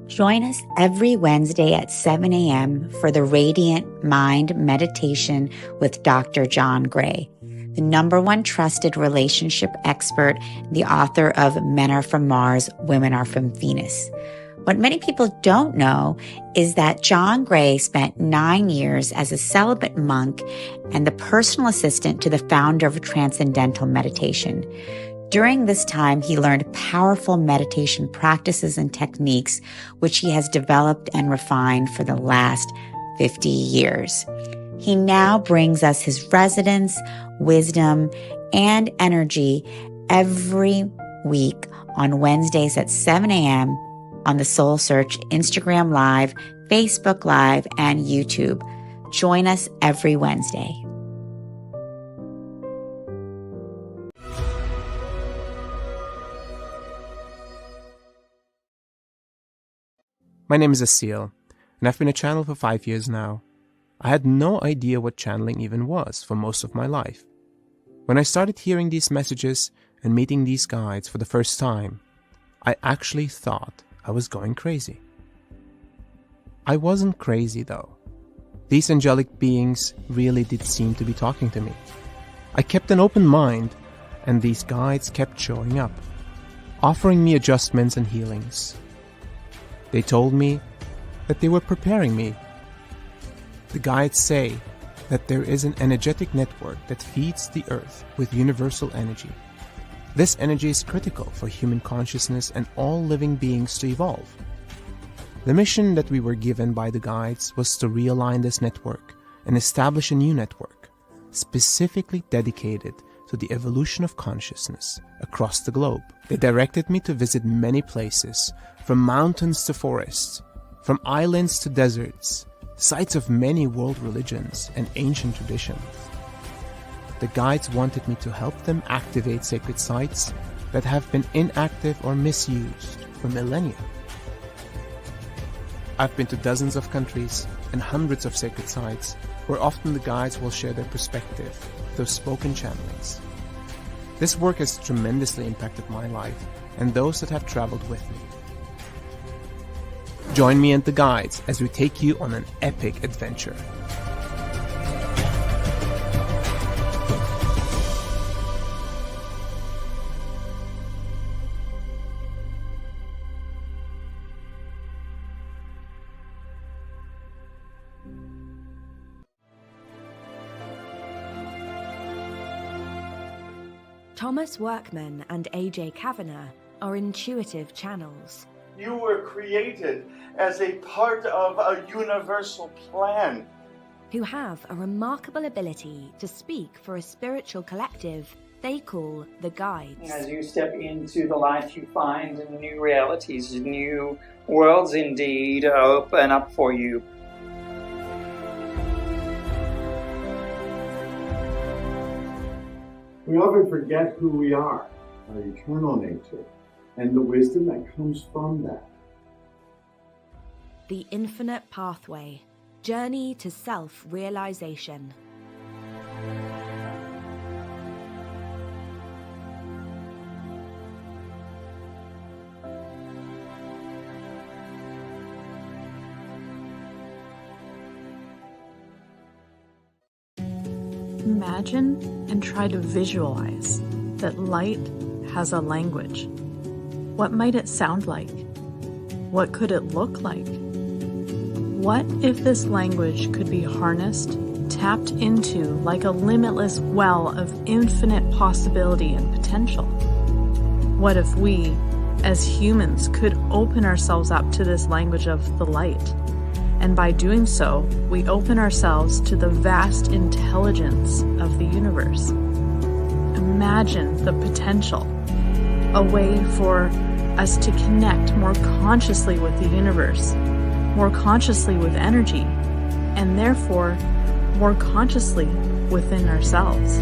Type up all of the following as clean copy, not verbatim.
Join us every Wednesday at 7 a.m. for the Radiant Mind Meditation with Dr. John Gray, the #1 trusted relationship expert, the author of Men Are From Mars, Women Are From Venus. What many people don't know is that John Gray spent 9 years as a celibate monk and the personal assistant to the founder of Transcendental Meditation. During this time, he learned powerful meditation practices and techniques, which he has developed and refined for the last 50 years. He now brings us his resonance, wisdom, and energy every week on Wednesdays at 7 a.m. on the Soul Search Instagram Live, Facebook Live, and YouTube. Join us every Wednesday. My name is Asil, and I've been a channel for 5 years now. I had no idea what channeling even was for most of my life. When I started hearing these messages and meeting these guides for the first time, I actually thought I was going crazy. I wasn't crazy though. These angelic beings really did seem to be talking to me. I kept an open mind, and these guides kept showing up, offering me adjustments and healings. They told me that they were preparing me. The guides say that there is an energetic network that feeds the earth with universal energy. This energy is critical for human consciousness and all living beings to evolve. The mission that we were given by the guides was to realign this network and establish a new network, specifically dedicated to the evolution of consciousness across the globe. They directed me to visit many places, from mountains to forests, from islands to deserts, sites of many world religions and ancient traditions. The guides wanted me to help them activate sacred sites that have been inactive or misused for millennia. I've been to dozens of countries and hundreds of sacred sites where often the guides will share their perspective through spoken channelings. This work has tremendously impacted my life and those that have traveled with me. Join me and the guides as we take you on an epic adventure. Thomas Workman and A.J. Kavanagh are intuitive channels. You were created as a part of a universal plan. Who have a remarkable ability to speak for a spiritual collective they call the Guides. As you step into the light, you find new realities, new worlds indeed open up for you. We often forget who we are, our eternal nature, and the wisdom that comes from that. The Infinite Pathway, Journey to Self-Realization. Imagine and try to visualize that light has a language. What might it sound like? What could it look like? What if this language could be harnessed, tapped into like a limitless well of infinite possibility and potential? What if we, as humans, could open ourselves up to this language of the light? And by doing so, we open ourselves to the vast intelligence of the universe. Imagine the potential, a way for us to connect more consciously with the universe, more consciously with energy, and therefore more consciously within ourselves.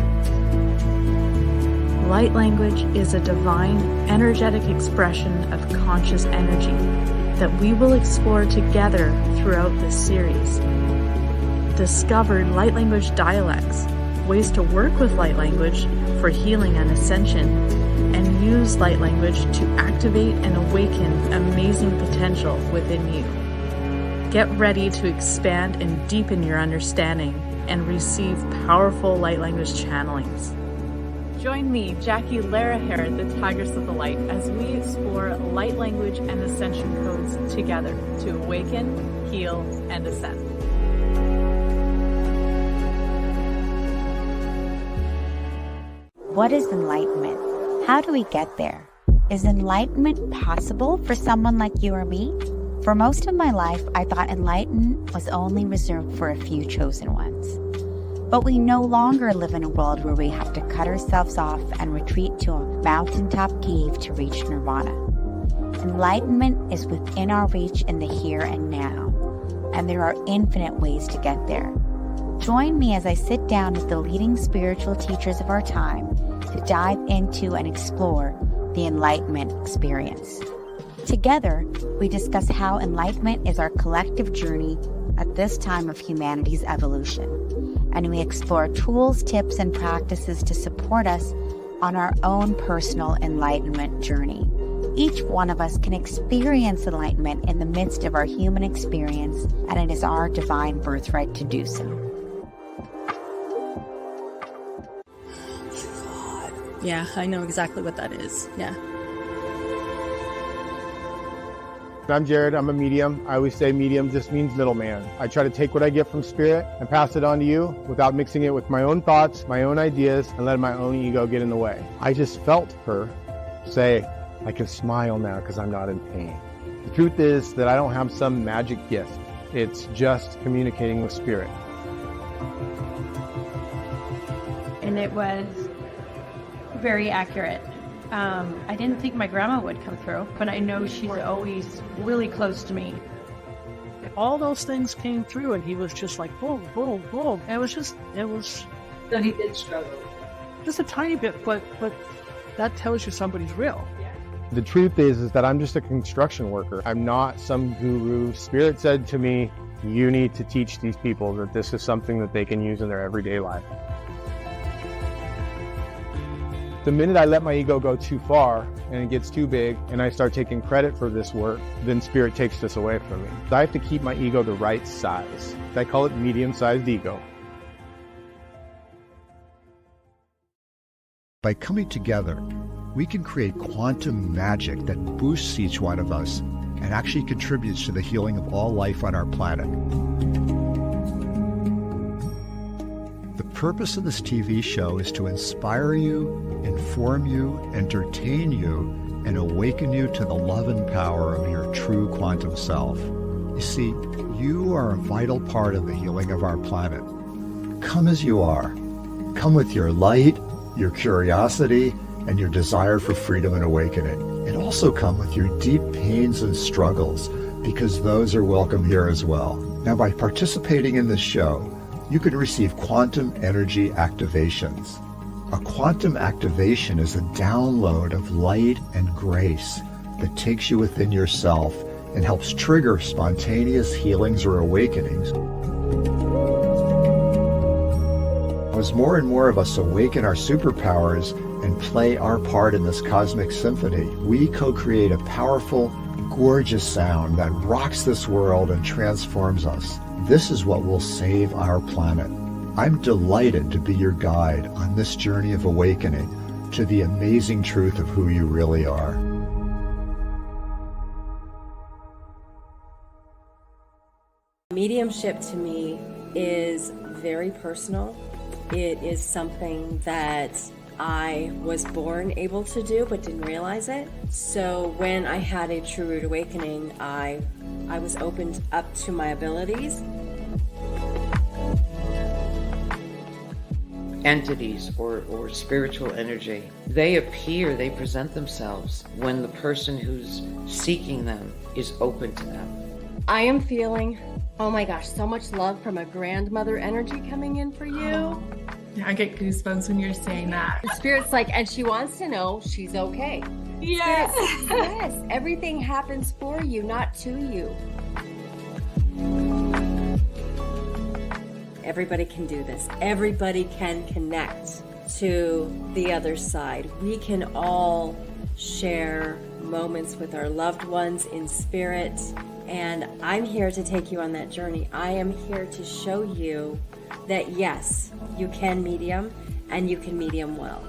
Light language is a divine, energetic expression of conscious energy that we will explore together throughout this series. Discover light language dialects, ways to work with light language for healing and ascension, and use light language to activate and awaken amazing potential within you. Get ready to expand and deepen your understanding and receive powerful light language channelings. Join me, Jackie Laraher, the Tigress of the Light, as we explore light language and ascension codes together to awaken, heal, and ascend. What is enlightenment? How do we get there? Is enlightenment possible for someone like you or me? For most of my life, I thought enlightenment was only reserved for a few chosen ones. But we no longer live in a world where we have to cut ourselves off and retreat to a mountaintop cave to reach nirvana. Enlightenment is within our reach in the here and now, and there are infinite ways to get there. Join me as I sit down with the leading spiritual teachers of our time to dive into and explore the enlightenment experience. Together, we discuss how enlightenment is our collective journey at this time of humanity's evolution, and we explore tools, tips, and practices to support us on our own personal enlightenment journey. Each one of us can experience enlightenment in the midst of our human experience, and it is our divine birthright to do so. Yeah, I know exactly what that is. Yeah. I'm Jared. I'm a medium. I always say medium just means middleman. I try to take what I get from spirit and pass it on to you without mixing it with my own thoughts, my own ideas, and letting my own ego get in the way. I just felt her say, I can smile now because I'm not in pain. The truth is that I don't have some magic gift. It's just communicating with spirit. And it was very accurate. I didn't think my grandma would come through, but I know she's always really close to me. All those things came through, and he was just like, boom, boom, boom. It was. So he did struggle. Just a tiny bit, but that tells you somebody's real. The truth is that I'm just a construction worker. I'm not some guru. Spirit said to me, you need to teach these people that this is something that they can use in their everyday life. The minute I let my ego go too far and it gets too big and I start taking credit for this work, then Spirit takes this away from me. I have to keep my ego the right size. I call it medium-sized ego. By coming together, we can create quantum magic that boosts each one of us and actually contributes to the healing of all life on our planet. The purpose of this TV show is to inspire you, inform you, entertain you, and awaken you to the love and power of your true quantum self. You see, you are a vital part of the healing of our planet. Come as you are. Come with your light, your curiosity, and your desire for freedom and awakening. And also come with your deep pains and struggles, because those are welcome here as well. Now, by participating in this show, you can receive quantum energy activations. A quantum activation is a download of light and grace that takes you within yourself and helps trigger spontaneous healings or awakenings. As more and more of us awaken our superpowers and play our part in this cosmic symphony, we co-create a powerful, gorgeous sound that rocks this world and transforms us. This is what will save our planet. I'm delighted to be your guide on this journey of awakening to the amazing truth of who you really are. Mediumship to me is very personal. It is something that I was born able to do but didn't realize it. So when I had a true root awakening, I was opened up to my abilities. Entities or spiritual energy, they appear, they present themselves when the person who's seeking them is open to them. I am feeling, oh my gosh, so much love from a grandmother energy coming in for you. Yeah, I get goosebumps when you're saying that. The Spirit's like, and she wants to know she's okay. Yes. Yes, everything happens for you, not to you. Everybody can do this. Everybody can connect to the other side. We can all share moments with our loved ones in spirit. And I'm here to take you on that journey. I am here to show you that yes, you can medium and you can medium well.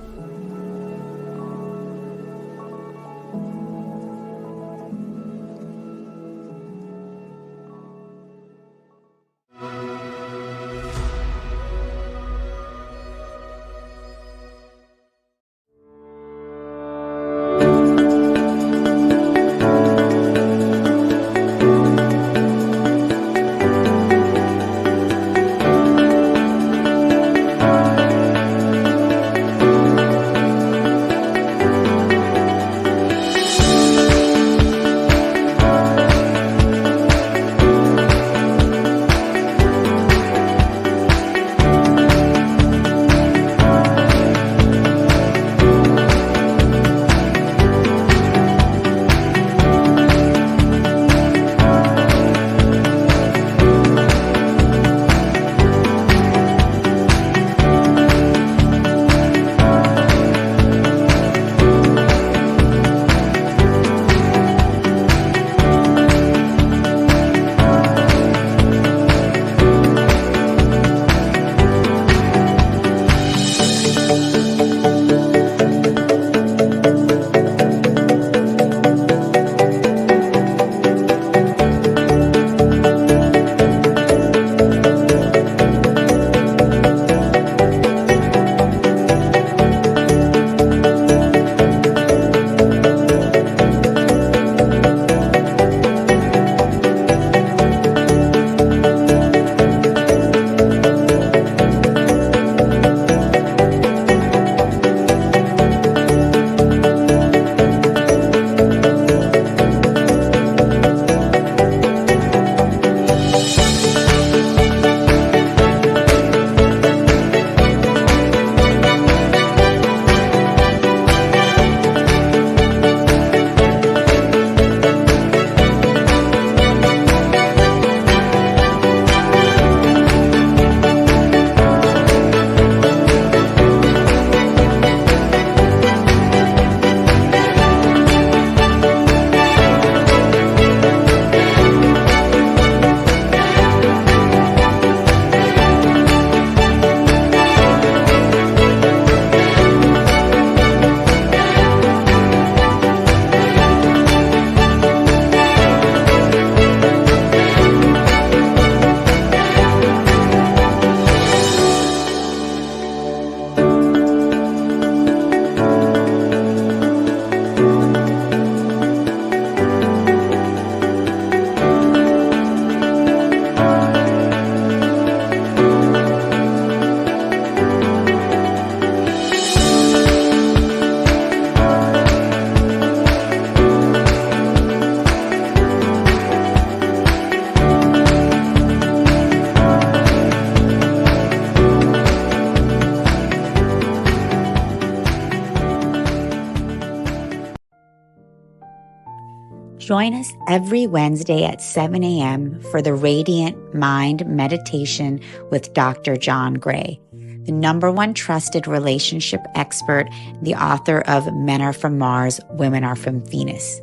Join us every Wednesday at 7 a.m. for the Radiant Mind Meditation with Dr. John Gray, the #1 trusted relationship expert, the author of Men Are From Mars, Women Are From Venus.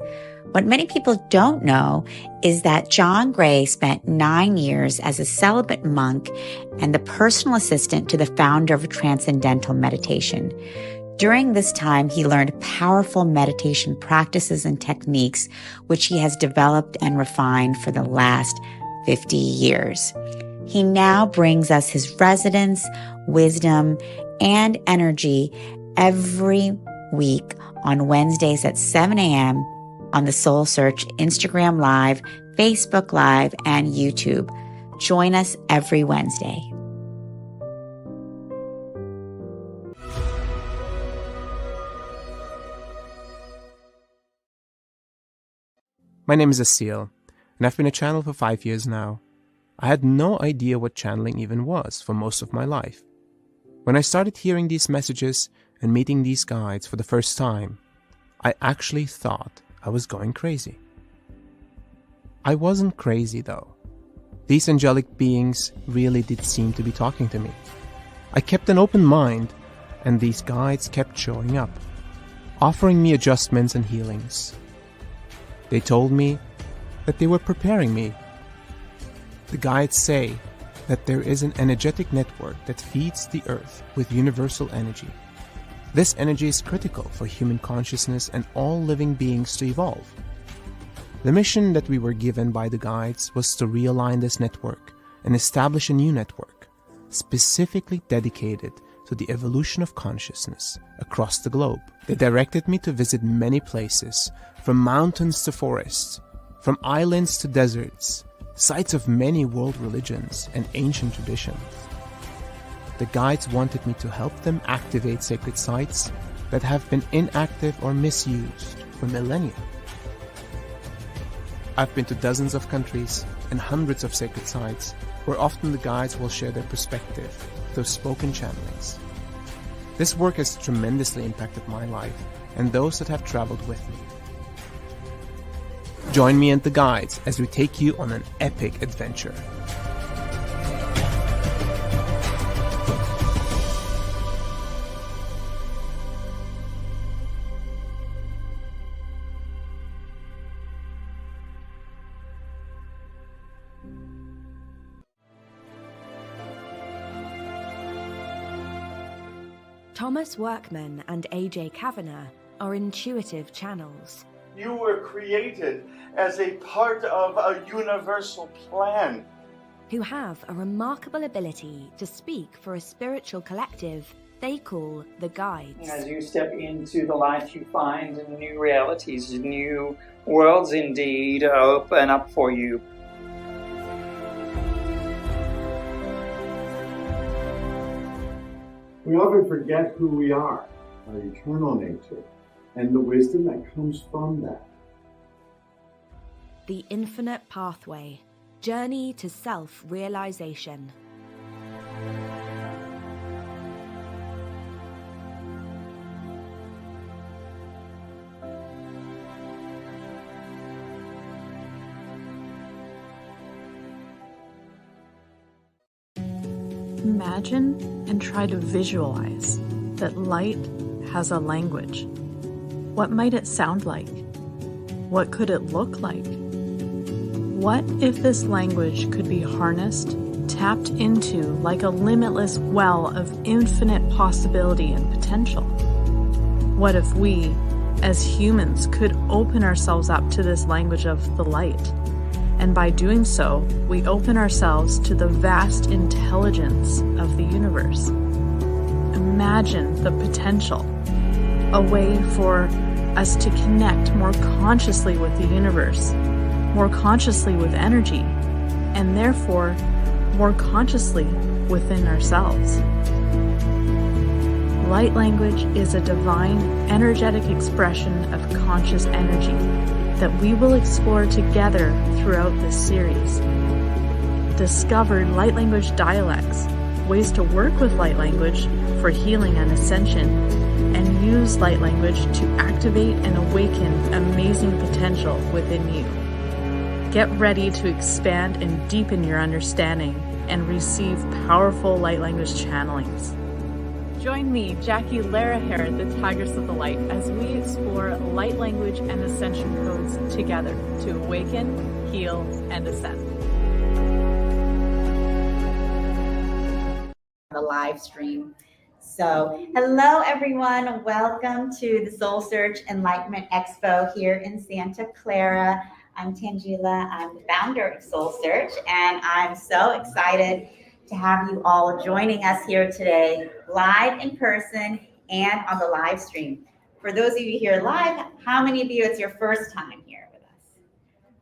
What many people don't know is that John Gray spent 9 years as a celibate monk and the personal assistant to the founder of Transcendental Meditation. During this time, he learned powerful meditation practices and techniques, which he has developed and refined for the last 50 years. He now brings us his resonance, wisdom, and energy every week on Wednesdays at 7 a.m. on the Soul Search Instagram Live, Facebook Live, and YouTube. Join us every Wednesday. My name is Asil, and I've been a channel for 5 years now. I had no idea what channeling even was for most of my life. When I started hearing these messages and meeting these guides for the first time, I actually thought I was going crazy. I wasn't crazy though. These angelic beings really did seem to be talking to me. I kept an open mind, and these guides kept showing up, offering me adjustments and healings. They told me that they were preparing me. The guides say that there is an energetic network that feeds the earth with universal energy. This energy is critical for human consciousness and all living beings to evolve. The mission that we were given by the guides was to realign this network and establish a new network, specifically dedicated to the evolution of consciousness across the globe. They directed me to visit many places, from mountains to forests, from islands to deserts, sites of many world religions and ancient traditions. The guides wanted me to help them activate sacred sites that have been inactive or misused for millennia. I've been to dozens of countries and hundreds of sacred sites where often the guides will share their perspective through spoken channelings. This work has tremendously impacted my life and those that have traveled with me. Join me and the guides as we take you on an epic adventure. Thomas Workman and A.J. Kavanagh are intuitive channels. You were created as a part of a universal plan. Who have a remarkable ability to speak for a spiritual collective they call the Guides. As you step into the light, you find new realities, new worlds indeed open up for you. We often forget who we are, our eternal nature, and the wisdom that comes from that. The Infinite Pathway, Journey to Self-Realization. Imagine and try to visualize that light has a language. What might it sound like? What could it look like? What if this language could be harnessed, tapped into like a limitless well of infinite possibility and potential? What if we, as humans, could open ourselves up to this language of the light? And by doing so, we open ourselves to the vast intelligence of the universe. Imagine the potential, a way for us to connect more consciously with the universe, more consciously with energy, and therefore more consciously within ourselves. Light language is a divine, energetic expression of conscious energy that we will explore together throughout this series. Discover light language dialects, ways to work with light language for healing and ascension, and use light language to activate and awaken amazing potential within you. Get ready to expand and deepen your understanding and receive powerful light language channelings. Join me, Jackie Laraher, the Tigress of the Light, as we explore light language and ascension codes together to awaken, heal, and ascend. The live stream. So, hello everyone. Welcome to the Soul Search Enlightenment Expo here in Santa Clara. I'm Tangela. I'm the founder of Soul Search, and I'm so excited to have you all joining us here today, live in person and on the live stream. For those of you here live, how many of you, it's your first time here with us?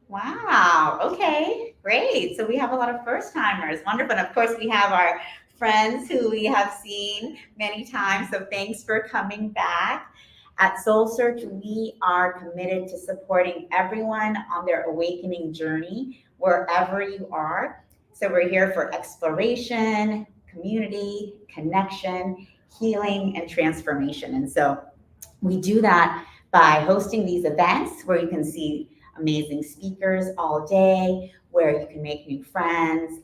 Wow, okay, great. So we have a lot of first timers, wonderful. And of course, we have our friends who we have seen many times, so thanks for coming back. At Soul Search, we are committed to supporting everyone on their awakening journey, wherever you are. So we're here for exploration, community, connection, healing, and transformation. And so we do that by hosting these events where you can see amazing speakers all day, where you can make new friends,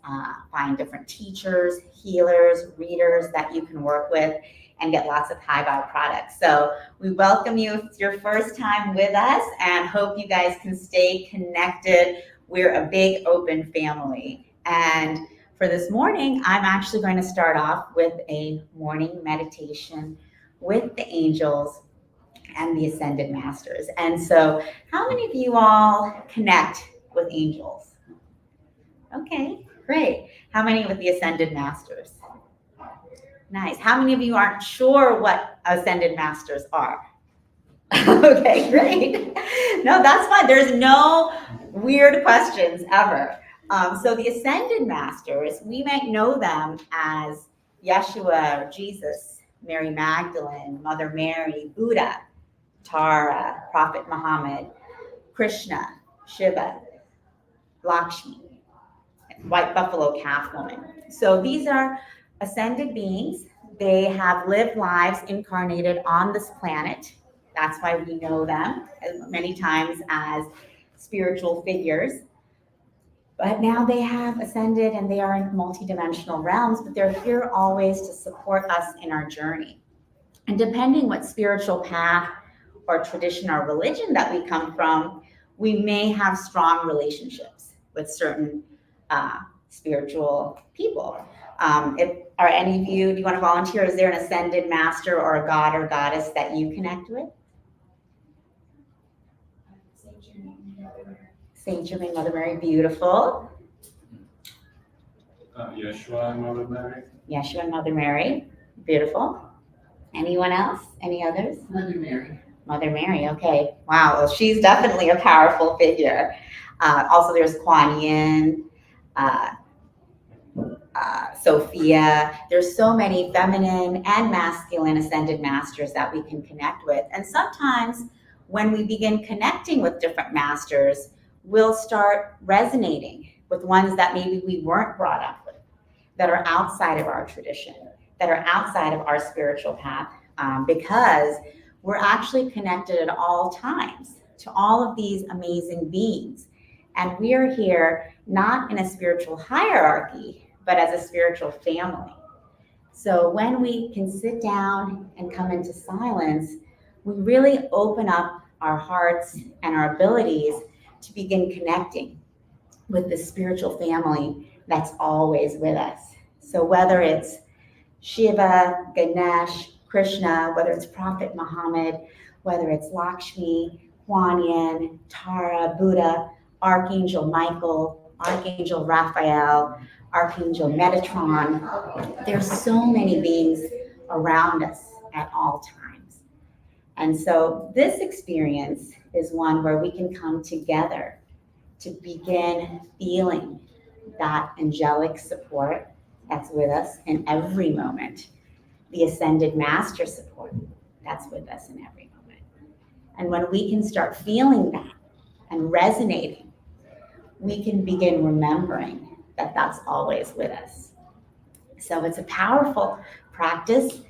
find different teachers, healers, readers that you can work with, and get lots of high vibe products. So we welcome you if it's your first time with us, and hope you guys can stay connected. We're a big open family. And for this morning, I'm actually going to start off with a morning meditation with the angels and the Ascended Masters. And so how many of you all connect with angels? Okay, great. How many with the Ascended Masters? Nice. How many of you aren't sure what Ascended Masters are? Okay, great. No, that's fine. There's no weird questions ever. So the Ascended Masters, we might know them as Yeshua, Jesus, Mary Magdalene, Mother Mary, Buddha, Tara, Prophet Muhammad, Krishna, Shiva, Lakshmi, White Buffalo Calf Woman. So these are ascended beings. They have lived lives incarnated on this planet. That's why we know them many times as spiritual figures. But now they have ascended and they are in multidimensional realms, but they're here always to support us in our journey. And depending what spiritual path or tradition or religion that we come from, we may have strong relationships with certain spiritual people. Are any of you, do you want to volunteer? Is there an ascended master or a god or goddess that you connect with? Saint Germain, Mother Mary, beautiful. Yeshua and Mother Mary. Yeshua and Mother Mary, beautiful. Anyone else? Any others? Mother Mary. Mother Mary, okay. Wow, well, she's definitely a powerful figure. Also, there's Kuan Yin, Sophia. There's so many feminine and masculine ascended masters that we can connect with. And sometimes when we begin connecting with different masters, we'll start resonating with ones that maybe we weren't brought up with, that are outside of our tradition, that are outside of our spiritual path, because we're actually connected at all times to all of these amazing beings. And we are here not in a spiritual hierarchy, but as a spiritual family. So when we can sit down and come into silence, we really open up our hearts and our abilities to begin connecting with the spiritual family that's always with us. So whether it's Shiva, Ganesh, Krishna, whether it's Prophet Muhammad, whether it's Lakshmi, Kuan Yin, Tara, Buddha, Archangel Michael, Archangel Raphael, Archangel Metatron, there's so many beings around us at all times. And so this experience is one where we can come together to begin feeling that angelic support that's with us in every moment, the Ascended Master support that's with us in every moment. And when we can start feeling that and resonating, we can begin remembering that that's always with us. So it's a powerful practice.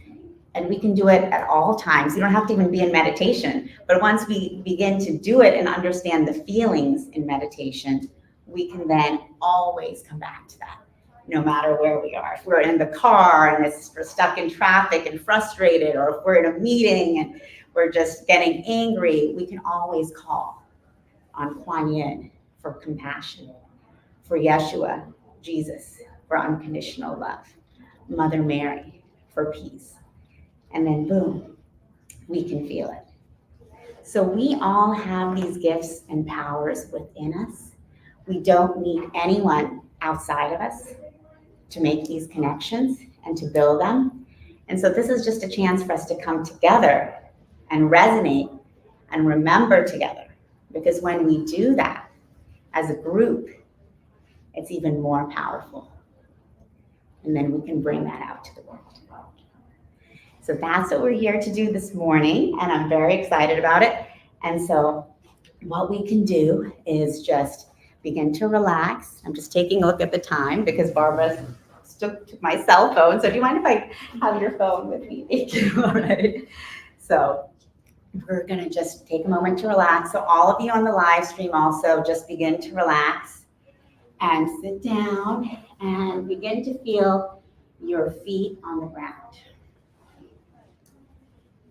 And we can do it at all times. You don't have to even be in meditation. But once we begin to do it and understand the feelings in meditation, we can then always come back to that, no matter where we are. If we're in the car and we're stuck in traffic and frustrated, or if we're in a meeting and we're just getting angry, we can always call on Kuan Yin for compassion, for Yeshua, Jesus, for unconditional love, Mother Mary for peace. And then boom, we can feel it. So we all have these gifts and powers within us. We don't need anyone outside of us to make these connections and to build them. And so this is just a chance for us to come together and resonate and remember together. Because when we do that as a group, it's even more powerful. And then we can bring that out to the world. So that's what we're here to do this morning, and I'm very excited about it. And so what we can do is just begin to relax. I'm just taking a look at the time because Barbara took my cell phone. So do you mind if I have your phone with me? Thank you. All right. So we're going to just take a moment to relax. So all of you on the live stream also just begin to relax and sit down and begin to feel your feet on the ground.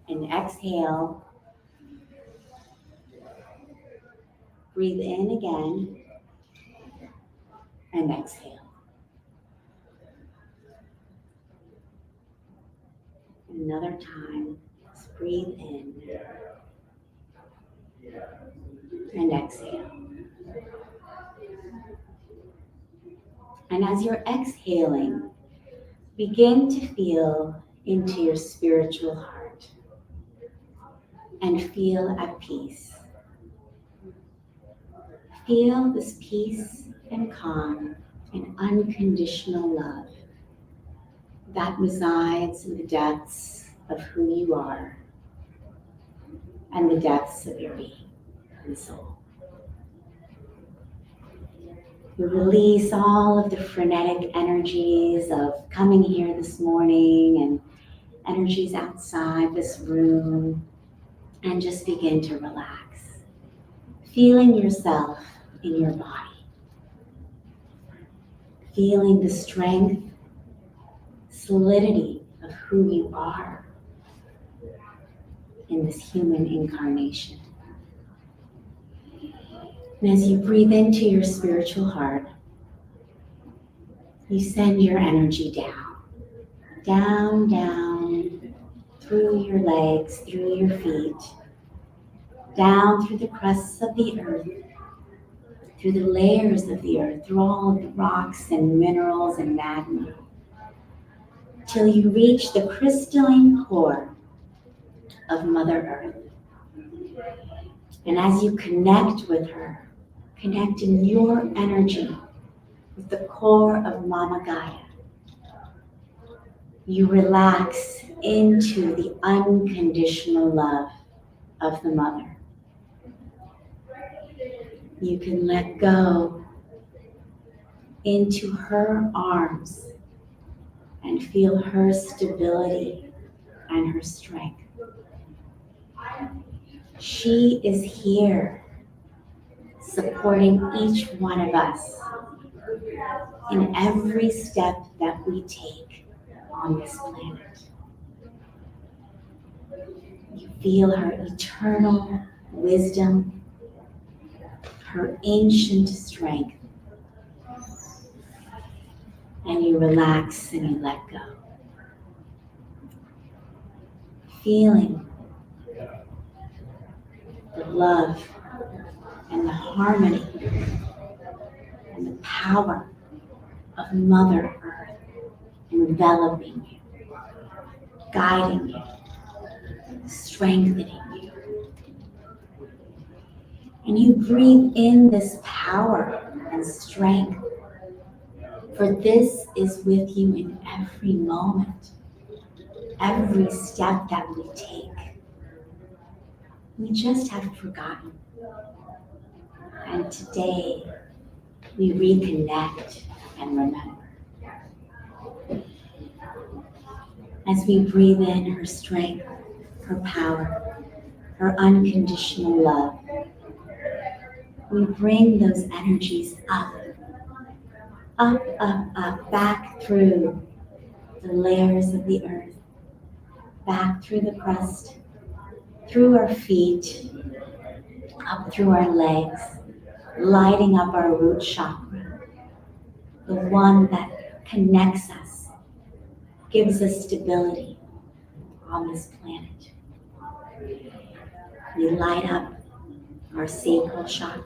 And exhale. Breathe in again. And exhale. Another time. Just breathe in. And exhale. And as you're exhaling, begin to feel into your spiritual heart and feel at peace. Feel this peace and calm and unconditional love that resides in the depths of who you are and the depths of your being and soul. You release all of the frenetic energies of coming here this morning and energies outside this room, and just begin to relax, feeling yourself in your body, feeling the strength, solidity of who you are in this human incarnation. And as you breathe into your spiritual heart, you send your energy down, down, down, through your legs, through your feet, down through the crusts of the earth, through the layers of the earth, through all of the rocks and minerals and magma, till you reach the crystalline core of Mother Earth. And as you connect with her, connecting your energy with the core of Mama Gaia, you relax into the unconditional love of the Mother. You can let go into her arms and feel her stability and her strength. She is here supporting each one of us in every step that we take on this planet. You feel her eternal wisdom, her ancient strength, and you relax and you let go. Feeling the love and the harmony and the power of Mother Earth enveloping you, guiding you, strengthening you. And you breathe in this power and strength, for this is with you in every moment, every step that we take. We just have forgotten. And today, we reconnect and remember. As we breathe in her strength, her power, her unconditional love, we bring those energies up, up, up, up, back through the layers of the earth, back through the crust, through our feet, up through our legs, lighting up our root chakra, the one that connects us, gives us stability on this planet. We light up our sacral chakra,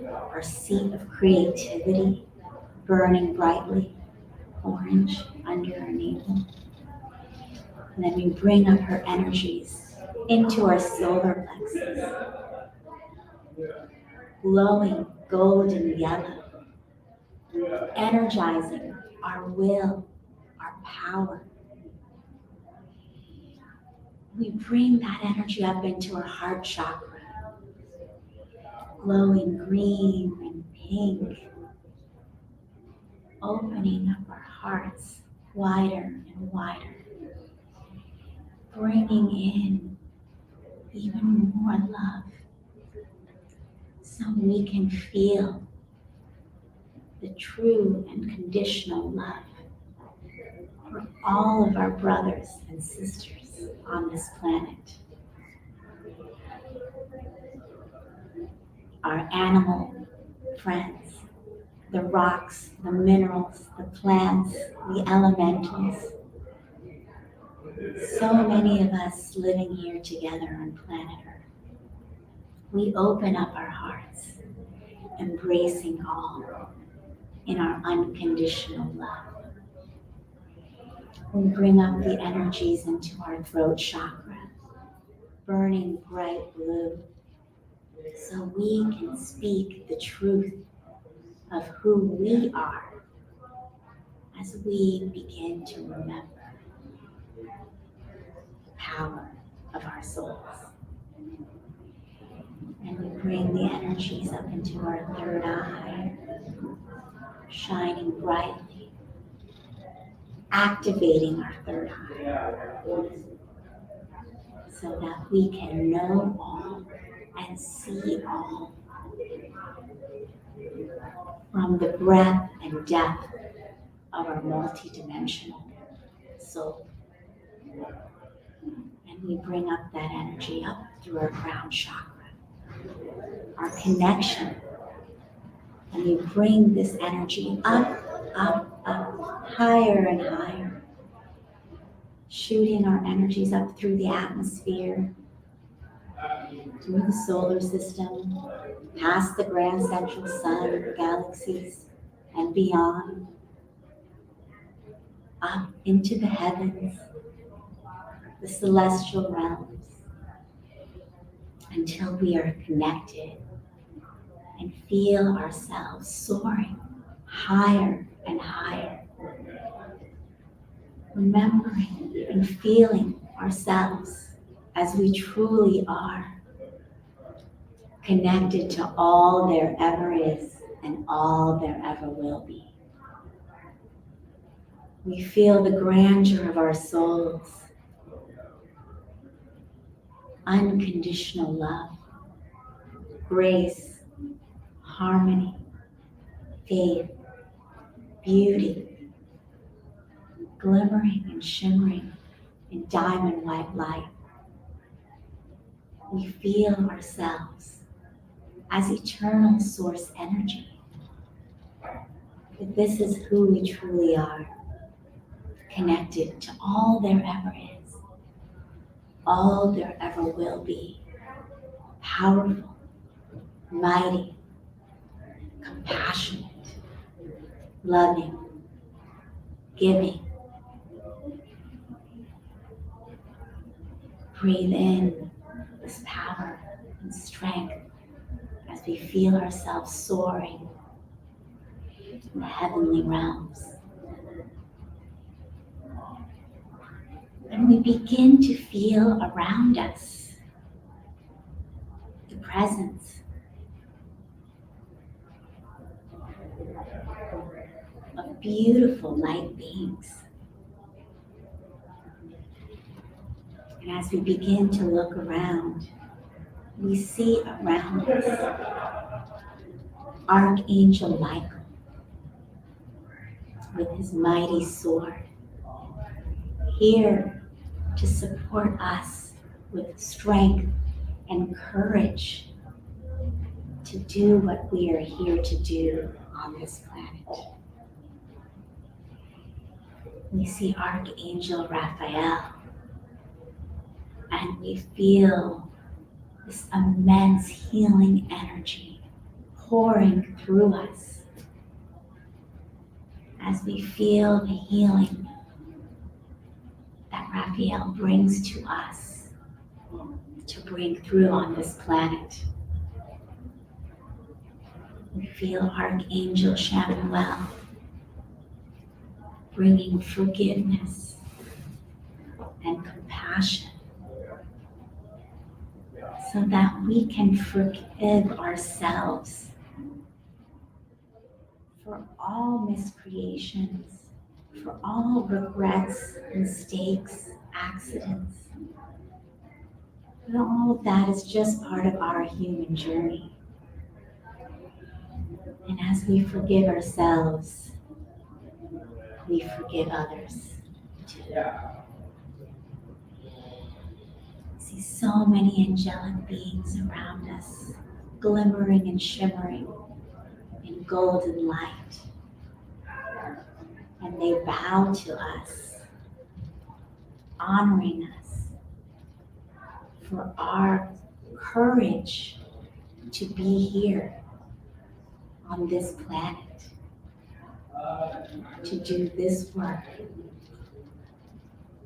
our seat of creativity, burning brightly, orange under our navel. And then we bring up her energies into our solar plexus, glowing golden yellow, energizing our will, our power. We bring that energy up into our heart chakra, glowing green and pink, opening up our hearts wider and wider, bringing in even more love so we can feel the true and conditional love for all of our brothers and sisters on this planet. Our animal friends, the rocks, the minerals, the plants, the elementals. So many of us living here together on planet Earth. We open up our hearts, embracing all in our unconditional love. We bring up the energies into our throat chakra, burning bright blue, so we can speak the truth of who we are as we begin to remember the power of our souls. And we bring the energies up into our third eye, shining brightly, activating our third eye, so that we can know all and see all from the breadth and depth of our multidimensional soul. And we bring up that energy up through our crown chakra, our connection. And we bring this energy up, up, up, higher and higher, shooting our energies up through the atmosphere, through the solar system, past the grand central sun, the galaxies, and beyond, up into the heavens, the celestial realms, until we are connected and feel ourselves soaring higher and higher, remembering and feeling ourselves as we truly are, connected to all there ever is and all there ever will be. We feel the grandeur of our souls, unconditional love, grace, harmony, faith, beauty, glimmering and shimmering in diamond white light. We feel ourselves as eternal source energy. That this is who we truly are, connected to all there ever is, all there ever will be, powerful, mighty, compassionate, loving, giving. Breathe in this power and strength as we feel ourselves soaring in the heavenly realms. And we begin to feel around us the presence of beautiful light beings, as we begin to look around, we see around us Archangel Michael with his mighty sword, here to support us with strength and courage to do what we are here to do on this planet. We see Archangel Raphael, and we feel this immense healing energy pouring through us as we feel the healing that Raphael brings to us to bring through on this planet. We feel Archangel Chamuel bringing forgiveness and compassion so that we can forgive ourselves for all miscreations, for all regrets, mistakes, accidents. But all of that is just part of our human journey. And as we forgive ourselves, we forgive others too. See so many angelic beings around us, glimmering and shimmering in golden light. And they bow to us, honoring us for our courage to be here on this planet, to do this work,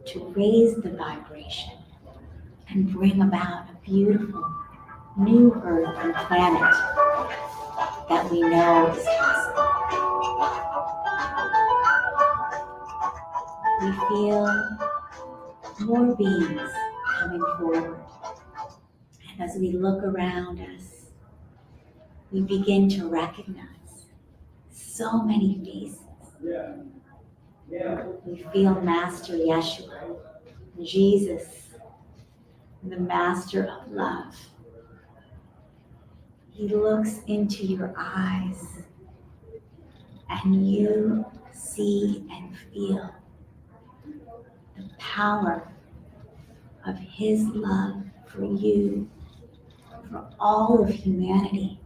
to raise the vibration and bring about a beautiful new earth and planet that we know is possible. We feel more beings coming forward. And as we look around us, we begin to recognize so many faces. We feel Master Yeshua, Jesus, the Master of Love. He looks into your eyes and you see and feel the power of his love for you, for all of humanity,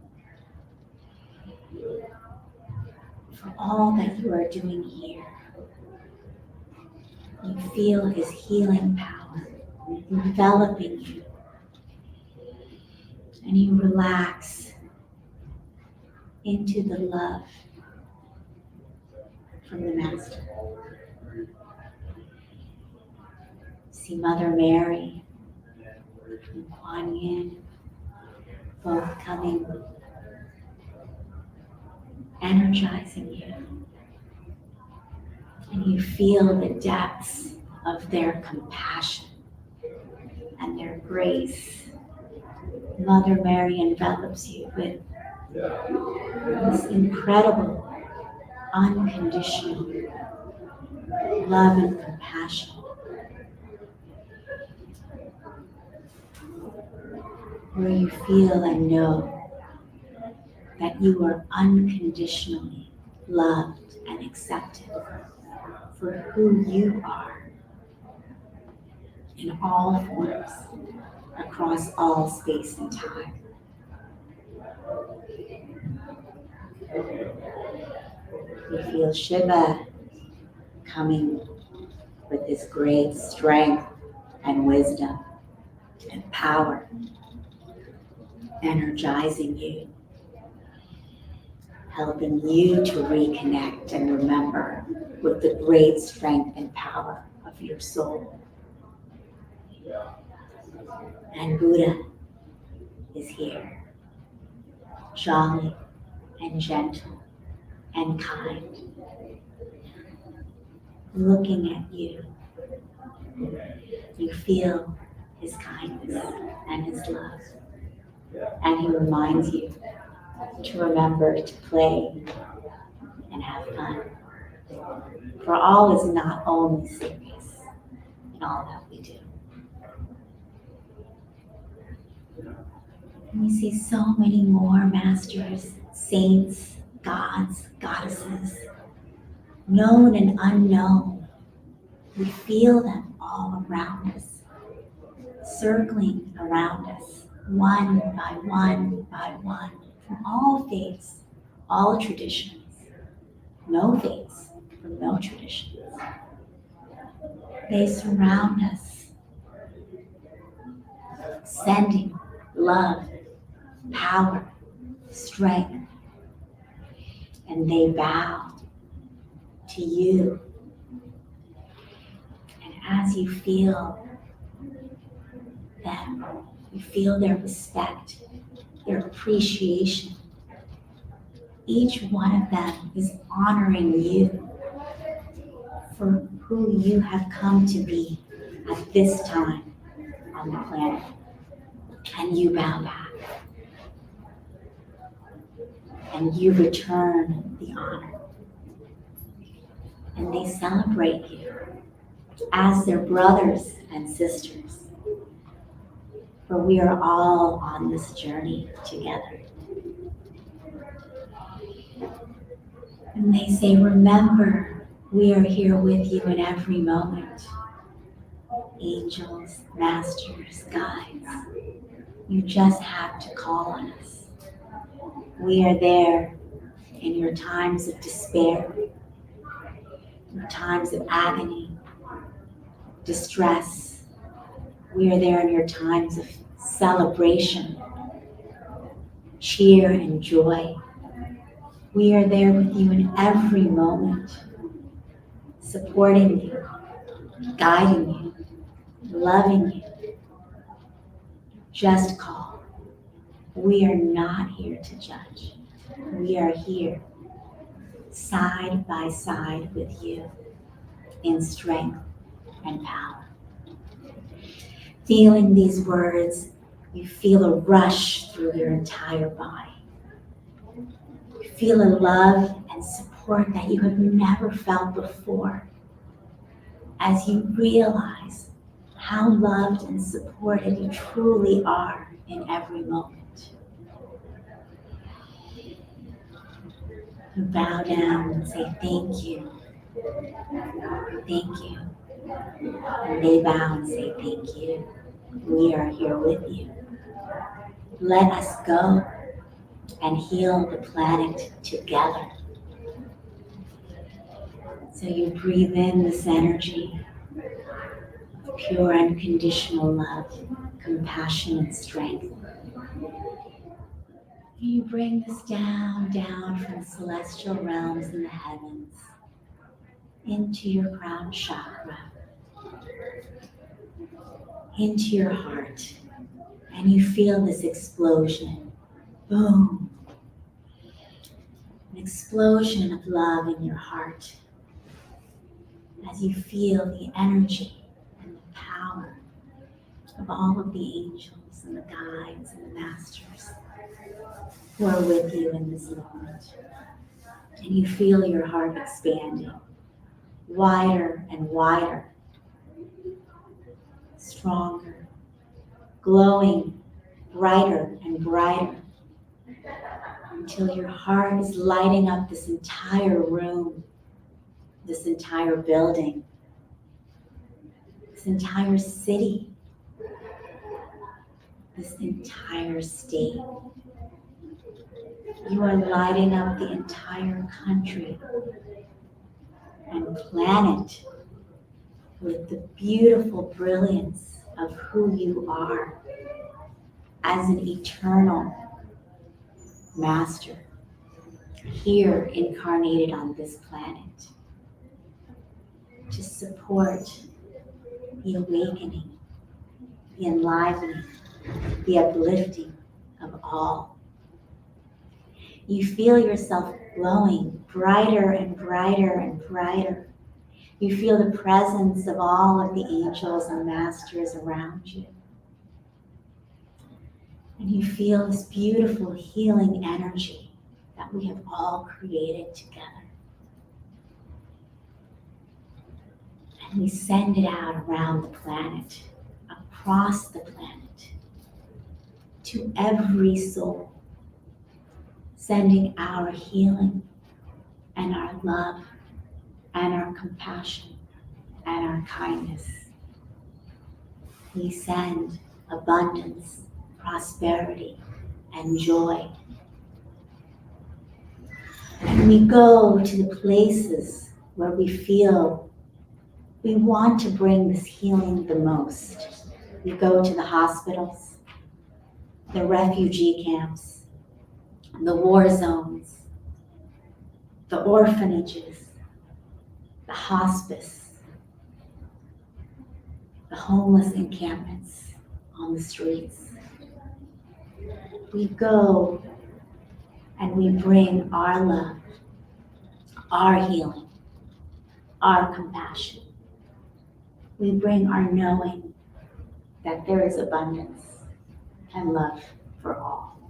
for all that you are doing here. You feel his healing power enveloping you, and you relax into the love from the Master. See Mother Mary and Kuan Yin both coming, energizing you. And you feel the depths of their compassion and their grace. Mother Mary envelops you with this incredible, unconditional love and compassion. Where you feel and know that you are unconditionally loved and accepted for who you are in all forms, across all space and time. You feel Shiva coming with his great strength and wisdom and power, energizing you, helping you to reconnect and remember with the great strength and power of your soul. And Buddha is here, jolly and gentle and kind, looking at you. You feel his kindness and his love. And he reminds you to remember to play and have fun. For all is not only serious in all that we do. And we see so many more masters, saints, gods, goddesses, known and unknown. We feel them all around us, circling around us, one by one by one, from all faiths, all traditions, no faiths from no traditions. They surround us, sending love, power, strength, and they bow to you. And as you feel them, you feel their respect, their appreciation. Each one of them is honoring you for who you have come to be at this time on the planet. And you bow back. And you return the honor. And they celebrate you as their brothers and sisters. For we are all on this journey together. And they say, remember, we are here with you in every moment. Angels, masters, guides. You just have to call on us. We are there in your times of despair, your times of agony, distress. We are there in your times of celebration, cheer and joy. We are there with you in every moment, supporting you, guiding you, loving you. Just call. We are not here to judge. We are here side by side with you in strength and power. Feeling these words, you feel a rush through your entire body. You feel a love and support that you have never felt before as you realize how loved and supported you truly are in every moment. You bow down and say thank you. Thank you. And they bow and say thank you. We are here with you. Let us go and heal the planet together. So you breathe in this energy of pure unconditional love, compassion, and strength. You bring this down from the celestial realms in the heavens into your crown chakra, into your heart, and you feel this explosion. Boom. An explosion of love in your heart as you feel the energy and the power of all of the angels and the guides and the masters who are with you in this moment. And you feel your heart expanding wider and wider, stronger, glowing brighter and brighter, until your heart is lighting up this entire room, this entire building, this entire city, this entire state. You are lighting up the entire country and planet with the beautiful brilliance of who you are as an eternal master here incarnated on this planet to support the awakening, the enlivening, the uplifting of all. You feel yourself glowing brighter and brighter and brighter. You feel the presence of all of the angels and masters around you. And you feel this beautiful healing energy that we have all created together. And we send it out around the planet, across the planet, to every soul, sending our healing and our love and our compassion and our kindness. We send abundance, prosperity, and joy. And we go to the places where we feel we want to bring this healing the most. We go to the hospitals, the refugee camps, the war zones, the orphanages, the hospice, the homeless encampments on the streets. We go and we bring our love, our healing, our compassion. We bring our knowing that there is abundance and love for all.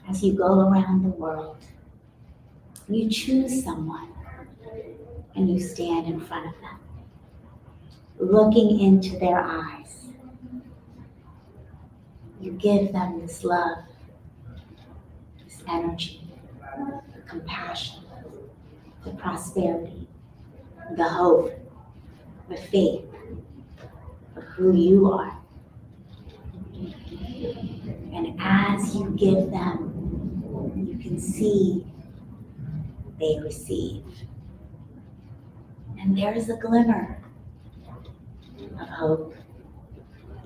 As you go around the world, you choose someone and you stand in front of them, looking into their eyes. You give them this love, this energy, the compassion, the prosperity, the hope, the faith of who you are. And as you give them, you can see they receive. And there is a glimmer of hope,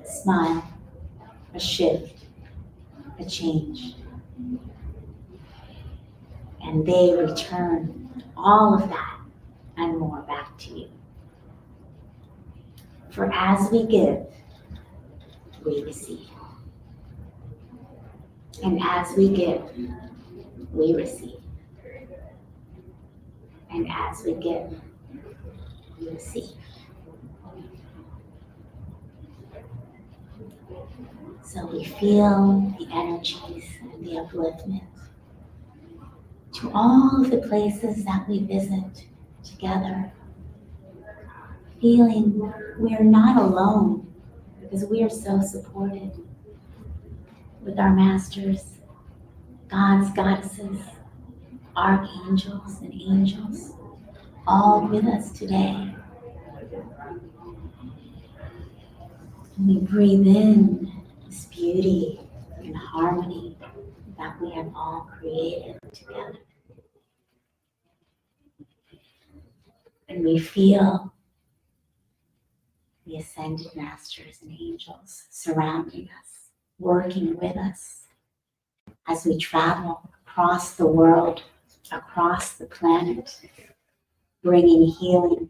a smile, a shift, a change. And they return all of that and more back to you. For as we give, we receive. And as we give, we receive. And as we give, we receive. So we feel the energies and the upliftment to all of the places that we visit together, feeling we're not alone because we are so supported with our masters, gods, goddesses, archangels, and angels, all with us today. And we breathe in this beauty and harmony that we have all created together. And we feel the ascended masters and angels surrounding us, working with us as we travel across the world, across the planet, bringing healing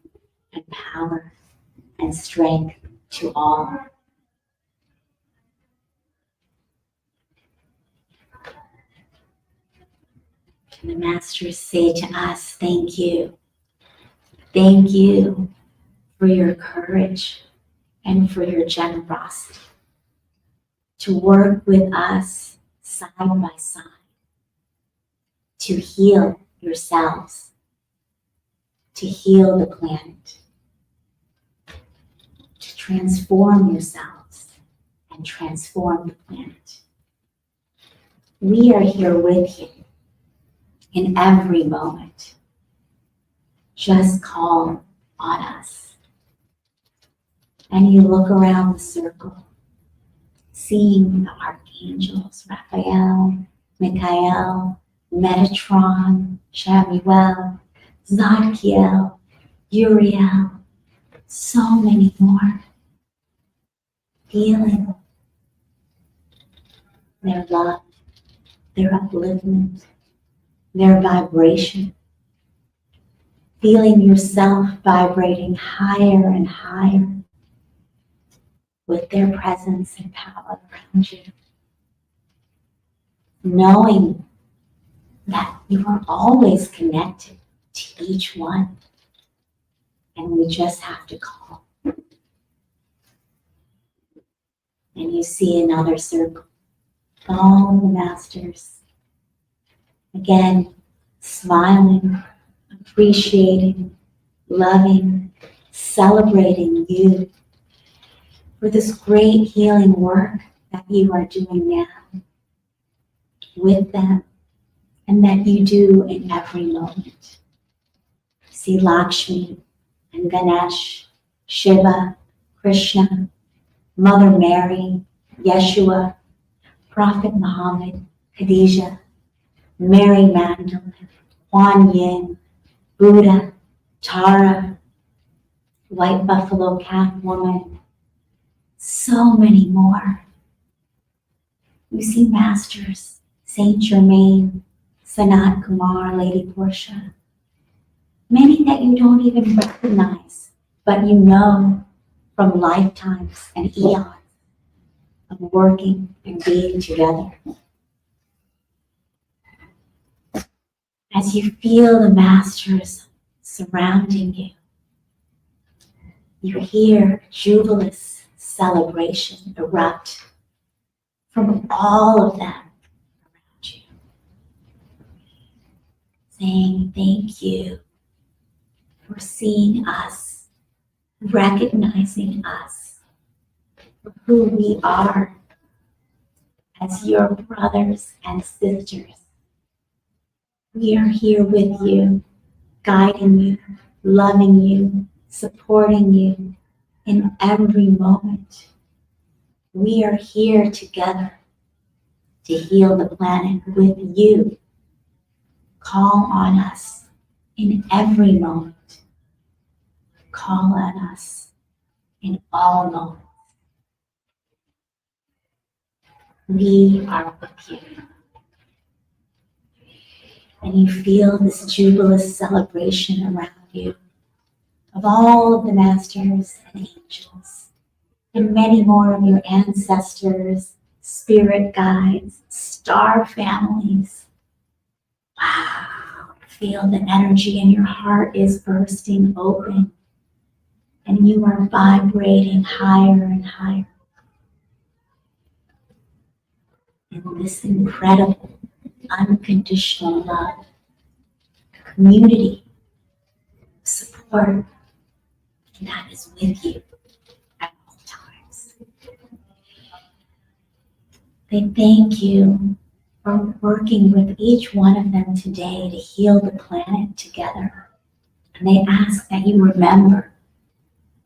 and power and strength to all. And the masters say to us, thank you. Thank you for your courage and for your generosity to work with us side by side, to heal yourselves, to heal the planet, to transform yourselves and transform the planet. We are here with you in every moment. Just call on us. And you look around the circle, seeing the archangels, Raphael, Michael, Metatron, Chamuel, Zadkiel, Uriel, so many more. Feeling their love, their upliftment, their vibration. Feeling yourself vibrating higher and higher with their presence and power around you. Knowing that you are always connected to each one, and we just have to call. And you see another circle, all the masters, again, smiling, appreciating, loving, celebrating you for this great healing work that you are doing now with them and that you do in every moment. See Lakshmi and Ganesh, Shiva, Krishna, Mother Mary, Yeshua, Prophet Muhammad, Khadijah, Mary Magdalene, Kuan Yin, Buddha, Tara, White Buffalo Calf Woman, so many more. You see masters, Saint Germain, Sanat Kumar, Lady Portia, many that you don't even recognize, but you know from lifetimes and eons of working and being together. As you feel the masters surrounding you, you hear jubilous celebration erupt from all of them around you, saying thank you for seeing us, recognizing us for who we are as your brothers and sisters. We are here with you, guiding you, loving you, supporting you in every moment. We are here together to heal the planet with you. Call on us in every moment. Call on us in all moments. We are with you. And you feel this jubilous celebration around you of all of the masters and angels and many more of your ancestors, spirit guides, star families. Wow, feel the energy in your heart is bursting open and you are vibrating higher and higher in this incredible, unconditional love, community, support, and that is with you at all times. They thank you for working with each one of them today to heal the planet together. And they ask that you remember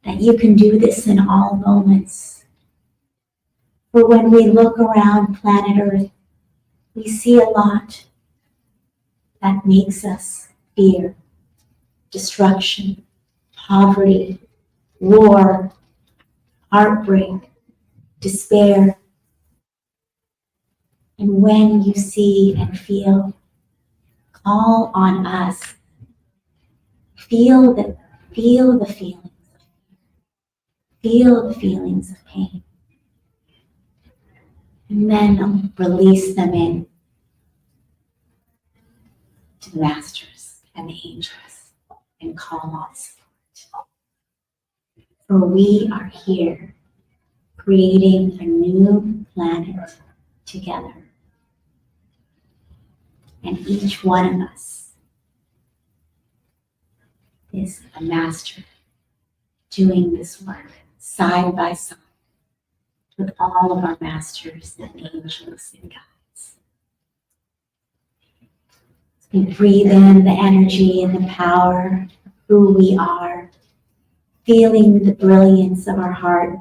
that you can do this in all moments. For when we look around planet Earth, we see a lot that makes us fear, destruction, poverty, war, heartbreak, despair. And when you see and feel, call on us. Feel the feelings. Feel the feelings of pain. And then release them in to the masters and the angels and call on support. For we are here creating a new planet together. And each one of us is a master doing this work side by side with all of our masters and angels and guides. We breathe in the energy and the power of who we are, feeling the brilliance of our heart,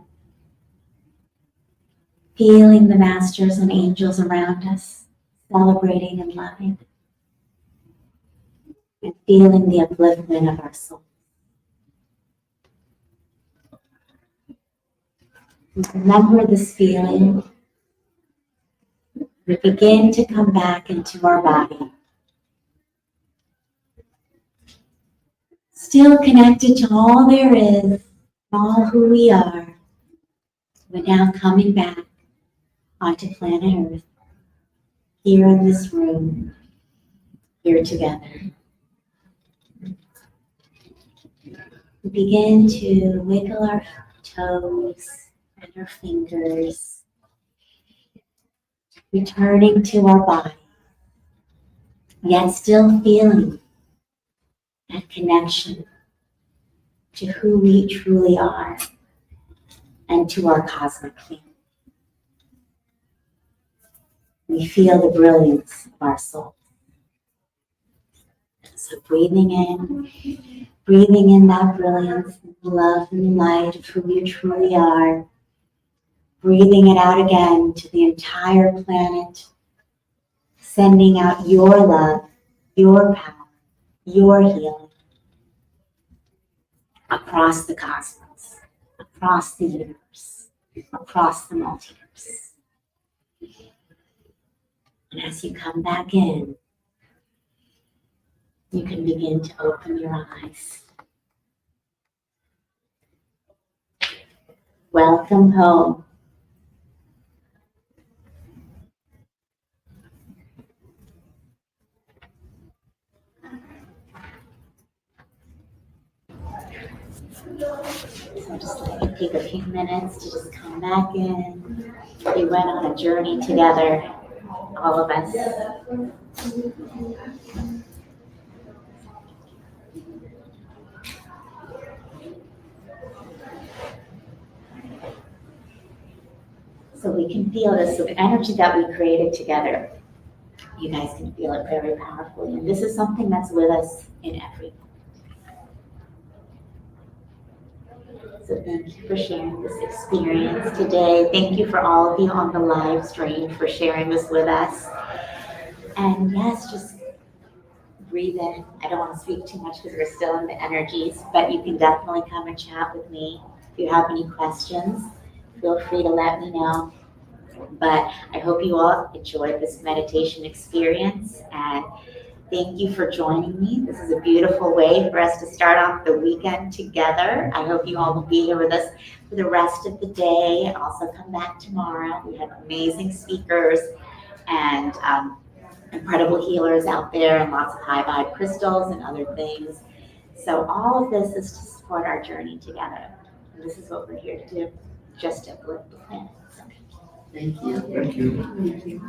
feeling the masters and angels around us, celebrating and loving, and feeling the upliftment of our soul. Remember this feeling. We begin to come back into our body. Still connected to all there is, all who we are, but now coming back onto planet Earth, here in this room, here together. We begin to wiggle our toes and our fingers, returning to our body, yet still feeling and connection to who we truly are and to our cosmic family. We feel the brilliance of our soul. So breathing in that brilliance, and love and light of who you truly are. Breathing it out again to the entire planet, sending out your love, your power, your healing across the cosmos, across the universe, across the multiverse. And as you come back in, you can begin to open your eyes. Welcome home. So just let me take a few minutes to just come back in. We went on a journey together, all of us. So we can feel this, so the energy that we created together, you guys can feel it very powerfully. And this is something that's with us in everything. So thank you for sharing this experience today. Thank you for all of you on the live stream for sharing this with us. And yes, just breathe in. I don't want to speak too much because we're still in the energies, but you can definitely come and chat with me. If you have any questions, feel free to let me know. But I hope you all enjoyed this meditation experience, and thank you for joining me. This is a beautiful way for us to start off the weekend together. I hope you all will be here with us for the rest of the day and also come back tomorrow. We have amazing speakers and incredible healers out there and lots of high vibe crystals and other things. So all of this is to support our journey together. And this is what we're here to do, just to uplift the planet. So, thank you. Thank you. Thank you.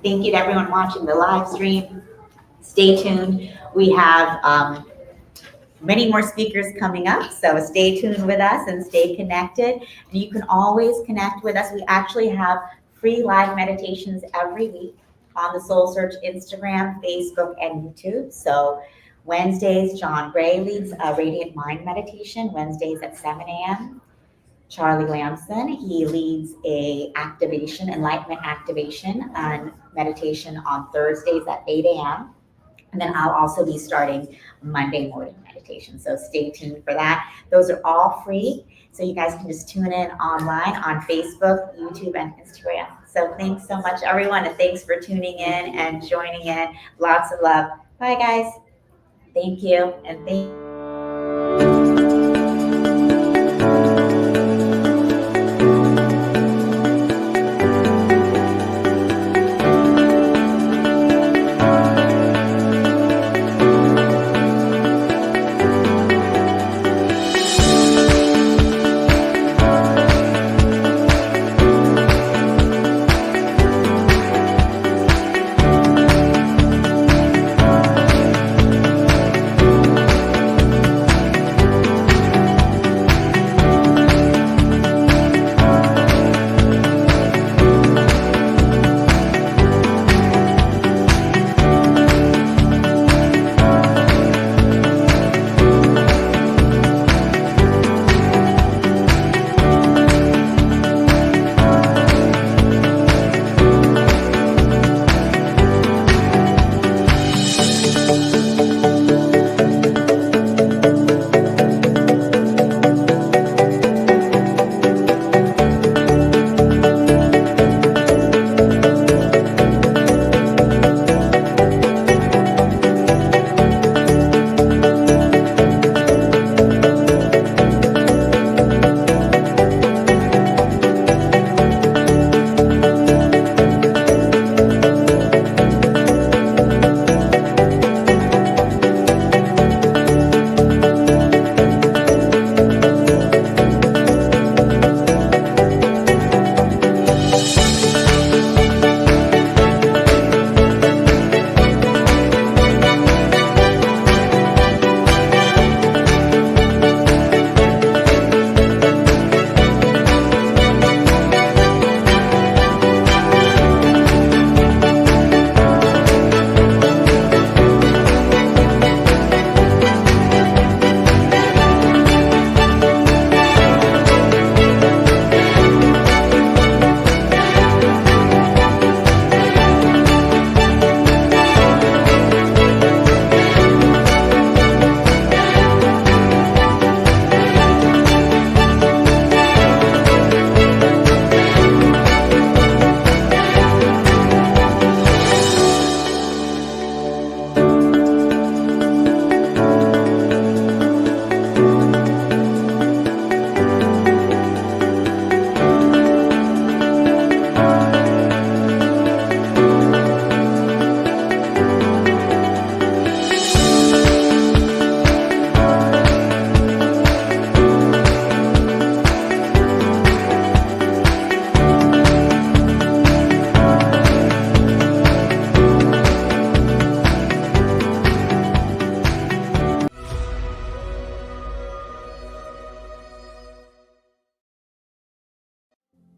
Thank you to everyone watching the live stream. Stay tuned. We have many more speakers coming up, so stay tuned with us and stay connected. And you can always connect with us. We actually have free live meditations every week on the Soul Search Instagram, Facebook, and YouTube. So Wednesdays, John Gray leads a Radiant Mind meditation, Wednesdays at 7 a.m. Charlie Lamson, he leads a activation, enlightenment activation and meditation on Thursdays at 8 a.m. And then I'll also be starting Monday morning meditation. So stay tuned for that. Those are all free. So you guys can just tune in online on Facebook, YouTube, and Instagram. So thanks so much, everyone. And thanks for tuning in and joining in. Lots of love. Bye, guys. Thank you. And thank you.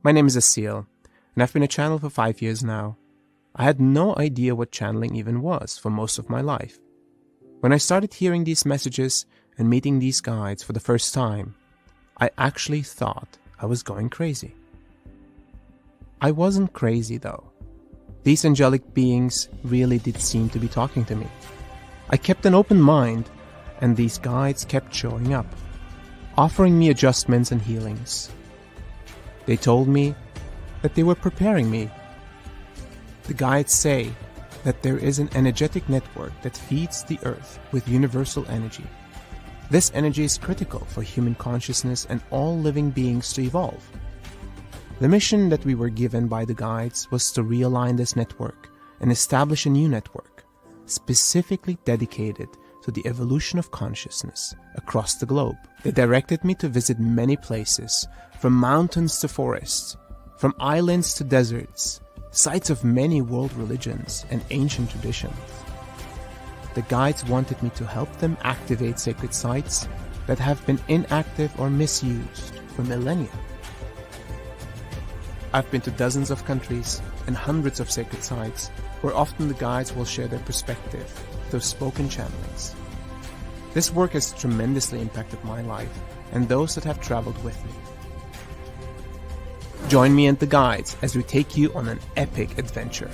My name is Asil, and I've been a channel for 5 years now. I had no idea what channeling even was for most of my life. When I started hearing these messages and meeting these guides for the first time, I actually thought I was going crazy. I wasn't crazy though. These angelic beings really did seem to be talking to me. I kept an open mind, and these guides kept showing up, offering me adjustments and healings. They told me that they were preparing me. The guides say that there is an energetic network that feeds the earth with universal energy. This energy is critical for human consciousness and all living beings to evolve. The mission that we were given by the guides was to realign this network and establish a new network, specifically dedicated to the evolution of consciousness across the globe. They directed me to visit many places, from mountains to forests, from islands to deserts, sites of many world religions and ancient traditions. The guides wanted me to help them activate sacred sites that have been inactive or misused for millennia. I've been to dozens of countries and hundreds of sacred sites where often the guides will share their perspective through spoken channelings. This work has tremendously impacted my life and those that have traveled with me. Join me and the guides as we take you on an epic adventure.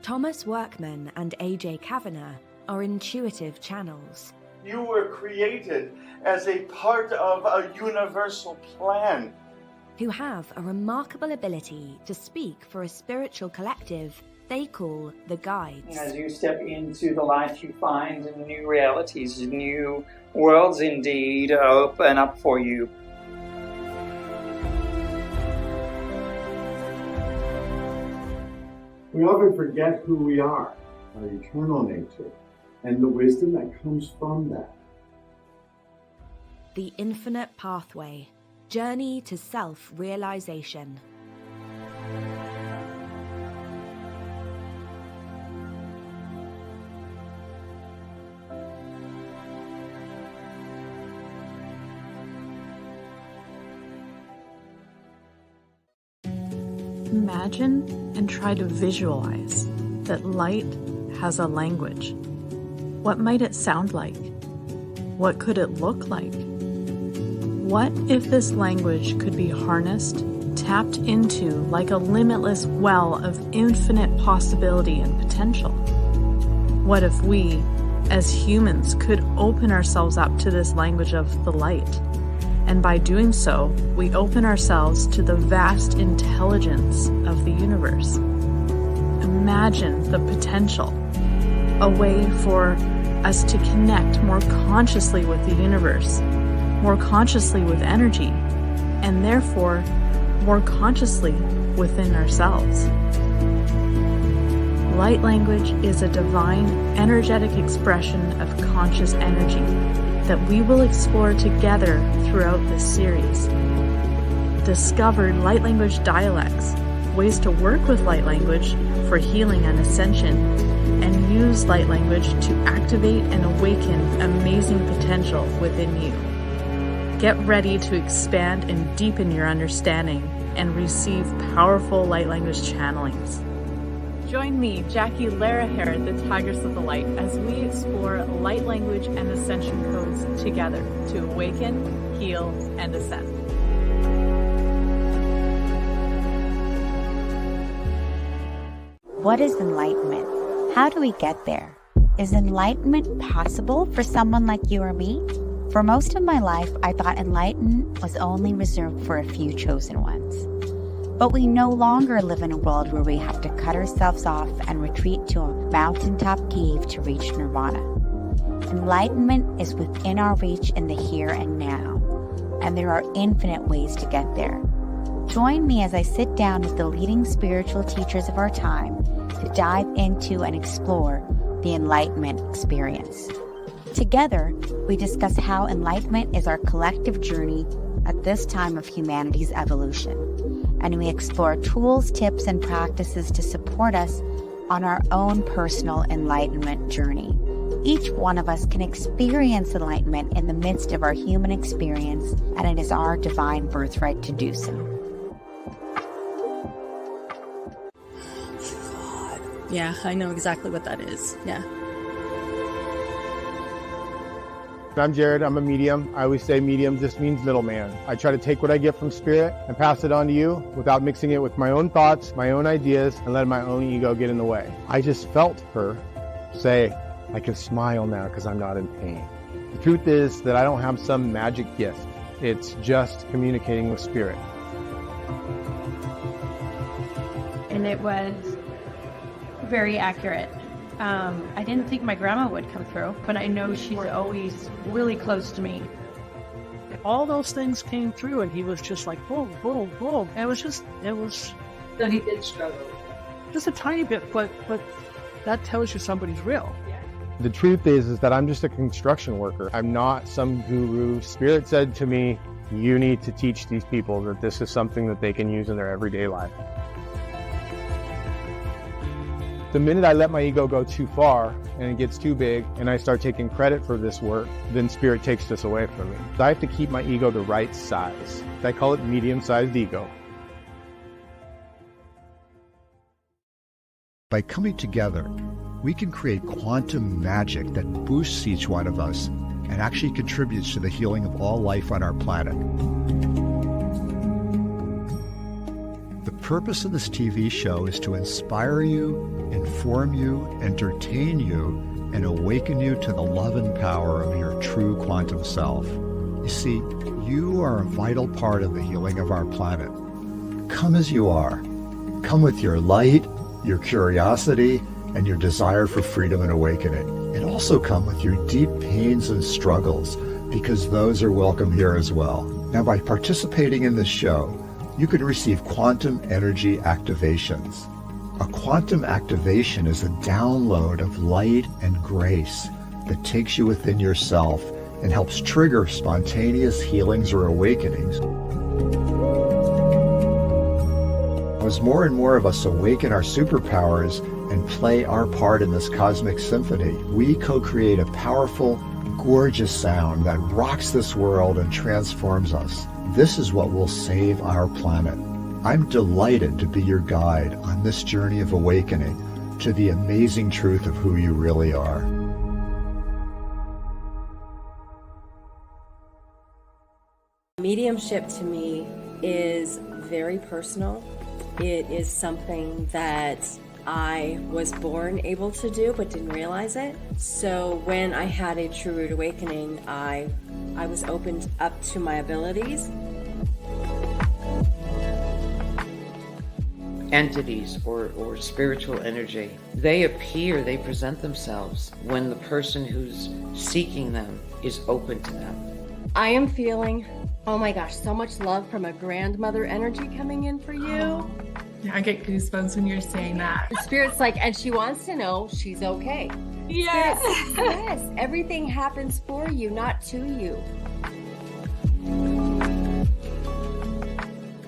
Thomas Workman and A.J. Kavanagh are intuitive channels. You were created as a part of a universal plan. Who have a remarkable ability to speak for a spiritual collective they call the Guides. As you step into the light, you find new realities, new worlds indeed open up for you. We often forget who we are, our eternal nature, and the wisdom that comes from that. The Infinite Pathway, Journey to Self-Realization. Imagine and try to visualize that light has a language. What might it sound like? What could it look like? What if this language could be harnessed, tapped into like a limitless well of infinite possibility and potential? What if we, as humans, could open ourselves up to this language of the light? And by doing so, we open ourselves to the vast intelligence of the universe. Imagine the potential, a way for us to connect more consciously with the universe, more consciously with energy, and therefore more consciously within ourselves. Light language is a divine, energetic expression of conscious energy that we will explore together throughout this series. Discover light language dialects, ways to work with light language for healing and ascension, and use light language to activate and awaken amazing potential within you. Get ready to expand and deepen your understanding and receive powerful light language channelings. Join me, Jackie Laraher, the Tigress of the Light, as we explore light language and ascension codes together to awaken, heal, and ascend. What is enlightenment? How do we get there? Is enlightenment possible for someone like you or me? For most of my life, I thought enlightenment was only reserved for a few chosen ones. But we no longer live in a world where we have to cut ourselves off and retreat to a mountaintop cave to reach nirvana. Enlightenment is within our reach in the here and now, and there are infinite ways to get there. Join me as I sit down with the leading spiritual teachers of our time to dive into and explore the enlightenment experience. Together, we discuss how enlightenment is our collective journey at this time of humanity's evolution, and we explore tools, tips, and practices to support us on our own personal enlightenment journey. Each one of us can experience enlightenment in the midst of our human experience, and it is our divine birthright to do so. Yeah, I know exactly what that is. Yeah. I'm Jared. I'm a medium. I always say medium just means middleman. I try to take what I get from spirit and pass it on to you without mixing it with my own thoughts, my own ideas, and letting my own ego get in the way. I just felt her say, I can smile now because I'm not in pain. The truth is that I don't have some magic gift. It's just communicating with spirit. And it was very accurate. I didn't think my grandma would come through, but I know she's always really close to me. All those things came through, and he was just like, boom, boom, boom. And it was. So he did struggle. Just a tiny bit, but that tells you somebody's real. The truth is that I'm just a construction worker. I'm not some guru. Spirit said to me, you need to teach these people that this is something that they can use in their everyday life. The minute I let my ego go too far and it gets too big and I start taking credit for this work, then spirit takes this away from me. I have to keep my ego the right size. I call it medium-sized ego. By coming together, we can create quantum magic that boosts each one of us and actually contributes to the healing of all life on our planet. The purpose of this TV show is to inspire you, inform you, entertain you, and awaken you to the love and power of your true quantum self. You see, you are a vital part of the healing of our planet. Come as you are. Come with your light, your curiosity, and your desire for freedom and awakening. And also come with your deep pains and struggles, because those are welcome here as well. Now, by participating in this show, you can receive quantum energy activations. A quantum activation is a download of light and grace that takes you within yourself and helps trigger spontaneous healings or awakenings. As more and more of us awaken our superpowers and play our part in this cosmic symphony, we co-create a powerful, gorgeous sound that rocks this world and transforms us. This is what will save our planet. I'm delighted to be your guide on this journey of awakening to the amazing truth of who you really are. Mediumship to me is very personal. It is something that I was born able to do but didn't realize it. So when I had a true root awakening, I was opened up to my abilities. Entities or spiritual energy, they appear, they present themselves when the person who's seeking them is open to them. I am feeling, oh my gosh, so much love from a grandmother energy coming in for you. I get goosebumps when you're saying that. The spirit's like, and she wants to know she's okay. Yes. Yes. Everything happens for you, not to you.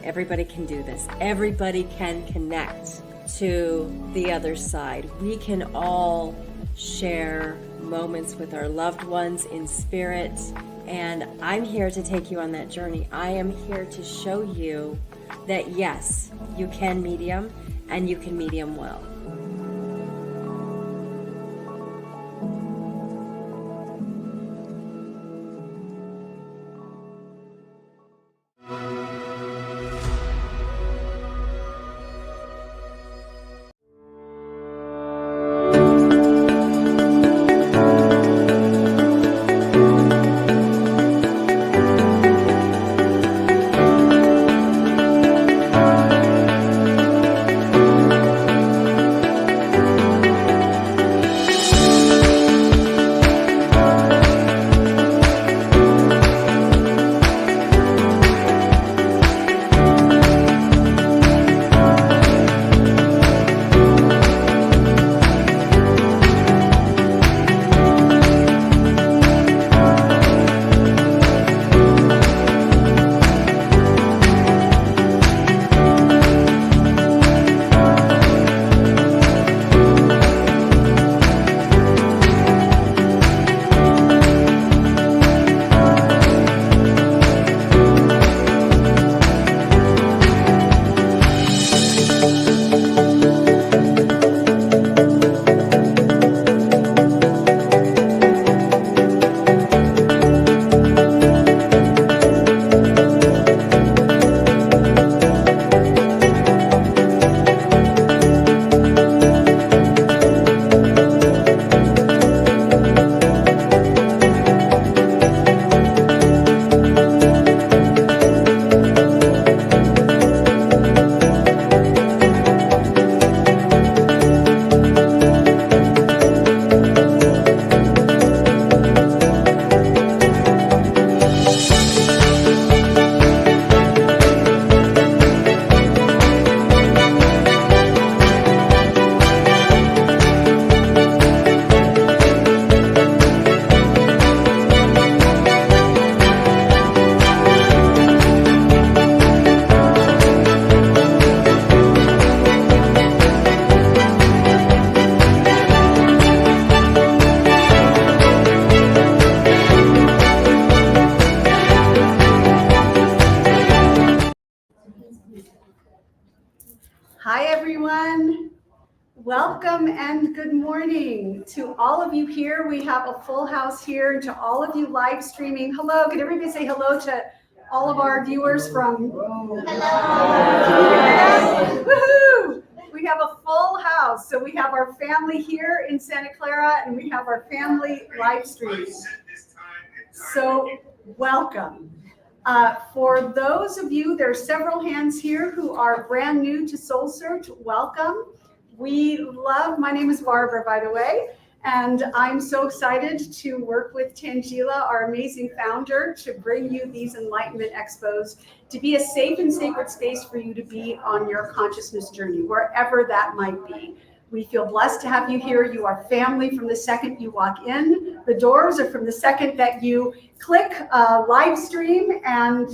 Everybody can do this. Everybody can connect to the other side. We can all share moments with our loved ones in spirit. And I'm here to take you on that journey. I am here to show you that yes, you can medium and you can medium well. Welcome and good morning to all of you here. We have a full house here. To all of you live streaming, hello. Can everybody say hello to all of our viewers from? Hello. Woohoo! We have a full house. So we have our family here in Santa Clara and we have our family live streaming. So welcome. For those of you, there are several hands here who are brand new to Soul Search. Welcome. My name is Barbara, by the way, and I'm so excited to work with Tangela, our amazing founder, to bring you these Enlightenment Expos, to be a safe and sacred space for you to be on your consciousness journey, wherever that might be. We feel blessed to have you here. You are family from the second you walk in the doors, or from the second that you click live stream. And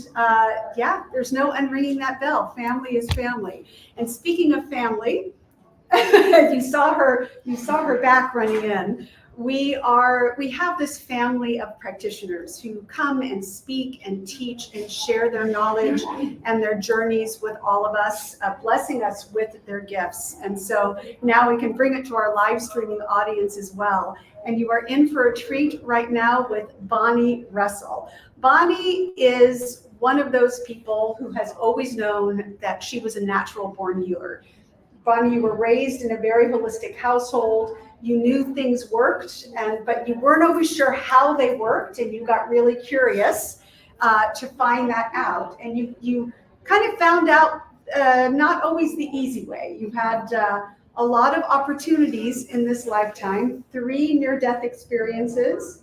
yeah, there's no unringing that bell. Family is family. And speaking of family, you saw her back running in. We have this family of practitioners who come and speak and teach and share their knowledge and their journeys with all of us, blessing us with their gifts. And so now we can bring it to our live streaming audience as well. And you are in for a treat right now with Bonnie Russell. Bonnie is one of those people who has always known that she was a natural born healer. Bonnie, you were raised in a very holistic household. You knew things worked, but you weren't always sure how they worked, and you got really curious to find that out. And you kind of found out not always the easy way. You had a lot of opportunities in this lifetime, 3 near-death experiences.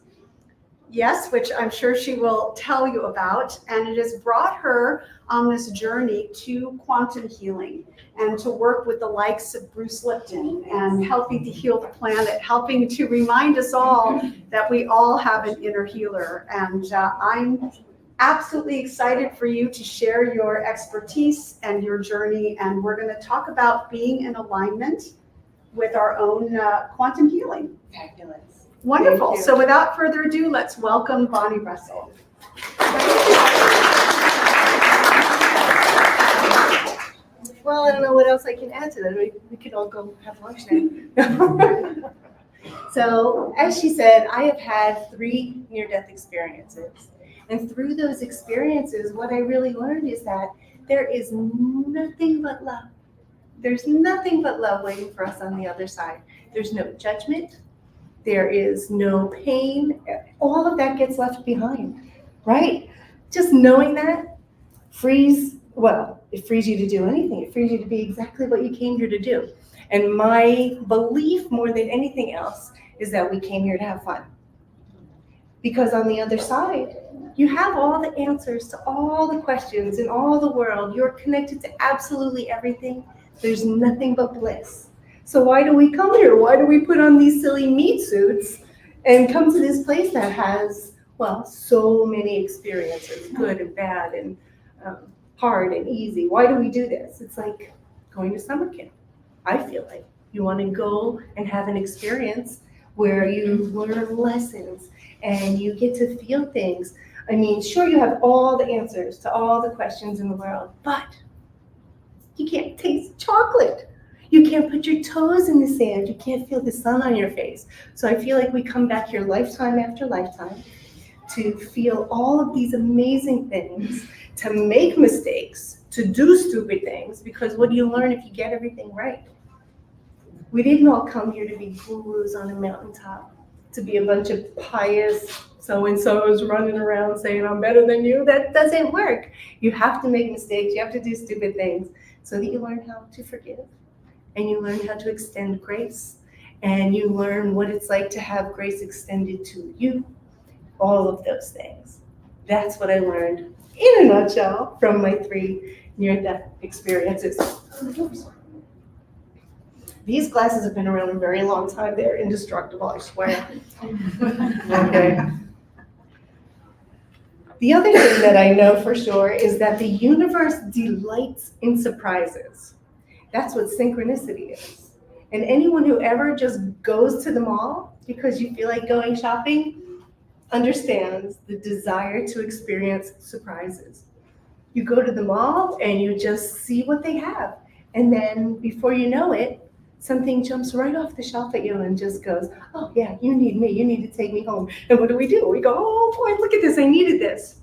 Yes, which I'm sure she will tell you about. And it has brought her on this journey to quantum healing and to work with the likes of Bruce Lipton and helping to heal the planet, helping to remind us all that we all have an inner healer. And I'm absolutely excited for you to share your expertise and your journey. And we're going to talk about being in alignment with our own quantum healing. Fabulous. Wonderful. So without further ado, let's welcome Bonnie Russell. Well, I don't know what else I can add to that. We could all go have lunch now. So, as she said, I have had 3 near-death experiences. And through those experiences, what I really learned is that there is nothing but love. There's nothing but love waiting for us on the other side. There's no judgment. There is no pain. All of that gets left behind, right? Just knowing that it frees you to do anything. It frees you to be exactly what you came here to do. And my belief more than anything else is that we came here to have fun. Because on the other side, you have all the answers to all the questions in all the world. You're connected to absolutely everything. There's nothing but bliss. So why do we come here? Why do we put on these silly meat suits and come to this place that has, so many experiences, good and bad and hard and easy? Why do we do this? It's like going to summer camp. I feel like you want to go and have an experience where you learn lessons and you get to feel things. I mean, sure, you have all the answers to all the questions in the world, but you can't taste chocolate. You can't put your toes in the sand. You can't feel the sun on your face. So I feel like we come back here lifetime after lifetime to feel all of these amazing things, to make mistakes, to do stupid things, because what do you learn if you get everything right? We didn't all come here to be gurus on a mountaintop, to be a bunch of pious so-and-sos running around saying, I'm better than you. That doesn't work. You have to make mistakes. You have to do stupid things so that you learn how to forgive. And you learn how to extend grace, and you learn what it's like to have grace extended to you, all of those things. That's what I learned in a nutshell from my 3 near-death experiences. These glasses have been around a very long time. They're indestructible, I swear. Okay. The other thing that I know for sure is that the universe delights in surprises. That's what synchronicity is. And anyone who ever just goes to the mall because you feel like going shopping understands the desire to experience surprises. You go to the mall and you just see what they have. And then before you know it, something jumps right off the shelf at you and just goes, oh yeah, you need me, you need to take me home. And what do? We go, oh boy, look at this, I needed this.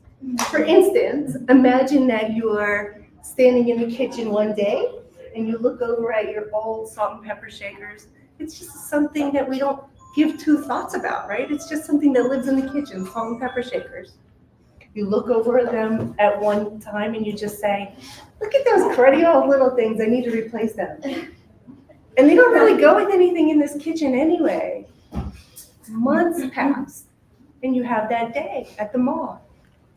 For instance, imagine that you are standing in the kitchen one day and you look over at your old salt and pepper shakers. It's just something that we don't give two thoughts about, right? It's just something that lives in the kitchen, salt and pepper shakers. You look over them at one time and you just say, look at those cruddy old little things, I need to replace them. And they don't really go with anything in this kitchen anyway. Months pass, and you have that day at the mall,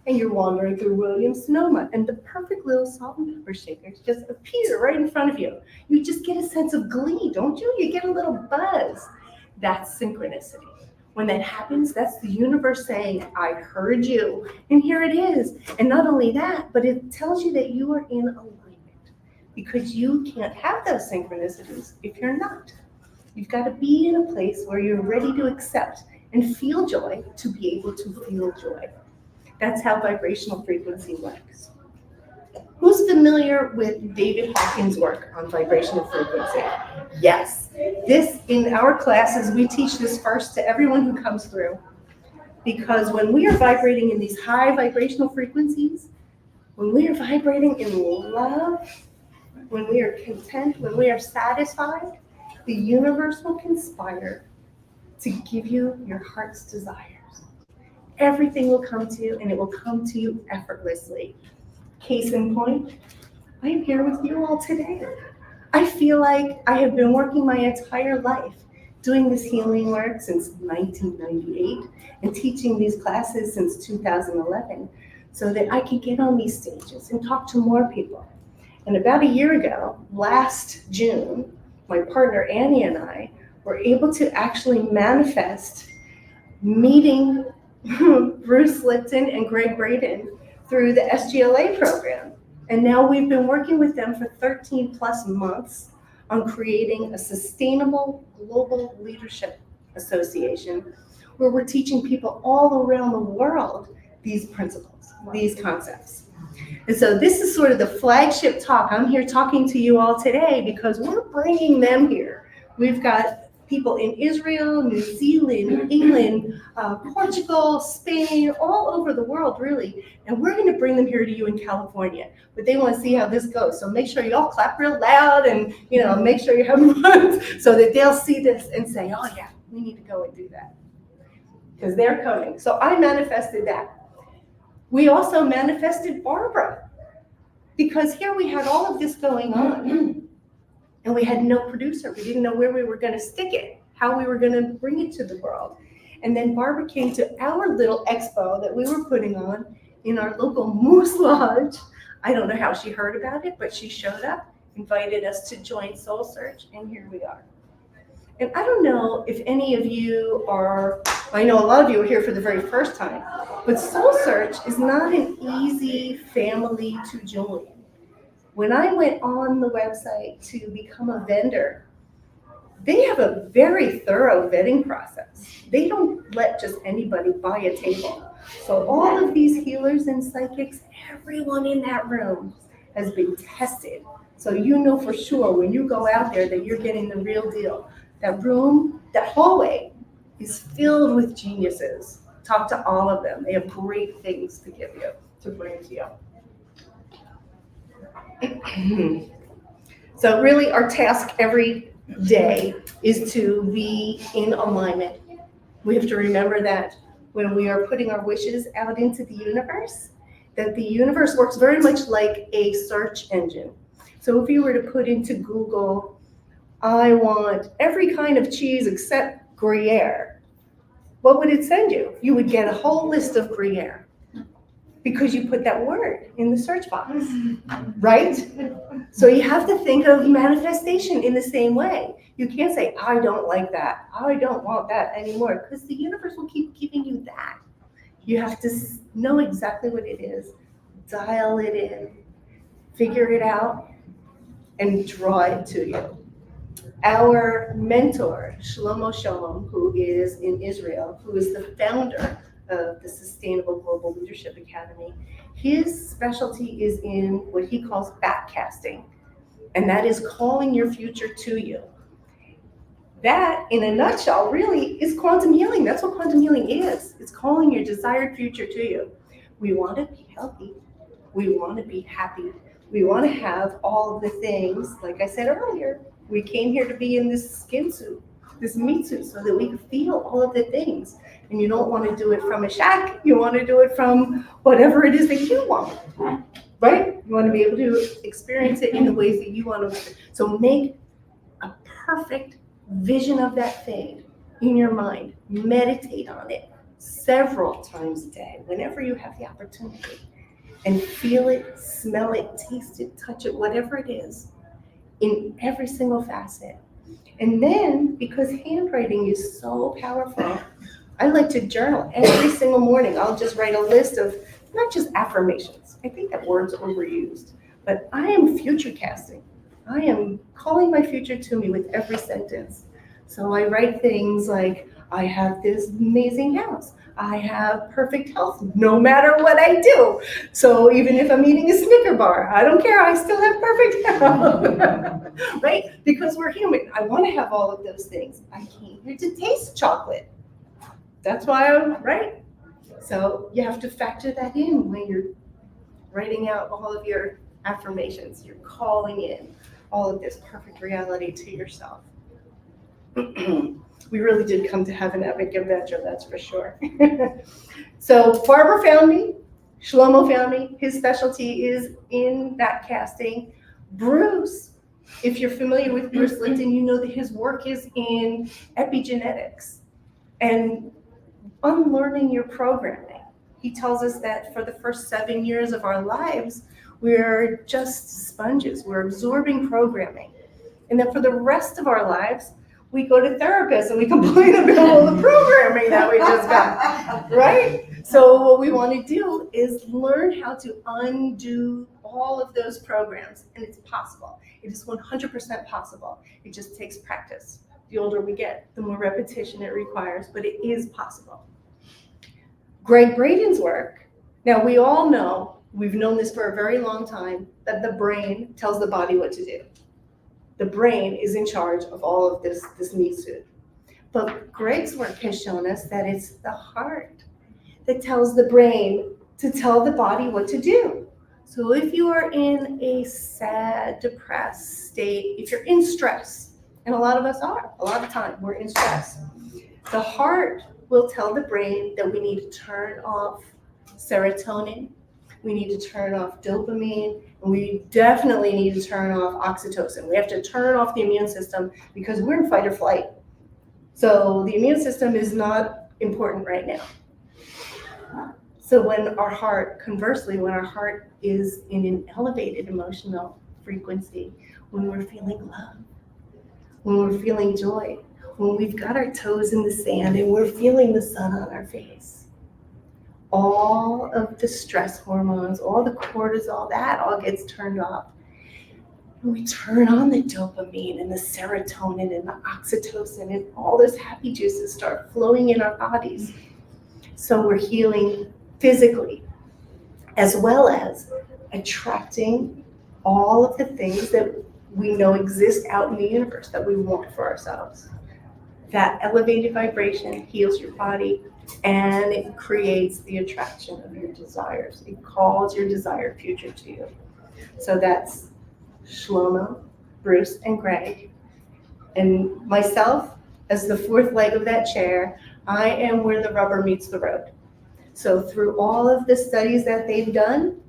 and you're wandering through Williams-Sonoma, and the perfect little salt and pepper shakers just appear right in front of you. You just get a sense of glee, don't you? You get a little buzz. That's synchronicity. When that happens, that's the universe saying, I heard you, and here it is. And not only that, but it tells you that you are in alignment, because you can't have those synchronicities if you're not. You've got to be in a place where you're ready to accept and feel joy to be able to feel joy. That's how vibrational frequency works. Who's familiar with David Hawkins' work on vibrational frequency? Yes. This, in our classes, we teach this first to everyone who comes through. Because when we are vibrating in these high vibrational frequencies, when we are vibrating in love, when we are content, when we are satisfied, the universe will conspire to give you your heart's desires. Everything will come to you, and it will come to you effortlessly. Case in point, I am here with you all today. I feel like I have been working my entire life doing this healing work since 1998 and teaching these classes since 2011 so that I could get on these stages and talk to more people. And about a year ago, last June, my partner Annie and I were able to actually manifest meeting Bruce Lipton and Greg Braden through the SGLA program. And now we've been working with them for 13 plus months on creating a sustainable global leadership association where we're teaching people all around the world these principles, these concepts. And so this is sort of the flagship talk. I'm here talking to you all today because we're bringing them here. We've got people in Israel, New Zealand, England, Portugal, Spain, all over the world, really. And we're going to bring them here to you in California. But they want to see how this goes. So make sure you all clap real loud and, make sure you have fun so that they'll see this and say, oh, yeah, we need to go and do that. Because they're coming. So I manifested that. We also manifested Barbara. Because here we had all of this going on. And we had no producer. We didn't know where we were going to stick it, how we were going to bring it to the world. And then Barbara came to our little expo that we were putting on in our local Moose Lodge. I don't know how she heard about it, but she showed up, invited us to join Soul Search, and here we are. And I don't know if any of you are, I know a lot of you are here for the very first time, but Soul Search is not an easy family to join. When I went on the website to become a vendor, they have a very thorough vetting process. They don't let just anybody buy a table. So all of these healers and psychics, everyone in that room has been tested. So you know for sure when you go out there that you're getting the real deal. That room, that hallway is filled with geniuses. Talk to all of them. They have great things to give you, to bring to you. So really our task every day is to be in alignment. We have to remember that when we are putting our wishes out into the universe, that the universe works very much like a search engine. So if you were to put into Google, I want every kind of cheese except Gruyere, what would it send you? You would get a whole list of Gruyere. Because you put that word in the search box, right? So you have to think of manifestation in the same way. You can't say, I don't like that. I don't want that anymore, because the universe will keep giving you that. You have to know exactly what it is, dial it in, figure it out, and draw it to you. Our mentor, Shlomo Shalom, who is in Israel, who is the founder of the Sustainable Global Leadership Academy, his specialty is in what he calls backcasting, and that is calling your future to you. That, in a nutshell, really is quantum healing. That's what quantum healing is. It's calling your desired future to you. We want to be healthy. We want to be happy. We want to have all of the things, like I said earlier, we came here to be in this skin suit, this meat suit, so that we can feel all of the things. And you don't want to do it from a shack. You want to do it from whatever it is that you want, right? You want to be able to experience it in the ways that you want to. So make a perfect vision of that thing in your mind. Meditate on it several times a day, whenever you have the opportunity. And feel it, smell it, taste it, touch it, whatever it is, in every single facet. And then, because handwriting is so powerful, I like to journal every single morning. I'll just write a list of not just affirmations. I think that word's overused, but I am future casting. I am calling my future to me with every sentence. So I write things like, I have this amazing house. I have perfect health no matter what I do. So even if I'm eating a Snicker bar, I don't care, I still have perfect health, right? Because we're human. I want to have all of those things. I came here to taste chocolate. That's why I'm right. So you have to factor that in when you're writing out all of your affirmations. You're calling in all of this perfect reality to yourself. We really did come to have an epic adventure, that's for sure. So Barbara found me, Shlomo found me. His specialty is in that casting. Bruce, if you're familiar with Bruce Lipton, you know that his work is in epigenetics and unlearning your programming. He tells us that for the first 7 years of our lives, we're just sponges. We're absorbing programming. And then for the rest of our lives, we go to therapists and we complain about all the programming that we just got, right? So what we want to do is learn how to undo all of those programs, and it's possible. It is 100% possible. It just takes practice. The older we get, the more repetition it requires, but it is possible. Greg Braden's work, now we all know, we've known this for a very long time, that the brain tells the body what to do. The brain is in charge of all of this meat suit. But Greg's work has shown us that it's the heart that tells the brain to tell the body what to do. So if you are in a sad, depressed state, if you're in stress, and a lot of us are, a lot of time we're in stress, the heart will tell the brain that we need to turn off serotonin, we need to turn off dopamine, and we definitely need to turn off oxytocin. We have to turn off the immune system because we're in fight or flight. So the immune system is not important right now. So when our heart, conversely, when our heart is in an elevated emotional frequency, when we're feeling love, when we're feeling joy, when we've got our toes in the sand and we're feeling the sun on our face, all of the stress hormones, all the cortisol, that all gets turned off. And we turn on the dopamine and the serotonin and the oxytocin, and all those happy juices start flowing in our bodies. So we're healing physically, as well as attracting all of the things that we know exist out in the universe that we want for ourselves. That elevated vibration heals your body, and it creates the attraction of your desires. It calls your desired future to you. So that's Shlomo, Bruce, and Greg. And myself, as the fourth leg of that chair, I am where the rubber meets the road. So through all of the studies that they've done,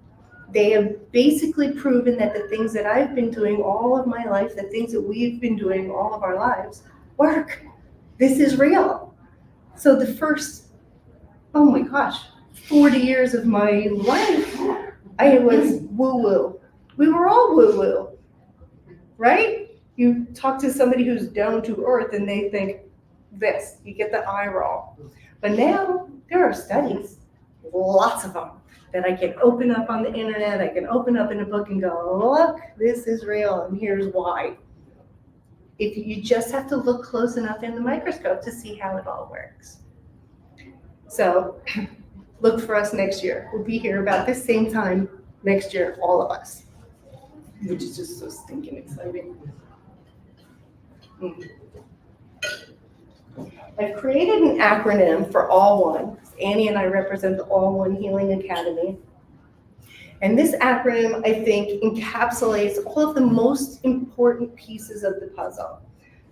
they have basically proven that the things that I've been doing all of my life, the things that we've been doing all of our lives, work. This is real. So the first, 40 years of my life, I was woo-woo. We were all woo-woo, right? You talk to somebody who's down to earth and they think this, you get the eye roll. But now there are studies, lots of them, that I can open up on the internet, I can open up in a book and go, look, this is real and here's why. If you just have to look close enough in the microscope to see how it all works. So look for us next year. We'll be here about this same time next year, all of us, which is just so stinking exciting. I've created an acronym for All One. Annie and I represent the All One Healing Academy. And this acronym, I think, encapsulates all of the most important pieces of the puzzle.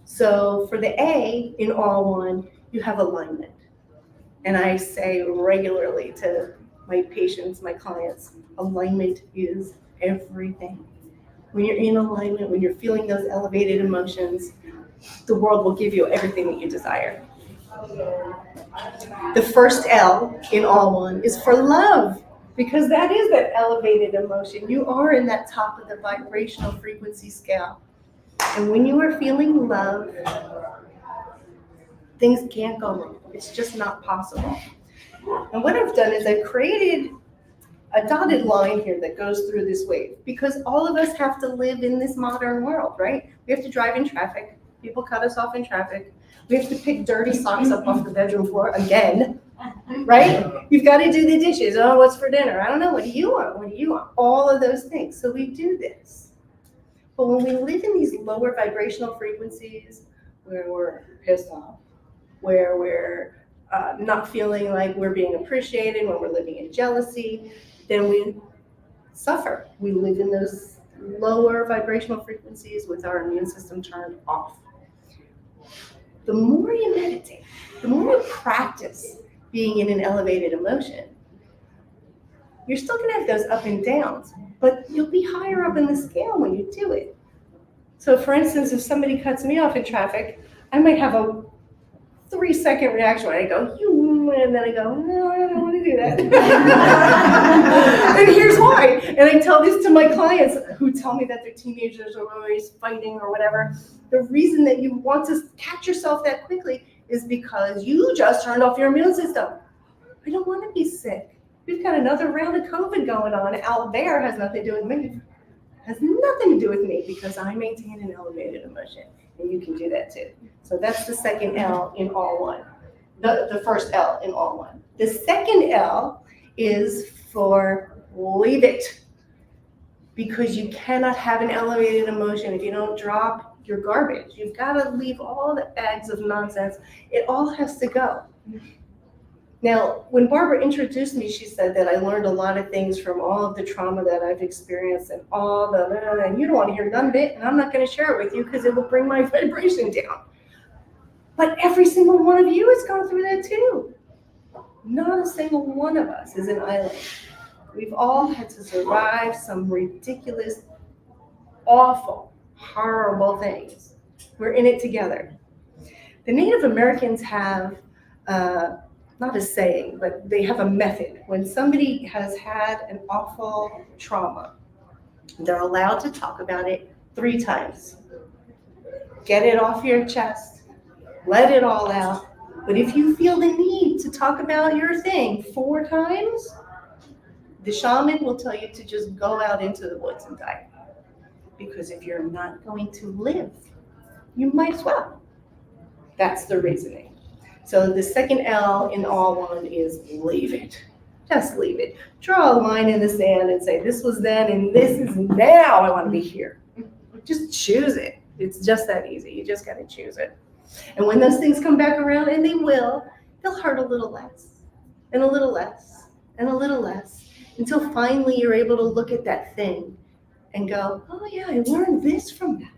So for the A in All One, you have alignment. And I say regularly to my patients, my clients, alignment is everything. When you're in alignment, when you're feeling those elevated emotions, the world will give you everything that you desire. The first L in All One is for love, because that is that elevated emotion. You are in that top of the vibrational frequency scale. And when you are feeling love, things can't go wrong. It's just not possible. And what I've done is I've created a dotted line here that goes through this wave, because all of us have to live in this modern world, right? We have to drive in traffic. People cut us off in traffic. We have to pick dirty socks up off the bedroom floor again, right? You've got to do the dishes. Oh, what's for dinner? I don't know. What do you want? What do you want? All of those things. So we do this. But when we live in these lower vibrational frequencies where we're pissed off, where we're not feeling like we're being appreciated, when we're living in jealousy, then we suffer. We live in those lower vibrational frequencies with our immune system turned off. The more you meditate, the more you practice being in an elevated emotion, you're still going to have those up and downs, but you'll be higher up in the scale when you do it. So for instance, if somebody cuts me off in traffic, I might have a 3-second reaction when I go, you, and then I go, no, I don't want to do that. And here's why. And I tell this to my clients who tell me that their teenagers are always fighting or whatever. The reason that you want to catch yourself that quickly is because you just turned off your immune system. I don't want to be sick. We've got another round of COVID going on out there. Has nothing to do with me. Has nothing to do with me because I maintain an elevated emotion. And you can do that too. So that's the second L in All One. The first L in All One. The second L is for leave it. Because you cannot have an elevated emotion if you don't drop your garbage. You've got to leave all the bags of nonsense. It all has to go. Now, when Barbara introduced me, she said that I learned a lot of things from all of the trauma that I've experienced and all the, and you don't want to hear none of it, and I'm not going to share it with you because it will bring my vibration down. But every single one of you has gone through that too. Not a single one of us is an island. We've all had to survive some ridiculous, awful, horrible things. We're in it together. The Native Americans have not a saying, but they have a method. When somebody has had an awful trauma, they're allowed to talk about it 3 times. Get it off your chest, let it all out. But if you feel the need to talk about your thing 4 times, the shaman will tell you to just go out into the woods and die. Because if you're not going to live, you might as well. That's the reasoning. So the second L in All One is leave it. Just leave it. Draw a line in the sand and say, this was then and this is now. I want to be here. Just choose it. It's just that easy. You just got to choose it. And when those things come back around, and they will, they'll hurt a little less, and a little less, and a little less, until finally you're able to look at that thing and go, oh yeah, I learned this from that.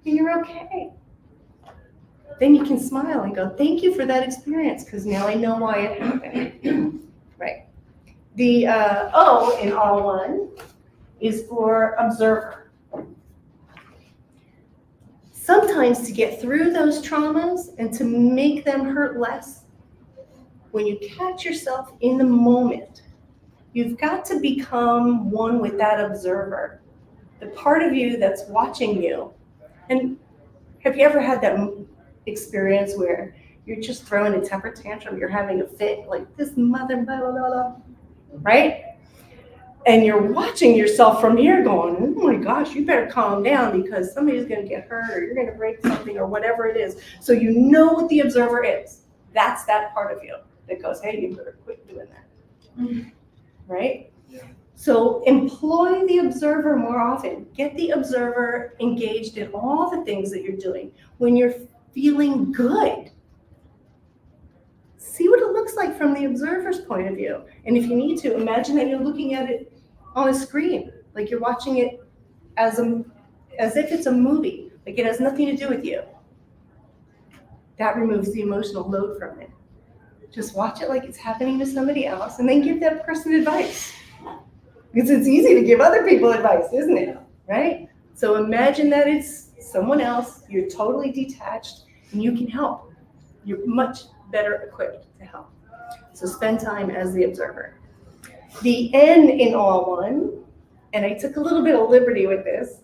And you're okay. Then you can smile and go, thank you for that experience, because now I know why it happened. Right. The O in All One is for observer. Sometimes to get through those traumas and to make them hurt less, when you catch yourself in the moment, you've got to become one with that observer, the part of you that's watching you. And have you ever had that experience where you're just throwing a temper tantrum, you're having a fit, like this mother, blah, blah, blah, blah, right? And you're watching yourself from here going, oh my gosh, you better calm down because somebody's going to get hurt or you're going to break something or whatever it is. So you know what the observer is. That's that part of you that goes, hey, you better quit doing that. Mm-hmm. Right? Yeah. So employ the observer more often. Get the observer engaged in all the things that you're doing. When you're feeling good. See what it looks like from the observer's point of view. And if you need to, imagine that you're looking at it on a screen, like you're watching it as if it's a movie, like it has nothing to do with you. That removes the emotional load from it. Just watch it like it's happening to somebody else, and then give that person advice. Because it's easy to give other people advice, isn't it? Right? So imagine that it's someone else, you're totally detached, and you can help. You're much better equipped to help. So spend time as the observer. The N in all one, and I took a little bit of liberty with this,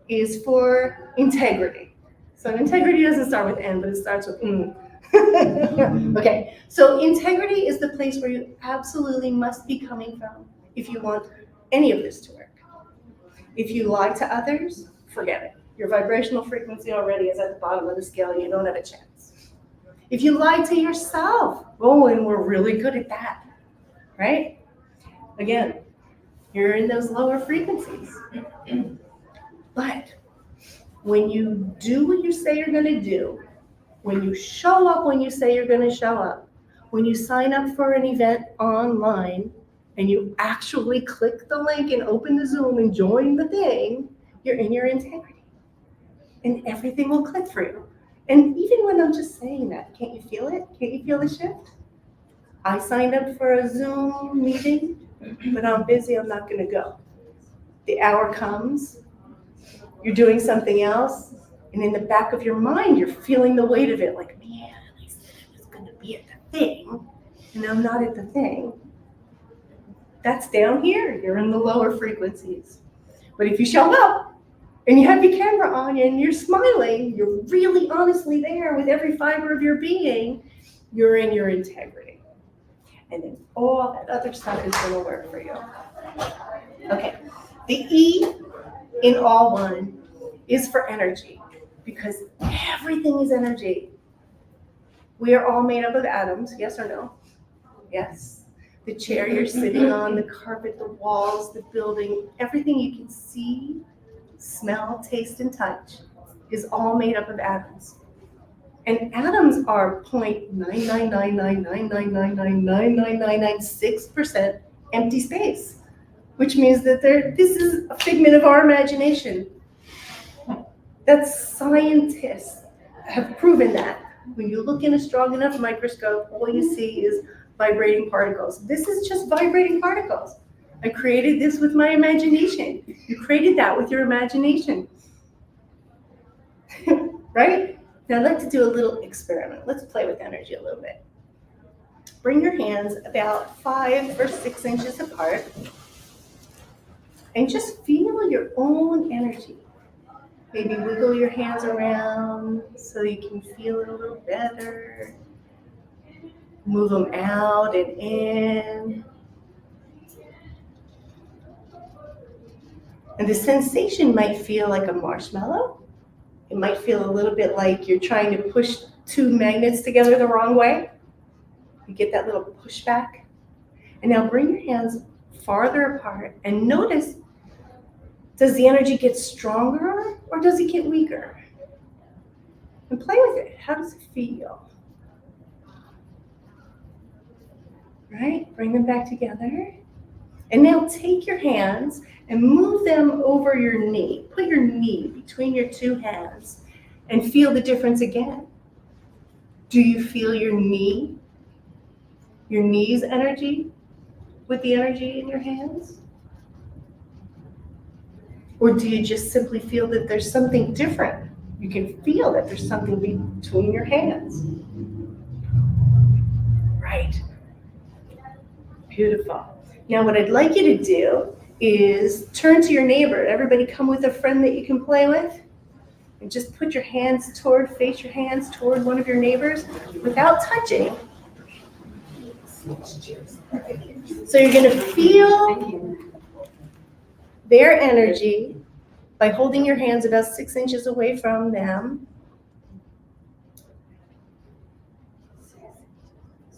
is for integrity. So integrity doesn't start with N, but it starts with N. Okay, so integrity is the place where you absolutely must be coming from if you want any of this to work. If you lie to others, forget it. Your vibrational frequency already is at the bottom of the scale. You don't have a chance. If you lie to yourself, oh, and we're really good at that, right? Again, you're in those lower frequencies. But when you do what you say you're going to do, when you show up when you say you're going to show up, when you sign up for an event online and you actually click the link and open the Zoom and join the thing, you're in your integrity. And everything will click for you. And even when I'm just saying that, can't you feel it? Can't you feel the shift? I signed up for a Zoom meeting, but I'm busy, I'm not going to go. The hour comes, you're doing something else, and in the back of your mind, you're feeling the weight of it, like, man, I said I was going to be at the thing, and I'm not at the thing. That's down here. You're in the lower frequencies. But if you show up, and you have your camera on, and you're smiling, you're really honestly there with every fiber of your being, you're in your integrity. And then all that other stuff is going to work for you. Okay, the E in all one is for energy, because everything is energy. We are all made up of atoms, yes or no? Yes. The chair you're sitting on, the carpet, the walls, the building, everything you can see, smell, taste, and touch is all made up of atoms. And atoms are 0.9999999999996% empty space, which means that this is a figment of our imagination. That scientists have proven that. When you look in a strong enough microscope, all you see is vibrating particles. This is just vibrating particles. I created this with my imagination. You created that with your imagination. Right? Now I'd like to do a little experiment. Let's play with energy a little bit. Bring your hands about 5 or 6 inches apart and just feel your own energy. Maybe wiggle your hands around so you can feel it a little better. Move them out and in. And the sensation might feel like a marshmallow. It might feel a little bit like you're trying to push 2 magnets together the wrong way. You get that little pushback. And now bring your hands farther apart and notice, does the energy get stronger or does it get weaker? And play with it. How does it feel? Right? Bring them back together. And now take your hands and move them over your knee. Put your knee between your 2 hands and feel the difference again. Do you feel your knee's energy with the energy in your hands? Or do you just simply feel that there's something different? You can feel that there's something between your hands. Right. Beautiful. Now what I'd like you to do is turn to your neighbor. Everybody come with a friend that you can play with. And just put your hands face your hands toward one of your neighbors without touching. So you're going to feel their energy by holding your hands about 6 inches away from them.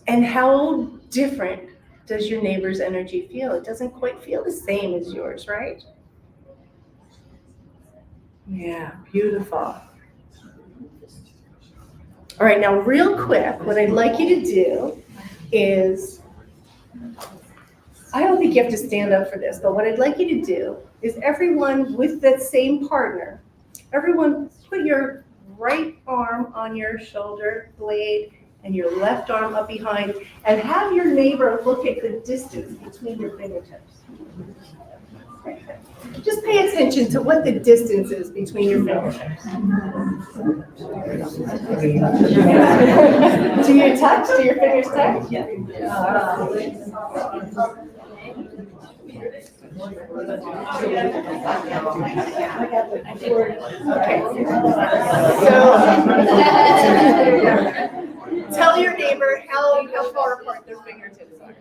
And how different does your neighbor's energy feel? It doesn't quite feel the same as yours, right? Yeah, beautiful. All right, now real quick, what I'd like you to do is, I don't think you have to stand up for this, but what I'd like you to do is everyone with that same partner, everyone put your right arm on your shoulder blade and your left arm up behind, and have your neighbor look at the distance between your fingertips. Just pay attention to what the distance is between your fingertips. Do you touch? Do your fingers touch? Okay. So tell your neighbor how far apart their fingertips are.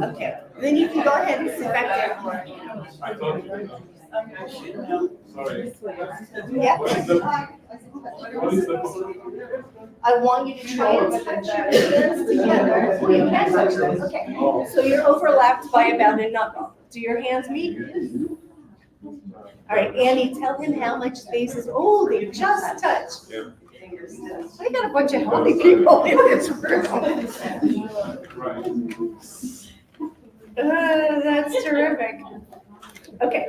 Okay. Then you can go ahead and sit back down. Yeah. I want you to try and touch your hands together. You can touch them. Okay. So you're overlapped by about a knuckle. Do your hands meet? All right, Andy, tell him how much space is. Oh, they just touched. I got a bunch of healthy people in this room. That's terrific. Okay.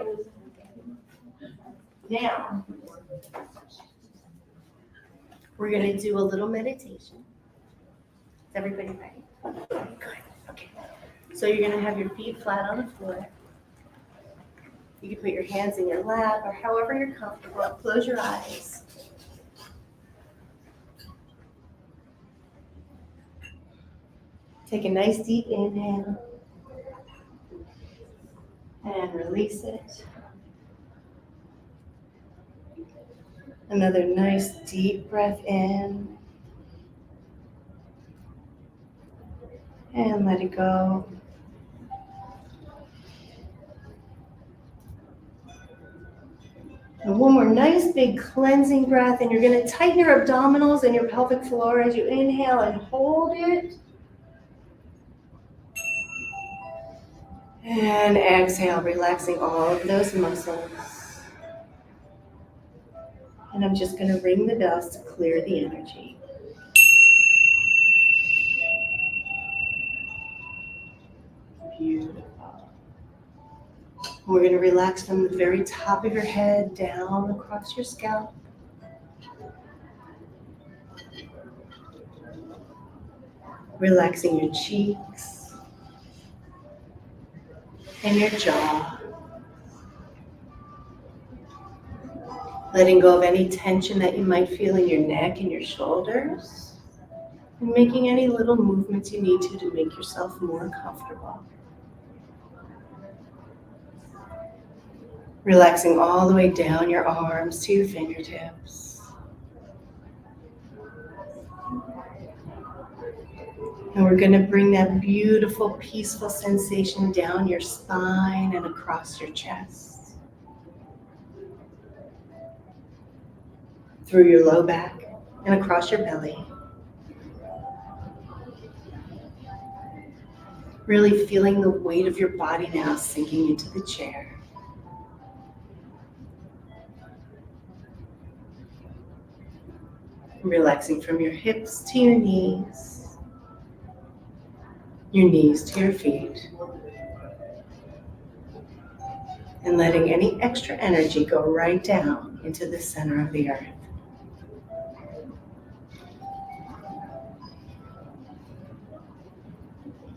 Now, we're going to do a little meditation. Is everybody ready? Good. Okay. So you're going to have your feet flat on the floor. You can put your hands in your lap or however you're comfortable. Close your eyes. Take a nice deep inhale and release it. Another nice deep breath in and let it go. And one more nice big cleansing breath, and you're going to tighten your abdominals and your pelvic floor as you inhale and hold it. And exhale, relaxing all of those muscles. And I'm just going to ring the bells to clear the energy. Beautiful. We're going to relax from the very top of your head down across your scalp. Relaxing your cheeks and your jaw. Letting go of any tension that you might feel in your neck and your shoulders. And making any little movements you need to make yourself more comfortable. Relaxing all the way down your arms to your fingertips. And we're going to bring that beautiful, peaceful sensation down your spine and across your chest. Through your low back and across your belly. Really feeling the weight of your body now sinking into the chair. Relaxing from your hips to your knees to your feet, and letting any extra energy go right down into the center of the earth.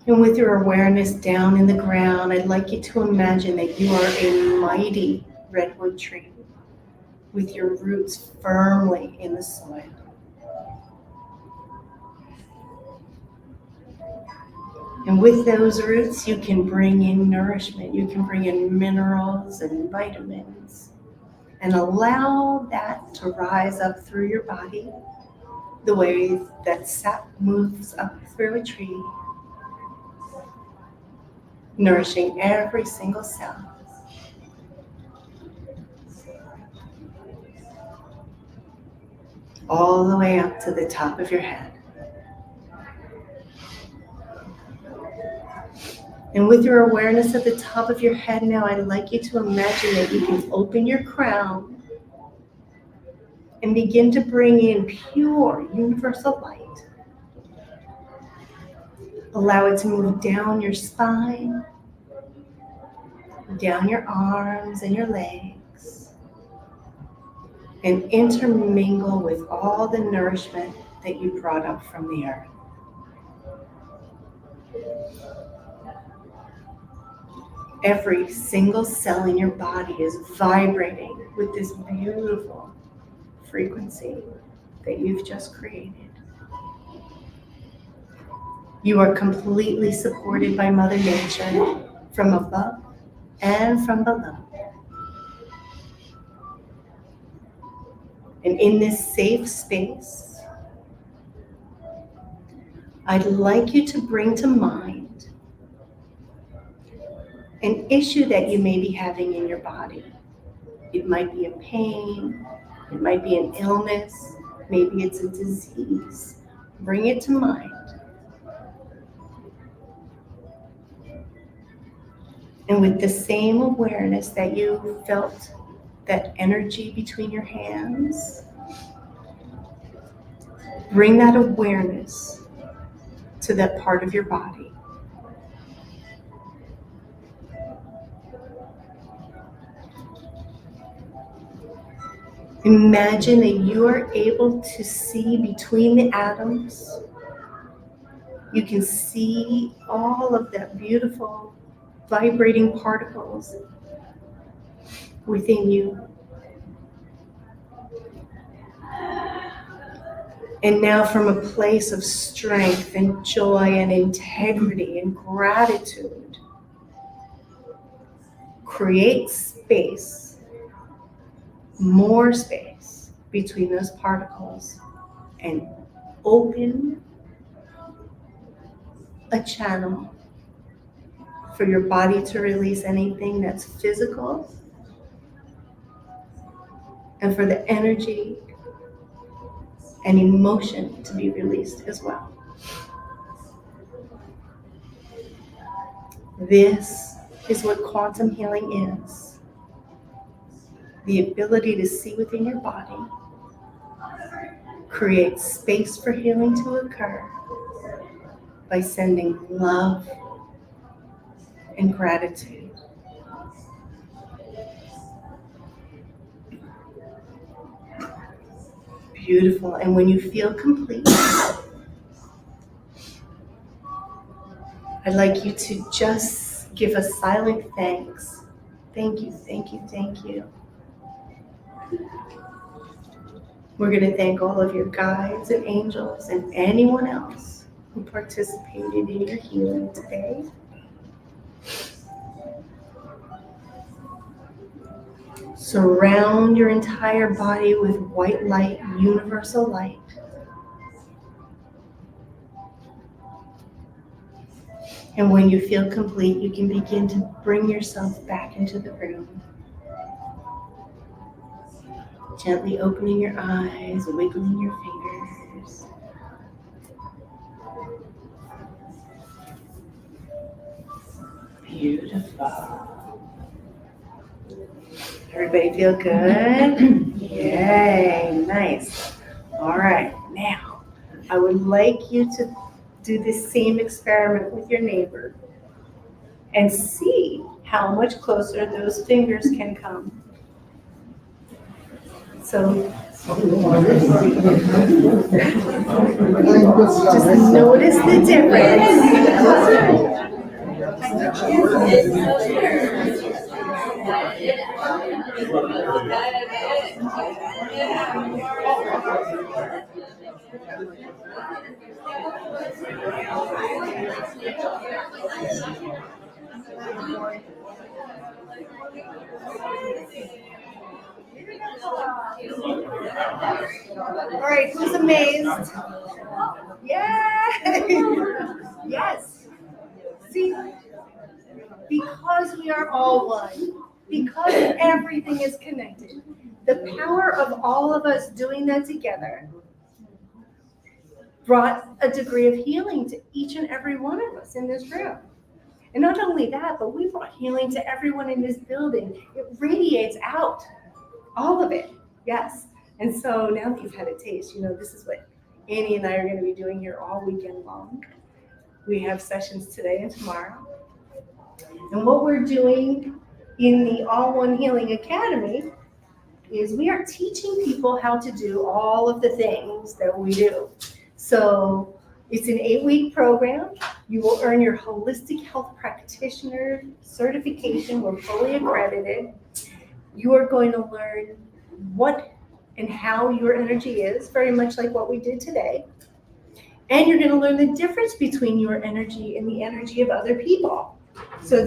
And with your awareness down in the ground, I'd like you to imagine that you are a mighty redwood tree with your roots firmly in the soil. And with those roots, you can bring in nourishment. You can bring in minerals and vitamins and allow that to rise up through your body the way that sap moves up through a tree, nourishing every single cell. All the way up to the top of your head. And with your awareness at the top of your head now, I'd like you to imagine that you can open your crown and begin to bring in pure universal light. Allow it to move down your spine, down your arms and your legs, and intermingle with all the nourishment that you brought up from the earth. Every single cell in your body is vibrating with this beautiful frequency that you've just created. You are completely supported by Mother Nature from above and from below. And in this safe space, I'd like you to bring to mind an issue that you may be having in your body. It might be a pain, it might be an illness, maybe it's a disease. Bring it to mind. And with the same awareness that you felt that energy between your hands, bring that awareness to that part of your body. Imagine that you are able to see between the atoms. You can see all of that beautiful vibrating particles within you. And now from a place of strength and joy and integrity and gratitude, create space, more space between those particles, and open a channel for your body to release anything that's physical, and for the energy and emotion to be released as well. This is what quantum healing is. The ability to see within your body, create space for healing to occur by sending love and gratitude. Beautiful. And when you feel complete, I'd like you to just give a silent thanks. Thank you, thank you, thank you. We're going to thank all of your guides and angels and anyone else who participated in your healing today. Surround your entire body with white light, universal light. And when you feel complete, you can begin to bring yourself back into the room. Gently opening your eyes, wiggling your fingers. Beautiful. Everybody feel good? Yay, nice. All right, now I would like you to do the same experiment with your neighbor and see how much closer those fingers can come. So just notice the difference. All right, who's amazed? Yay! Yes. See, because we are all one, because everything is connected, the power of all of us doing that together brought a degree of healing to each and every one of us in this room. And not only that, but we brought healing to everyone in this building. It radiates out, all of it, yes. And so now that you've had a taste, this is what Annie and I are going to be doing here all weekend long. We have sessions today and tomorrow. And what we're doing in the All One Healing Academy is we are teaching people how to do all of the things that we do. So it's an 8-week program. You will earn your holistic health practitioner certification. We're fully accredited. You are going to learn what and how your energy is, very much like what we did today. And you're going to learn the difference between your energy and the energy of other people. So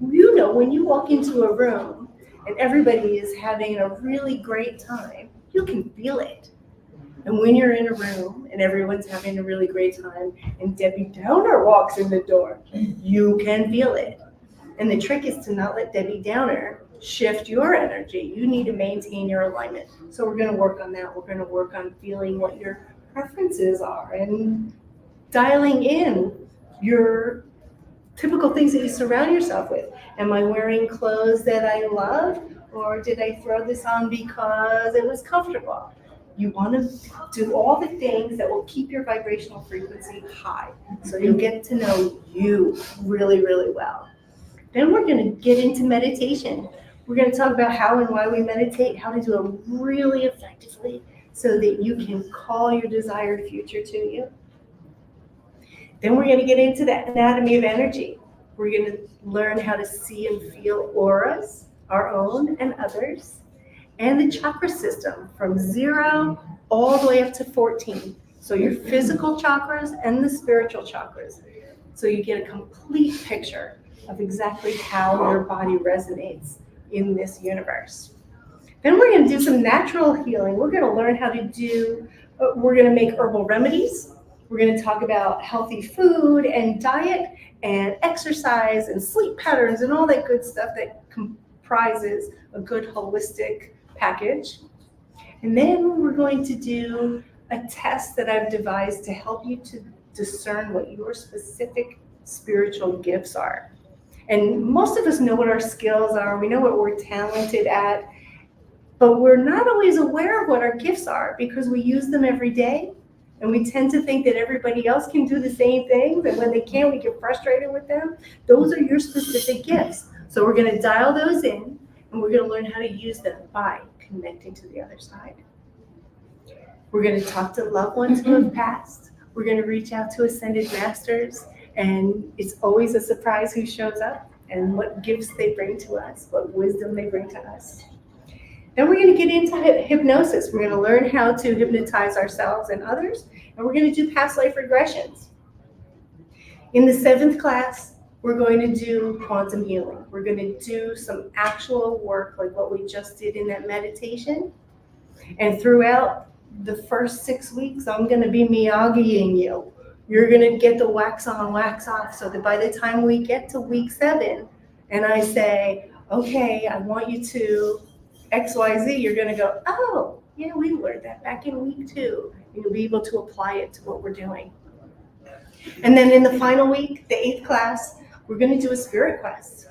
when you walk into a room and everybody is having a really great time, you can feel it. And when you're in a room and everyone's having a really great time and Debbie Downer walks in the door, you can feel it. And the trick is to not let Debbie Downer shift your energy. You need to maintain your alignment. So we're going to work on that. We're going to work on feeling what your preferences are and dialing in your typical things that you surround yourself with. Am I wearing clothes that I love, or did I throw this on because it was comfortable? You want to do all the things that will keep your vibrational frequency high, so you'll get to know you really, really well. Then we're going to get into meditation. We're going to talk about how and why we meditate, how to do it really effectively so that you can call your desired future to you. Then we're going to get into the anatomy of energy. We're going to learn how to see and feel auras, our own and others, and the chakra system from 0 all the way up to 14. So your physical chakras and the spiritual chakras. So you get a complete picture of exactly how your body resonates in this universe. Then we're going to do some natural healing. We're going to learn how to we're going to make herbal remedies. We're going to talk about healthy food and diet and exercise and sleep patterns and all that good stuff that comprises a good holistic package. And then we're going to do a test that I've devised to help you to discern what your specific spiritual gifts are. And most of us know what our skills are. We know what we're talented at, but we're not always aware of what our gifts are because we use them every day. And we tend to think that everybody else can do the same things. And when they can't, we get frustrated with them. Those are your specific gifts. So we're going to dial those in, and we're going to learn how to use them by connecting to the other side. We're going to talk to loved ones who have passed. We're going to reach out to ascended masters. And it's always a surprise who shows up and what gifts they bring to us, what wisdom they bring to us. Then we're going to get into hypnosis. We're going to learn how to hypnotize ourselves and others, and we're going to do past life regressions. In the 7th class, we're going to do quantum healing. We're going to do some actual work like what we just did in that meditation. And throughout the first 6 weeks, I'm going to be Miyagiing you. You're going to get the wax on, wax off, so that by the time we get to week 7, and I say, okay, I want you to XYZ, you're going to go, oh, yeah, we learned that back in week 2. And you'll be able to apply it to what we're doing. And then in the final week, the 8th class, we're going to do a spirit quest.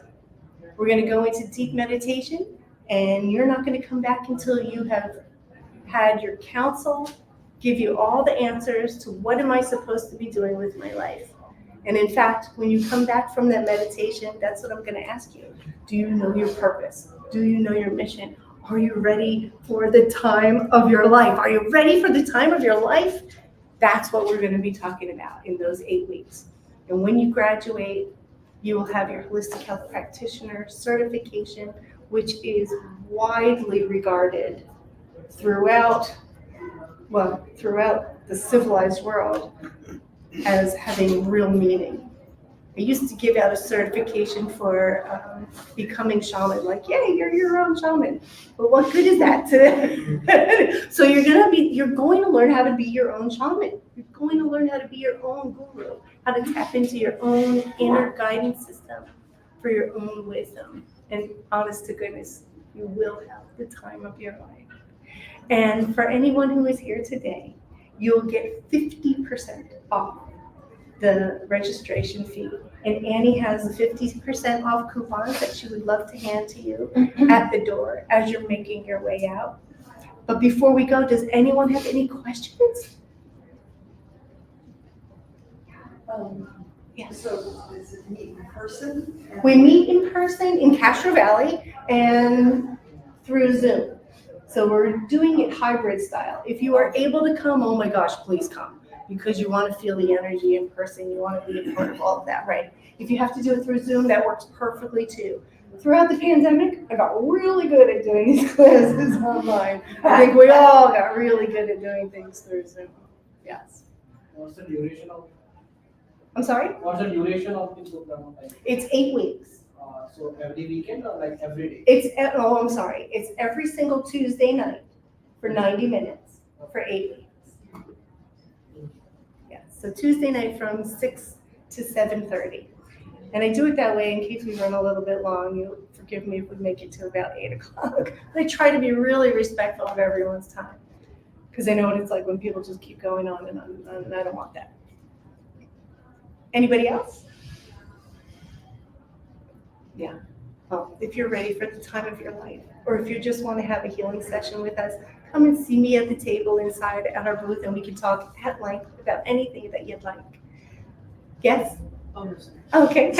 We're going to go into deep meditation, and you're not going to come back until you have had your counsel give you all the answers to what am I supposed to be doing with my life. And in fact, when you come back from that meditation, that's what I'm going to ask you. Do you know your purpose? Do you know your mission? Are you ready for the time of your life? Are you ready for the time of your life? That's what we're going to be talking about in those 8 weeks. And when you graduate, you will have your holistic health practitioner certification, which is widely regarded throughout the civilized world as having real meaning. I used to give out a certification for becoming shaman, like, yay, you're your own shaman. But what good is that to So you're going to learn how to be your own shaman. You're going to learn how to be your own guru, how to tap into your own inner guidance system for your own wisdom. And honest to goodness, you will have the time of your life. And for anyone who is here today, you'll get 50% off the registration fee. And Annie has a 50% off coupon that she would love to hand to you at the door as you're making your way out. But before we go, does anyone have any questions? Yes. So is it meet in person? We meet in person in Castro Valley and through Zoom. So we're doing it hybrid style. If you are able to come, oh my gosh, please come, because you want to feel the energy in person. You want to be a part of all of that, right? If you have to do it through Zoom, that works perfectly too. Throughout the pandemic, I got really good at doing these classes online. I think we all got really good at doing things through Zoom. Yes. What's the duration of? I'm sorry? What's the duration of the program? It's 8 weeks. So every weekend or like every day? I'm sorry. It's every single Tuesday night for 90 minutes for 8 weeks. Yes. So Tuesday night from 6 to 7:30. And I do it that way in case we run a little bit long. You'll forgive me if we make it to about 8 o'clock. I try to be really respectful of everyone's time, because I know what it's like when people just keep going on and on and on, and I don't want that. Anybody else? Yeah. Well, if you're ready for the time of your life, or if you just want to have a healing session with us, come and see me at the table inside at our booth, and we can talk at length about anything that you'd like. Yes? Okay.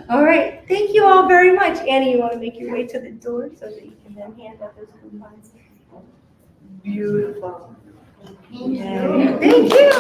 All right. Thank you all very much. Annie, you want to make your way to the door so that you can then hand out those coupons? Beautiful. Yay. Thank you.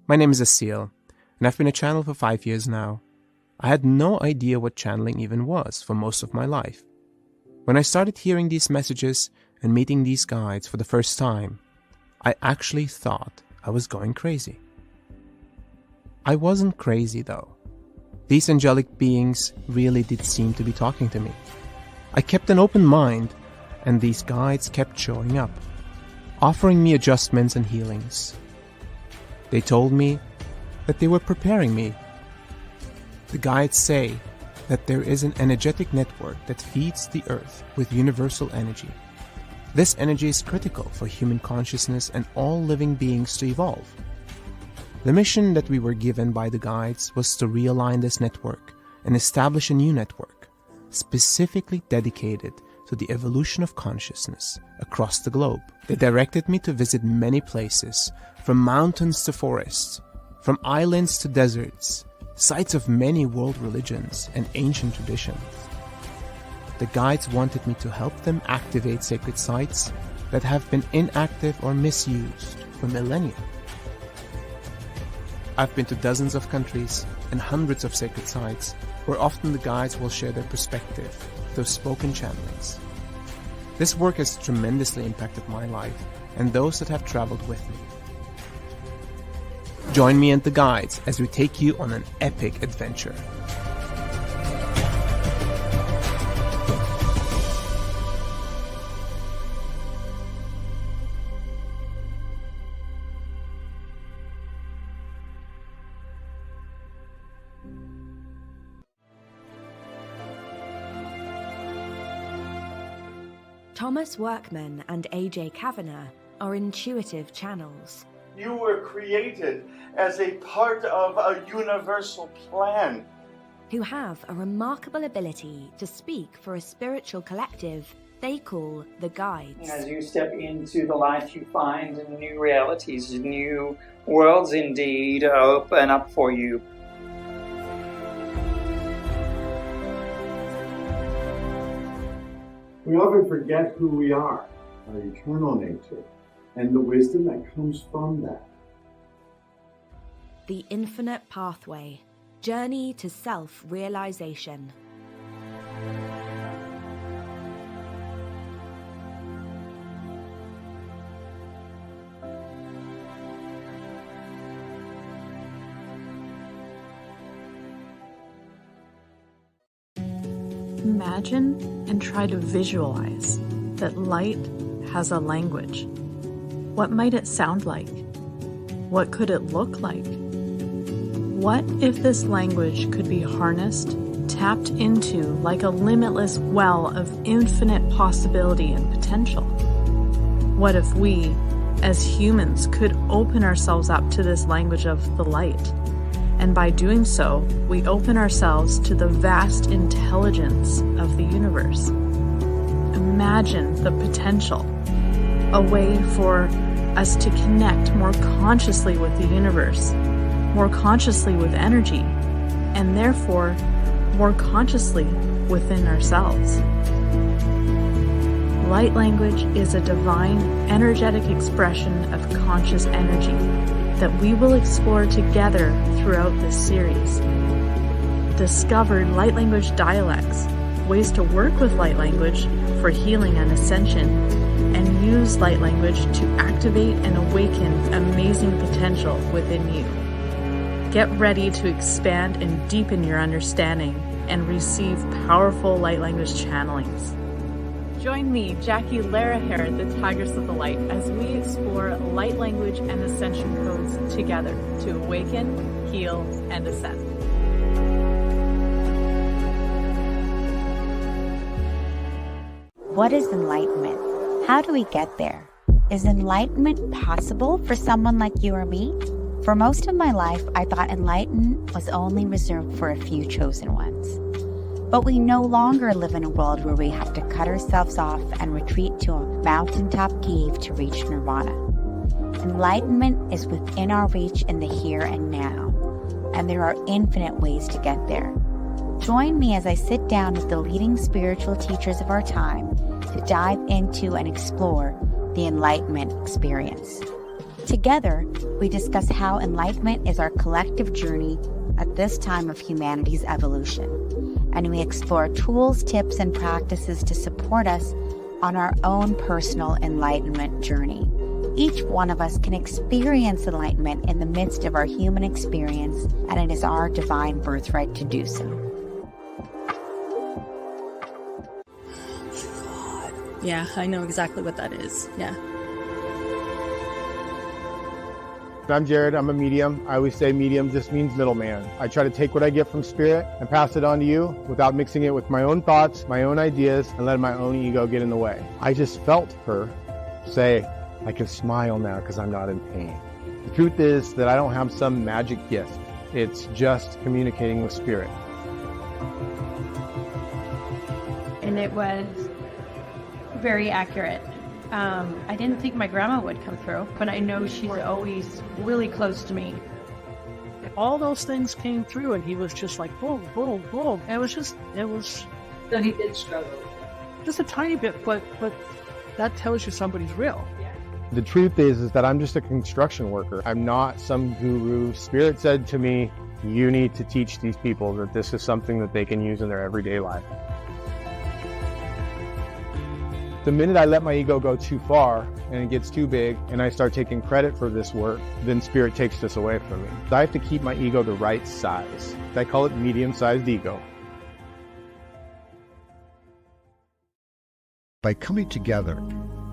My name is Asil, and I've been a channel for 5 years now. I had no idea what channeling even was for most of my life. When I started hearing these messages and meeting these guides for the first time, I actually thought I was going crazy. I wasn't crazy though. These angelic beings really did seem to be talking to me. I kept an open mind, and these guides kept showing up, offering me adjustments and healings. They told me that they were preparing me. The guides say that there is an energetic network that feeds the earth with universal energy. This energy is critical for human consciousness and all living beings to evolve. The mission that we were given by the guides was to realign this network and establish a new network, specifically dedicated to the evolution of consciousness across the globe. They directed me to visit many places, from mountains to forests, from islands to deserts, sites of many world religions and ancient traditions. The guides wanted me to help them activate sacred sites that have been inactive or misused for millennia. I've been to dozens of countries and hundreds of sacred sites where often the guides will share their perspective through spoken channelings. This work has tremendously impacted my life and those that have traveled with me. Join me and the guides as we take you on an epic adventure. Thomas Workman and AJ Kavanagh are intuitive channels. You were created as a part of a universal plan. Who have a remarkable ability to speak for a spiritual collective they call the Guides. As you step into the light, you find new realities, new worlds indeed open up for you. We often forget who we are, our eternal nature, and the wisdom that comes from that. The Infinite Pathway, Journey to Self-Realization. Imagine and try to visualize that light has a language. What might it sound like? What could it look like? What if this language could be harnessed, tapped into like a limitless well of infinite possibility and potential? What if we, as humans, could open ourselves up to this language of the light? And by doing so, we open ourselves to the vast intelligence of the universe. Imagine the potential, a way for us to connect more consciously with the universe, more consciously with energy, and therefore more consciously within ourselves. Light language is a divine, energetic expression of conscious energy that we will explore together throughout this series. Discover light language dialects, ways to work with light language for healing and ascension, and use light language to activate and awaken amazing potential within you. Get ready to expand and deepen your understanding and receive powerful light language channelings. Join me, Jackie Laraher, the Tigress of the Light, as we explore light language and ascension codes together to awaken, heal, and ascend. What is enlightenment? How do we get there? Is enlightenment possible for someone like you or me? For most of my life, I thought enlightenment was only reserved for a few chosen ones. But we no longer live in a world where we have to cut ourselves off and retreat to a mountaintop cave to reach nirvana. Enlightenment is within our reach in the here and now, and there are infinite ways to get there. Join me as I sit down with the leading spiritual teachers of our time to dive into and explore the enlightenment experience. Together, we discuss how enlightenment is our collective journey at this time of humanity's evolution, and we explore tools, tips, and practices to support us on our own personal enlightenment journey. Each one of us can experience enlightenment in the midst of our human experience, and it is our divine birthright to do so. Yeah, I know exactly what that is. Yeah. I'm Jared. I'm a medium. I always say medium just means middleman. I try to take what I get from spirit and pass it on to you without mixing it with my own thoughts, my own ideas, and letting my own ego get in the way. I just felt her say, I can smile now because I'm not in pain. The truth is that I don't have some magic gift. It's just communicating with spirit. And it was very accurate. I didn't think my grandma would come through, but I know she's always really close to me. All those things came through, and he was just like, boom, boom, boom. And it was. So he did struggle. Just a tiny bit, but that tells you somebody's real. The truth is that I'm just a construction worker. I'm not some guru. Spirit said to me, you need to teach these people that this is something that they can use in their everyday life. The minute I let my ego go too far and it gets too big and I start taking credit for this work, then spirit takes this away from me. I have to keep my ego the right size. I call it medium-sized ego. By coming together,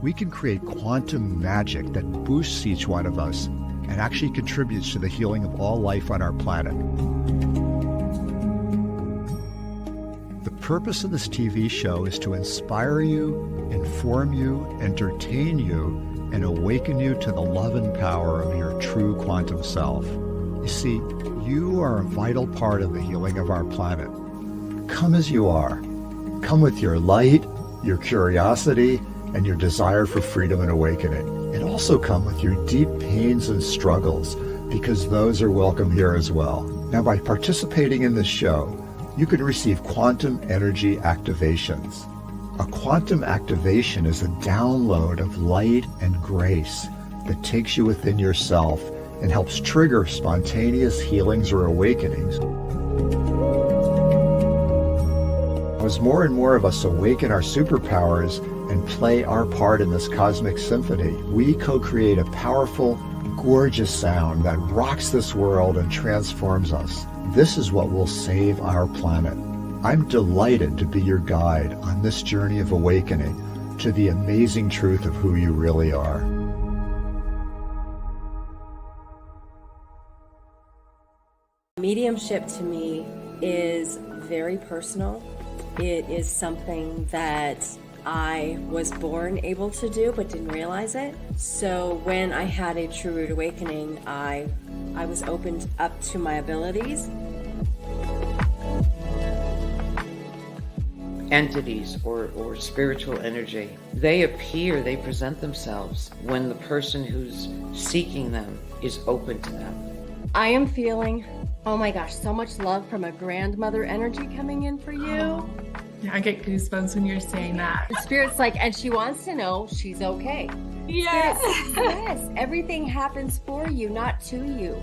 we can create quantum magic that boosts each one of us and actually contributes to the healing of all life on our planet. The purpose of this TV show is to inspire you, inform you, entertain you, and awaken you to the love and power of your true quantum self. You see, you are a vital part of the healing of our planet. Come as you are. Come with your light, your curiosity, and your desire for freedom and awakening. And also come with your deep pains and struggles, because those are welcome here as well. Now, by participating in this show, you can receive quantum energy activations. A quantum activation is a download of light and grace that takes you within yourself and helps trigger spontaneous healings or awakenings. As more and more of us awaken our superpowers and play our part in this cosmic symphony, we co-create a powerful, gorgeous sound that rocks this world and transforms us. This is what will save our planet. I'm delighted to be your guide on this journey of awakening to the amazing truth of who you really are. Mediumship to me is very personal. It is something that I was born able to do but didn't realize it. So when I had a true root awakening, I was opened up to my abilities. Entities or spiritual energy, they appear, they present themselves when the person who's seeking them is open to them. I am feeling, oh my gosh, so much love from a grandmother energy coming in for you. Yeah, I get goosebumps when you're saying that. The spirit's like, and she wants to know she's okay. Yes. Yes, everything happens for you, not to you.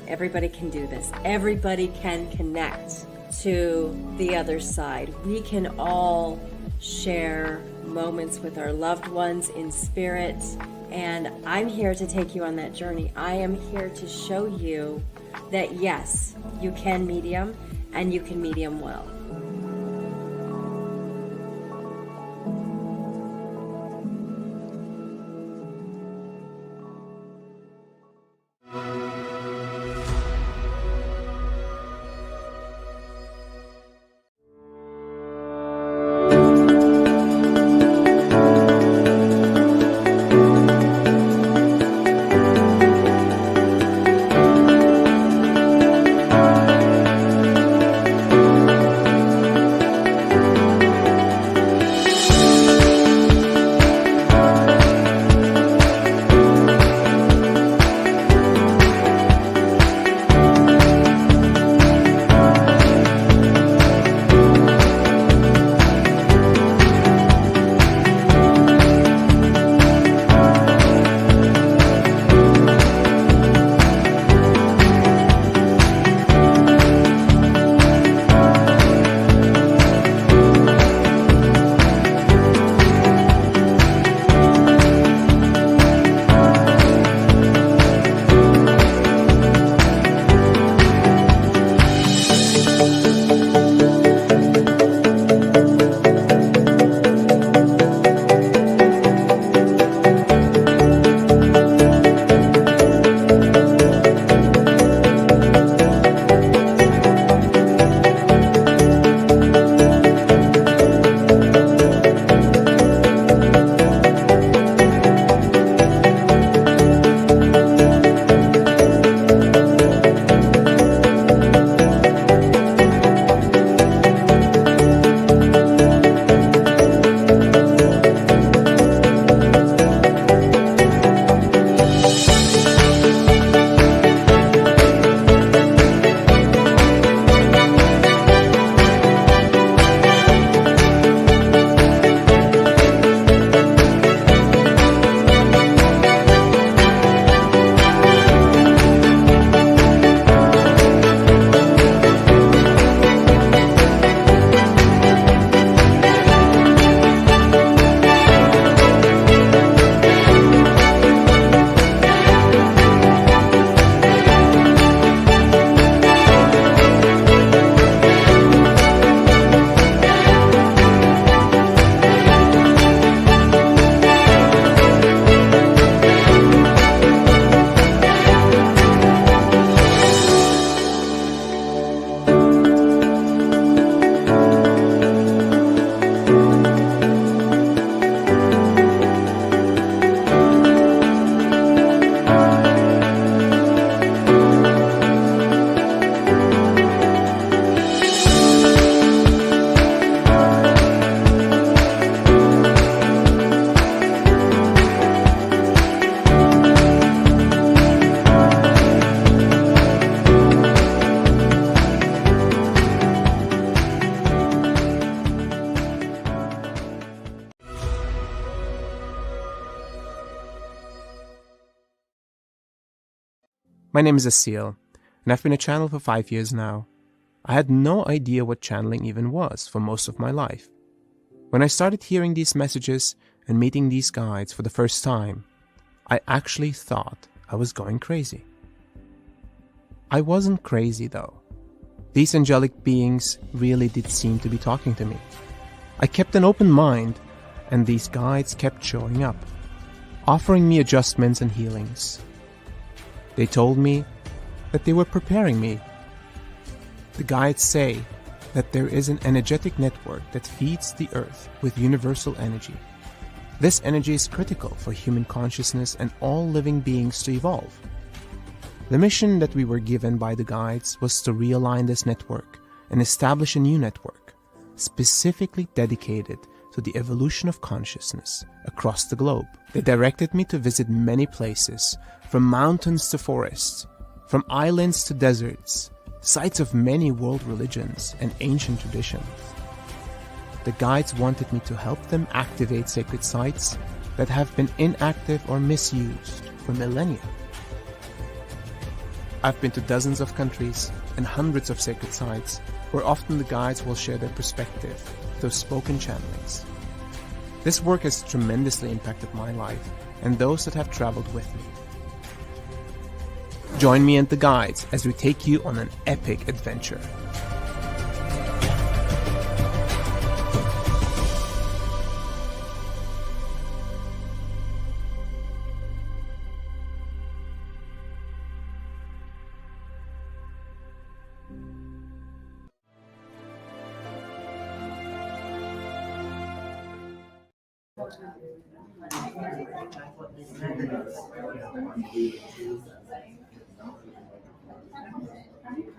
Everybody can do this. Everybody can connect to the other side. We can all share moments with our loved ones in spirit. And I'm here to take you on that journey. I am here to show you that yes, you can medium and you can medium well. My name is Asil, and I've been a channel for 5 years now. I had no idea what channeling even was for most of my life. When I started hearing these messages and meeting these guides for the first time, I actually thought I was going crazy. I wasn't crazy though. These angelic beings really did seem to be talking to me. I kept an open mind, and these guides kept showing up, offering me adjustments and healings. They told me that they were preparing me. The guides say that there is an energetic network that feeds the earth with universal energy. This energy is critical for human consciousness and all living beings to evolve. The mission that we were given by the guides was to realign this network and establish a new network, specifically dedicated to the evolution of consciousness across the globe. They directed me to visit many places, from mountains to forests, from islands to deserts, sites of many world religions and ancient traditions. The guides wanted me to help them activate sacred sites that have been inactive or misused for millennia. I've been to dozens of countries and hundreds of sacred sites where often the guides will share their perspective through spoken channelings. This work has tremendously impacted my life and those that have traveled with me. Join me and the guides as we take you on an epic adventure.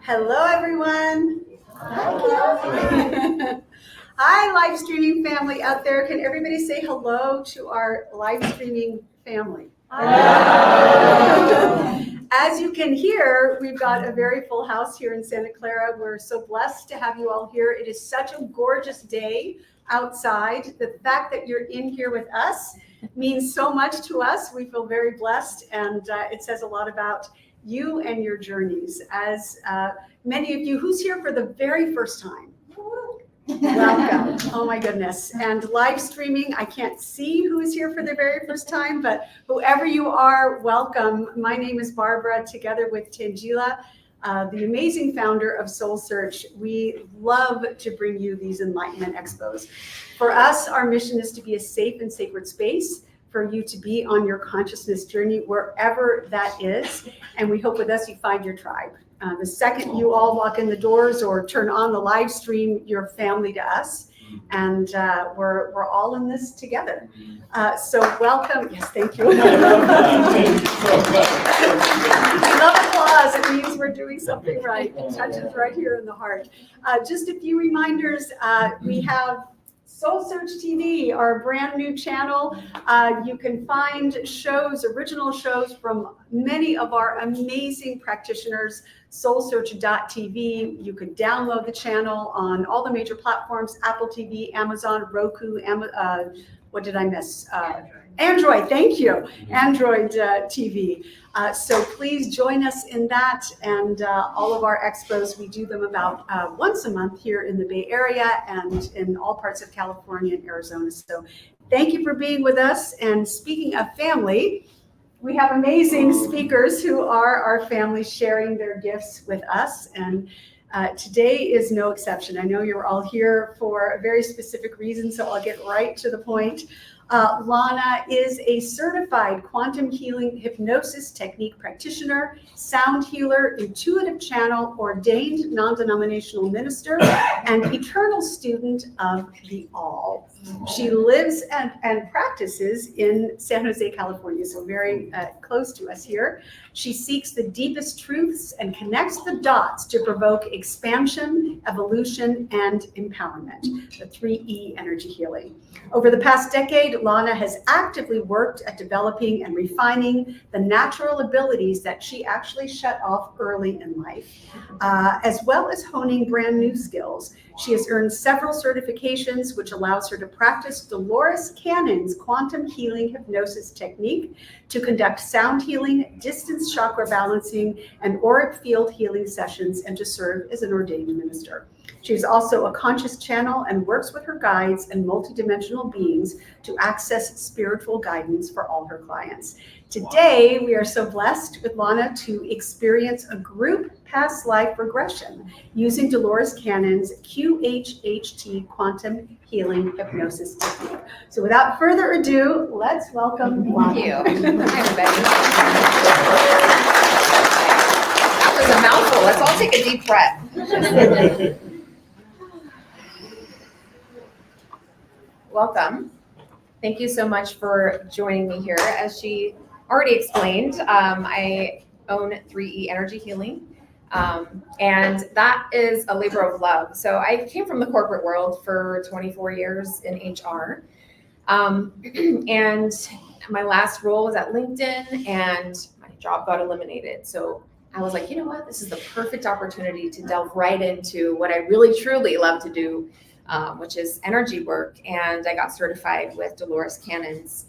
Hello, everyone. Hi, live streaming family out there. Can everybody say hello to our live streaming family? As you can hear, we've got a very full house here in Santa Clara. We're so blessed to have you all here. It is such a gorgeous day outside. The fact that you're in here with us means so much to us. We feel very blessed, and it says a lot about you and your journeys. As many of you, who's here for the very first time? Welcome. Oh my goodness. And live streaming, I can't see who is here for the very first time, but whoever you are, welcome. My name is Barbara, together with Tangela, the amazing founder of Soul Search. We love to bring you these Enlightenment Expos. For us, our mission is to be a safe and sacred space for you to be on your consciousness journey, wherever that is. And we hope with us you find your tribe. The second you all walk in the doors or turn on the live stream, you're family to us. And we're all in this together. So welcome. Yes, thank you. We love applause. It means we're doing something right. It touches right here in the heart. Just a few reminders. We have Soul Search TV, our brand new channel. You can find shows, original shows from many of our amazing practitioners. soulsearch.tv. You can download the channel on all the major platforms: Apple TV, Amazon, Roku, what did I miss? Android, thank you. Android TV. So please join us in that, and all of our expos, we do them about once a month here in the Bay Area and in all parts of California and Arizona. So thank you for being with us. And speaking of family, we have amazing speakers who are our family, sharing their gifts with us. And today is no exception. I know you're all here for a very specific reason, so I'll get right to the point. Lana is a certified quantum healing hypnosis technique practitioner, sound healer, intuitive channel, ordained non-denominational minister, and eternal student of the all. She lives and practices in San Jose, California, so very close to us here. She seeks the deepest truths and connects the dots to provoke expansion, evolution, and empowerment, the 3E energy healing. Over the past decade, Lana has actively worked at developing and refining the natural abilities that she actually shut off early in life, as well as honing brand new skills. She has earned several certifications, which allows her to practice Dolores Cannon's quantum healing hypnosis technique to conduct sound healing, distance chakra balancing, and auric field healing sessions, and to serve as an ordained minister. She is also a conscious channel and works with her guides and multidimensional beings to access spiritual guidance for all her clients. Today, we are so blessed with Lana to experience a group past life regression using Dolores Cannon's QHHT quantum healing hypnosis technique. So without further ado, let's welcome Lana. Thank you. Hi, everybody. That was a mouthful. Let's all take a deep breath. Welcome. Thank you so much for joining me here. As she already explained, I own 3E Energy Healing, and that is a labor of love. So I came from the corporate world for 24 years in HR, and my last role was at LinkedIn, and my job got eliminated. So I was like, you know what? This is the perfect opportunity to delve right into what I really truly love to do, which is energy work. And I got certified with Dolores Cannon's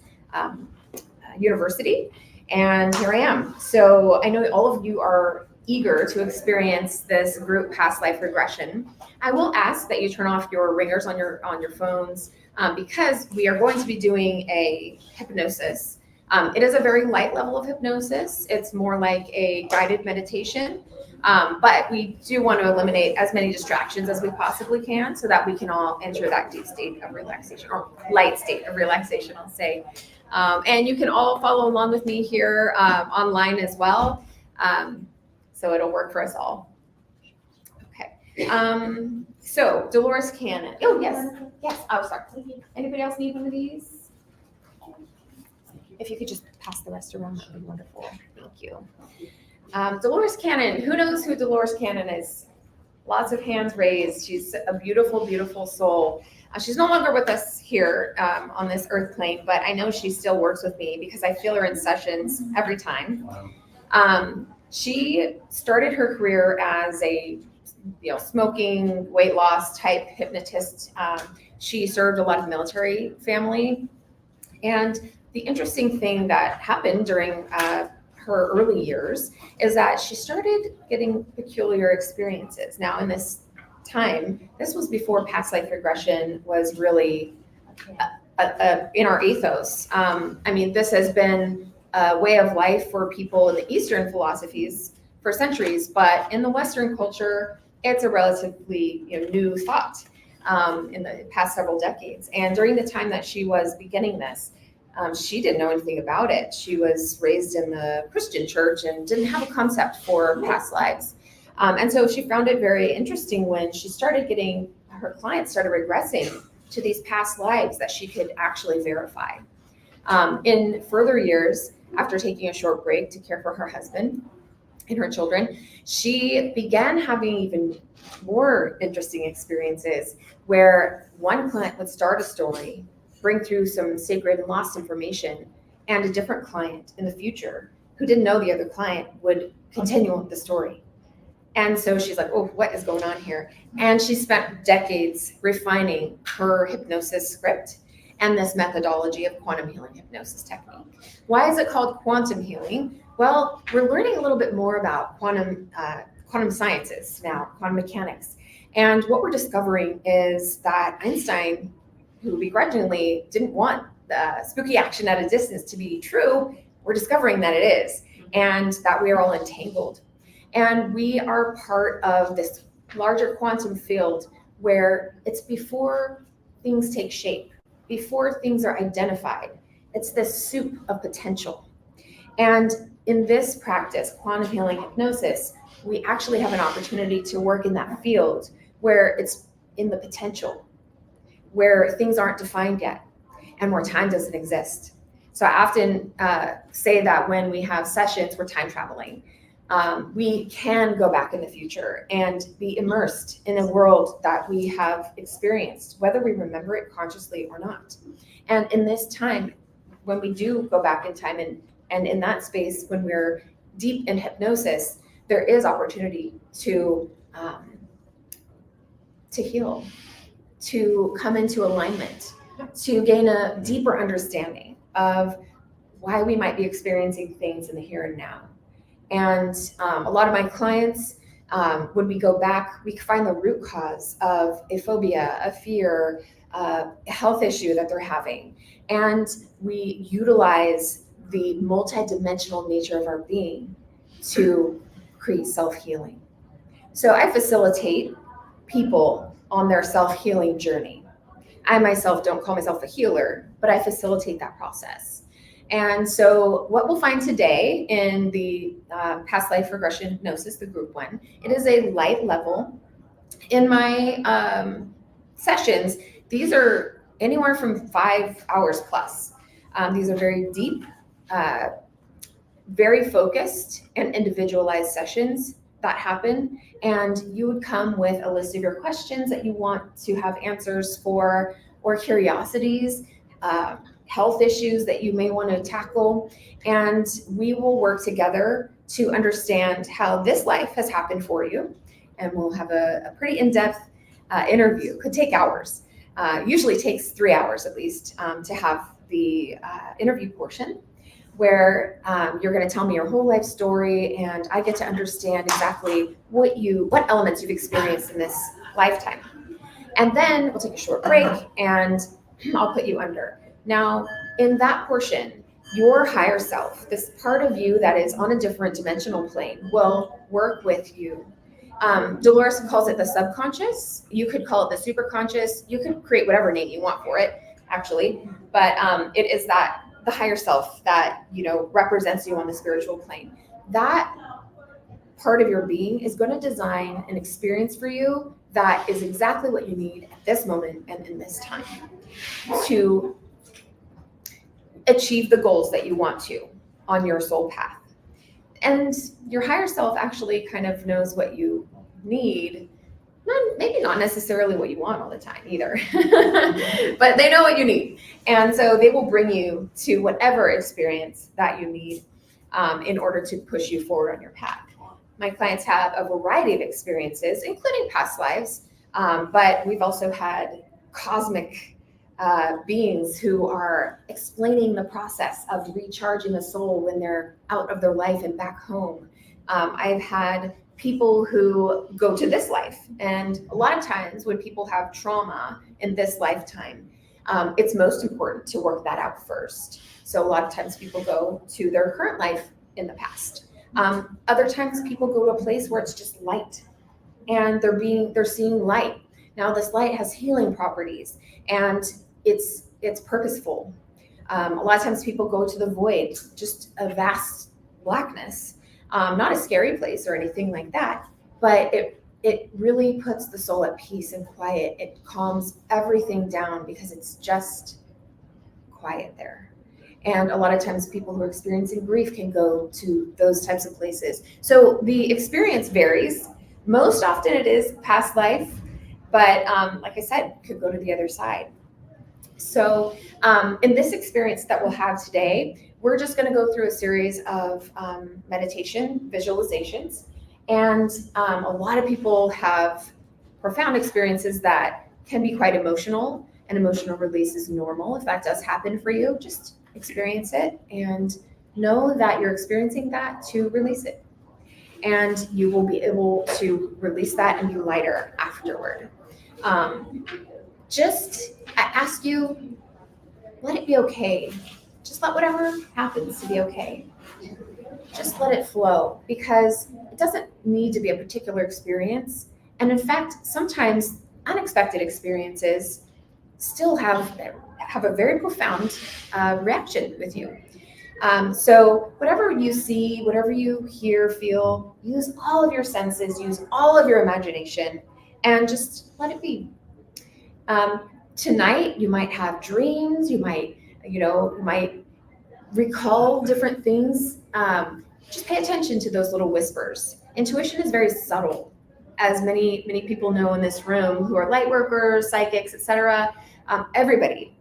university, and here I am. So I know all of you are eager to experience this group past life regression. I will ask that you turn off your ringers on your phones because we are going to be doing a hypnosis. It is a very light level of hypnosis. It's more like a guided meditation. But we do want to eliminate as many distractions as we possibly can so that we can all enter that deep state of relaxation, or light state of relaxation, I'll say. And you can all follow along with me here online as well. So it'll work for us all. Okay. So Dolores Cannon. Oh, yes. Yes. Oh, sorry. Anybody else need one of these? If you could just pass the rest around, that would be wonderful. Thank you. Dolores Cannon. Who knows who Dolores Cannon is? Lots of hands raised. She's a beautiful, beautiful soul. She's no longer with us here on this earth plane, but I know she still works with me because I feel her in sessions every time. She started her career as a smoking, weight loss type hypnotist. She served a lot of military family. And the interesting thing that happened during her early years is that she started getting peculiar experiences. Now, in this time, this was before past life regression was really in our ethos. I mean, this has been a way of life for people in the Eastern philosophies for centuries, but in the Western culture, it's a relatively new thought in the past several decades. And during the time that she was beginning this, she didn't know anything about it. She was raised in the Christian church and didn't have a concept for past lives. And so she found it very interesting when she started getting, her clients started regressing to these past lives that she could actually verify. In further years, after taking a short break to care for her husband and her children, she began having even more interesting experiences where one client would start a story, bring through some sacred and lost information, and a different client in the future who didn't know the other client would continue the story. And so she's like, oh, what is going on here? And she spent decades refining her hypnosis script and this methodology of quantum healing hypnosis technique. Why is it called quantum healing? Well, we're learning a little bit more about quantum sciences now, quantum mechanics. And what we're discovering is that Einstein, who begrudgingly didn't want the spooky action at a distance to be true, we're discovering that it is, and that we are all entangled. And we are part of this larger quantum field where it's before things take shape, before things are identified. It's this soup of potential. And in this practice, quantum healing hypnosis, we actually have an opportunity to work in that field where it's in the potential, where things aren't defined yet and where time doesn't exist. So I often say that when we have sessions, we're time traveling. we can go back in the future and be immersed in a world that we have experienced, whether we remember it consciously or not. And in this time, when we do go back in time and in that space, when we're deep in hypnosis, there is opportunity to heal, to come into alignment, to gain a deeper understanding of why we might be experiencing things in the here and now. And a lot of my clients, when we go back, we find the root cause of a phobia, a fear, a health issue that they're having. And we utilize the multidimensional nature of our being to create self-healing. So I facilitate people on their self-healing journey. I myself don't call myself a healer, but I facilitate that process. And so what we'll find today in the past life regression hypnosis, the group one, it is a light level. In my sessions, these are anywhere from 5 hours plus. These are very deep, very focused and individualized sessions that happen. And you would come with a list of your questions that you want to have answers for, or curiosities, health issues that you may want to tackle, and we will work together to understand how this life has happened for you, and we'll have a pretty in-depth interview. Could take hours, usually takes 3 hours at least, to have the interview portion, where you're going to tell me your whole life story, and I get to understand exactly what elements you've experienced in this lifetime. And then we'll take a short break and I'll put you under. Now, in that portion, your higher self, this part of you that is on a different dimensional plane, will work with you. Dolores calls it the subconscious. You could call it the superconscious. You could create whatever name you want for it, actually. But it is that the higher self that, represents you on the spiritual plane. That part of your being is going to design an experience for you that is exactly what you need at this moment and in this time to achieve the goals that you want to on your soul path. And your higher self actually kind of knows what you need, maybe not necessarily what you want all the time either, but they know what you need. And so they will bring you to whatever experience that you need in order to push you forward on your path. My clients have a variety of experiences, including past lives, but we've also had cosmic beings who are explaining the process of recharging a soul when they're out of their life and back home. I've had people who go to this life, and a lot of times when people have trauma in this lifetime, it's most important to work that out first. So a lot of times people go to their current life in the past. Other times people go to a place where it's just light and they're seeing light. Now this light has healing properties and it's purposeful. A lot of times people go to the void, just a vast blackness, not a scary place or anything like that, but it really puts the soul at peace and quiet. It calms everything down because it's just quiet there. And a lot of times people who are experiencing grief can go to those types of places. So the experience varies. Most often it is past life, but like I said, could go to the other side. So in this experience that we'll have today, we're just going to go through a series of meditation visualizations. And a lot of people have profound experiences that can be quite emotional, and emotional release is normal. If that does happen for you, just experience it and know that you're experiencing that to release it. And you will be able to release that and be lighter afterward. I ask you, let it be okay. Just let whatever happens to be okay. Just let it flow, because it doesn't need to be a particular experience. And in fact, sometimes unexpected experiences still have a very profound reaction with you. So whatever you see, whatever you hear, feel, use all of your senses, use all of your imagination, and just let it be. Tonight, you might have dreams. You might recall different things. just pay attention to those little whispers. Intuition is very subtle. As many people know in this room who are light workers, psychics, etc., everybody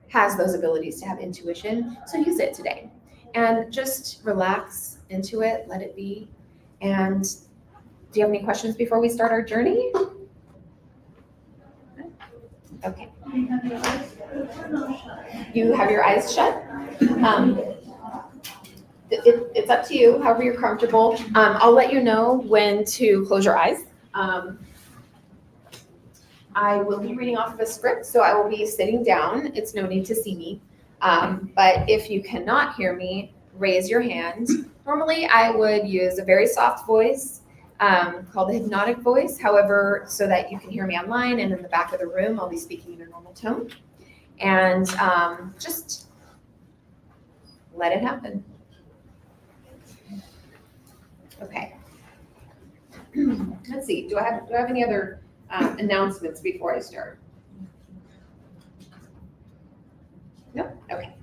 has those abilities to have intuition. So use it today. And just relax into it, let it be. And do you have any questions before we start our journey? Okay. You have your eyes shut. It's up to you, however you're comfortable. I'll let you know when to close your eyes. I will be reading off of a script, so I will be sitting down. It's no need to see me. But if you cannot hear me, raise your hand. Normally, I would use a very soft voice called the hypnotic voice. However, so that you can hear me online and in the back of the room, I'll be speaking in a normal tone. And just let it happen. Okay. Let's see. Do I have any other announcements before I start? No? Okay.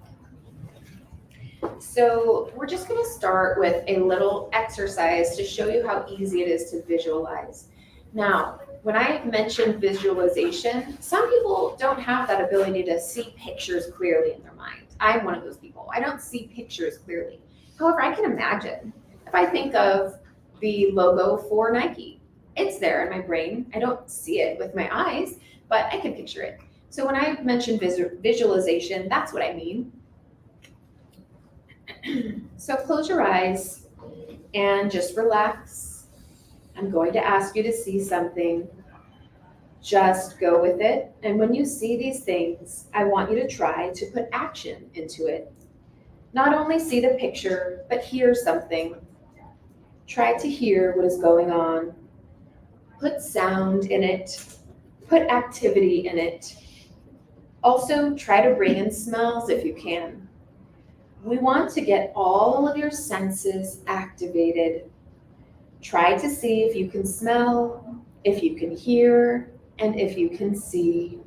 So we're just going to start with a little exercise to show you how easy it is to visualize. Now, when I mention visualization, some people don't have that ability to see pictures clearly in their mind. I'm one of those people. I don't see pictures clearly. However, I can imagine. If I think of the logo for Nike, it's there in my brain. I don't see it with my eyes, but I can picture it. So when I mention visualization, that's what I mean. So close your eyes and just relax. I'm going to ask you to see something. Just go with it. And when you see these things, I want you to try to put action into it. Not only see the picture, but hear something. Try to hear what is going on. Put sound in it. Put activity in it. Also, try to bring in smells if you can. We want to get all of your senses activated. Try to see if you can smell, if you can hear, and if you can see.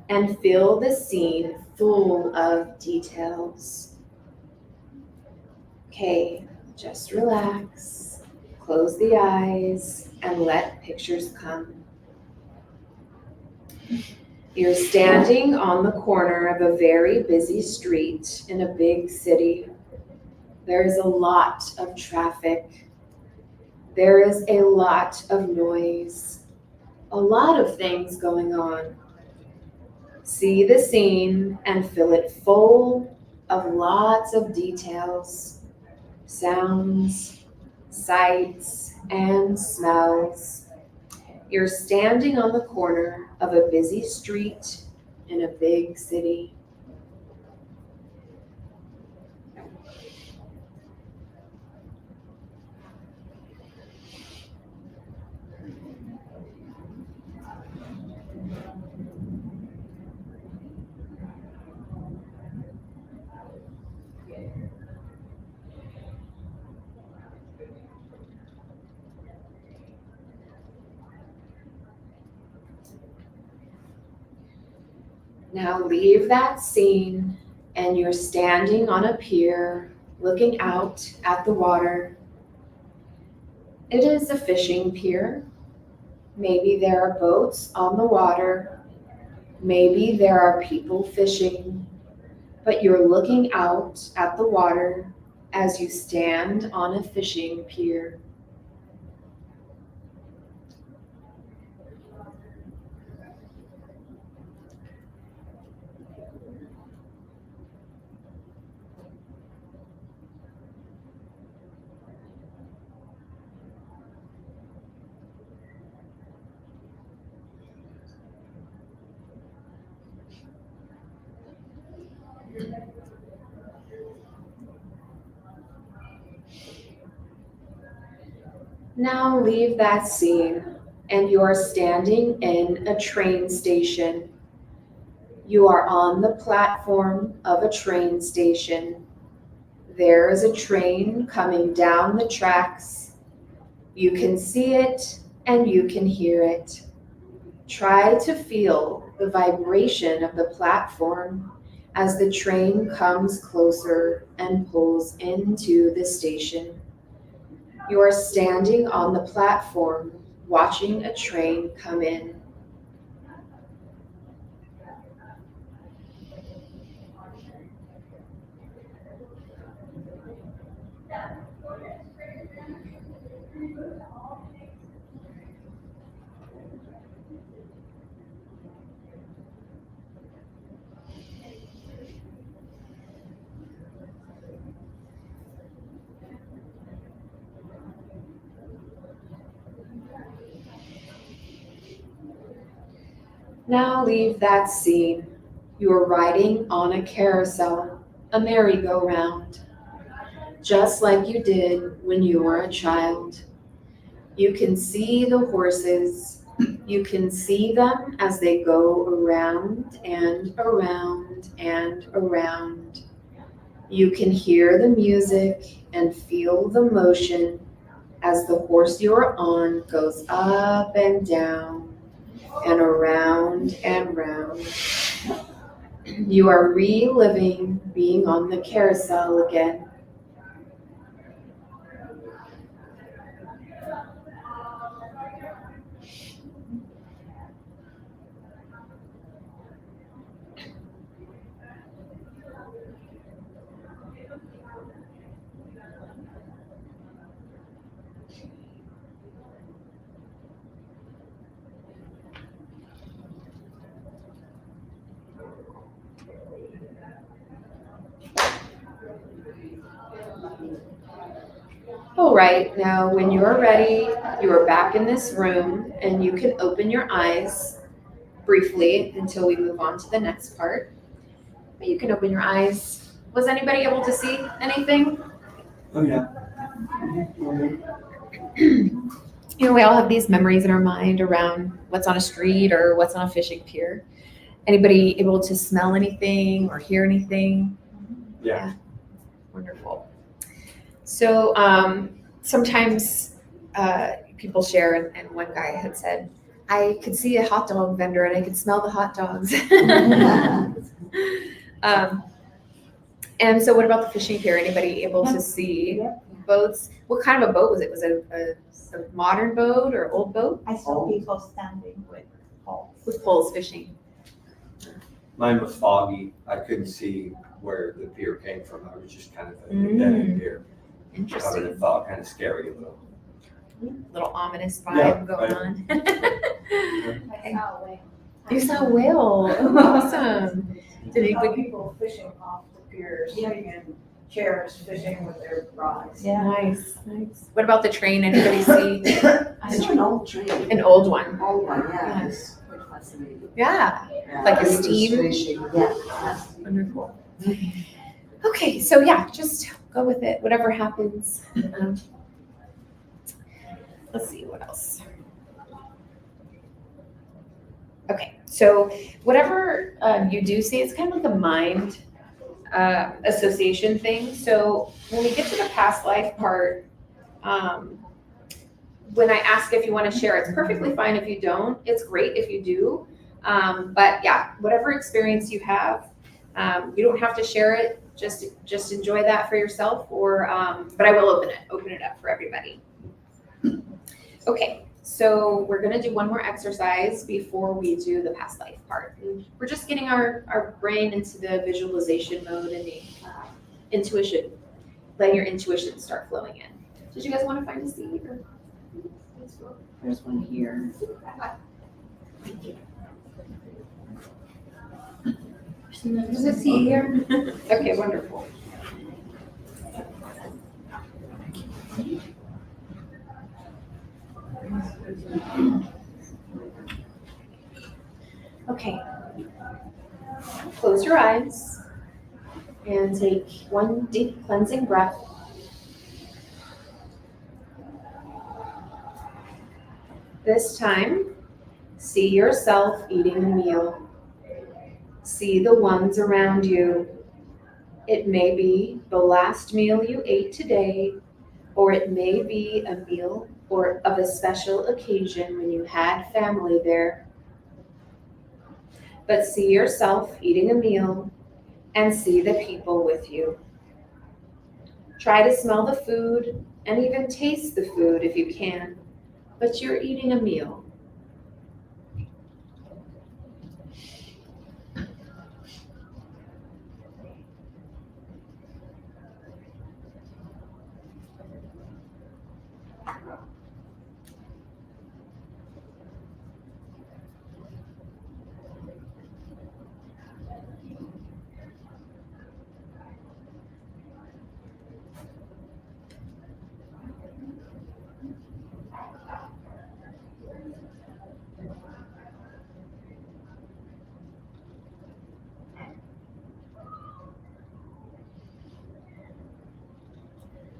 And fill the scene full of details. Okay, just relax, close the eyes, and let pictures come. You're standing on the corner of a very busy street in a big city. There is a lot of traffic. There is a lot of noise. A lot of things going on. See the scene and fill it full of lots of details, sounds, sights, and smells. You're standing on the corner of a busy street in a big city. Now leave that scene and you're standing on a pier looking out at the water. It is a fishing pier. Maybe there are boats on the water. Maybe there are people fishing, but you're looking out at the water as you stand on a fishing pier. Now leave that scene and you are standing in a train station. You are on the platform of a train station. There is a train coming down the tracks. You can see it and you can hear it. Try to feel the vibration of the platform as the train comes closer and pulls into the station. You are standing on the platform watching a train come in. Now leave that scene. You are riding on a carousel, a merry-go-round, just like you did when you were a child. You can see the horses. You can see them as they go around and around and around. You can hear the music and feel the motion as the horse you're on goes up and down and around and round. You are reliving being on the carousel again. All right, now when you are ready, you are back in this room and you can open your eyes briefly until we move on to the next part. But you can open your eyes. Was anybody able to see anything? Oh, yeah. You know, we all have these memories in our mind around what's on a street or what's on a fishing pier. Anybody able to smell anything or hear anything? Yeah. Wonderful. So sometimes people share, and one guy had said, I could see a hot dog vendor and I could smell the hot dogs. And so what about the fishing pier? Anybody able to see boats? What kind of a boat was it? Was it a modern boat or old boat? I saw people standing with poles. With poles fishing. Mine was foggy. I couldn't see where the pier came from. I was just kind of a dead pier. Interesting. Covered in fog, kind of scary a little. Little ominous vibe going on. I saw a whale. You saw a whale. Oh, awesome. Did I saw anybody? people fishing off the piers, sitting in chairs fishing with their rods. Nice, nice. What about the train? Anybody see? I saw an old train. An old one. Old one, yeah. It's quite fascinating. Yeah. Like a steam. Yeah. Wonderful. Okay, so yeah, just go with it. Whatever happens. Let's see what else. Okay, so whatever you do see, it's kind of like a mind association thing. So when we get to the past life part, when I ask if you want to share, it's perfectly fine if you don't. It's great if you do. But yeah, whatever experience you have, you don't have to share it. Just enjoy that for yourself. Or, but I will open it up for everybody. Okay, so we're gonna do one more exercise before we do the past life part. We're just getting our brain into the visualization mode and the intuition, letting your intuition start flowing in. Did you guys want to find a seat? Or? There's one here. There's a seat here. Okay, wonderful. Okay, close your eyes and take one deep cleansing breath. This time, see yourself eating a meal. See the ones around you. It may be the last meal you ate today, or it may be a meal or of a special occasion when you had family there. But see yourself eating a meal and see the people with you. Try to smell the food and even taste the food if you can, but you're eating a meal.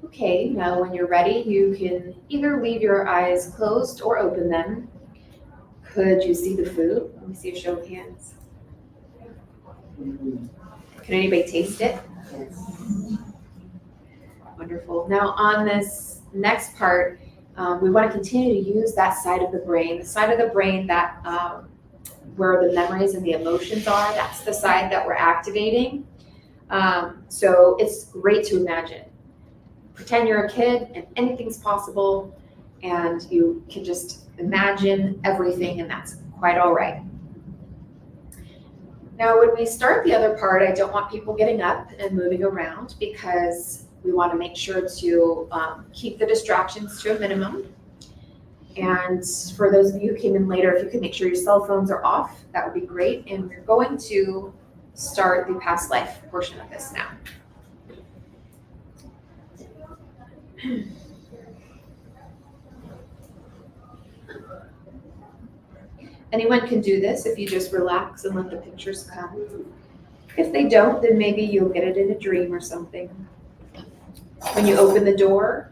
Okay, now when you're ready, you can either leave your eyes closed or open them. Could you see the food? Let me see a show of hands. Can anybody taste it? Wonderful. Now on this next part, we want to continue to use that side of the brain, that where the memories and the emotions are. That's the side that we're activating. So it's great to imagine. Pretend you're a kid and anything's possible, and you can just imagine everything, and that's quite all right. Now, when we start the other part, I don't want people getting up and moving around because we want to make sure to keep the distractions to a minimum. And for those of you who came in later, if you could make sure your cell phones are off, that would be great. And we're going to start the past life portion of this now. Anyone can do this if you just relax and let the pictures come. If they don't, then maybe you'll get it in a dream or something. When you open the door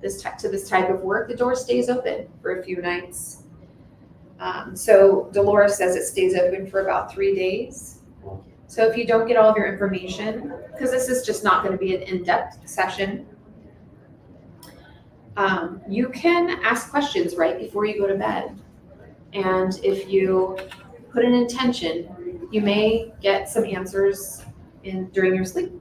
to this type of work, the door stays open for a few nights. So Dolores says it stays open for about 3 days. So if you don't get all of your information, because this is just not going to be an in-depth session, you can ask questions right before you go to bed. And if you put an intention, you may get some answers during your sleep.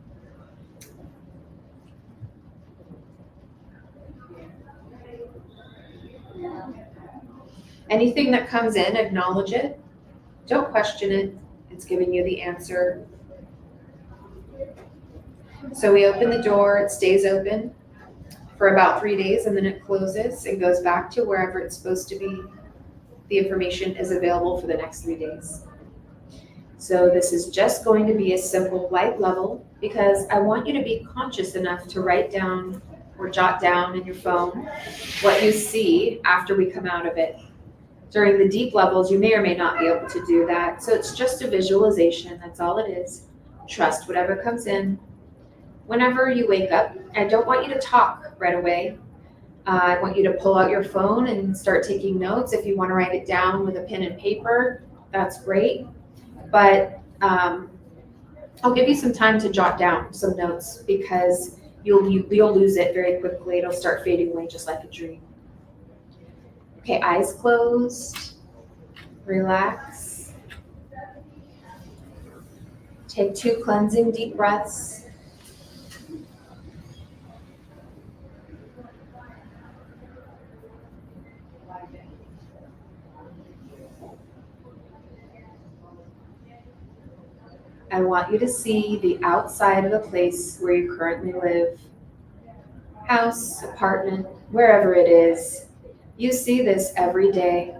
Anything that comes in, acknowledge it. Don't question it. It's giving you the answer. So we open the door, it stays open for about 3 days, and then it closes and goes back to wherever it's supposed to be. The information is available for the next 3 days. So this is just going to be a simple light level because I want you to be conscious enough to write down or jot down in your phone what you see after we come out of it. During the deep levels, you may or may not be able to do that. So it's just a visualization. That's all it is. Trust whatever comes in. Whenever you wake up, I don't want you to talk right away. I want you to pull out your phone and start taking notes. If you want to write it down with a pen and paper, that's great. But I'll give you some time to jot down some notes because you'll lose it very quickly. It'll start fading away just like a dream. Okay, eyes closed. Relax. Take 2 cleansing deep breaths. I want you to see the outside of the place where you currently live. House, apartment, wherever it is. You see this every day.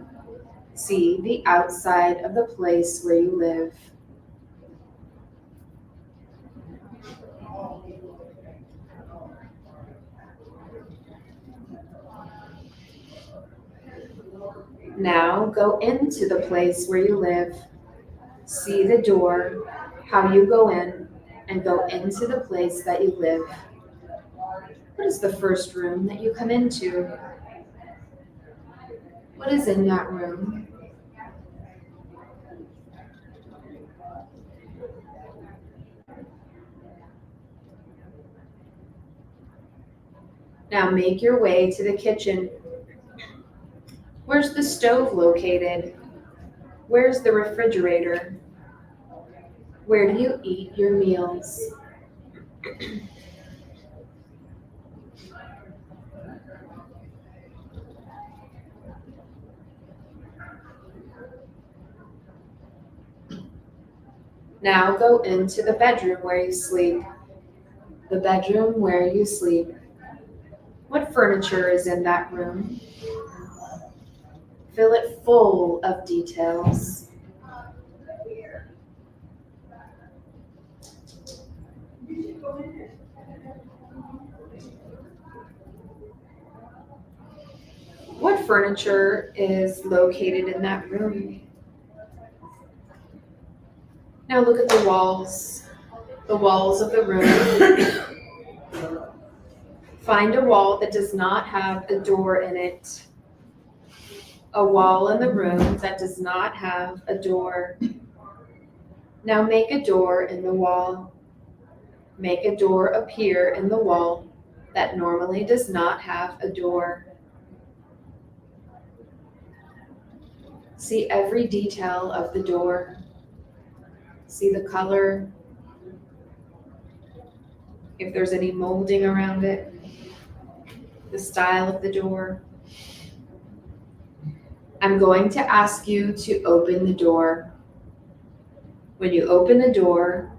See the outside of the place where you live. Now go into the place where you live. See the door, how you go in, and go into the place that you live. What is the first room that you come into? What is in that room? Now make your way to the kitchen. Where's the stove located? Where's the refrigerator? Where do you eat your meals? Now go into the bedroom where you sleep. The bedroom where you sleep. What furniture is in that room? Fill it full of details. What furniture is located in that room? Now look at the walls of the room. Find a wall that does not have a door in it. A wall in the room that does not have a door. Now make a door in the wall. Make a door appear in the wall that normally does not have a door. See every detail of the door. See the color. If there's any molding around it. The style of the door. I'm going to ask you to open the door. When you open the door,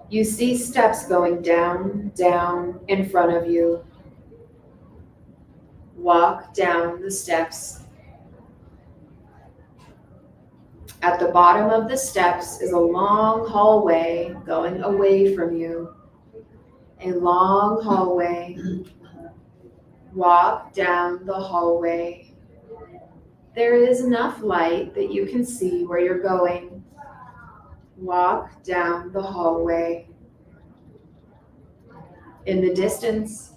you see steps going down, down in front of you. Walk down the steps. At the bottom of the steps is a long hallway going away from you. A long hallway. Walk down the hallway. There is enough light that you can see where you're going. Walk down the hallway. In the distance,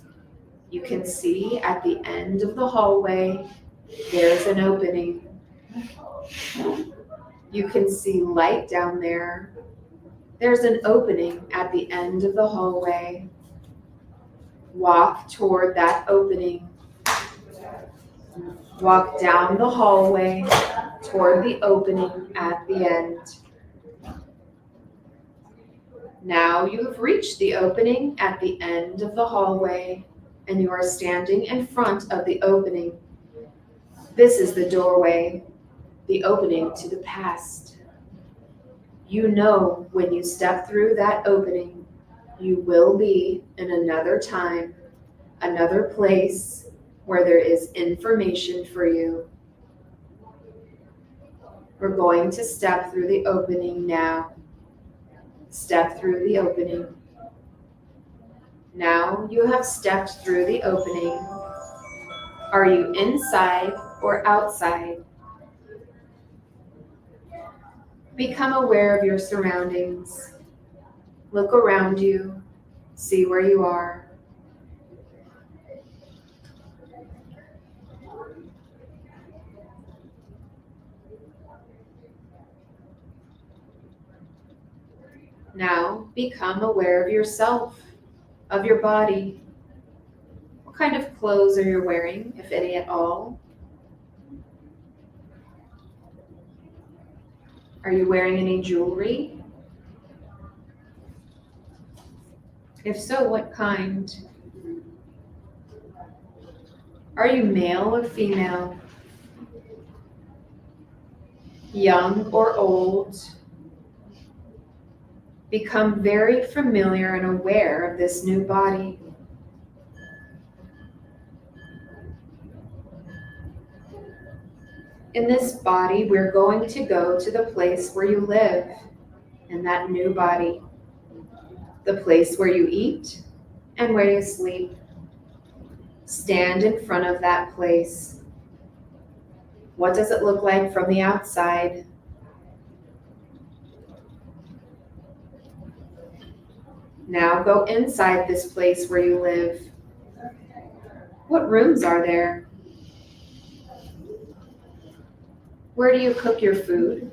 you can see at the end of the hallway, there's an opening. You can see light down there. There's an opening at the end of the hallway. Walk toward that opening. Walk down the hallway toward the opening at the end. Now you have reached the opening at the end of the hallway, and you are standing in front of the opening. This is the doorway, the opening to the past. You know when you step through that opening, you will be in another time, another place where there is information for you. We're going to step through the opening now. Step through the opening. Now you have stepped through the opening. Are you inside or outside? Become aware of your surroundings. Look around you. See where you are. Now become aware of yourself, of your body. What kind of clothes are you wearing, if any at all? Are you wearing any jewelry? If so, what kind? Are you male or female? Young or old? Become very familiar and aware of this new body. In this body, we're going to go to the place where you live, in that new body. The place where you eat and where you sleep. Stand in front of that place. What does it look like from the outside? Now go inside this place where you live. What rooms are there? Where do you cook your food?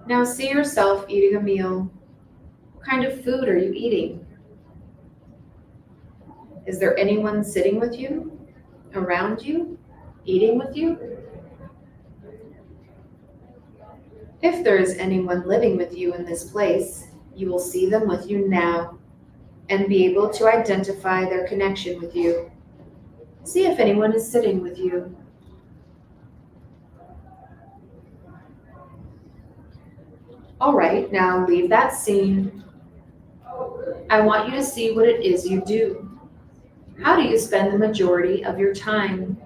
Now see yourself eating a meal. What kind of food are you eating? Is there anyone sitting with you, around you, eating with you? If there is anyone living with you in this place, you will see them with you now and be able to identify their connection with you. See if anyone is sitting with you. All right, now leave that scene. I want you to see what it is you do. How do you spend the majority of your time?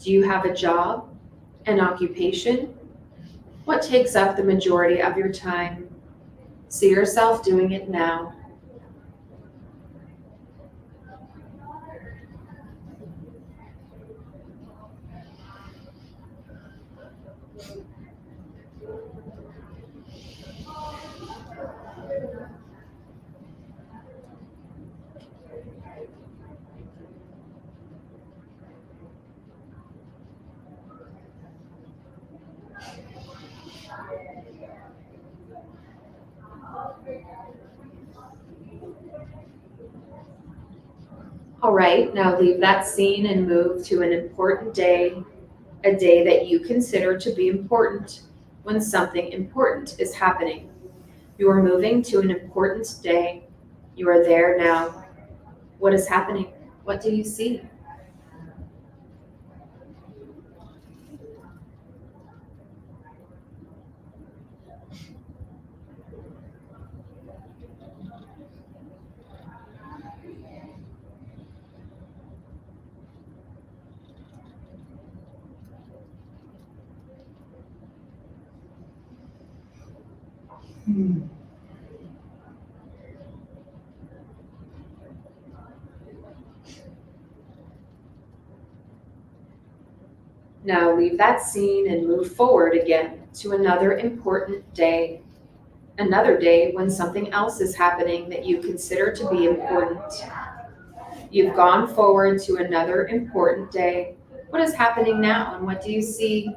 Do you have a job, an occupation? What takes up the majority of your time? See yourself doing it now. All right, now leave that scene and move to an important day, a day that you consider to be important when something important is happening. You are moving to an important day. You are there now. What is happening? What do you see? Now leave that scene and move forward again to another important day. Another day when something else is happening that you consider to be important. You've gone forward to another important day. What is happening now and what do you see?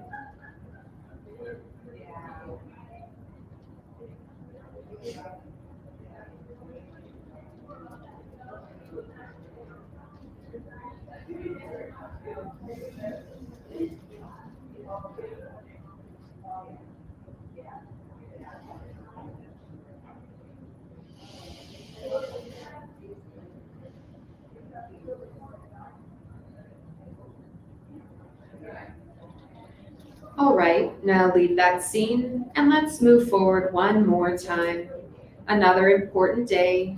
All right, now leave that scene and let's move forward one more time. Another important day,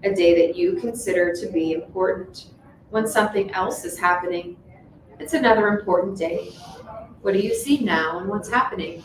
a day that you consider to be important. When something else is happening, it's another important day. What do you see now and what's happening?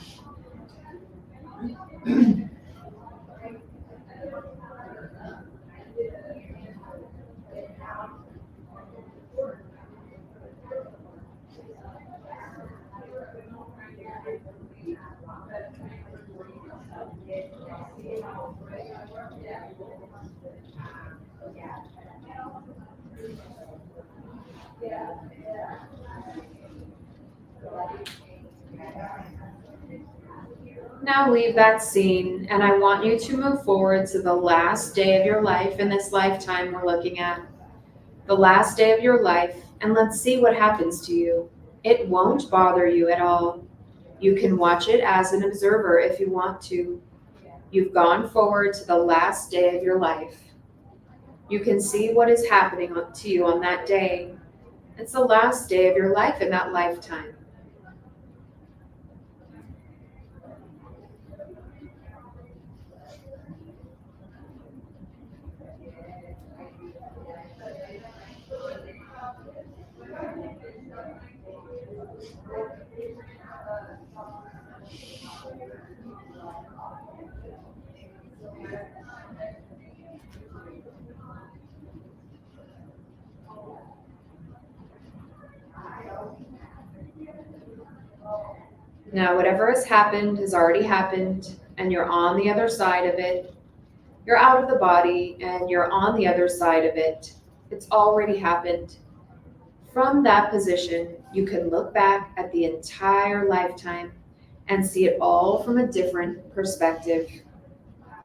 Now leave that scene, and I want you to move forward to the last day of your life in this lifetime we're looking at. The last day of your life, and let's see what happens to you. It won't bother you at all. You can watch it as an observer if you want to. You've gone forward to the last day of your life. You can see what is happening to you on that day. It's the last day of your life in that lifetime. Now, whatever has already happened, and you're on the other side of it. You're out of the body, and you're on the other side of it. It's already happened. From that position, you can look back at the entire lifetime and see it all from a different perspective.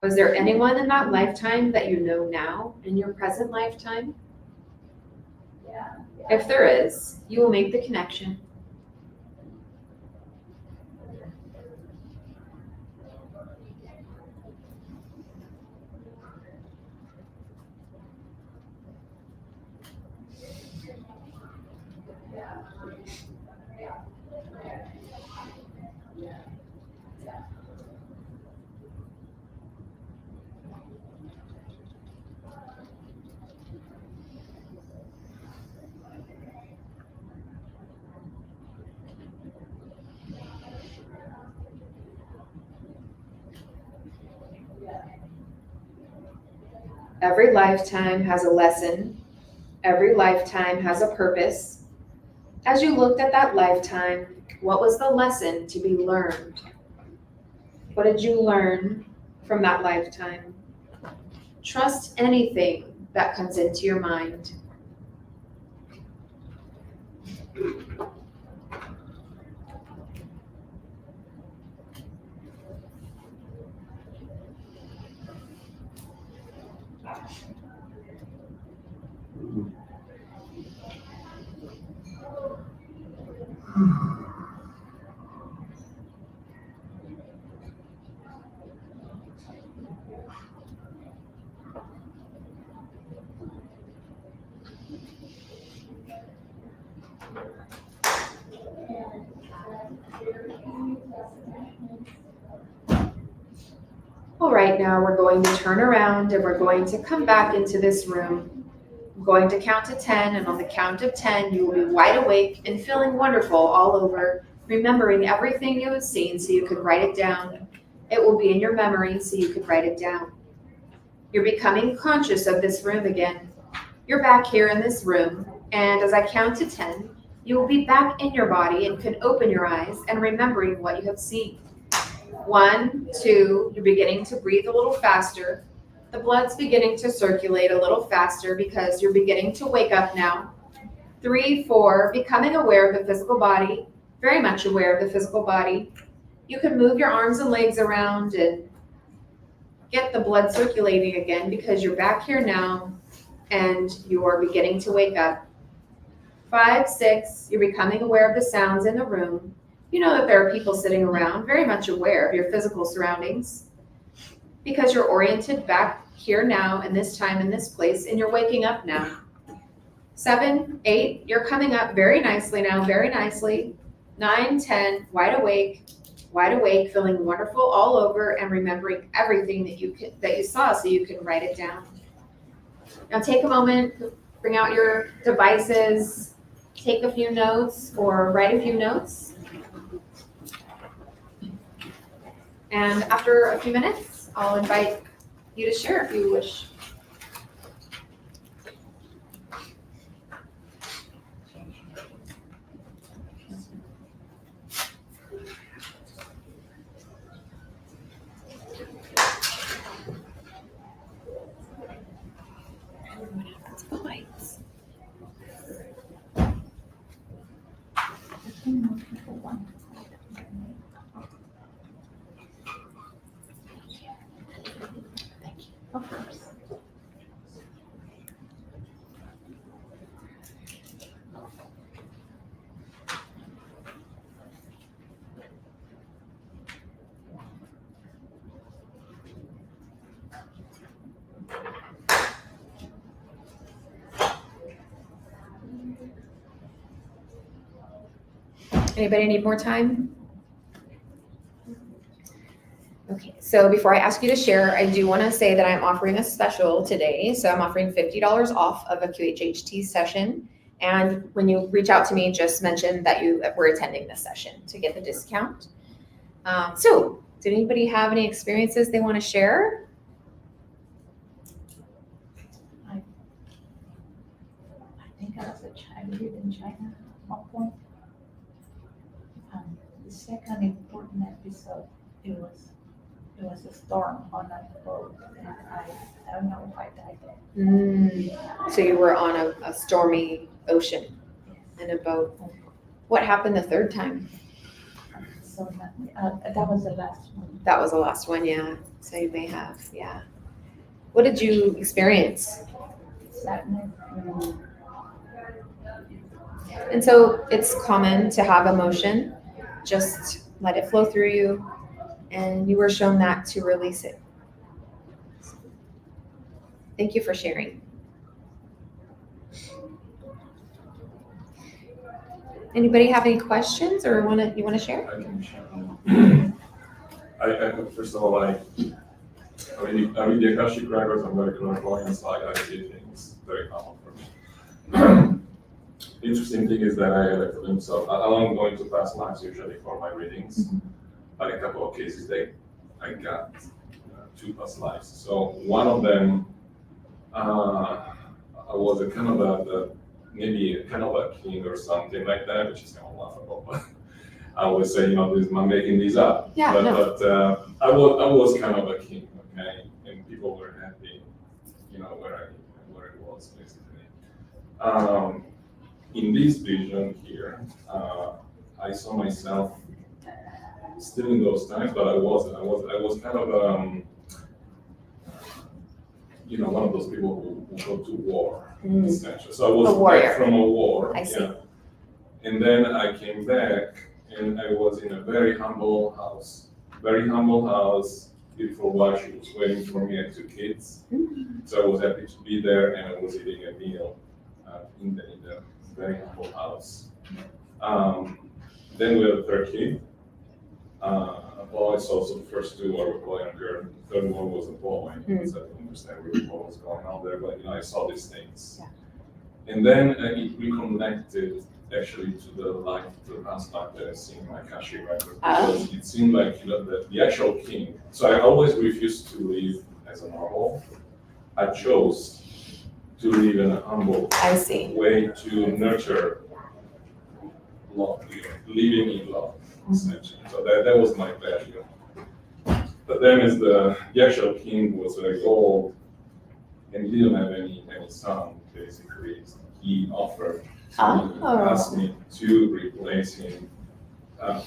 Was there anyone in that lifetime that you know now in your present lifetime? If there is, you will make the connection. Every lifetime has a lesson. Every lifetime has a purpose. As you looked at that lifetime, what was the lesson to be learned? What did you learn from that lifetime? Trust anything that comes into your mind. All right, now we're going to turn around and we're going to come back into this room. I'm going to count to 10, and on the count of 10, you will be wide awake and feeling wonderful all over, remembering everything you have seen so you can write it down. It will be in your memory so you can write it down. You're becoming conscious of this room again. You're back here in this room, and as I count to 10, you will be back in your body and can open your eyes and remembering what you have seen. 1, 2, you're beginning to breathe a little faster. The blood's beginning to circulate a little faster because you're beginning to wake up now. 3, 4, becoming aware of the physical body, very much aware of the physical body. You can move your arms and legs around and get the blood circulating again because you're back here now and you are beginning to wake up. 5, 6, you're becoming aware of the sounds in the room. You know that there are people sitting around, very much aware of your physical surroundings because you're oriented back here now in this time, in this place, and you're waking up now. 7, 8, you're coming up very nicely now, very nicely. 9, 10, wide awake, feeling wonderful all over and remembering everything that you saw so you can write it down. Now take a moment, bring out your devices, take a few notes or write a few notes. And after a few minutes, I'll invite you to share if you wish. Of course. Anybody need more time? Okay, so before I ask you to share, I do want to say that I'm offering a special today. So I'm offering $50 off of a QHHT session. And when you reach out to me, just mention that you were attending this session to get the discount. So did anybody have any experiences they want to share? I think I was a child in China at one point. The second important episode, it was a storm on a boat, and I don't know if I died. So you were on a stormy ocean in a boat. What happened the third time? So that was the last one. That was the last one, yeah. So you may have, yeah. What did you experience? Sadness. And so it's common to have emotion. Just let it flow through you. And you were shown that to release it. Thank you for sharing. Anybody have any questions or you want to share? I can share. I first of all, I read the Akashic records. I'm very clairvoyant, so I see things very common for me. Interesting thing is that I had a glimpse of, I'm going to past lives usually for my readings, but a couple of cases I got 2 past lives. So one of them, I was a kind of maybe a kind of a king or something like that, which is kind of laughable, but I would say, I'm making these up. Yeah, but, no. but I was kind of a king, okay, and people were happy, where I was basically. In this vision here, I saw myself still in those times, but I wasn't. I was kind of one of those people who go to war, essentially. So I was back from a war. I see. And then I came back, and I was in a very humble house, beautiful wife. She was waiting for me. I had 2 kids, so I was happy to be there, and I was eating a meal in the very humble house. Then we had a 3rd kid. A boy, so the first 2 were a boy and a girl. The 3rd one was a boy. So I didn't understand really what was going on there, but I saw these things. Yeah. And then it reconnected actually to the past life that I seen in my Akashic record, because it seemed like the actual king. So I always refused to live as a normal. I chose to live in a humble way to nurture love, living in love. Essentially. So that was my value. But then as the actual king was very old and he didn't have any son, basically, he offered to ask me to replace him. Not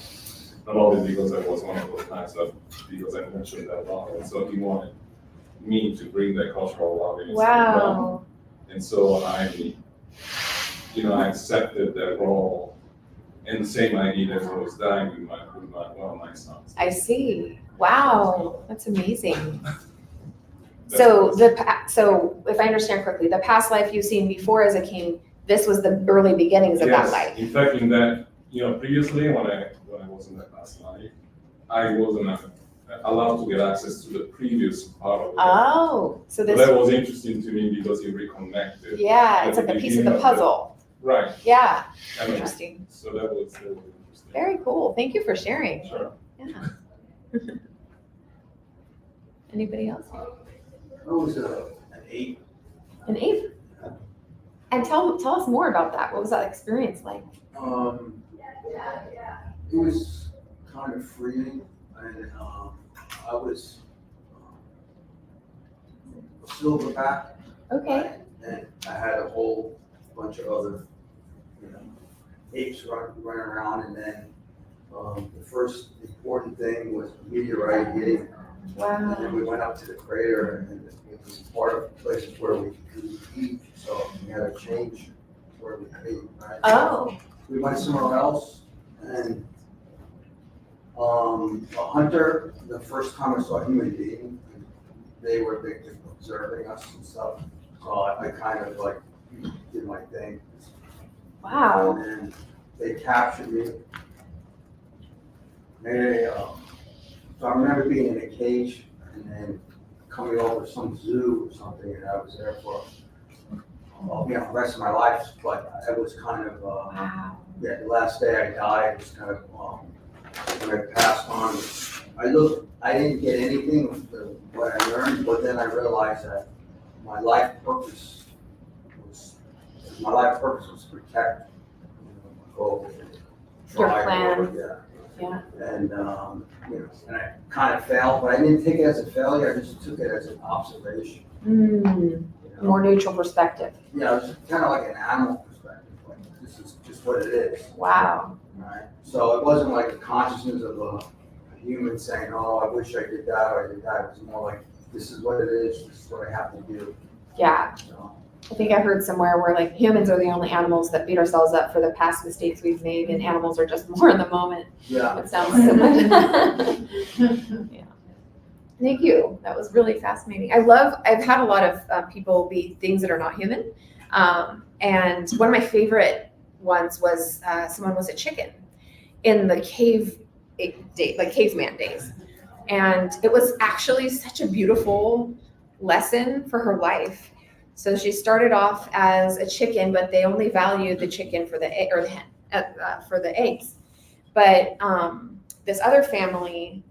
only because I was one of those times, but because I mentioned that love. And so he wanted me to bring that cultural love in. Wow. And so I accepted that role. And the same idea as I was dying with one of my sons. I see. Wow, that's amazing. So if I understand correctly, the past life you've seen before as a king, this was the early beginnings of that life. In fact, in that, previously when I was in that past life, I wasn't allowed to get access to the previous part of it. So that was interesting to me because it reconnected. Yeah, it's like a piece of the puzzle. Right. Yeah. Interesting. So that was interesting. Very cool. Thank you for sharing. Sure. Yeah. Anybody else? I was an 8. An 8? And tell us more about that. What was that experience like? It was kind of freeing, and I was a silverback. Okay. And I had a whole bunch of other apes running around, and then the first important thing was a meteorite hitting. Wow. And then we went up to the crater, and it was part of places where we could eat, so we had to change where we could eat. Right? We went somewhere else, and a hunter, the first time I saw a human being, they were observing us and stuff, so I kind of did my thing. Wow. And then they captured me. So I remember being in a cage and then coming over to some zoo or something, and I was there for the rest of my life. But it was kind of the last day I died was kind of when I passed on. I didn't get anything with what I learned, but then I realized that my life purpose was to protect your clan. Yeah. And and I kind of failed, but I didn't take it as a failure. I just took it as an observation. More neutral perspective. Yeah, it was kind of like an animal perspective. Like this is just what it is. Wow. Right. So it wasn't like the consciousness of a human saying, "Oh, I wish I did that or I did that." It was more like, "This is what it is. This is what I have to do." Yeah. I think I heard somewhere where humans are the only animals that beat ourselves up for the past mistakes we've made, and animals are just more in the moment. Yeah. It sounds similar. Yeah. Thank you. That was really fascinating. I've had a lot of people be things that are not human. And one of my favorite ones was someone was a chicken in the caveman days. And it was actually such a beautiful lesson for her life. So she started off as a chicken, but they only valued the chicken for the egg, or the hen for the eggs. But this other family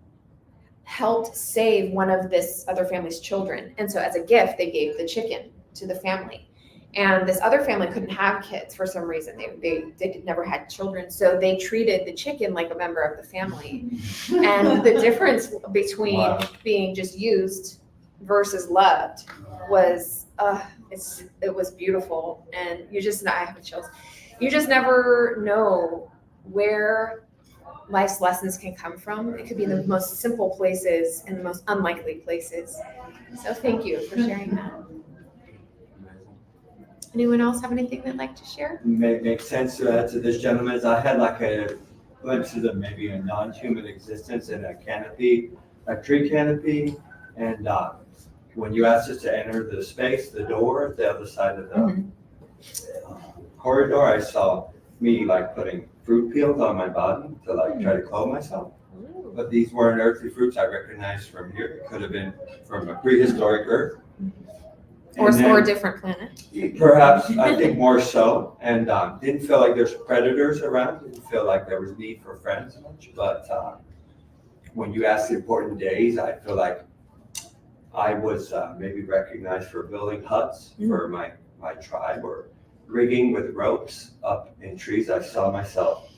helped save one of this other family's children, and so as a gift they gave the chicken. to the family. And this other family couldn't have kids for some reason. They never had children. So they treated the chicken like a member of the family. And the difference between being just used versus loved was, it was beautiful. And I have chills. You just never know where life's lessons can come from. It could be in the most simple places and the most unlikely places. So thank you for sharing that. Anyone else have anything they'd like to share? Makes sense to add to this gentleman's. I had like a glimpse of maybe a non-human existence in a canopy, a tree canopy. And when you asked us to enter the space, the door at the other side of the corridor, I saw me like putting fruit peels on my body to like try to clothe myself. But these weren't earthly fruits I recognized from here. It could have been from a prehistoric earth. Or a different planet. Perhaps, I think more so. And didn't feel like there's predators around. Didn't feel like there was need for friends much. But when you ask the important days, I feel like I was maybe recognized for building huts for my tribe, or rigging with ropes up in trees. I saw myself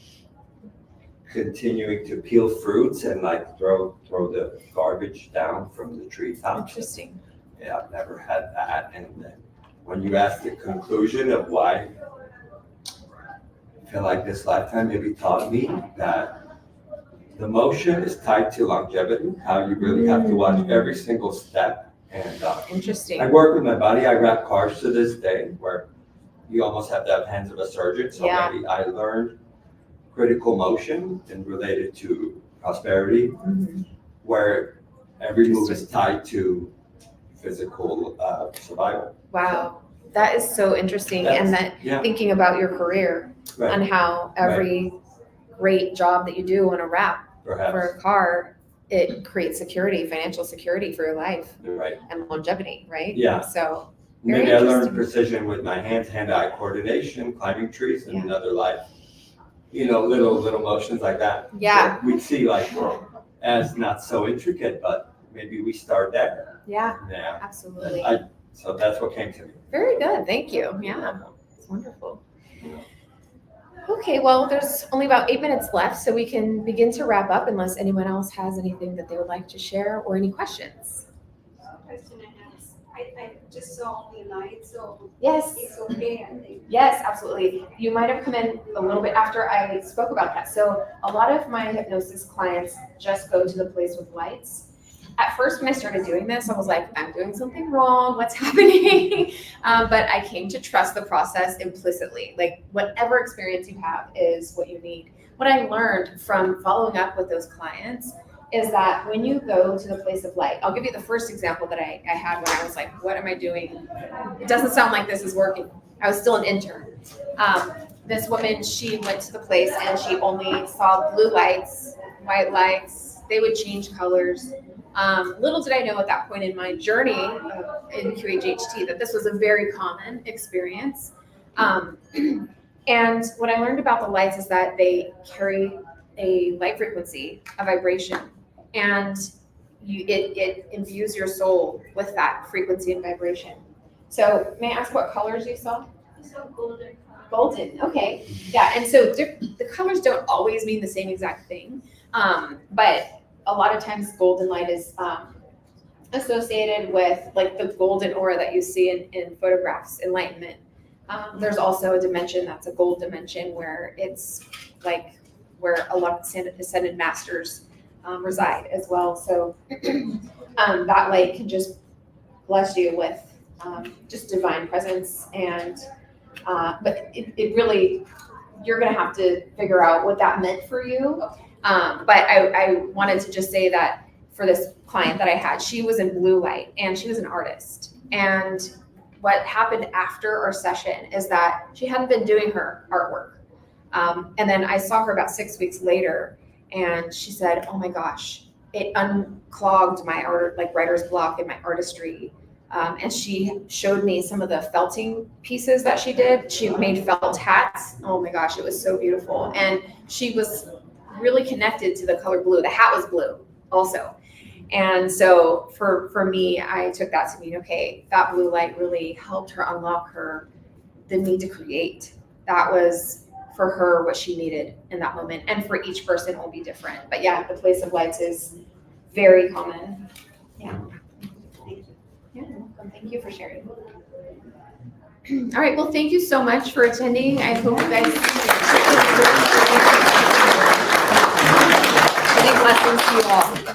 continuing to peel fruits and like throw the garbage down from the treetops. Interesting. Yeah, I've never had that. And then when you ask the conclusion of why, I feel like this lifetime maybe taught me that the motion is tied to longevity, how you really have to watch every single step. And interesting. I work with my body. I wrap cars to this day, where you almost have to have hands of a surgeon. So maybe I learned critical motion and related to prosperity, where every move is tied to physical survival. Wow, that is so interesting. And that thinking about your career and how every great job that you do on a wrap for a car, it creates security, financial security for your life, and longevity, right? Yeah. So maybe I learned precision with my hand-eye coordination, climbing trees in another life. You know, little motions like that. Yeah. We'd see like as not so intricate, but maybe we start there. Yeah. Yeah. Absolutely. So that's what came to me. Very good. Thank you. Yeah. It's wonderful. Okay, well, there's only about 8 minutes left, so we can begin to wrap up unless anyone else has anything that they would like to share or any questions. I just saw only a light, so yes, it's okay, I think. Yes, absolutely. You might have come in a little bit after I spoke about that. So a lot of my hypnosis clients just go to the place with lights. At first, when I started doing this, I was like, I'm doing something wrong. What's happening? But I came to trust the process implicitly. Like whatever experience you have is what you need. What I learned from following up with those clients is that when you go to the place of light, I'll give you the first example that I had when I was like, what am I doing? It doesn't sound like this is working. I was still an intern. This woman, she went to the place and she only saw blue lights, white lights. They would change colors. Little did I know at that point in my journey in QHHT that this was a very common experience. And what I learned about the lights is that they carry a light frequency, a vibration, and it imbues your soul with that frequency and vibration. So may I ask what colors you saw? I saw golden. Golden, okay. Yeah, and so the colors don't always mean the same exact thing, but a lot of times golden light is associated with like the golden aura that you see in photographs, enlightenment. There's also a dimension that's a gold dimension where it's like where a lot of ascended masters reside as well. So that light can just bless you with just divine presence. And but it really, you're gonna have to figure out what that meant for you. But I wanted to just say that for this client that I had, she was in blue light and she was an artist. And what happened after our session is that she hadn't been doing her artwork. And then I saw her about 6 weeks later and she said, oh my gosh, it unclogged my art, like writer's block in my artistry. And she showed me some of the felting pieces that she did. She made felt hats. Oh my gosh, it was so beautiful. And she was really connected to the color blue. The hat was blue also. And so for me, I took that to mean, okay, that blue light really helped her unlock the need to create. That was for her what she needed in that moment. And for each person it will be different. But yeah, the place of lights is very common. Yeah. Yeah, welcome. Thank you for sharing. All right, well, thank you so much for attending. I hope you guys many blessings to you all.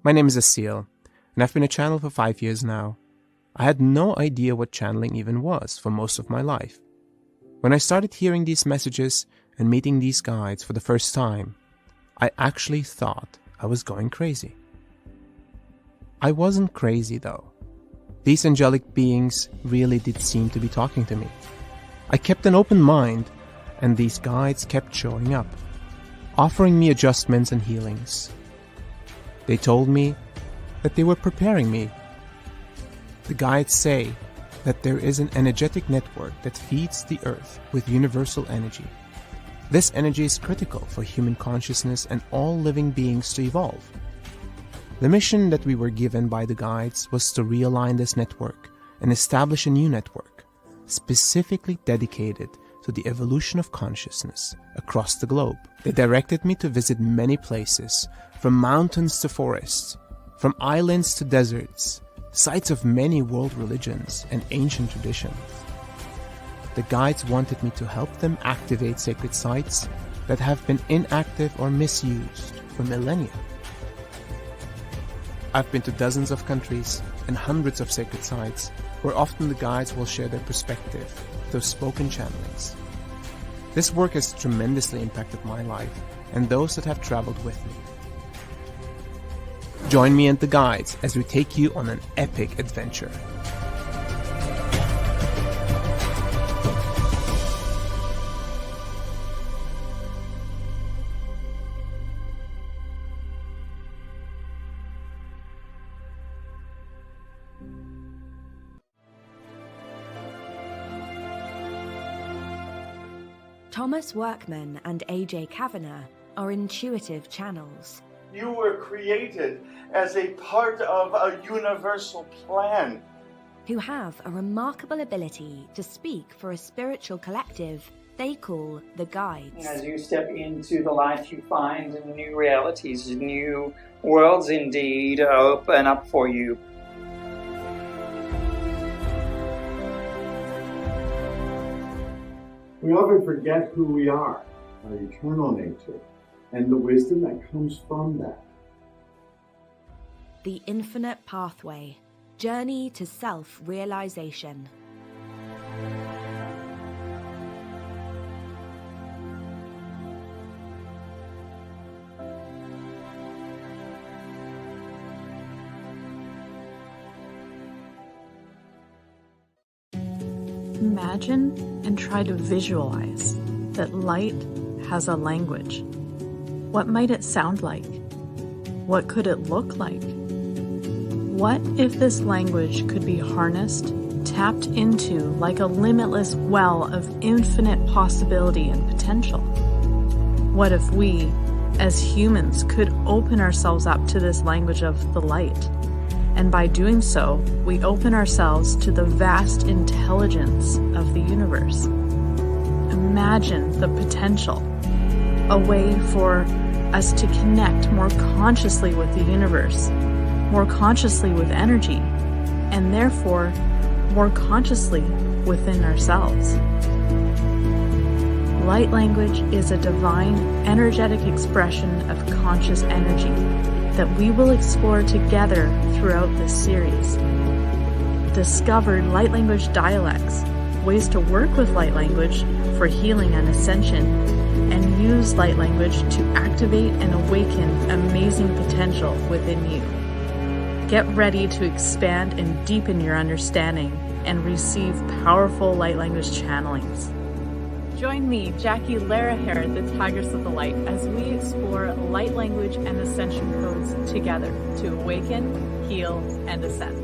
My name is Asil, and I've been a channel for 5 years now. I had no idea what channeling even was for most of my life. When I started hearing these messages and meeting these guides for the first time, I actually thought I was going crazy. I wasn't crazy though. These angelic beings really did seem to be talking to me. I kept an open mind, and these guides kept showing up, offering me adjustments and healings. They told me that they were preparing me. The guides say that there is an energetic network that feeds the earth with universal energy. This energy is critical for human consciousness and all living beings to evolve. The mission that we were given by the guides was to realign this network and establish a new network, specifically dedicated to the evolution of consciousness across the globe. They directed me to visit many places, from mountains to forests, from islands to deserts, sites of many world religions and ancient traditions. The guides wanted me to help them activate sacred sites, that have been inactive or misused for millennia. I've been to dozens of countries and hundreds of sacred sites where often the guides will share their perspective through spoken channelings. This work has tremendously impacted my life and those that have traveled with me. Join me and the guides as we take you on an epic adventure. Thomas Workman and A.J. Kavanagh are intuitive channels. You were created as a part of a universal plan. Who have a remarkable ability to speak for a spiritual collective they call the Guides. As you step into the light, you find new realities, new worlds indeed open up for you. We often forget who we are, our eternal nature, and the wisdom that comes from that. The Infinite Pathway, Journey to Self-Realization. Imagine and try to visualize that light has a language. What might it sound like? What could it look like? What if this language could be harnessed, tapped into like a limitless well of infinite possibility and potential? What if we, as humans, could open ourselves up to this language of the light? And by doing so, we open ourselves to the vast intelligence of the universe. Imagine the potential, a way for us to connect more consciously with the universe, more consciously with energy, and therefore more consciously within ourselves. Light language is a divine, energetic expression of conscious energy that we will explore together throughout this series. Discover light language dialects, ways to work with light language for healing and ascension, and use light language to activate and awaken amazing potential within you. Get ready to expand and deepen your understanding and receive powerful light language channelings. Join me, Jackie Laraher, the Tigress of the Light, as we explore light language and ascension codes together to awaken, heal, and ascend.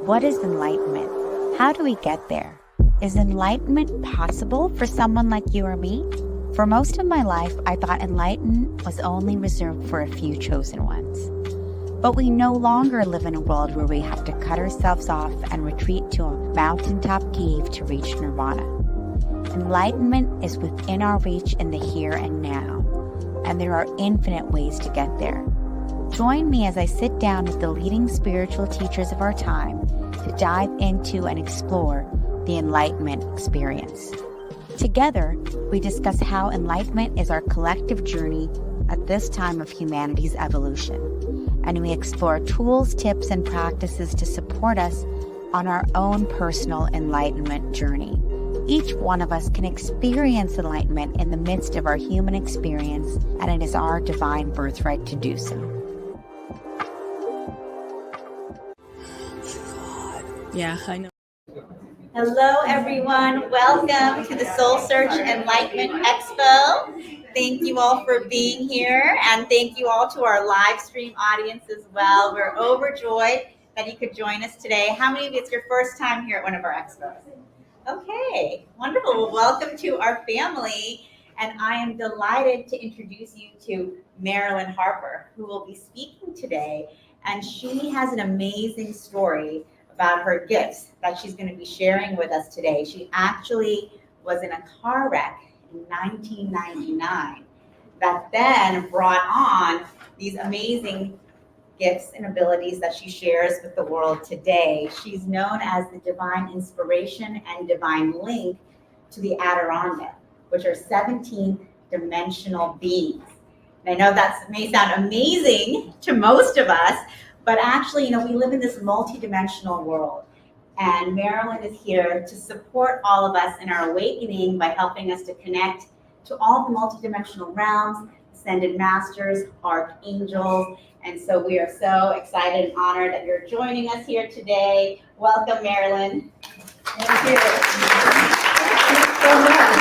What is enlightenment? How do we get there? Is enlightenment possible for someone like you or me? For most of my life, I thought enlightenment was only reserved for a few chosen ones. But we no longer live in a world where we have to cut ourselves off and retreat to a mountaintop cave to reach nirvana. Enlightenment is within our reach in the here and now, and there are infinite ways to get there. Join me as I sit down with the leading spiritual teachers of our time to dive into and explore the enlightenment experience. Together, we discuss how enlightenment is our collective journey at this time of humanity's evolution. And we explore tools, tips, and practices to support us on our own personal enlightenment journey. Each one of us can experience enlightenment in the midst of our human experience, and it is our divine birthright to do so. Yeah, I know. Hello, everyone. Welcome to the Soul Search Enlightenment Expo. Thank you all for being here, and thank you all to our live stream audience as well. We're overjoyed that you could join us today. How many of you, it's your first time here at one of our expos? Okay, wonderful. Well, welcome to our family, and I am delighted to introduce you to Marilyn Harper, who will be speaking today, and she has an amazing story about her gifts that she's going to be sharing with us today. She actually was in a car wreck in 1999 that then brought on these amazing gifts and abilities that she shares with the world today. She's known as the divine inspiration and divine link to the Adirondack, which are 17th dimensional beings. And I know that may sound amazing to most of us, but actually, we live in this multi-dimensional world. And Marilyn is here to support all of us in our awakening by helping us to connect to all the multi-dimensional realms, ascended masters, archangels. And so we are so excited and honored that you're joining us here today. Welcome, Marilyn. Thank you. So much.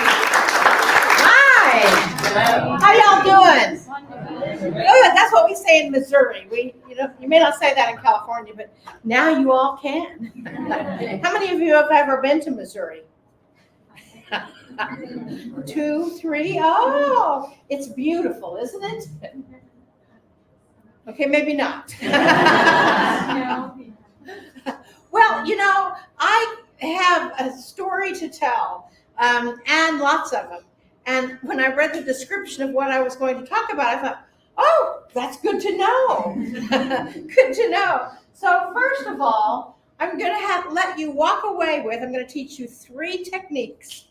Hi. Hello. How y'all doing? Good. That's what we say in Missouri. You may not say that in California, but now you all can. How many of you have ever been to Missouri? 2, 3. Oh, it's beautiful, isn't it? Okay, maybe not. Well, I have a story to tell, and lots of them. And when I read the description of what I was going to talk about, I thought, oh, that's good to know. Good to know. So first of all, I'm going to let you walk away with, I'm going to teach you 3 techniques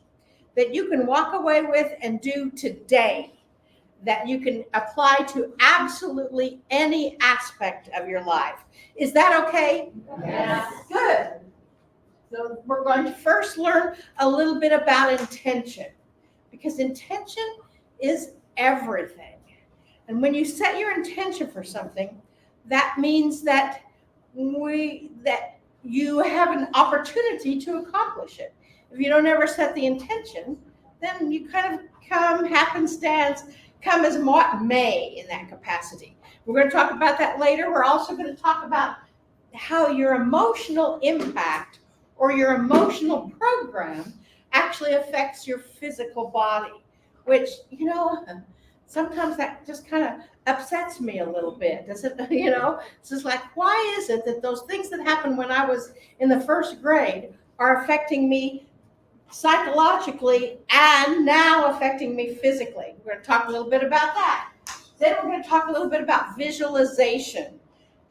that you can walk away with and do today that you can apply to absolutely any aspect of your life. Is that okay? Yes. Good. So we're going to first learn a little bit about intention, because intention is everything. And when you set your intention for something, that means that you have an opportunity to accomplish it. If you don't ever set the intention, then you kind of come as what may in that capacity. We're going to talk about that later. We're also going to talk about how your emotional impact or your emotional program actually affects your physical body, which, sometimes that just kind of upsets me a little bit. Does it, it's just like, why is it that those things that happened when I was in the 1st grade are affecting me psychologically and now affecting me physically? We're going to talk a little bit about that. Then we're going to talk a little bit about visualization.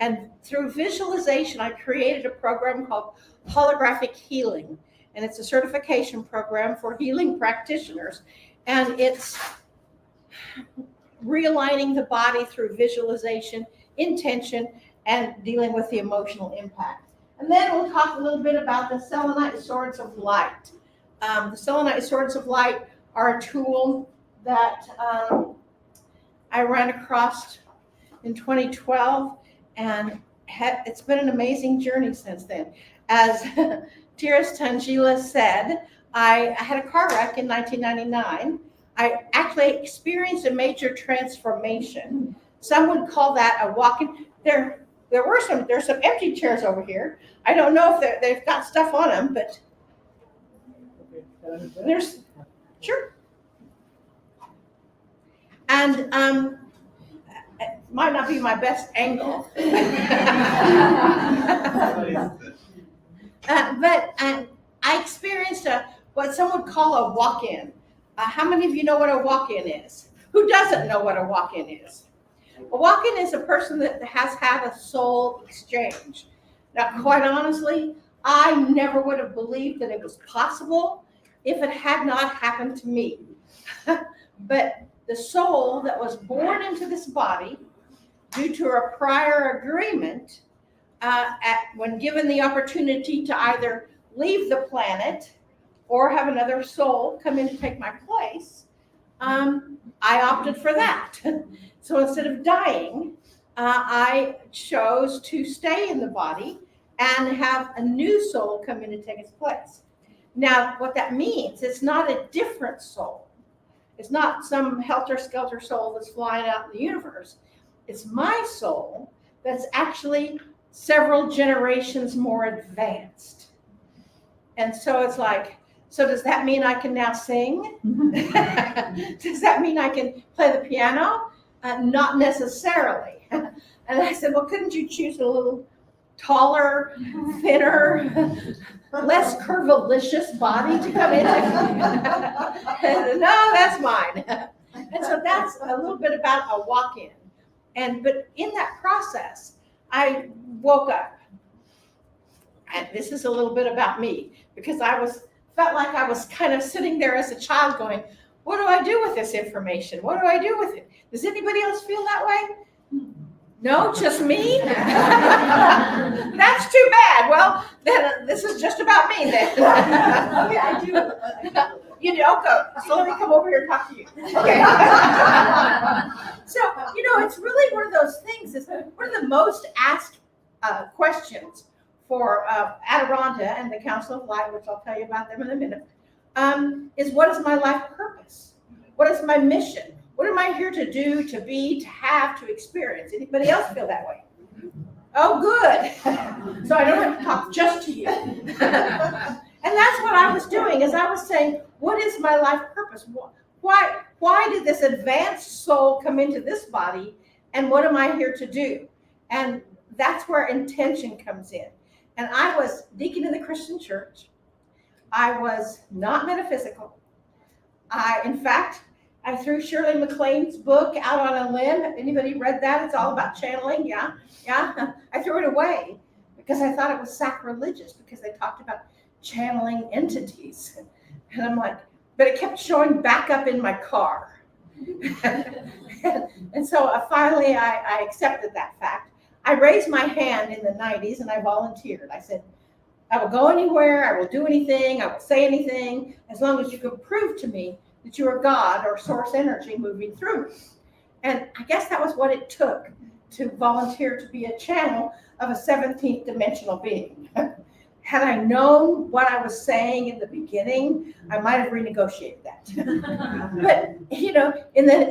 And through visualization, I created a program called Holographic Healing. And it's a certification program for healing practitioners. And it's realigning the body through visualization, intention, and dealing with the emotional impact. And then we'll talk a little bit about the selenite swords of light. The selenite swords of light are a tool that I ran across in 2012, and it's been an amazing journey since then. As Tiras Tangila said, I had a car wreck in 1999. I actually experienced a major transformation. Some would call that a walk-in. There's some empty chairs over here. I don't know if they've got stuff on them, but there's, sure. And it might not be my best angle. But I experienced what some would call a walk-in. How many of you know what a walk-in is? Who doesn't know what a walk-in is? A walk-in is a person that has had a soul exchange. Now, quite honestly, I never would have believed that it was possible if it had not happened to me. But the soul that was born into this body due to a prior agreement, when given the opportunity to either leave the planet or have another soul come in to take my place, I opted for that. So instead of dying, I chose to stay in the body and have a new soul come in and take its place. Now, what that means, it's not a different soul. It's not some helter-skelter soul that's flying out in the universe. It's my soul that's actually several generations more advanced. And so it's like, so does that mean I can now sing? Does that mean I can play the piano? Not necessarily. And I said, well, couldn't you choose a little taller, thinner, less curvilicious body to come in? No, that's mine. And so that's a little bit about a walk-in. But in that process, I woke up, and this is a little bit about me, because felt like I was kind of sitting there as a child going, what do I do with this information? What do I do with it? Does anybody else feel that way? No, just me? That's too bad. Well, then this is just about me then. Okay, I do. You know, go. So let me come over here and talk to you. Okay. So, it's really one of those things. Is one of the most asked questions for Adironda and the Council of Light, which I'll tell you about them in a minute, is what is my life purpose? What is my mission? What am I here to do, to be, to have, to experience? Anybody else feel that way? Oh, good. So I don't have to talk just to you. And that's what I was doing, is I was saying, what is my life purpose? Why did this advanced soul come into this body, and what am I here to do? And that's where intention comes in. And I was deacon in the Christian church. I was not metaphysical. In fact, I threw Shirley MacLaine's book out on a limb. Anybody read that? It's all about channeling. Yeah. I threw it away because I thought it was sacrilegious, because they talked about channeling entities. And I'm like, but it kept showing back up in my car. And so finally I accepted that fact. I raised my hand in the 90s and I volunteered. I said, I will go anywhere, I will do anything, I will say anything, as long as you can prove to me that you are God or source energy moving through me. And I guess that was what it took to volunteer to be a channel of a 17th dimensional being. Had I known what I was saying in the beginning, I might have renegotiated that. But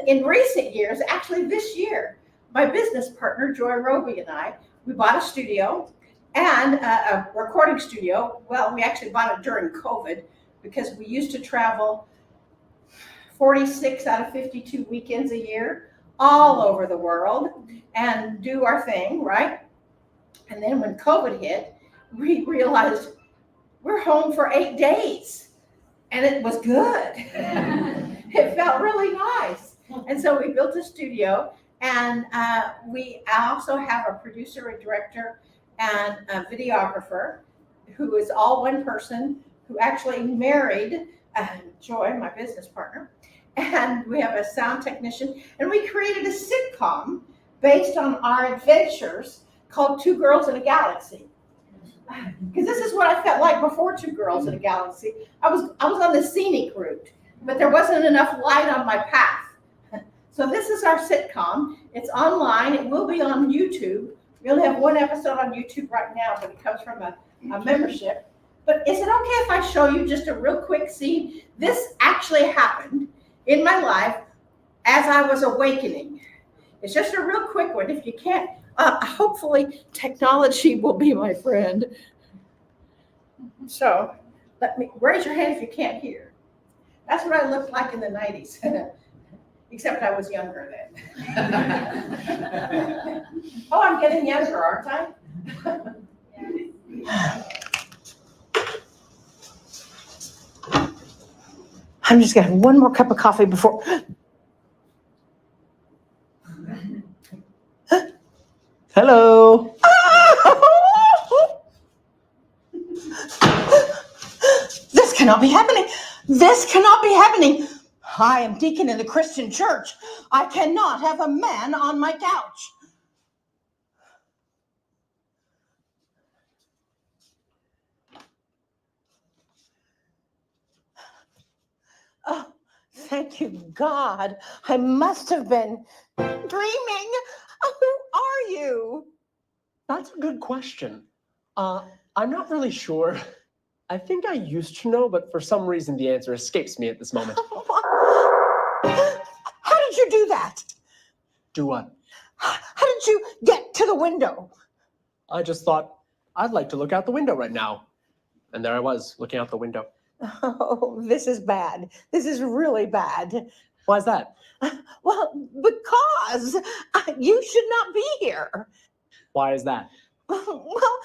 in recent years, actually this year, my business partner, Joy Roby, and I, we bought a studio and a recording studio. Well, we actually bought it during COVID because we used to travel 46 out of 52 weekends a year all over the world and do our thing, right? And then when COVID hit, we realized we're home for 8 days, and it was good. It felt really nice. And so we built a studio, and we also have a producer, a director, and a videographer who is all one person, who actually married Joy, my business partner. And we have a sound technician, and we created a sitcom based on our adventures called Two Girls in a Galaxy. Because this is what I felt like before Two Girls in a Galaxy. I was on the scenic route, but there wasn't enough light on my path. So this is our sitcom. It's online. It will be on YouTube. We only have one episode on YouTube right now, but it comes from a membership. But is it okay if I show you just a real quick scene? This actually happened in my life as I was awakening. It's just a real quick one. If you can't, hopefully technology will be my friend. So let me raise your hand if you can't hear. That's what I looked like in the 90s, except I was younger then. Oh, I'm getting younger, aren't I? I'm just gonna have one more cup of coffee before. Hello. This cannot be happening. This cannot be happening. I am deacon in the Christian church. I cannot have a man on my couch. Oh, thank you, God. I must have been dreaming. Oh, who are you? That's a good question. I'm not really sure. I think I used to know, but for some reason the answer escapes me at this moment. How did you do that? Do what? How did you get to the window? I just thought, I'd like to look out the window right now. And there I was, looking out the window. Oh, this is bad. This is really bad. Why is that? Well, because you should not be here. Why is that? Well,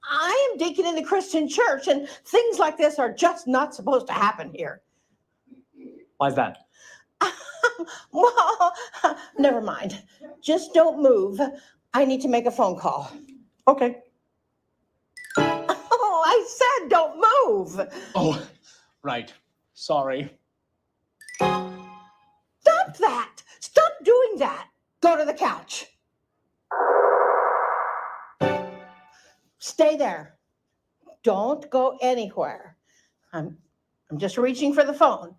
I am deacon in the Christian church, and things like this are just not supposed to happen here. Why is that? Well, never mind. Just don't move. I need to make a phone call. Okay. Oh, I said don't move. Oh, right. Sorry. Stop that. Stop doing that. Go to the couch. Stay there. Don't go anywhere. I'm just reaching for the phone.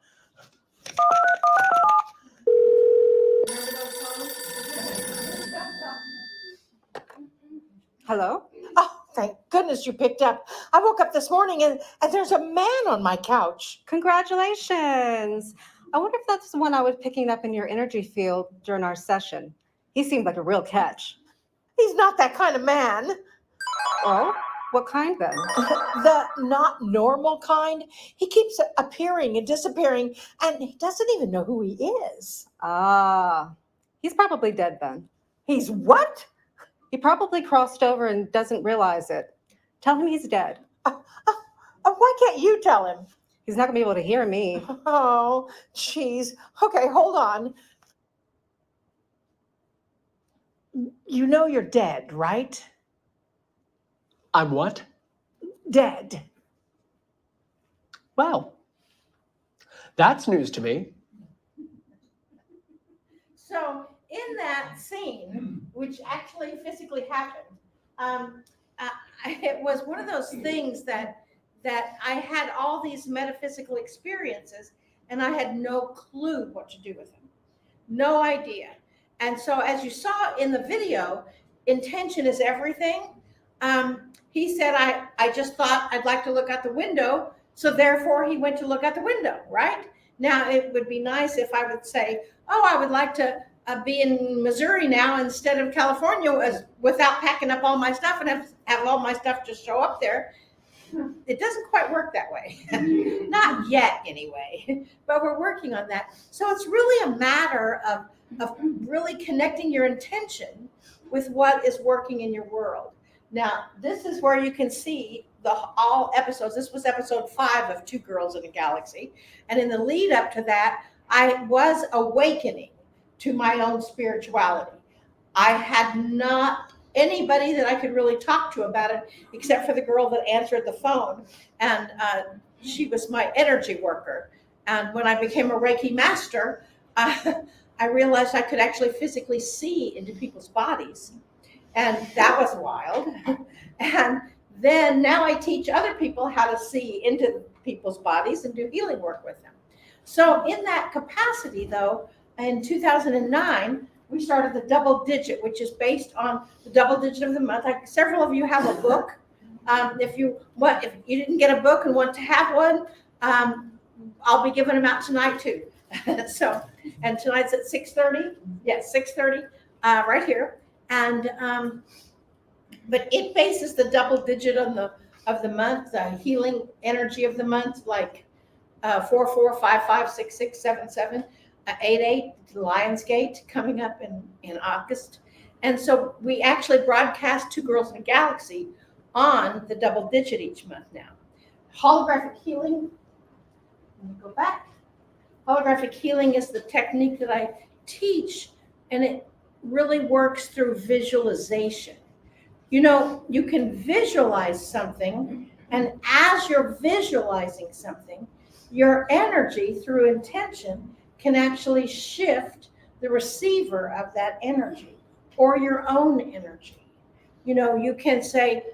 Hello? Oh, thank goodness you picked up. I woke up this morning and there's a man on my couch. Congratulations. I wonder if that's the one I was picking up in your energy field during our session. He seemed like a real catch. He's not that kind of man. Oh, what kind then? The not normal kind. He keeps appearing and disappearing, and he doesn't even know who he is. Ah, he's probably dead then. He's what? He probably crossed over and doesn't realize it. Tell him he's dead. Why can't you tell him? He's not going to be able to hear me. Oh, jeez. Okay, hold on. You know you're dead, right? I'm what? Dead. Well, that's news to me. So in that scene, which actually physically happened, it was one of those things that I had all these metaphysical experiences, and I had no clue what to do with them. No idea. And so as you saw in the video, intention is everything. He said, I just thought I'd like to look out the window. So therefore he went to look out the window, right? Now it would be nice if I would say, oh, I would like to be in Missouri now instead of California without packing up all my stuff and have all my stuff just show up there. It doesn't quite work that way. Not yet anyway, but we're working on that. So it's really a matter of really connecting your intention with what is working in your world. Now, this is where you can see all episodes. This was episode 5 of 2 Girls in a Galaxy. And in the lead up to that, I was awakening to my own spirituality. I had not anybody that I could really talk to about it, except for the girl that answered the phone. And she was my energy worker. And when I became a Reiki master, I realized I could actually physically see into people's bodies. And that was wild. And then now I teach other people how to see into people's bodies and do healing work with them. So in that capacity, though, in 2009, we started the double digit, which is based on the double digit of the month. Several of you have a book. If you didn't get a book and want to have one, I'll be giving them out tonight too. And tonight's at 6:30. Yes, 6:30, right here. And but it bases the double digit of the month, the healing energy of the month, like 44556677. 8/8, Lionsgate, coming up in August. And so we actually broadcast 2 Girls in a Galaxy on the double digit each month now. Holographic healing, let me go back. Holographic healing is the technique that I teach, and it really works through visualization. You know, you can visualize something, and as you're visualizing something, your energy through intention can actually shift the receiver of that energy or your own energy. You know, you can say,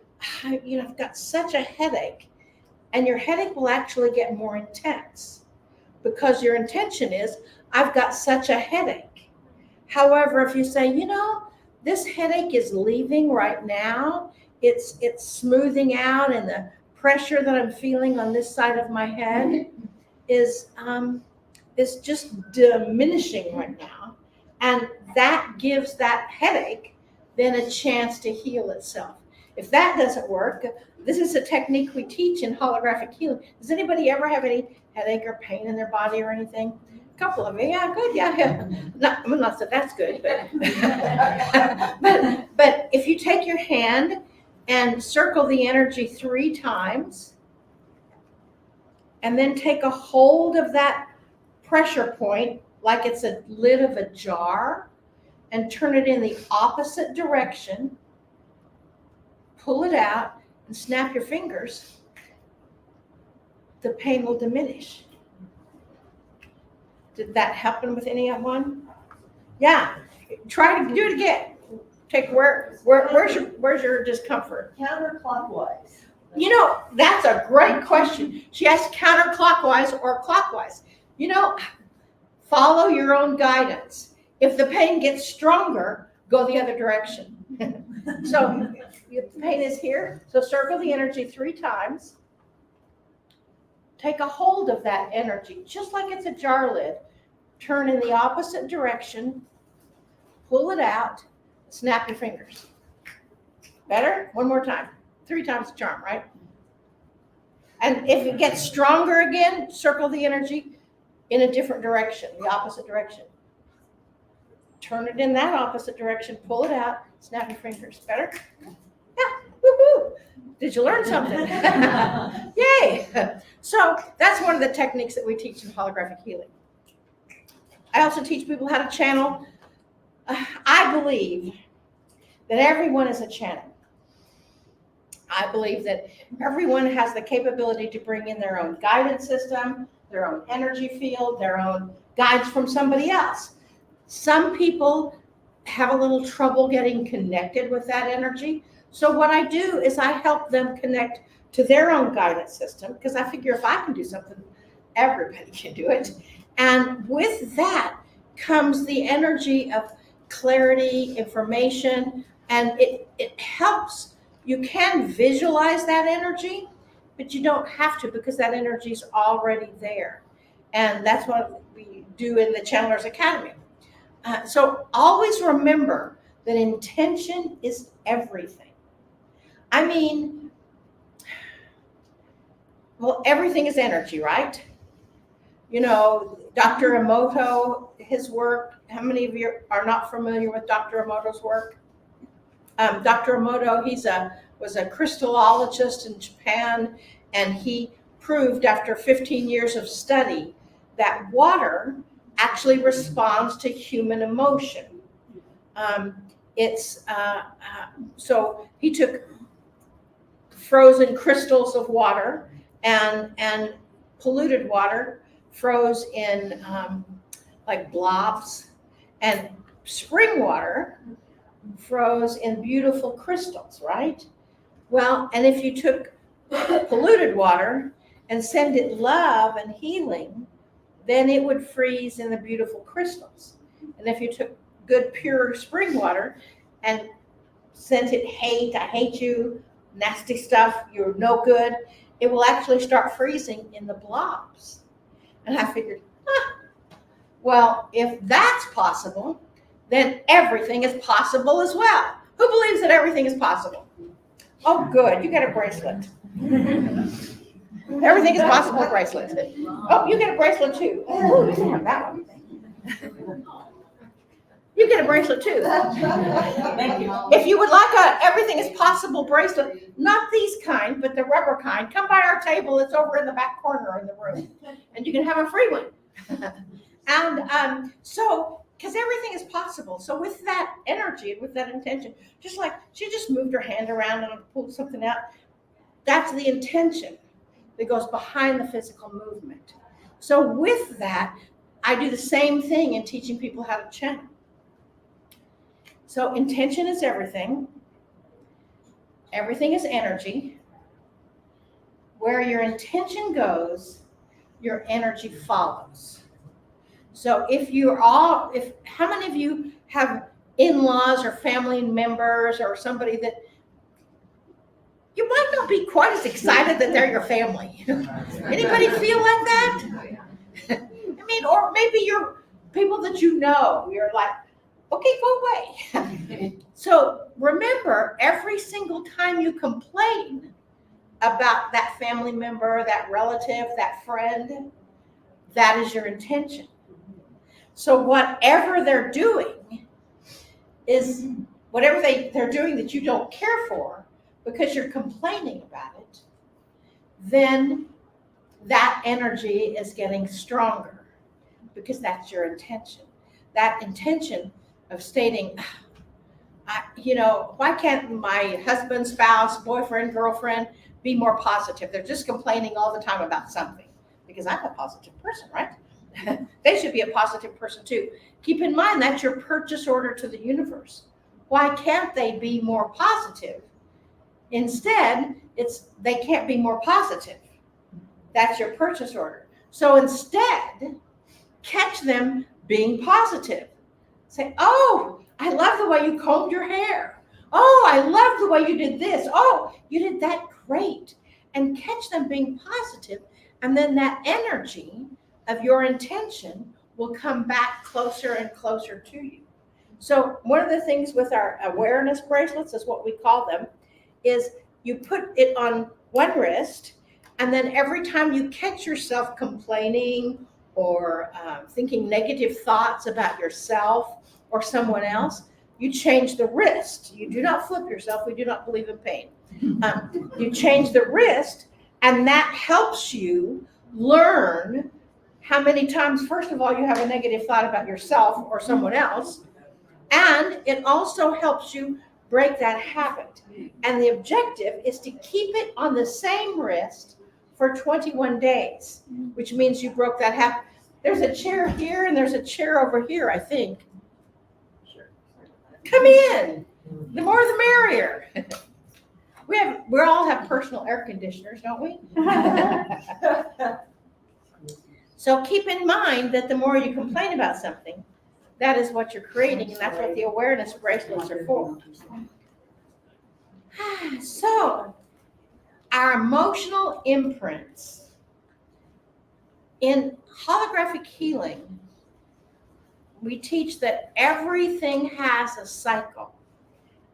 I've got such a headache, and your headache will actually get more intense because your intention is, I've got such a headache. However, if you say, this headache is leaving right now, it's smoothing out, and the pressure that I'm feeling on this side of my head is just diminishing right now. And that gives that headache then a chance to heal itself. If that doesn't work, this is a technique we teach in holographic healing. Does anybody ever have any headache or pain in their body or anything? A couple of you, yeah, good, yeah. Not that that's good, but if you take your hand and circle the energy 3 times, and then take a hold of that pressure point like it's a lid of a jar, and turn it in the opposite direction, pull it out, and snap your fingers, the pain will diminish. Did that happen with anyone? Yeah. Try to do it again. Take where's your discomfort? Counterclockwise. You know, that's a great question. She asked counterclockwise or clockwise. You know, follow your own guidance. If the pain gets stronger, go the other direction. So if the pain is here, so circle the energy 3 times. Take a hold of that energy, just like it's a jar lid. Turn in the opposite direction, pull it out, snap your fingers. Better? One more time. 3 times the charm, right? And if it gets stronger again, circle the energy in a different direction, the opposite direction. Turn it in that opposite direction, pull it out, snap your fingers. Better? Yeah, woohoo! Did you learn something? Yay! So that's one of the techniques that we teach in holographic healing. I also teach people how to channel. I believe that everyone is a channel. I believe that everyone has the capability to bring in their own guidance system, their own energy field, their own guides from somebody else. Some people have a little trouble getting connected with that energy. So what I do is I help them connect to their own guidance system, because I figure if I can do something, everybody can do it. And with that comes the energy of clarity, information, and it helps. You can visualize that energy, but you don't have to, because that energy is already there. And that's what we do in the Channelers Academy. So always remember that intention is everything. I mean, well, everything is energy, right? You know, Dr. Emoto, his work, how many of you are not familiar with Dr. Emoto's work? Dr. Emoto, was a crystallologist in Japan, and he proved after 15 years of study that water actually responds to human emotion. So he took frozen crystals of water and polluted water, froze in like blobs, and spring water froze in beautiful crystals, right? Well, and if you took polluted water and send it love and healing, then it would freeze in the beautiful crystals. And if you took good, pure spring water and sent it hate, I hate you, nasty stuff, you're no good, it will actually start freezing in the blobs. And I figured, well, if that's possible, then everything is possible as well. Who believes that everything is possible? Oh, good, you get a bracelet. Everything is possible bracelet. Oh, you get a bracelet too. Oh, you can have that one. You get a bracelet too. Thank you. If you would like a everything is possible bracelet, not these kind, but the rubber kind, come by our table. It's over in the back corner in the room, and you can have a free one. And so, because everything is possible. So with that energy and with that intention, just like she just moved her hand around and pulled something out, that's the intention that goes behind the physical movement. So with that, I do the same thing in teaching people how to channel. So intention is everything. Everything is energy. Where your intention goes, your energy follows. So how many of you have in-laws or family members or somebody that you might not be quite as excited that they're your family? Anybody feel like that? I mean, or maybe you're people that you know, you're like, okay, go away. So remember, every single time you complain about that family member, that relative, that friend, that is your intention. So whatever they're doing is whatever they're doing that you don't care for because you're complaining about it, then that energy is getting stronger because that's your intention. That intention of stating, why can't my husband, spouse, boyfriend, girlfriend be more positive? They're just complaining all the time about something. Because I'm a positive person, right? They should be a positive person too. Keep in mind that's your purchase order to the universe. Why can't they be more positive? Instead, they can't be more positive. That's your purchase order. So instead, catch them being positive. Say, oh, I love the way you combed your hair. Oh, I love the way you did this. Oh, you did that great. And catch them being positive, and then that energy of your intention will come back closer and closer to you. So one of the things with our awareness bracelets, is what we call them, is you put it on one wrist, and then every time you catch yourself complaining or thinking negative thoughts about yourself or someone else, you change the wrist. You do not flip yourself. We do not believe in pain. You change the wrist, and that helps you learn how many times, first of all, you have a negative thought about yourself or someone else, and it also helps you break that habit. And the objective is to keep it on the same wrist for 21 days, which means you broke that habit. There's a chair here and there's a chair over here, I think. Come in. The more the merrier. We all have personal air conditioners, don't we? So keep in mind that the more you complain about something, that is what you're creating, and that's what the awareness bracelets are for. So, our emotional imprints. In holographic healing, we teach that everything has a cycle,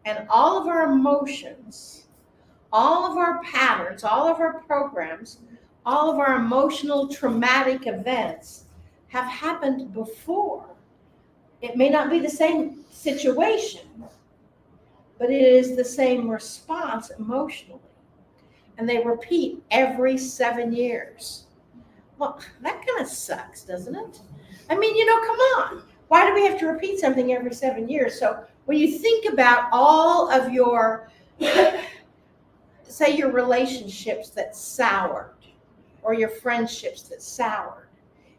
and all of our emotions, all of our patterns, all of our programs, all of our emotional traumatic events have happened before. It may not be the same situation, but it is the same response emotionally. And they repeat every 7 years. Well, that kind of sucks, doesn't it? I mean, come on. Why do we have to repeat something every 7 years? So when you think about all of your, say your relationships that soured, or your friendships that soured,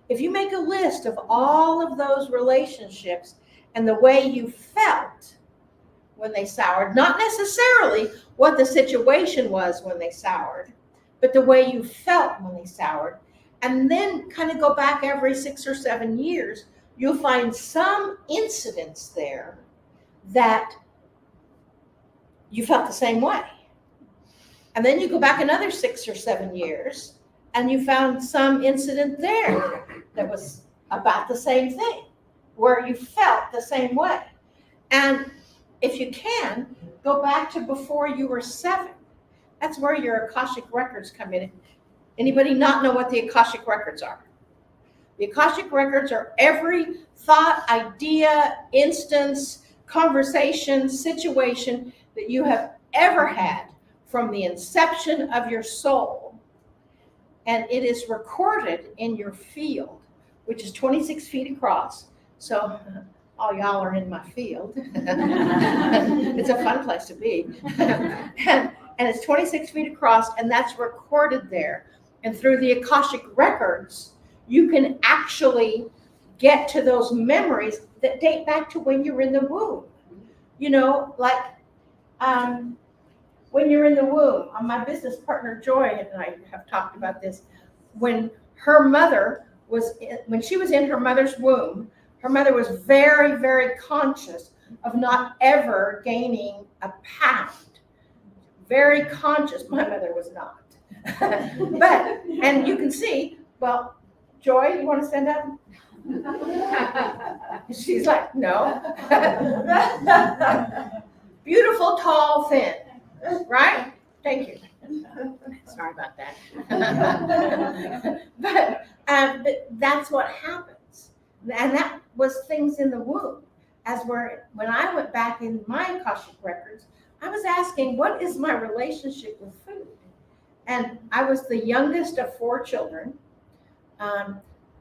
if you make a list of all of those relationships and the way you felt when they soured, not necessarily what the situation was when they soured, but the way you felt when they soured, and then kind of go back every 6 or 7 years, you'll find some incidents there that you felt the same way. And then you go back another 6 or 7 years, and you found some incident there that was about the same thing, where you felt the same way. And if you can, go back to before you were 7. That's where your Akashic records come in. Anybody not know what the Akashic records are? The Akashic records are every thought, idea, instance, conversation, situation that you have ever had from the inception of your soul. And it is recorded in your field, which is 26 feet across. So all y'all are in my field. It's a fun place to be. And it's 26 feet across, and that's recorded there. And through the Akashic records, you can actually get to those memories that date back to when you were in the womb. When you're in the womb, my business partner Joy and I have talked about this. When she was in her mother's womb, her mother was very, very conscious of not ever gaining a pound. Very conscious. My mother was not. And you can see, well, Joy, you want to stand up? She's like, no. Beautiful, tall, thin. Right? Thank you. Sorry about that. But that's what happens. And that was things in the womb. When I went back in my Akashic records, I was asking, what is my relationship with food? And I was the youngest of 4 children.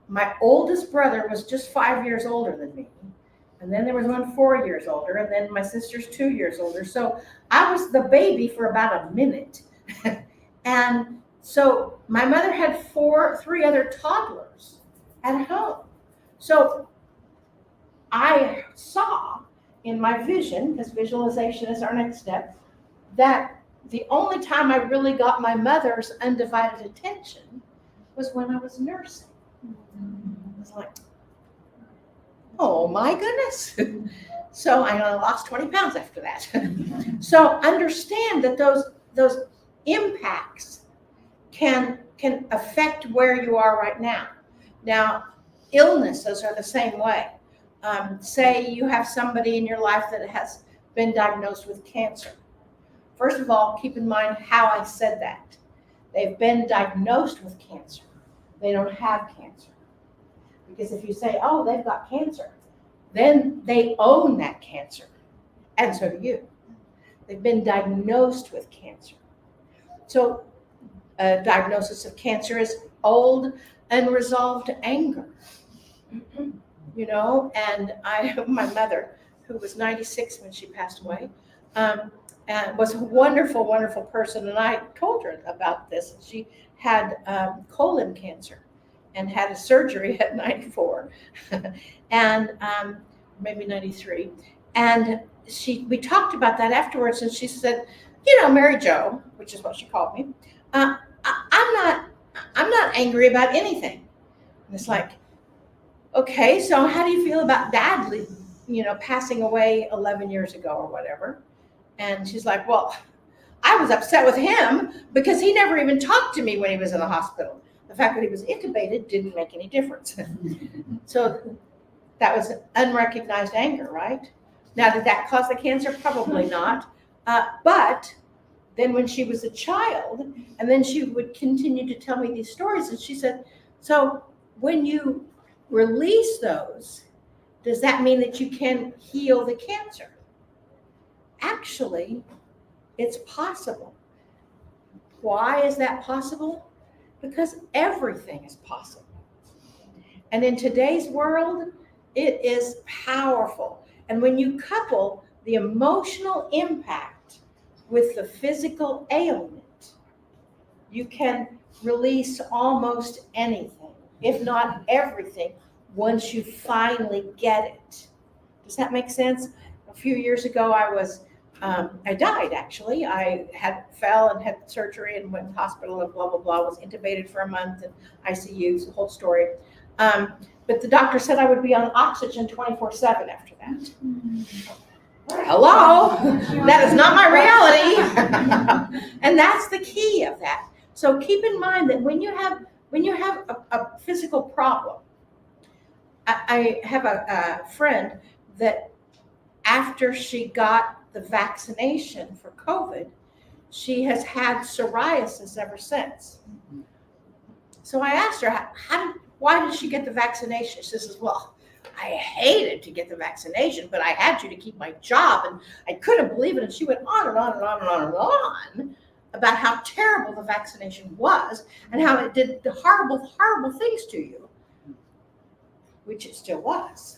My oldest brother was just 5 years older than me. And then there was one 4 years older, and then my sister's 2 years older. So I was the baby for about a minute. And so my mother had three other toddlers at home. So I saw in my vision, because visualization is our next step, that the only time I really got my mother's undivided attention was when I was nursing. It was like, oh my goodness. So I lost 20 pounds after that. So understand that those impacts can affect where you are right now. Now, illnesses are the same way. Say you have somebody in your life that has been diagnosed with cancer. First of all, keep in mind how I said that. They've been diagnosed with cancer. They don't have cancer. Because if you say, oh, they've got cancer, then they own that cancer. And so do you. They've been diagnosed with cancer. So a diagnosis of cancer is old, unresolved anger. You know, and my mother, who was 96 when she passed away, and was a wonderful, wonderful person. And I told her about this. She had colon cancer and had a surgery at 94 and maybe 93. And we talked about that afterwards. And she said, you know, Mary Jo, which is what she called me, I'm not angry about anything. And it's like, okay, so how do you feel about Dad, passing away 11 years ago or whatever? And she's like, well, I was upset with him because he never even talked to me when he was in the hospital. The fact that he was intubated didn't make any difference. So that was unrecognized anger, right? Now, did that cause the cancer? Probably not. But then when she was a child, and then she would continue to tell me these stories, and she said, so when you release those, does that mean that you can heal the cancer? Actually, it's possible. Why is that possible? Because everything is possible. And in today's world, it is powerful. And when you couple the emotional impact with the physical ailment, you can release almost anything, if not everything, once you finally get it. Does that make sense? A few years ago, I died actually. I fell and had surgery and went to the hospital and blah, blah, blah, was intubated for a month and ICU, the whole story. But the doctor said I would be on oxygen 24/7 after that. Hello, that is not my reality. And that's the key of that. So keep in mind that when you have a physical problem, I have a friend that after she got the vaccination for COVID, she has had psoriasis ever since. So I asked her, why did she get the vaccination? She says, well, I hated to get the vaccination, but I had to keep my job, and I couldn't believe it. And she went on and on and on and on and on about how terrible the vaccination was and how it did the horrible, horrible things to you, which it still was.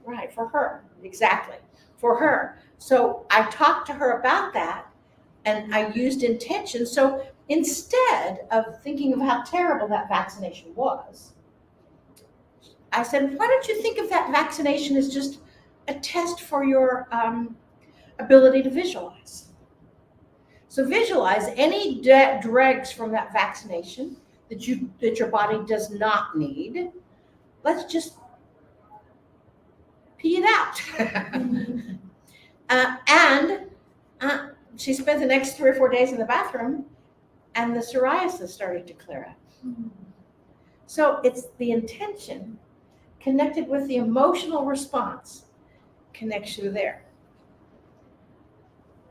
Right, for her, exactly, for her. So I talked to her about that, and I used intention. So instead of thinking of how terrible that vaccination was, I said, why don't you think of that vaccination as just a test for your ability to visualize? So visualize any dregs from that vaccination that your body does not need. Let's just pee it out. She spent the next 3 or 4 days in the bathroom, and the psoriasis started to clear up. So it's the intention connected with the emotional response connects you there.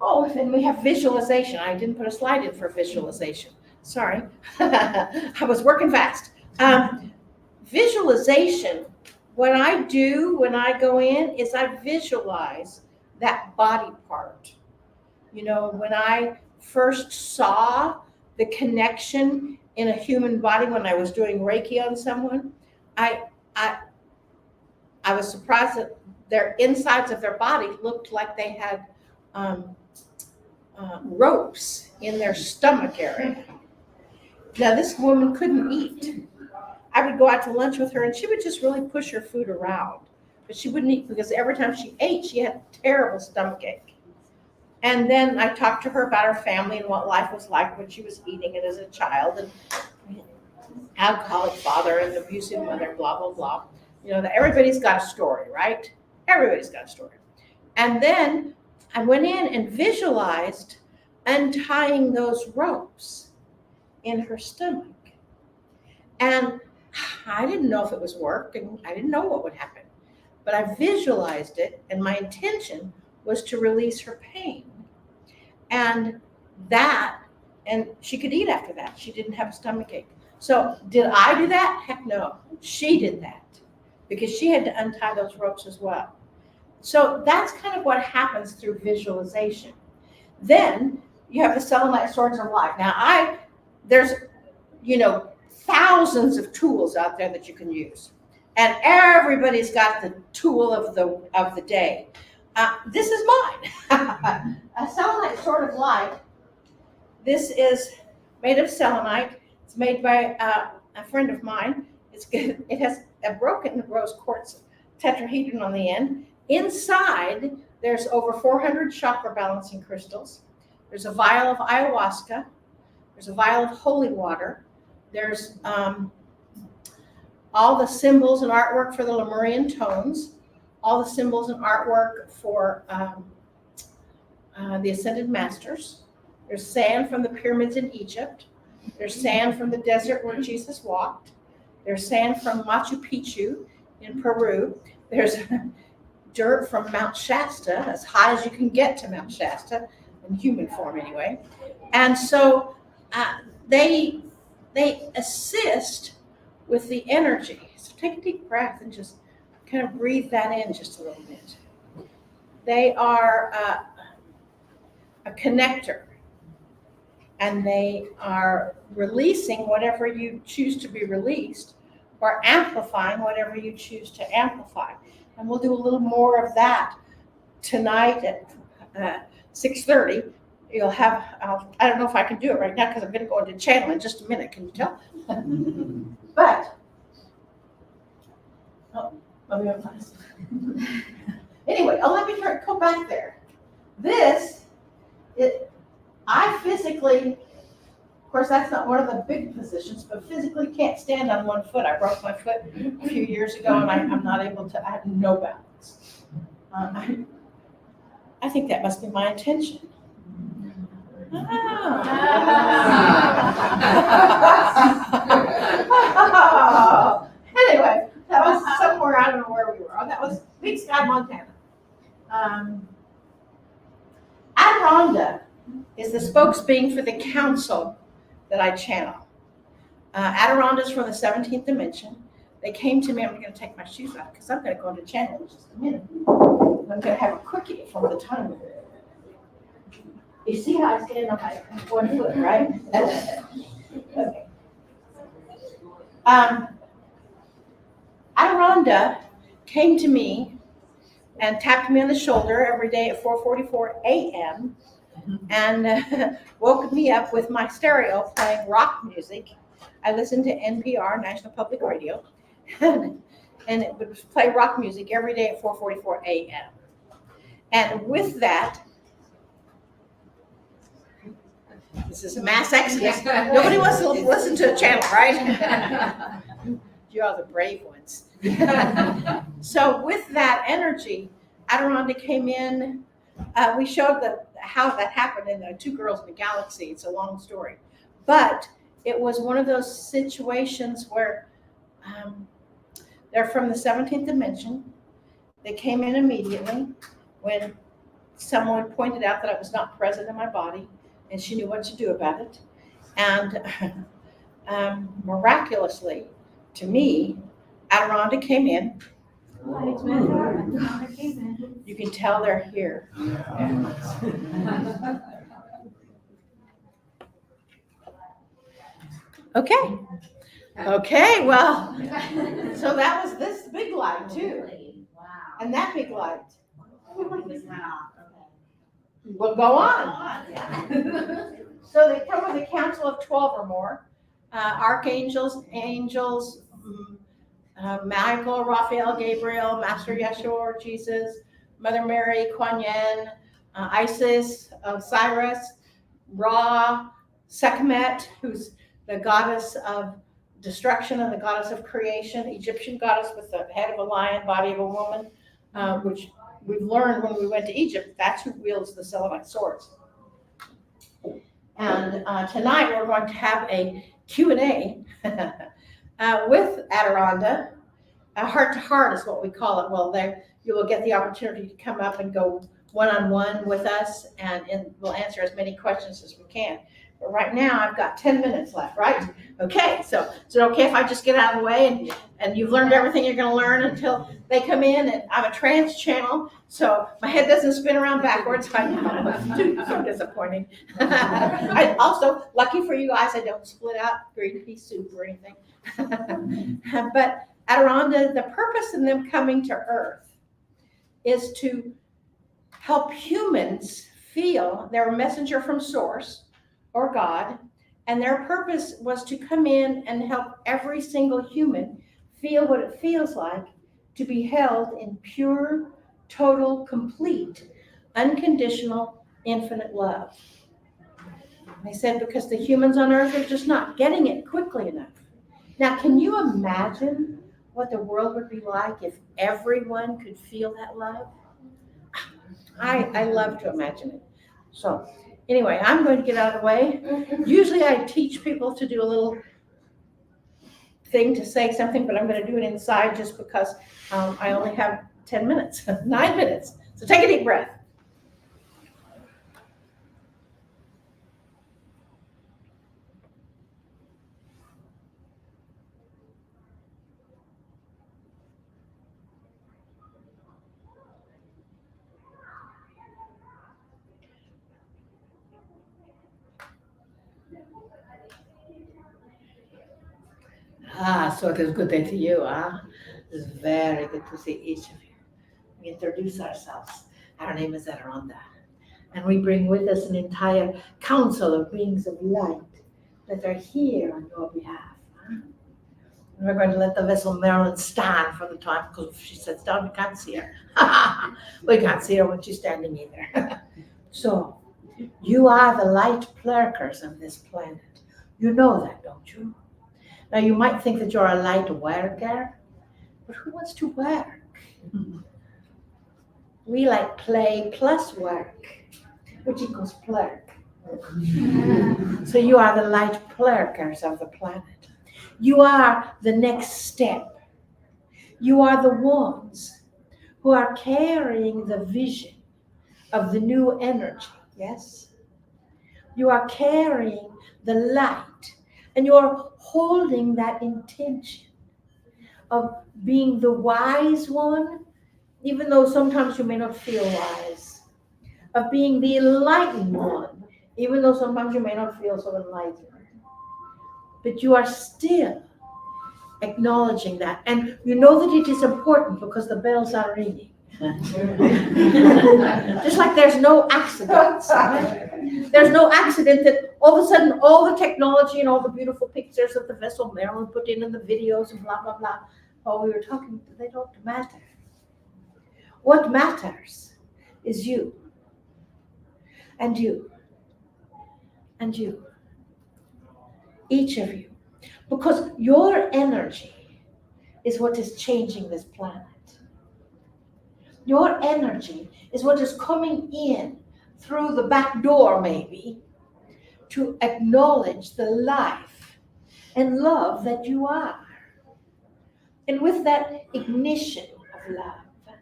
Oh, then we have visualization. I didn't put a slide in for visualization. Sorry. I was working fast. Visualization, what I do when I go in is I visualize that body part. You know, when I first saw the connection in a human body when I was doing Reiki on someone, I I was surprised that their insides of their body looked like they had ropes in their stomach area. Now, this woman couldn't eat. I would go out to lunch with her, and she would just really push her food around. But she wouldn't eat because every time she ate, she had terrible stomach ache. And then I talked to her about her family and what life was like when she was eating it as a child, and alcoholic father and abusive mother, blah, blah, blah. You know, that everybody's got a story, right? Everybody's got a story. And then I went in and visualized untying those ropes in her stomach. And I didn't know if it was work, and I didn't know what would happen. But I visualized it, and my intention was to release her pain. And she could eat after that. She didn't have a stomach ache. So did I do that? Heck no. She did that because she had to untie those ropes as well. So that's kind of what happens through visualization. Then you have the selenite swords of light. Now there's, thousands of tools out there that you can use. And everybody's got the tool of the day. This is mine. A selenite sword of light. This is made of selenite. It's made by a friend of mine. It has a broken rose quartz tetrahedron on the end. Inside, there's over 400 chakra balancing crystals. There's a vial of ayahuasca. There's a vial of holy water. There's all the symbols and artwork for the Lemurian tones, all the symbols and artwork for the Ascended Masters. There's sand from the pyramids in Egypt. There's sand from the desert where Jesus walked. There's sand from Machu Picchu in Peru. There's dirt from Mount Shasta, as high as you can get to Mount Shasta, in human form anyway. And so they assist with the energy. So take a deep breath and just kind of breathe that in just a little bit. They are a connector, and they are releasing whatever you choose to be released, or amplifying whatever you choose to amplify. And we'll do a little more of that tonight at 6:30. You'll have, I don't know if I can do it right now because I'm going to go into channel in just a minute. Can you tell? But, anyway, let me go back there. I physically, of course, that's not one of the big positions, but physically can't stand on one foot. I broke my foot a few years ago, and I'm not able to, I have no balance. I think that must be my intention. Anyway, that was somewhere, I don't know where we were. Oh, that was Big Sky, Montana. Adironda is the spokesbeing for the council that I channel. Adironda's from the 17th dimension. They came to me. I'm going to take my shoes off because I'm going to go into channel in just a minute. I'm going to have a quickie from the time. You see how I stand on my one foot, right? Okay. Adironda came to me and tapped me on the shoulder every day at 4:44 a.m. and woke me up with my stereo playing rock music. I listened to NPR, National Public Radio, and it would play rock music every day at 4:44 a.m. And with that, this is a mass exodus. Nobody wants to listen to a channel, right? You are the brave ones. So with that energy, Adironda came in. We showed how that happened in the Two Girls in the Galaxy. It's a long story. But it was one of those situations where they're from the 17th dimension. They came in immediately when someone pointed out that I was not present in my body, and she knew what to do about it. And miraculously, to me, Adironda came in. You can tell they're here. Okay, well, so that was this big light too. And that big light. We'll go on. So they come with a council of 12 or more. Archangels, angels, Michael, Raphael, Gabriel, Master Yeshua, Jesus, Mother Mary, Kuan Yin, Isis, Osiris, Ra, Sekhmet, who's the goddess of destruction and the goddess of creation, Egyptian goddess with the head of a lion, body of a woman, which we've learned when we went to Egypt, that's who wields the Selenite swords. And tonight we're going to have a Q&A with Adironda. Heart to heart is what we call it. Well, there you will get the opportunity to come up and go one-on-one with us, and we'll answer as many questions as we can. But right now, I've got 10 minutes left, right? Okay, so is it okay if I just get out of the way and you've learned everything you're going to learn until they come in? And I'm a trans channel, so my head doesn't spin around backwards. I know, so disappointing. I also, lucky for you guys, I don't split out green pea soup or anything. But Adironda, the purpose in them coming to Earth is to help humans feel they're a messenger from Source or God, and their purpose was to come in and help every single human feel what it feels like to be held in pure, total, complete, unconditional, infinite love. They said because the humans on Earth are just not getting it quickly enough. Now, can you imagine what the world would be like if everyone could feel that love? I love to imagine it. So anyway, I'm going to get out of the way. Usually I teach people to do a little thing to say something, but I'm going to do it inside just because I only have 10 minutes, 9 minutes. So take a deep breath. So it is good day to you, huh? It's very good to see each of you. We introduce ourselves. Our name is Adironda, and we bring with us an entire council of beings of light that are here on your behalf. Huh? And we're going to let the vessel Marilyn stand for the time, because if she sits down, we can't see her. We can't see her when she's standing either. So, you are the light plurkers of this planet. You know that, don't you? Now, you might think that you're a light worker, but who wants to work? We like play plus work, which equals plurk. So you are the light plurkers of the planet. You are the next step. You are the ones who are carrying the vision of the new energy, yes? You are carrying the light, and you're holding that intention of being the wise one, even though sometimes you may not feel wise, of being the enlightened one, even though sometimes you may not feel so enlightened. But you are still acknowledging that. And you know that it is important because the bells are ringing. Just like there's no accidents. Right? There's no accident that all of a sudden all the technology and all the beautiful pictures of the vessel Marilyn put in the videos and blah, blah, blah, while we were talking, they don't matter. What matters is you, and you, and you, each of you, because your energy is what is changing this planet. Your energy is what is coming in through the back door, maybe, to acknowledge the life and love that you are. And with that ignition of love,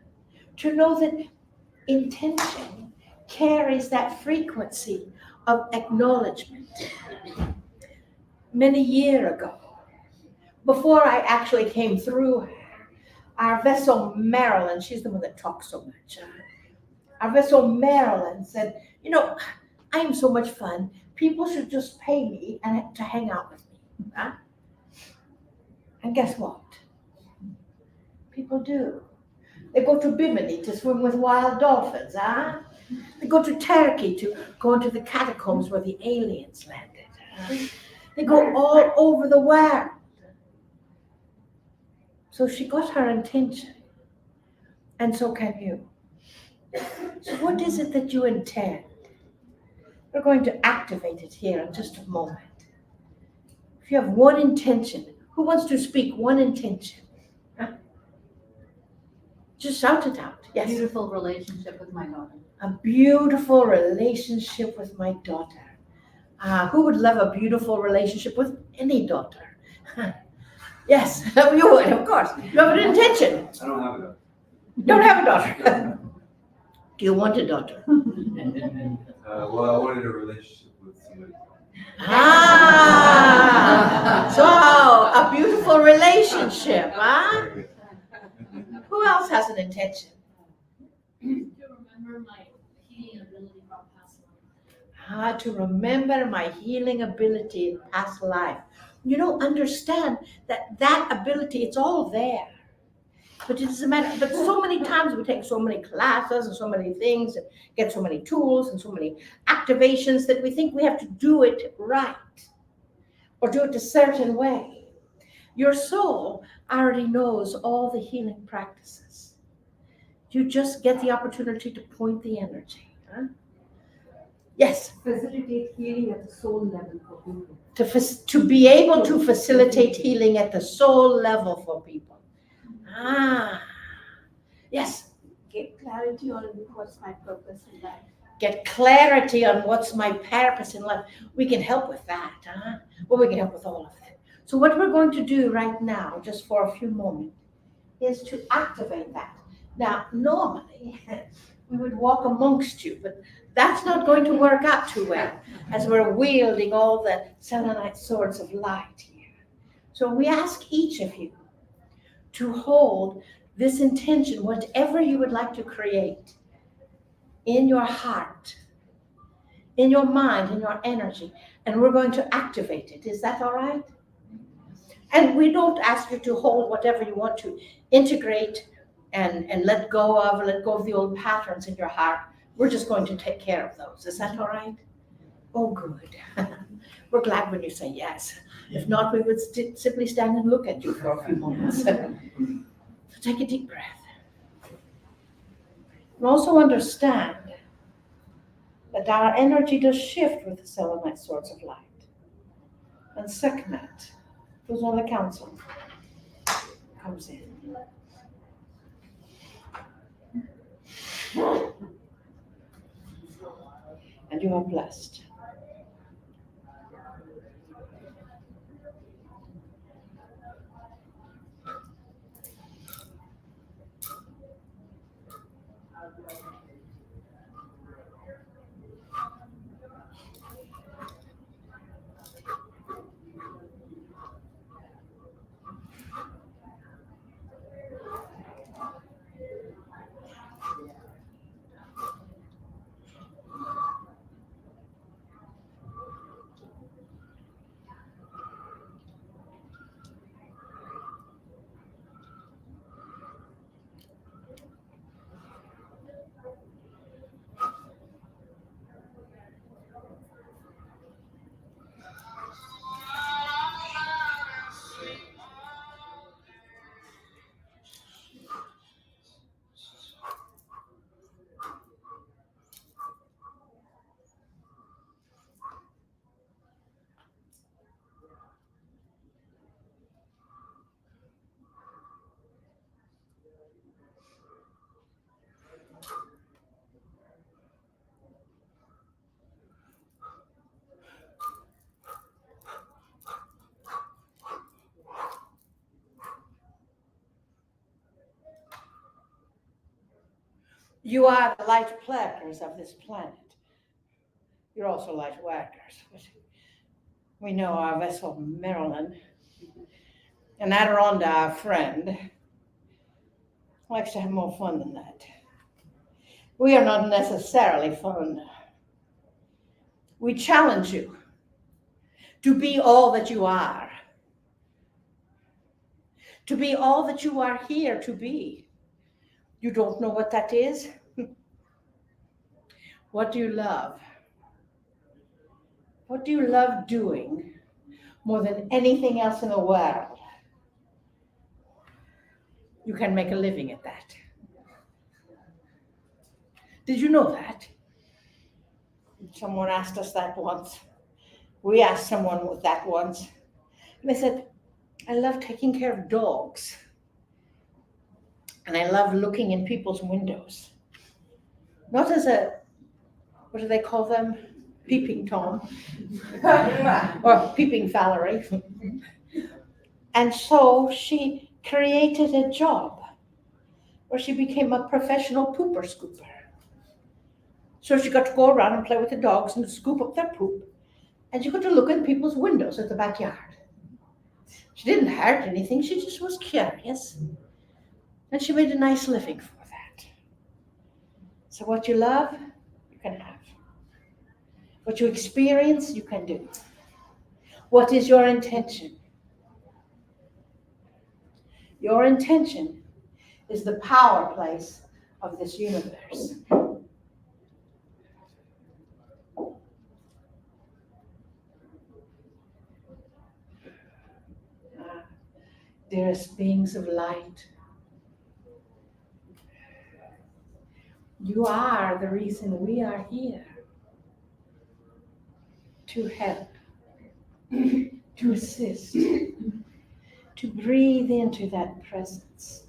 to know that intention carries that frequency of acknowledgement. Many years ago, before I actually came through our vessel Marilyn, she's the one that talks so much. Our vessel Marilyn said, you know, I am so much fun. People should just pay me to hang out with me. Huh? And guess what? People do. They go to Bimini to swim with wild dolphins, huh? They go to Turkey to go into the catacombs where the aliens landed. Huh? They go all over the world. So she got her intention, and so can you. So what is it that you intend? We're going to activate it here in just a moment. If you have one intention, who wants to speak one intention? Huh? Just shout it out. Yes. Beautiful relationship with my daughter. A beautiful relationship with my daughter. Who would love a beautiful relationship with any daughter? Yes, you would, of course. You have an intention. I don't have a daughter. You don't have a daughter. Do you want a daughter? Well, I wanted a relationship with somebody. So a beautiful relationship, huh? Who else has an intention? To remember my healing ability from past life. To remember my healing ability in past life. You don't understand that ability, it's all there. But it doesn't matter. But so many times we take so many classes and so many things and get so many tools and so many activations that we think we have to do it right or do it a certain way. Your soul already knows all the healing practices. You just get the opportunity to point the energy. Huh? Yes. Facilitate healing at the soul level for people. To be able to facilitate healing at the soul level for people. Yes. Get clarity on what's my purpose in life. Get clarity on what's my purpose in life. We can help with that, huh? Well, we can help with all of it. So what we're going to do right now, just for a few moments, is to activate that. Now, normally, we would walk amongst you, but that's not going to work out too well as we're wielding all the selenite swords of light here. So we ask each of you to hold this intention, whatever you would like to create, in your heart, in your mind, in your energy, and we're going to activate it. Is that all right? And we don't ask you to hold whatever you want to integrate and let go of the old patterns in your heart. We're just going to take care of those. Is that all right? Oh, good. We're glad when you say yes. If not, we would simply stand and look at you for a few moments. So take a deep breath. And also understand that our energy does shift with the selenite swords of light. And Sekhmet, who's on the council, comes in. And you are blessed. You are the light plaguers of this planet. You're also light workers. We know our vessel, Marilyn, and Adironda, our friend, likes to have more fun than that. We are not necessarily fun. We challenge you to be all that you are, to be all that you are here to be. You don't know what that is? What do you love? What do you love doing more than anything else in the world? You can make a living at that. Did you know that? Someone asked us that once. We asked someone that once. And they said, I love taking care of dogs. And I love looking in people's windows. Not as a, what do they call them? Peeping Tom. Or peeping Valerie. And so she created a job where she became a professional pooper scooper. So she got to go around and play with the dogs and scoop up their poop. And she got to look in people's windows at the backyard. She didn't hurt anything, she just was curious. And she made a nice living for that. So what you love, you can have. What you experience, you can do. What is your intention? Your intention is the power place of this universe. Dearest beings of light, you are the reason we are here. To help, to assist, to breathe into that presence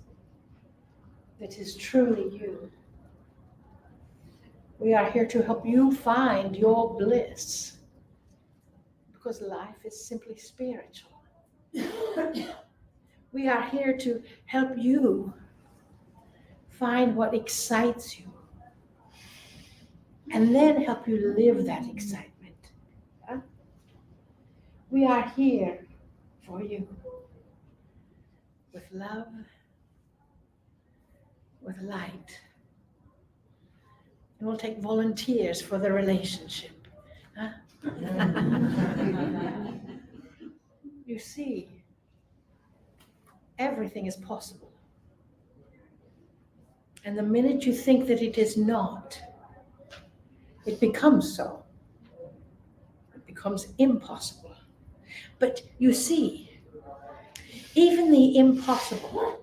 that is truly you. We are here to help you find your bliss, because life is simply spiritual. We are here to help you find what excites you, and then help you live that excitement. We are here for you with love, with light. And we'll take volunteers for the relationship. Huh? You see, everything is possible. And the minute you think that it is not, it becomes so. It becomes impossible. But you see, even the impossible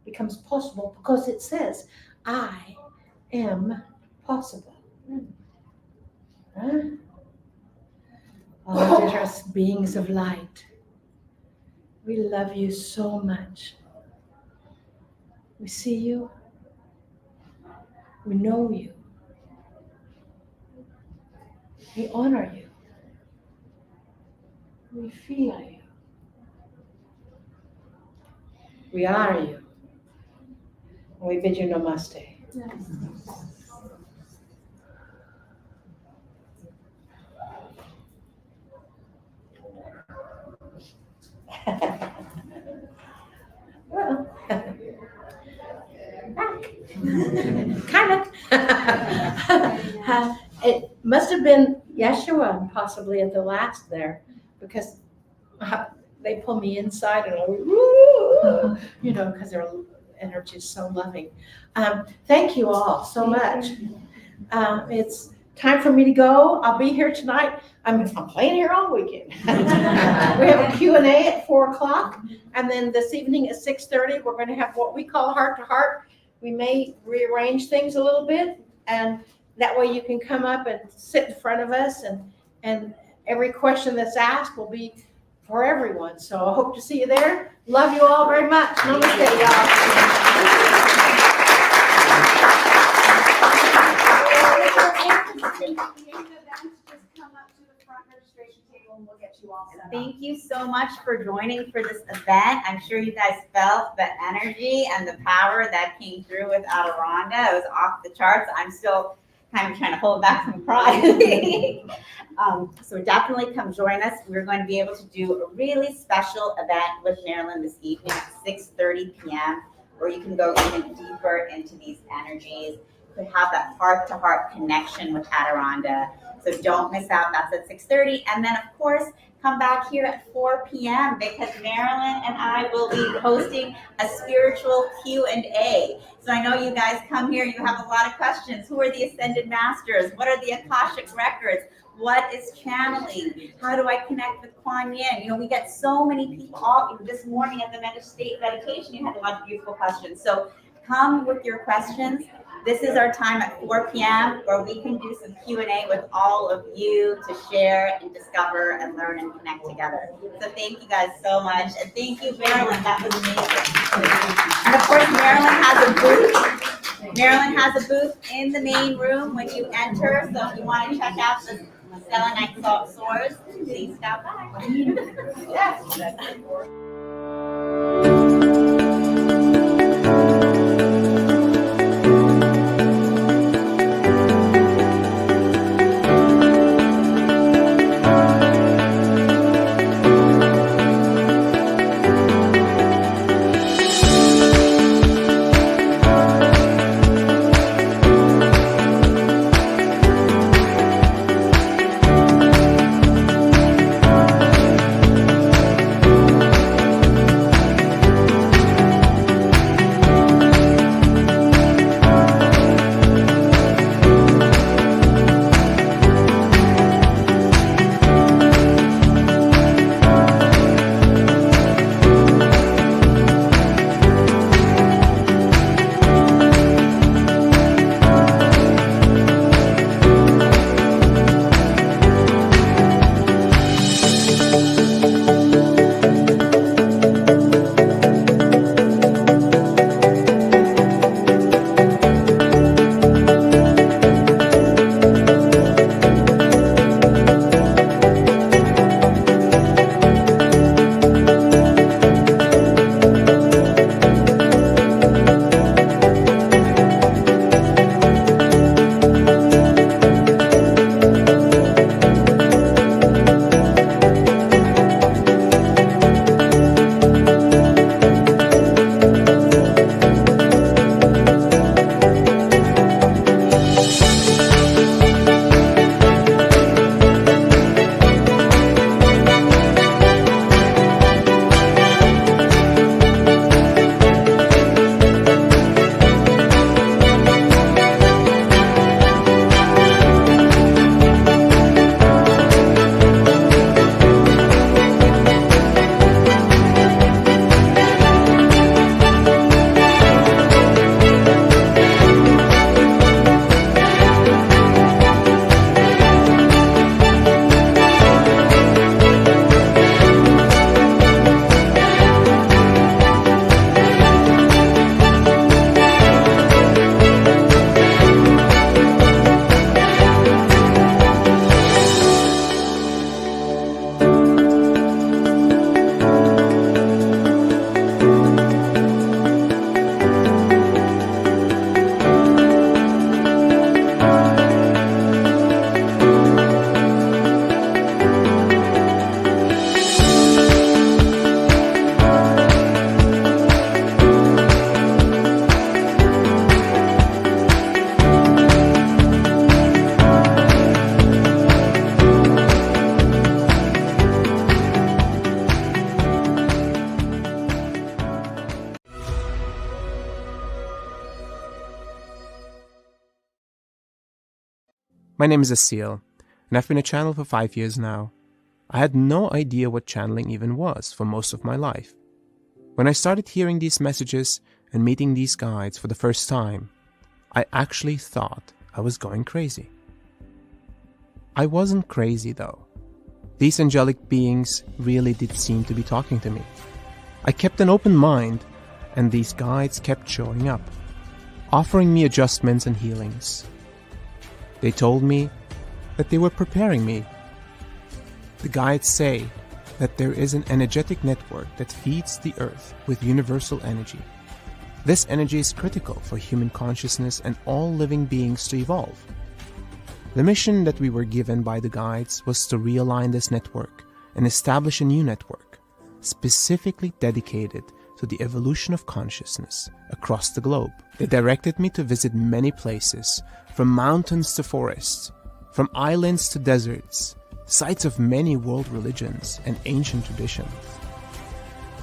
becomes possible because it says, I am possible. Huh? Oh, dearest beings of light, we love you so much. We see you. We know you. We honor you. We feel you. We are you. We bid you namaste. Yes. Well, kind of. It must have been Yeshua possibly at the last there, because they pull me inside and woo, because their energy is so loving. Thank you all so much. It's time for me to go. I'll be here tonight. I'm playing here all weekend. We have a Q&A at 4:00, and then this evening at 6:30, we're going to have what we call heart to heart. We may rearrange things a little bit, and that way you can come up and sit in front of us, and every question that's asked will be for everyone. So I hope to see you there. Love you all very much. Namaste, y'all. Thank you so much for joining for this event. I'm sure you guys felt the energy and the power that came through with Adirondha. It was off the charts. I'm still kind of trying to hold back from crying. So definitely come join us. We're going to be able to do a really special event with Marilyn this evening at 6:30 p.m. where you can go even deeper into these energies could have that heart-to-heart connection with Adironda. So don't miss out. That's at 6:30. And then, of course, come back here at 4 p.m. because Marilyn and I will be hosting a spiritual Q&A. So I know you guys come here, you have a lot of questions. Who are the Ascended Masters? What are the Akashic Records? What is channeling? How do I connect with Kuan Yin? You know, we get so many people. All this morning at the meditation, you had a lot of beautiful questions. So come with your questions. This is our time at 4 p.m. where we can do some Q&A with all of you to share and discover and learn and connect together. So thank you guys so much. And thank you, Marilyn. That was amazing. And of course, Marilyn has a booth. Marilyn has a booth in the main room when you enter. So if you want to check out the selenite salt sores, please stop by. Yes. My name is Asil, and I've been a channel for 5 years now. I had no idea what channeling even was for most of my life. When I started hearing these messages and meeting these guides for the first time, I actually thought I was going crazy. I wasn't crazy though. These angelic beings really did seem to be talking to me. I kept an open mind, and these guides kept showing up, offering me adjustments and healings. They told me that they were preparing me. The guides say that there is an energetic network that feeds the earth with universal energy. This energy is critical for human consciousness and all living beings to evolve. The mission that we were given by the guides was to realign this network and establish a new network, specifically dedicated to to the evolution of consciousness across the globe. They directed me to visit many places, from mountains to forests, from islands to deserts, sites of many world religions and ancient traditions.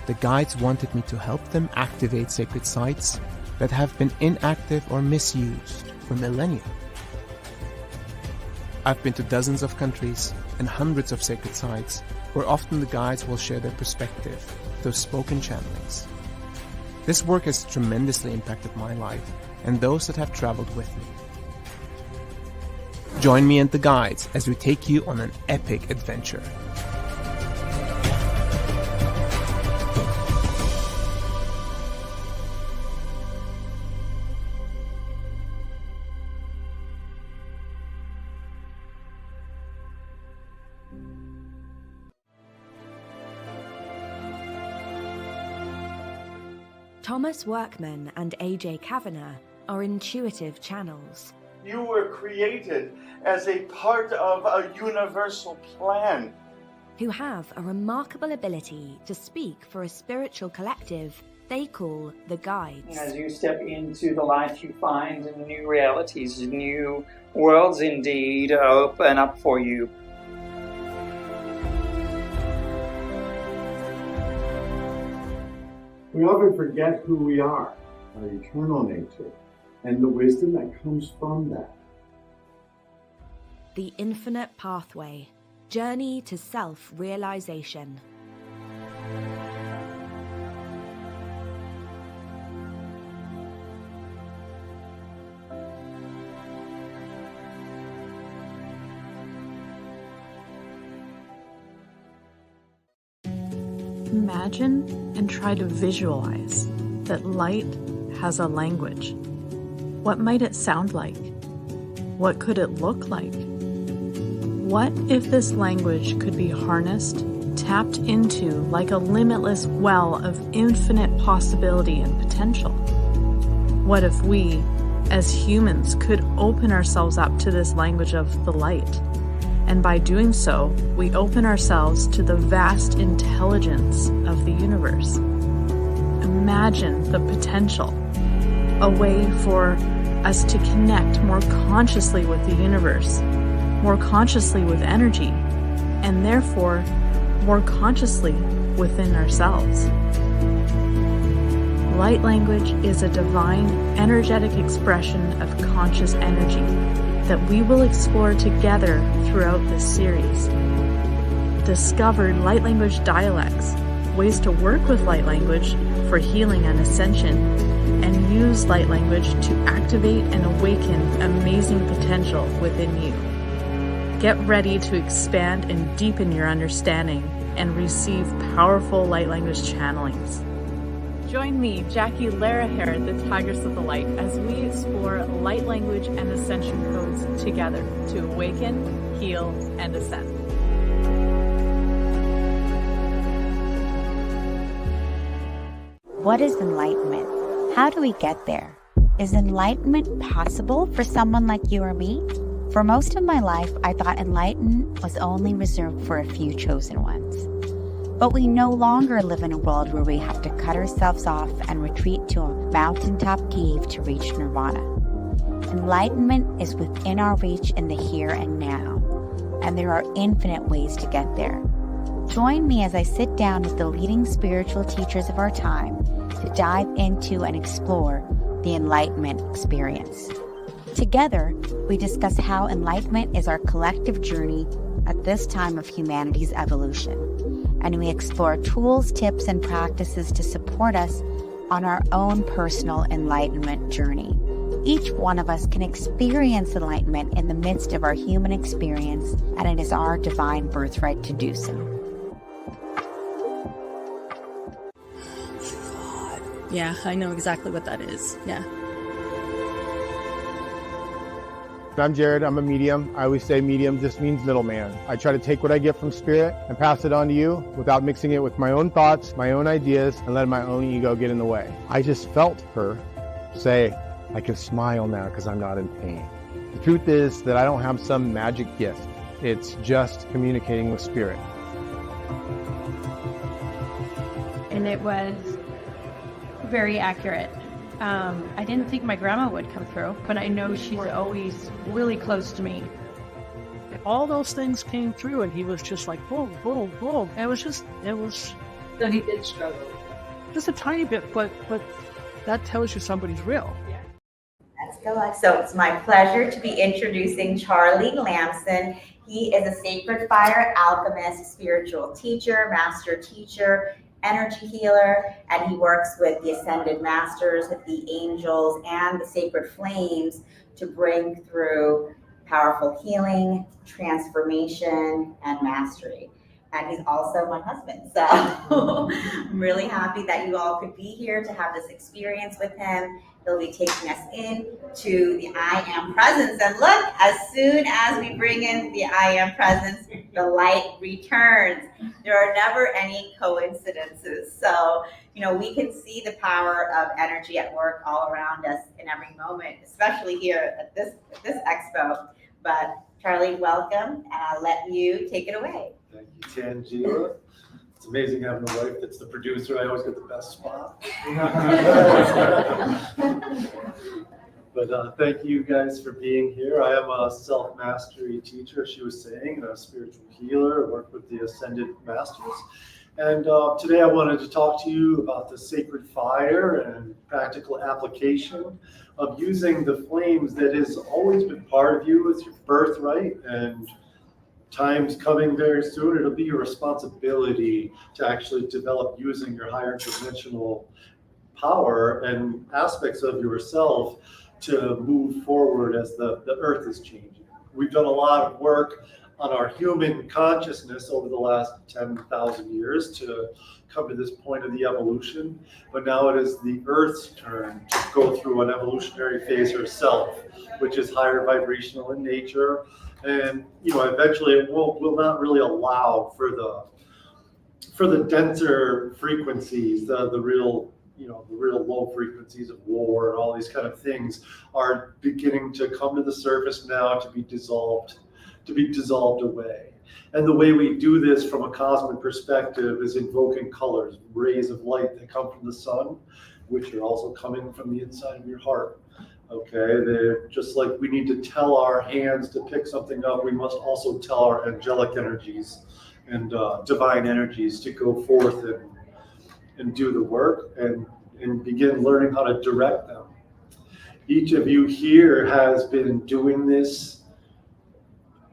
The guides wanted me to help them activate sacred sites that have been inactive or misused for millennia. I've been to dozens of countries and hundreds of sacred sites where often the guides will share their perspective through spoken channelings. This work has tremendously impacted my life and those that have traveled with me. Join me and the guides as we take you on an epic adventure. Thomas Workman and AJ Kavanagh are intuitive channels. You were created as a part of a universal plan. Who have a remarkable ability to speak for a spiritual collective they call the guides. As you step into the light, you find new realities, new worlds indeed open up for you. We often forget who we are, our eternal nature, and the wisdom that comes from that. The Infinite Pathway, Journey to Self-Realization. Imagine and try to visualize that light has a language. What might it sound like? What could it look like? What if this language could be harnessed, tapped into like a limitless well of infinite possibility and potential? What if we, as humans, could open ourselves up to this language of the light? And by doing so, we open ourselves to the vast intelligence of the universe. Imagine the potential, a way for us to connect more consciously with the universe, more consciously with energy, and therefore more consciously within ourselves. Light language is a divine, energetic expression of conscious energy that we will explore together throughout this series. Discover light language dialects, ways to work with light language for healing and ascension, and use light language to activate and awaken amazing potential within you. Get ready to expand and deepen your understanding and receive powerful light language channelings. Join me, Jackie Laraher, the Tigress of the Light, as we explore light language and ascension codes together to awaken, heal, and ascend. What is enlightenment? How do we get there? Is enlightenment possible for someone like you or me? For most of my life, I thought enlightenment was only reserved for a few chosen ones. But we no longer live in a world where we have to cut ourselves off and retreat to a mountaintop cave to reach nirvana. Enlightenment is within our reach in the here and now, and there are infinite ways to get there. Join me as I sit down with the leading spiritual teachers of our time to dive into and explore the enlightenment experience. Together, we discuss how enlightenment is our collective journey at this time of humanity's evolution, and we explore tools, tips, and practices to support us on our own personal enlightenment journey. Each one of us can experience enlightenment in the midst of our human experience, and it is our divine birthright to do so. Yeah, I know exactly what that is. Yeah. I'm Jared. I'm a medium. I always say medium just means middleman. I try to take what I get from spirit and pass it on to you without mixing it with my own thoughts, my own ideas, and letting my own ego get in the way. I just felt her say, I can smile now because I'm not in pain. The truth is that I don't have some magic gift. It's just communicating with spirit. And it was very accurate. I didn't think my grandma would come through, but I know she's always really close to me. All those things came through, and he was just like, boom, boom, boom. And it was. So he did struggle. Just a tiny bit, but that tells you somebody's real. Let's go. So it's my pleasure to be introducing Charlie Lamson. He is a sacred fire alchemist, spiritual teacher, master teacher, energy healer, and he works with the ascended masters, with the angels, and the sacred flames to bring through powerful healing, transformation, and mastery. And he's also my husband. So I'm really happy that you all could be here to have this experience with him. He'll be taking us in to the I Am Presence. And look, as soon as we bring in the I Am Presence, the light returns. There are never any coincidences. So, we can see the power of energy at work all around us in every moment, especially here at this expo. But Charlie, welcome, and I'll let you take it away. Thank you, Tangela. It's amazing having a wife that's the producer. I always get the best spot. But thank you guys for being here. I am a self-mastery teacher, she was saying, and a spiritual healer. I work with the Ascended Masters. And today I wanted to talk to you about the sacred fire and practical application of using the flames that has always been part of you. It's your birthright, and time's coming very soon. It'll be your responsibility to actually develop using your higher dimensional power and aspects of yourself to move forward as the earth is changing. We've done a lot of work on our human consciousness over the last 10,000 years to come to this point of the evolution, but now it is the earth's turn to go through an evolutionary phase herself, which is higher vibrational in nature. And eventually it will not really allow for the denser frequencies, the real low frequencies of war and all these kind of things are beginning to come to the surface now to be dissolved away. And the way we do this from a cosmic perspective is invoking colors, rays of light that come from the sun, which are also coming from the inside of your heart. Okay, they're just like we need to tell our hands to pick something up, we must also tell our angelic energies and divine energies to go forth and do the work and begin learning how to direct them. Each of you here has been doing this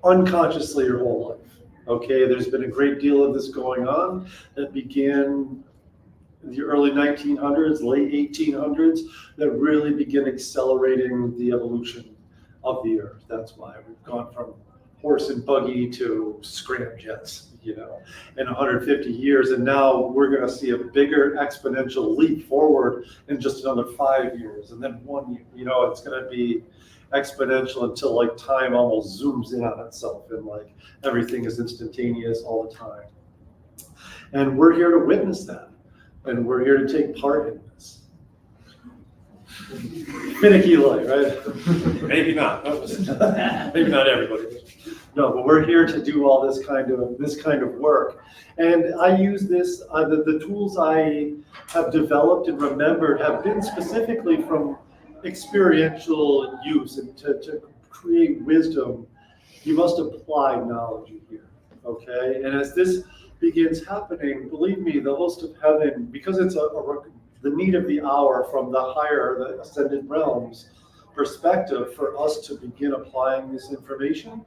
unconsciously your whole life. Okay, there's been a great deal of this going on that began in the early 1900s, late 1800s, that really began accelerating the evolution of the earth. That's why we've gone from horse and buggy to scramjets, in 150 years. And now we're going to see a bigger exponential leap forward in just another 5 years. And then 1 year, it's going to be exponential until like time almost zooms in on itself and like everything is instantaneous all the time. And we're here to witness that. And we're here to take part in this. Finicky light, right? Maybe not. Maybe not everybody. No, but we're here to do all this kind of work. And I use this, the tools I have developed and remembered have been specifically from experiential use, and to create wisdom, you must apply knowledge here, okay? And as this begins happening, believe me, the host of heaven, because it's the need of the hour from the higher, the ascended realms perspective for us to begin applying this information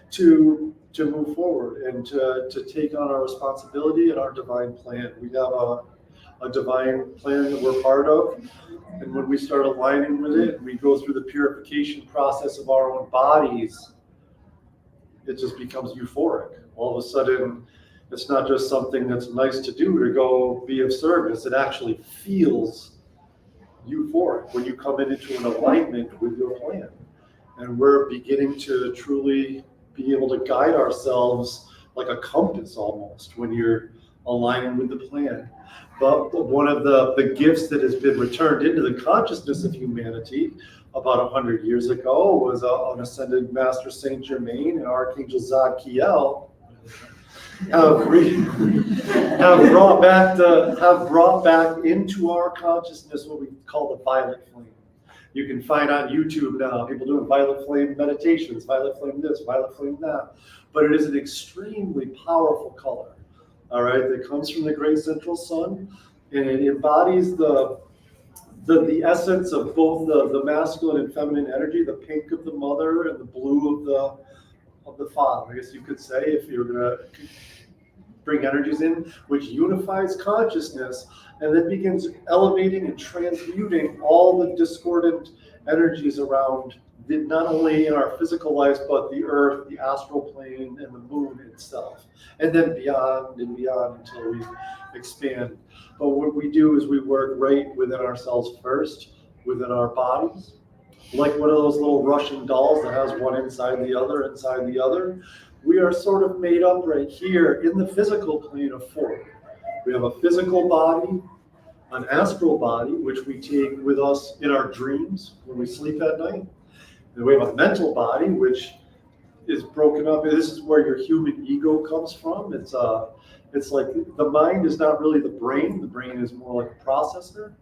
to move forward and to take on our responsibility and our divine plan. We have a divine plan that we're part of. And when we start aligning with it, we go through the purification process of our own bodies, it just becomes euphoric. All of a sudden, it's not just something that's nice to do to go be of service. It actually feels euphoric when you come into an alignment with your plan. And we're beginning to truly be able to guide ourselves like a compass almost when you're aligning with the plan. But one of the gifts that has been returned into the consciousness of humanity about 100 years ago was an ascended Master Saint Germain and Archangel Zadkiel have brought back into our consciousness what we call the violet flame. You can find on YouTube now people doing violet flame meditations, violet flame this, violet flame that. But it is an extremely powerful color, all right, that comes from the great central sun, and it embodies the essence of both the masculine and feminine energy, the pink of the mother and the blue of the father, I guess you could say, if you're gonna bring energies in, which unifies consciousness and then begins elevating and transmuting all the discordant energies around not only in our physical lives, but the earth, the astral plane, and the moon itself, and then beyond and beyond until we expand. But what we do is we work right within ourselves first, within our bodies, like one of those little Russian dolls that has one inside the other. We are sort of made up right here in the physical plane of four. We have a physical body, an astral body, which we take with us in our dreams when we sleep at night. And we have a mental body, which is broken up. This is where your human ego comes from. It's like the mind is not really the brain. The brain is more like a processor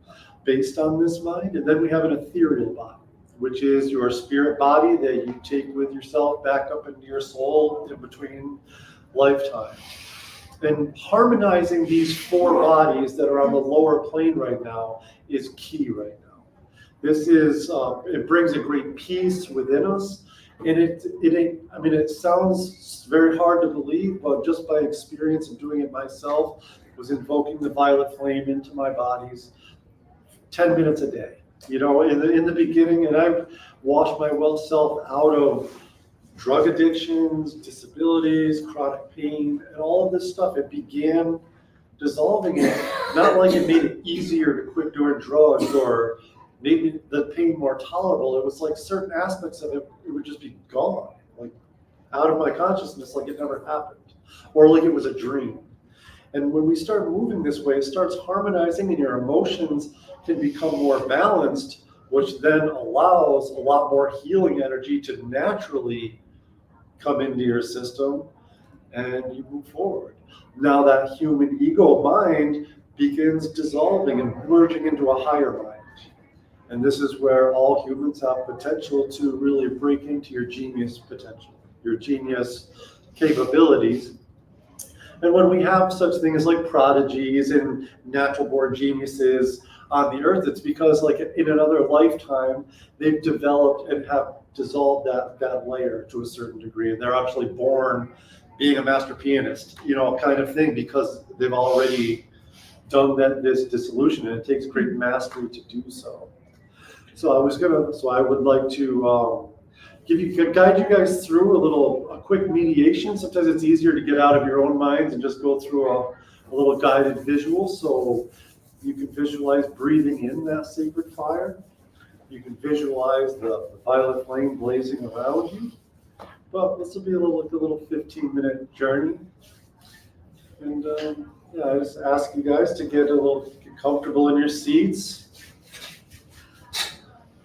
based on this mind. And then we have an ethereal body, which is your spirit body that you take with yourself back up into your soul in between lifetimes. And harmonizing these four bodies that are on the lower plane right now is key right now. This is, it brings a great peace within us. And it sounds very hard to believe, but just by experience of doing it myself, was invoking the violet flame into my bodies 10 minutes a day. You know, in the beginning, and I've washed my well self out of drug addictions, disabilities, chronic pain, and all of this stuff. It began dissolving it, not like it made it easier to quit doing drugs or made the pain more tolerable. It was like certain aspects of it would just be gone, like out of my consciousness, like it never happened, or like it was a dream. And when we start moving this way, it starts harmonizing, and your emotions can become more balanced, which then allows a lot more healing energy to naturally come into your system, and you move forward. Now that human ego mind begins dissolving and merging into a higher mind. And this is where all humans have potential to really break into your genius potential, your genius capabilities. And when we have such things like prodigies and natural born geniuses on the earth, it's because like in another lifetime, they've developed and have dissolved that layer to a certain degree. And they're actually born being a master pianist, you know, kind of thing, because they've already done this dissolution, and it takes great mastery to do so. So I would like to guide you guys through a quick mediation. Sometimes it's easier to get out of your own minds and just go through a little guided visual. So you can visualize breathing in that sacred fire. You can visualize the violet flame blazing around you. But this will be a little 15-minute journey. And I just ask you guys to get comfortable in your seats.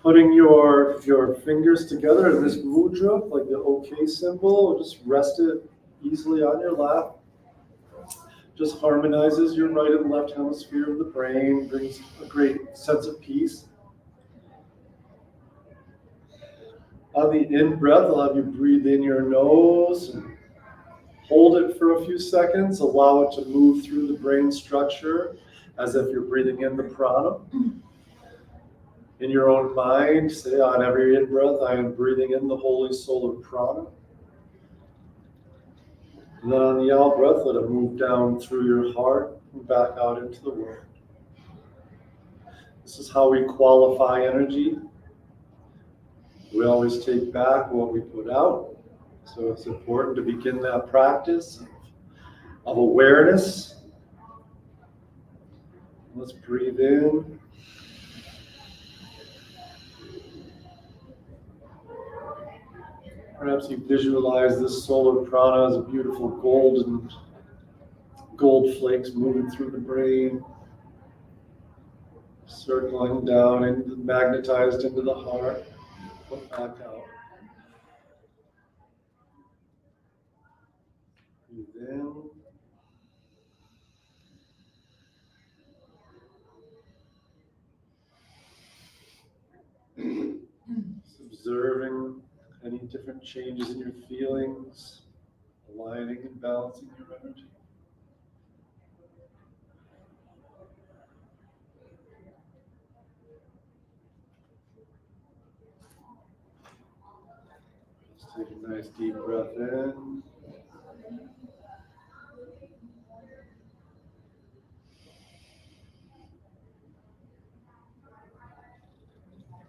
Putting your fingers together in this mudra, like the OK symbol, just rest it easily on your lap. Just harmonizes your right and left hemisphere of the brain, brings a great sense of peace. On the in-breath, I'll have you breathe in your nose and hold it for a few seconds. Allow it to move through the brain structure as if you're breathing in the prana. In your own mind, say on every in-breath, I am breathing in the holy solar prana. And then on the out-breath, let it move down through your heart and back out into the world. This is how we qualify energy. We always take back what we put out. So it's important to begin that practice of awareness. Let's breathe in. Perhaps you visualize this solar prana as a beautiful gold flakes moving through the brain, circling down and magnetized into the heart, put back out. Breathe in. observing any different changes in your feelings, aligning and balancing your energy. Just take a nice deep breath in.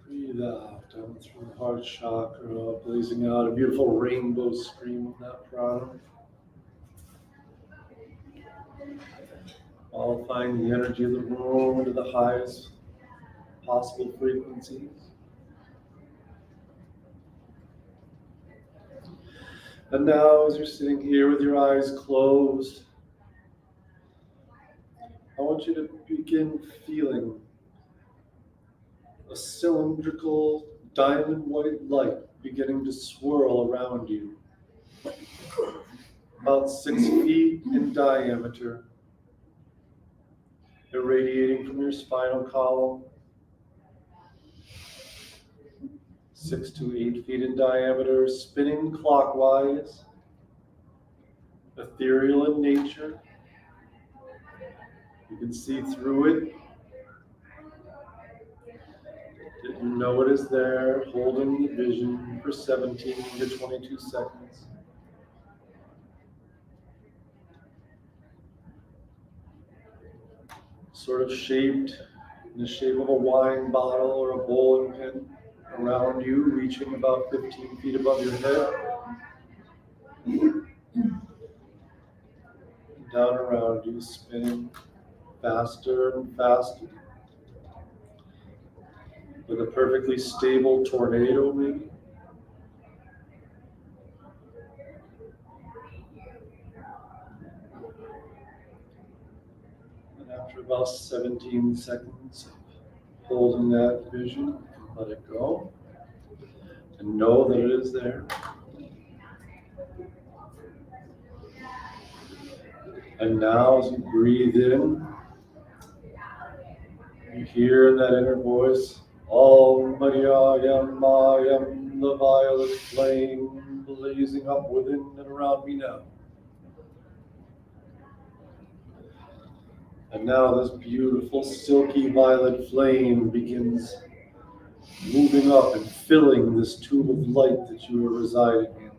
Breathe out down through the heart chakra, blazing out a beautiful rainbow stream of that prana. Qualifying the energy of the room into the highest possible frequencies. And now, as you're sitting here with your eyes closed, I want you to begin feeling a cylindrical diamond white light beginning to swirl around you, about 6 feet in diameter, irradiating from your spinal column, 6 to 8 feet in diameter, spinning clockwise, ethereal in nature. You can see through it. You know it is there, holding the vision for 17 to 22 seconds. Sort of shaped in the shape of a wine bottle or a bowling pin around you, reaching about 15 feet above your head. Down around you, spinning faster and faster. With a perfectly stable tornado, maybe. And after about 17 seconds of holding that vision, you can let it go and know that it is there. And now, as you breathe in, you hear in that inner voice, Om Maryayam Mayam, the violet flame blazing up within and around me now. And now this beautiful silky violet flame begins moving up and filling this tube of light that you are residing in.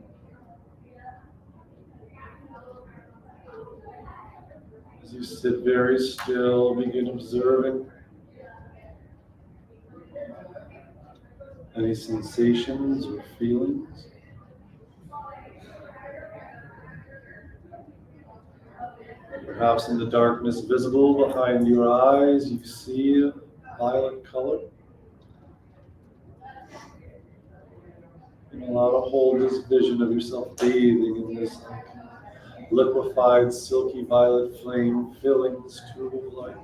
As you sit very still, begin observing any sensations or feelings. Perhaps in the darkness visible behind your eyes, you see a violet color. And allow to hold this vision of yourself bathing in this liquefied, silky violet flame, filling this tube of light.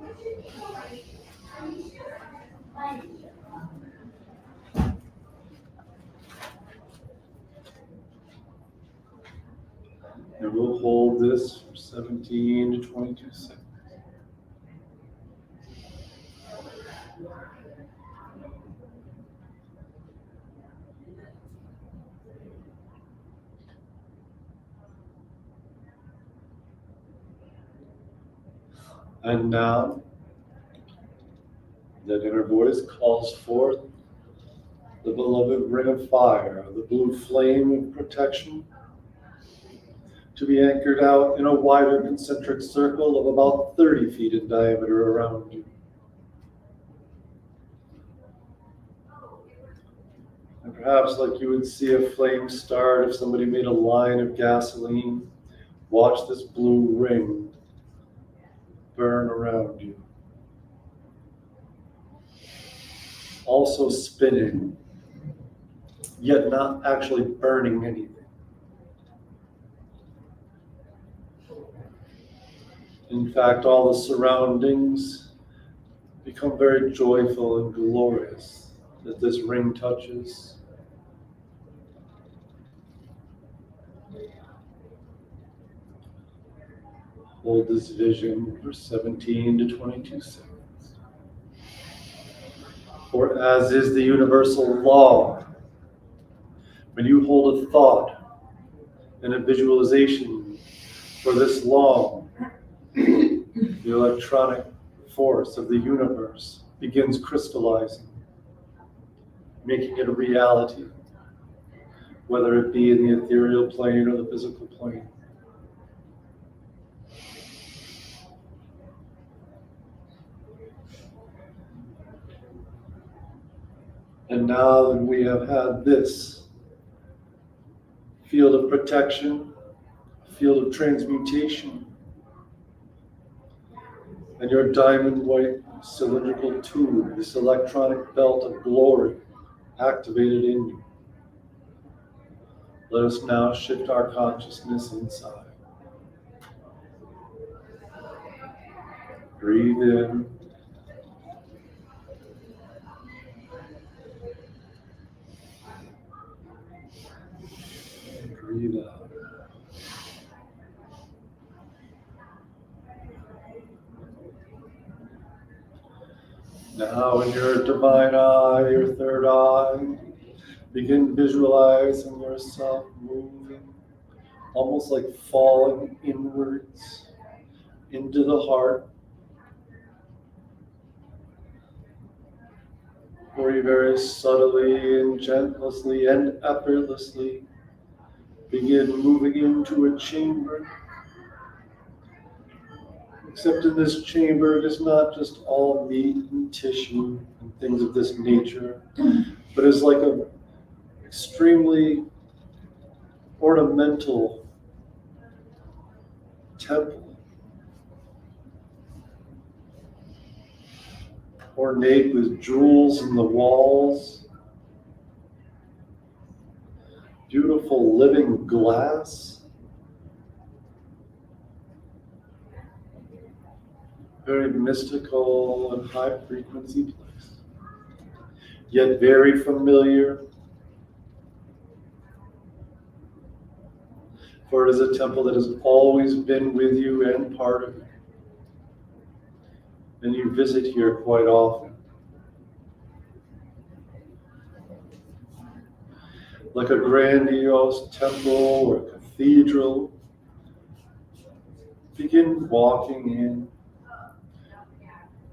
And we'll hold this for 17 to 22 seconds. And now, that inner voice calls forth the beloved ring of fire, the blue flame of protection, to be anchored out in a wider concentric circle of about 30 feet in diameter around you. And perhaps like you would see a flame start if somebody made a line of gasoline, watch this blue ring burn around you. Also spinning, yet not actually burning anything. In fact, all the surroundings become very joyful and glorious that this ring touches. Hold this vision for 17 to 22 seconds. For as is the universal law, When you hold a thought and a visualization for this long, the electronic force of the universe begins crystallizing, making it a reality, whether it be in the ethereal plane or the physical plane. And now that we have had this field of protection, field of transmutation, and your diamond white cylindrical tube, this electronic belt of glory activated in you, let us now shift our consciousness inside. Breathe in. Breathe out. Now in your divine eye, your third eye, begin visualizing yourself moving, almost like falling inwards into the heart, where you very subtly and gently and effortlessly begin moving into a chamber. Except in this chamber, it is not just all meat and tissue and things of this nature, but it's like an extremely ornamental temple, ornate with jewels in the walls, beautiful living glass, very mystical and high frequency place, yet very familiar, for it is a temple that has always been with you and part of you, and you visit here quite often. Like a grandiose temple or cathedral, begin walking in,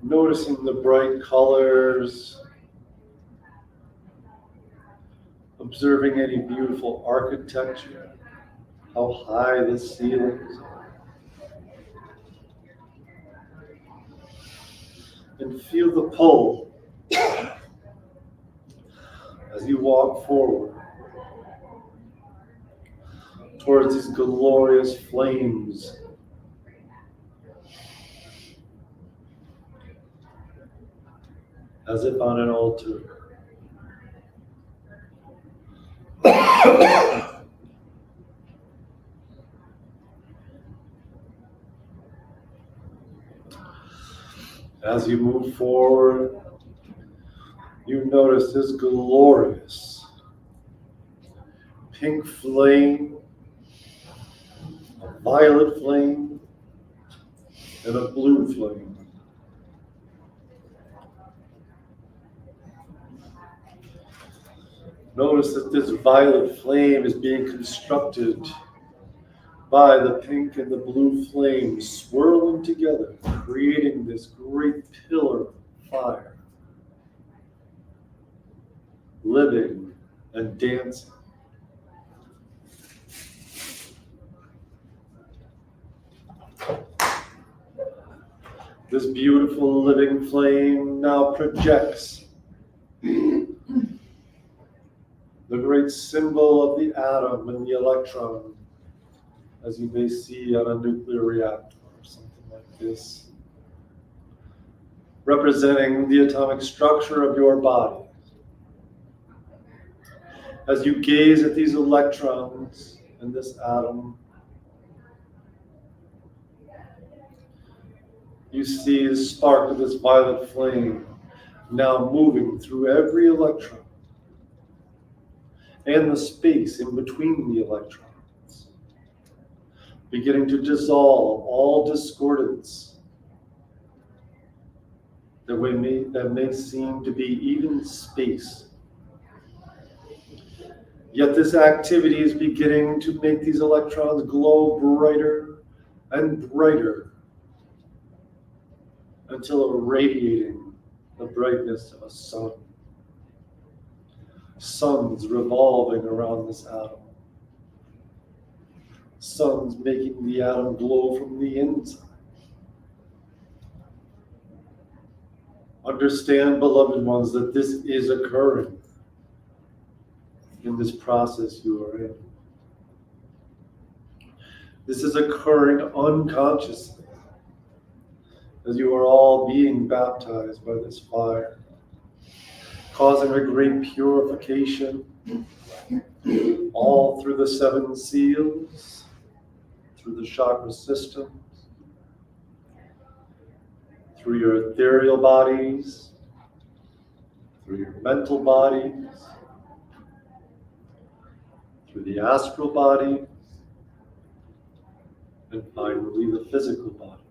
noticing the bright colors, observing any beautiful architecture, how high the ceilings are, and feel the pull as you walk forward towards these glorious flames. As if on an altar. As you move forward, you notice this glorious pink flame, a violet flame, and a blue flame. Notice that this violet flame is being constructed by the pink and the blue flames swirling together, creating this great pillar of fire, living and dancing. This beautiful living flame now projects the great symbol of the atom and the electron, as you may see on a nuclear reactor or something like this, representing the atomic structure of your body. As you gaze at these electrons and this atom, you see the spark of this violet flame now moving through every electron and the space in between the electrons, beginning to dissolve all discordance that may seem to be even space. Yet this activity is beginning to make these electrons glow brighter and brighter until irradiating the brightness of a sun. Suns revolving around this atom. Suns making the atom glow from the inside. Understand, beloved ones, that this is occurring in this process you are in. This is occurring unconsciously as you are all being baptized by this fire, causing a great purification all through the 7 seals, through the chakra systems, through your ethereal bodies, through your mental bodies, through the astral body, and finally the physical body.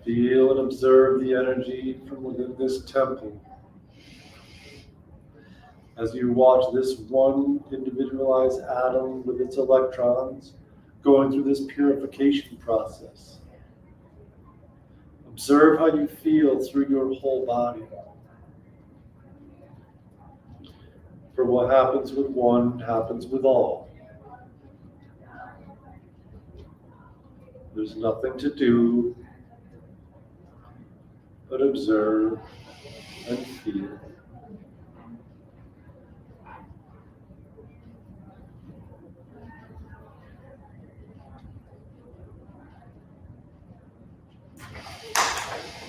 Feel and observe the energy from within this temple as you watch this one individualized atom with its electrons going through this purification process. Observe how you feel through your whole body. For what happens with one happens with all. There's nothing to do but observe and feel.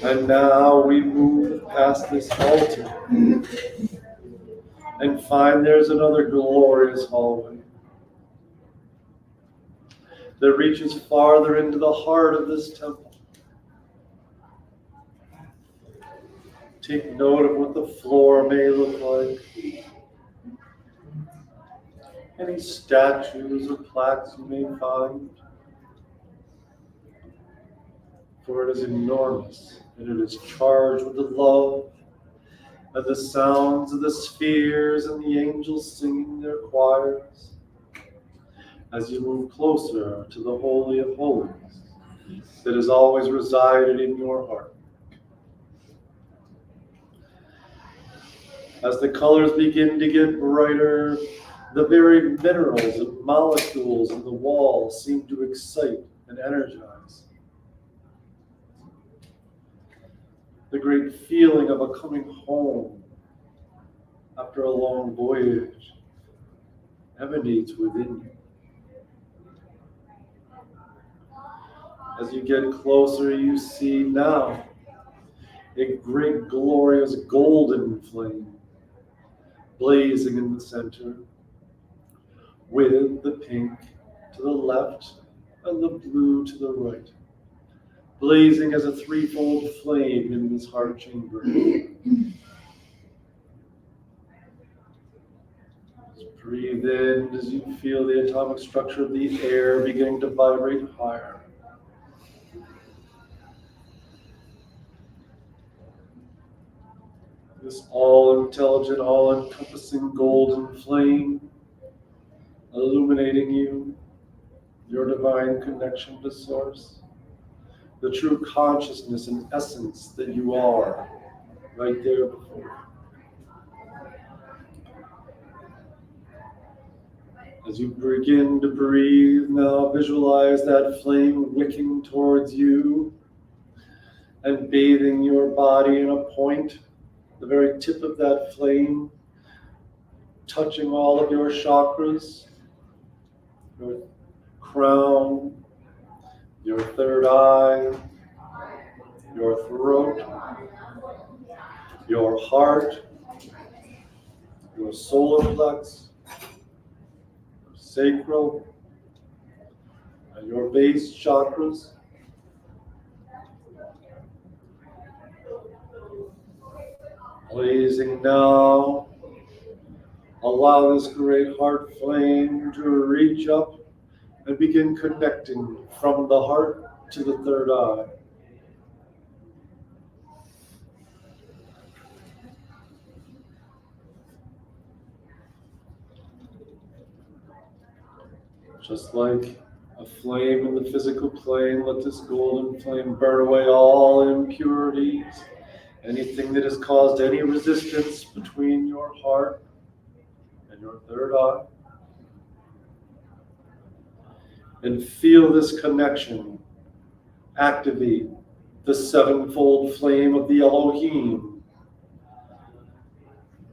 And now we move past this altar and find there's another glorious hallway that reaches farther into the heart of this temple. Take note of what the floor may look like. Any statues or plaques you may find. For it is enormous, and it is charged with the love and the sounds of the spheres and the angels singing their choirs as you move closer to the Holy of Holies that has always resided in your heart. As the colors begin to get brighter, the very minerals and molecules in the walls seem to excite and energize. The great feeling of a coming home after a long voyage emanates within you. As you get closer, you see now a great glorious golden flame blazing in the center, with the pink to the left and the blue to the right, blazing as a threefold flame in this heart chamber. Just breathe in as you feel the atomic structure of the air beginning to vibrate higher. This all-intelligent, all-encompassing golden flame illuminating you, your divine connection to Source, the true consciousness and essence that you are right there before you. As you begin to breathe, now visualize that flame wicking towards you and bathing your body in a point, the very tip of that flame, touching all of your chakras, your crown, your third eye, your throat, your heart, your solar plex, your sacral, and your base chakras. Blazing now, allow this great heart flame to reach up and begin connecting from the heart to the third eye. Just like a flame in the physical plane, let this golden flame burn away all impurities, anything that has caused any resistance between your heart and your third eye. And feel this connection activate the sevenfold flame of the Elohim,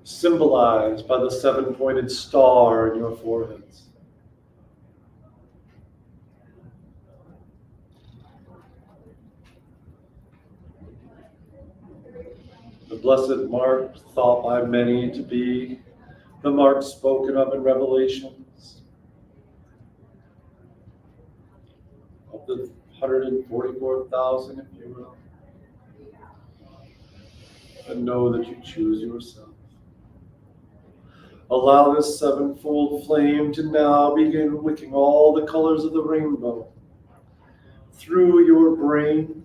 symbolized by the seven-pointed star in your foreheads. The blessed mark thought by many to be the mark spoken of in Revelations of the 144,000, if you will. And know that you choose yourself. Allow this sevenfold flame to now begin wicking all the colors of the rainbow through your brain,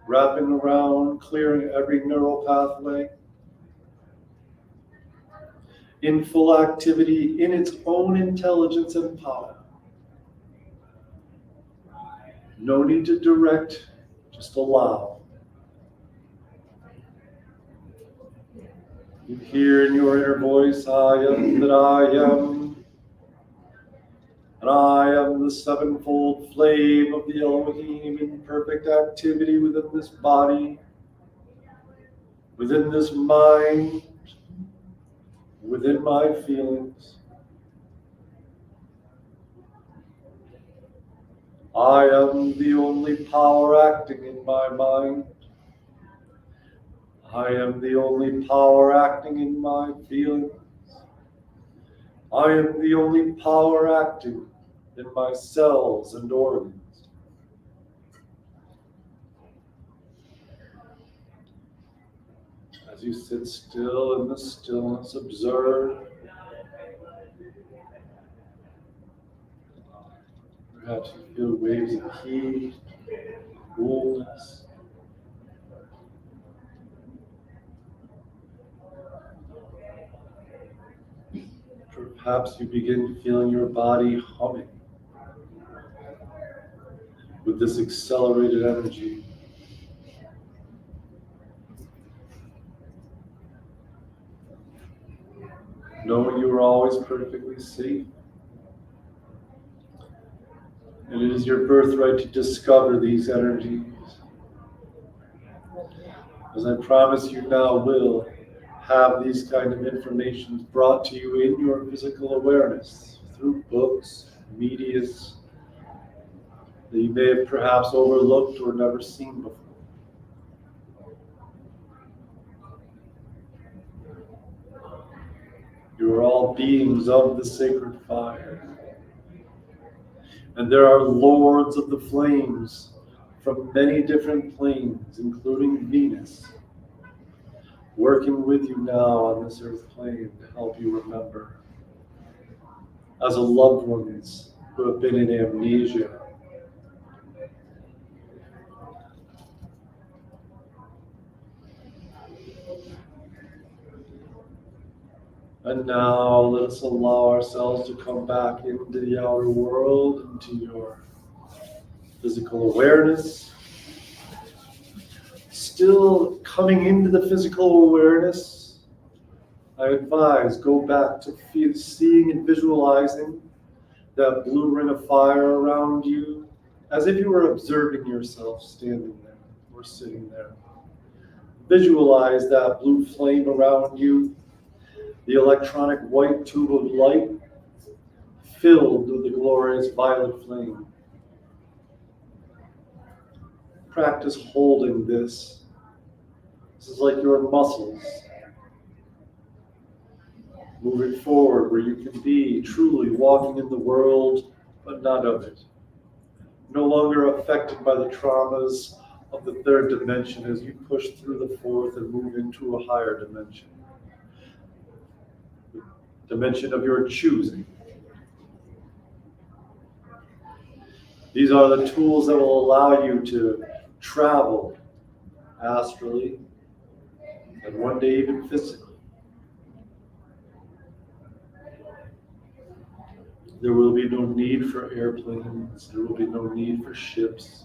wrapping around, clearing every neural pathway, in full activity in its own intelligence and power. No need to direct, just allow. You hear in your inner voice, I am that I am, and I am the sevenfold flame of the Elohim in perfect activity within this body, within this mind, within my feelings. I am the only power acting in my mind. I am the only power acting in my feelings. I am the only power acting in my cells and organs. As you sit still in the stillness, observe. Perhaps you feel waves of heat, coolness. Perhaps you begin feeling your body humming with this accelerated energy. Knowing you are always perfectly safe. And it is your birthright to discover these energies. As I promise you now will have these kind of information brought to you in your physical awareness through books, medias that you may have perhaps overlooked or never seen before. You are all beings of the sacred fire. And there are lords of the flames from many different planes, including Venus, working with you now on this earth plane to help you remember. As a loved ones who have been in amnesia. And now let us allow ourselves to come back into the outer world, into your physical awareness. Still coming into the physical awareness, I advise go back to seeing and visualizing that blue ring of fire around you, as if you were observing yourself standing there or sitting there. Visualize that blue flame around you, the electronic white tube of light filled with the glorious violet flame. Practice holding this. This is like your muscles. Moving forward where you can be truly walking in the world, but not of it. No longer affected by the traumas of the third dimension as you push through the fourth and move into a higher dimension. The dimension of your choosing. These are the tools that will allow you to travel astrally and one day even physically. There will be no need for airplanes. There will be no need for ships.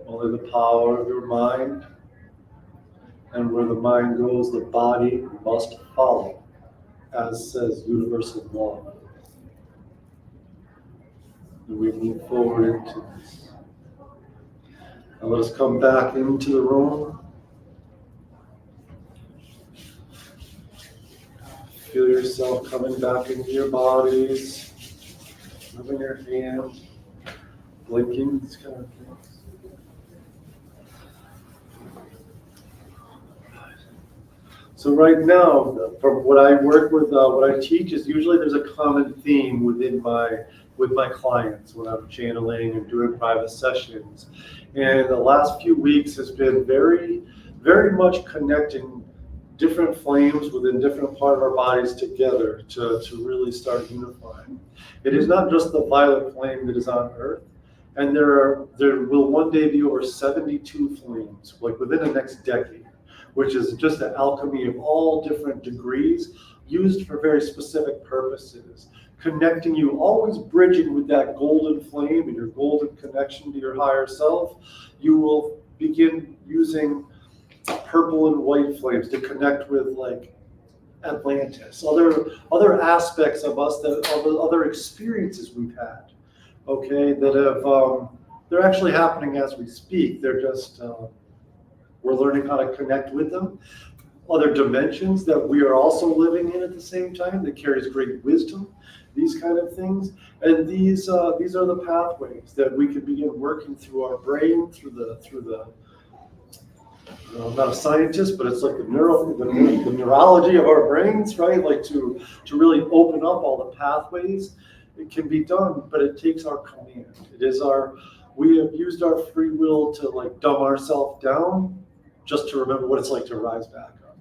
Only the power of your mind. And where the mind goes, the body must follow, as says universal law. And we move forward into this. Now let us come back into the room. Feel yourself coming back into your bodies, moving your hand, blinking, these kind of things. So right now, from what I work with, what I teach is usually there's a common theme with my clients when I'm channeling and doing private sessions. And the last few weeks has been very, very much connecting different flames within different part of our bodies together to really start unifying. It is not just the violet flame that is on Earth, and there will one day be over 72 flames, like within the next decade, which is just an alchemy of all different degrees used for very specific purposes, connecting you, always bridging with that golden flame and your golden connection to your higher self. You will begin using purple and white flames to connect with like Atlantis, other aspects of us, other experiences we've had, okay, that have, they're actually happening as we speak. They're just, we're learning how to connect with them. Other dimensions that we are also living in at the same time that carries great wisdom, these kind of things. And these are the pathways that we can begin working through our brain, through the I'm not a scientist, but it's like the neurology of our brains, right? Like to really open up all the pathways. It can be done, but it takes our command. We have used our free will to like dumb ourselves down just to remember what it's like to rise back up.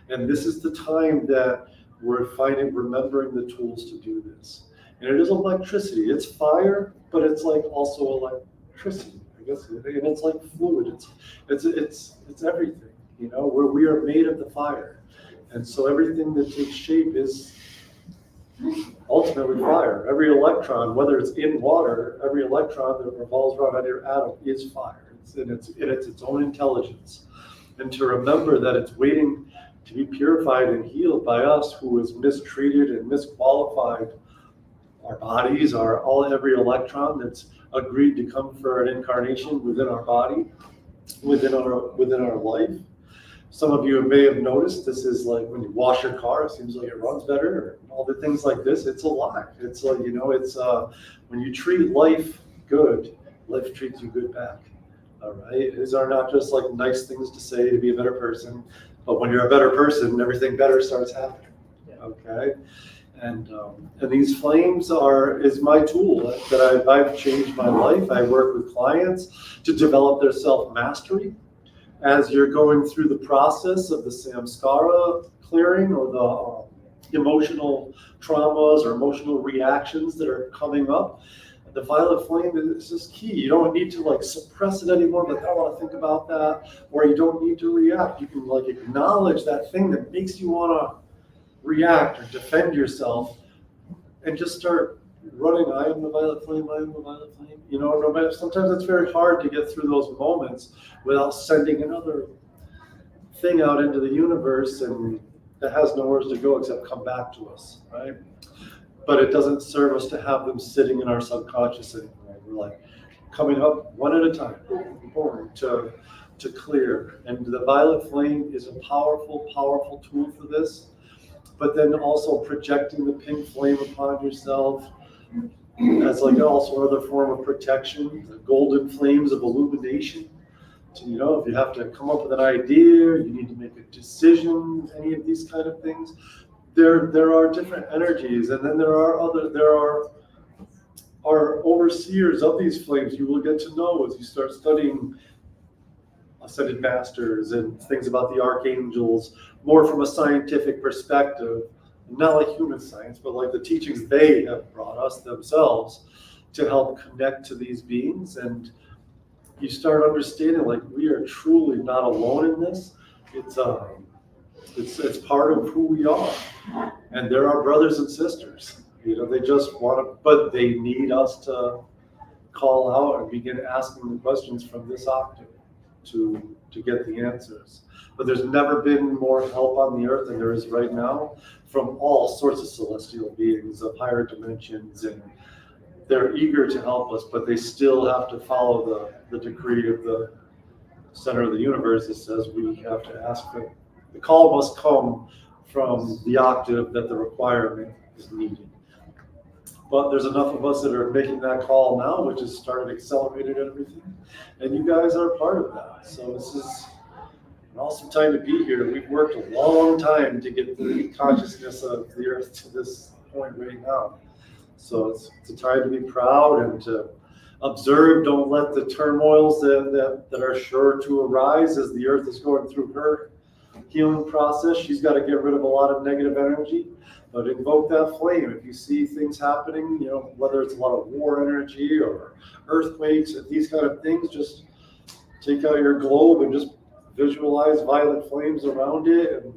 And this is the time that we're remembering the tools to do this. And it is electricity. It's fire, but it's like also electricity. And it's like fluid. It's everything, you know, where we are made of the fire. And so everything that takes shape is ultimately fire. Every electron, whether it's in water, every electron that revolves around your atom is fire. It's its own intelligence. And to remember that it's waiting to be purified and healed by us, who is mistreated and misqualified our bodies, every electron that's agreed to come for an incarnation within our body, within our life. Some of you may have noticed this is like when you wash your car, it seems like it runs better, all the things like this. It's alive. It's like, you know, it's when you treat life good, life treats you good back. All right. These are not just like nice things to say to be a better person, but when you're a better person, everything better starts happening. Okay. And these flames is my tool that I've changed my life. I work with clients to develop their self-mastery. As you're going through the process of the samskara clearing or the emotional traumas or emotional reactions that are coming up, the violet flame is just key. You don't need to like suppress it anymore, like I don't want to think about that, or you don't need to react. You can like acknowledge that thing that makes you want to react or defend yourself, and just start running. I am the violet flame. I am the violet flame. You know, no matter, sometimes it's very hard to get through those moments without sending another thing out into the universe, and that has nowhere to go except come back to us, right? But it doesn't serve us to have them sitting in our subconscious anymore. We're like coming up one at a time, boom, to clear. And the violet flame is a powerful, powerful tool for this. But then also projecting the pink flame upon yourself as like also another form of protection, the golden flames of illumination. So, you know, if you have to come up with an idea, you need to make a decision, any of these kind of things, there are different energies. And then there are overseers of these flames you will get to know as you start studying ascended masters and things about the archangels, more from a scientific perspective, not like human science, but like the teachings they have brought us themselves to help connect to these beings. And you start understanding like we are truly not alone in this. It's part of who we are. And there are brothers and sisters, They just want to, but they need us to call out and begin asking the questions from this octave to get the answers. But there's never been more help on the earth than there is right now from all sorts of celestial beings of higher dimensions, and they're eager to help us, but they still have to follow the decree of the center of the universe that says we have to ask for the call must come from the octave that the requirement is needed. But there's enough of us that are making that call now, which has started accelerating everything. And you guys are part of that. So this is an awesome time to be here. We've worked a long time to get the consciousness of the earth to this point right now. So it's a time to be proud and to observe. Don't let the turmoils that are sure to arise as the earth is going through her healing process. She's got to get rid of a lot of negative energy. But invoke that flame. If you see things happening, whether it's a lot of war energy or earthquakes and these kind of things, just take out your globe and just visualize violet flames around it and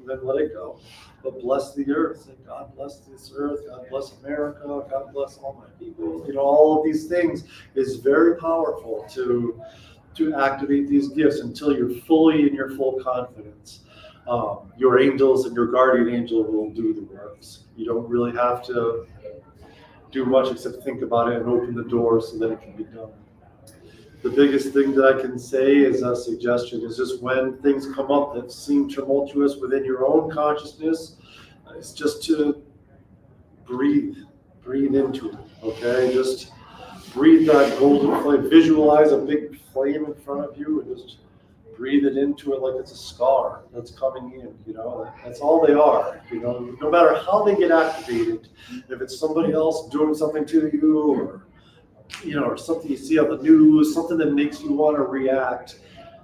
then let it go. But bless the earth. Say, God bless this earth. God bless America. God bless all my people. All of these things is very powerful to activate these gifts until you're fully in your full confidence. Your angels and your guardian angel will do the works. You don't really have to do much except think about it and open the door so that it can be done. The biggest thing that I can say is a suggestion is just when things come up that seem tumultuous within your own consciousness, it's just to breathe into it, okay? Just breathe that golden flame. Visualize a big flame in front of you and just breathe it into it like it's a scar that's coming in, that's all they are, no matter how they get activated. If it's somebody else doing something to you or something you see on the news, something that makes you want to react,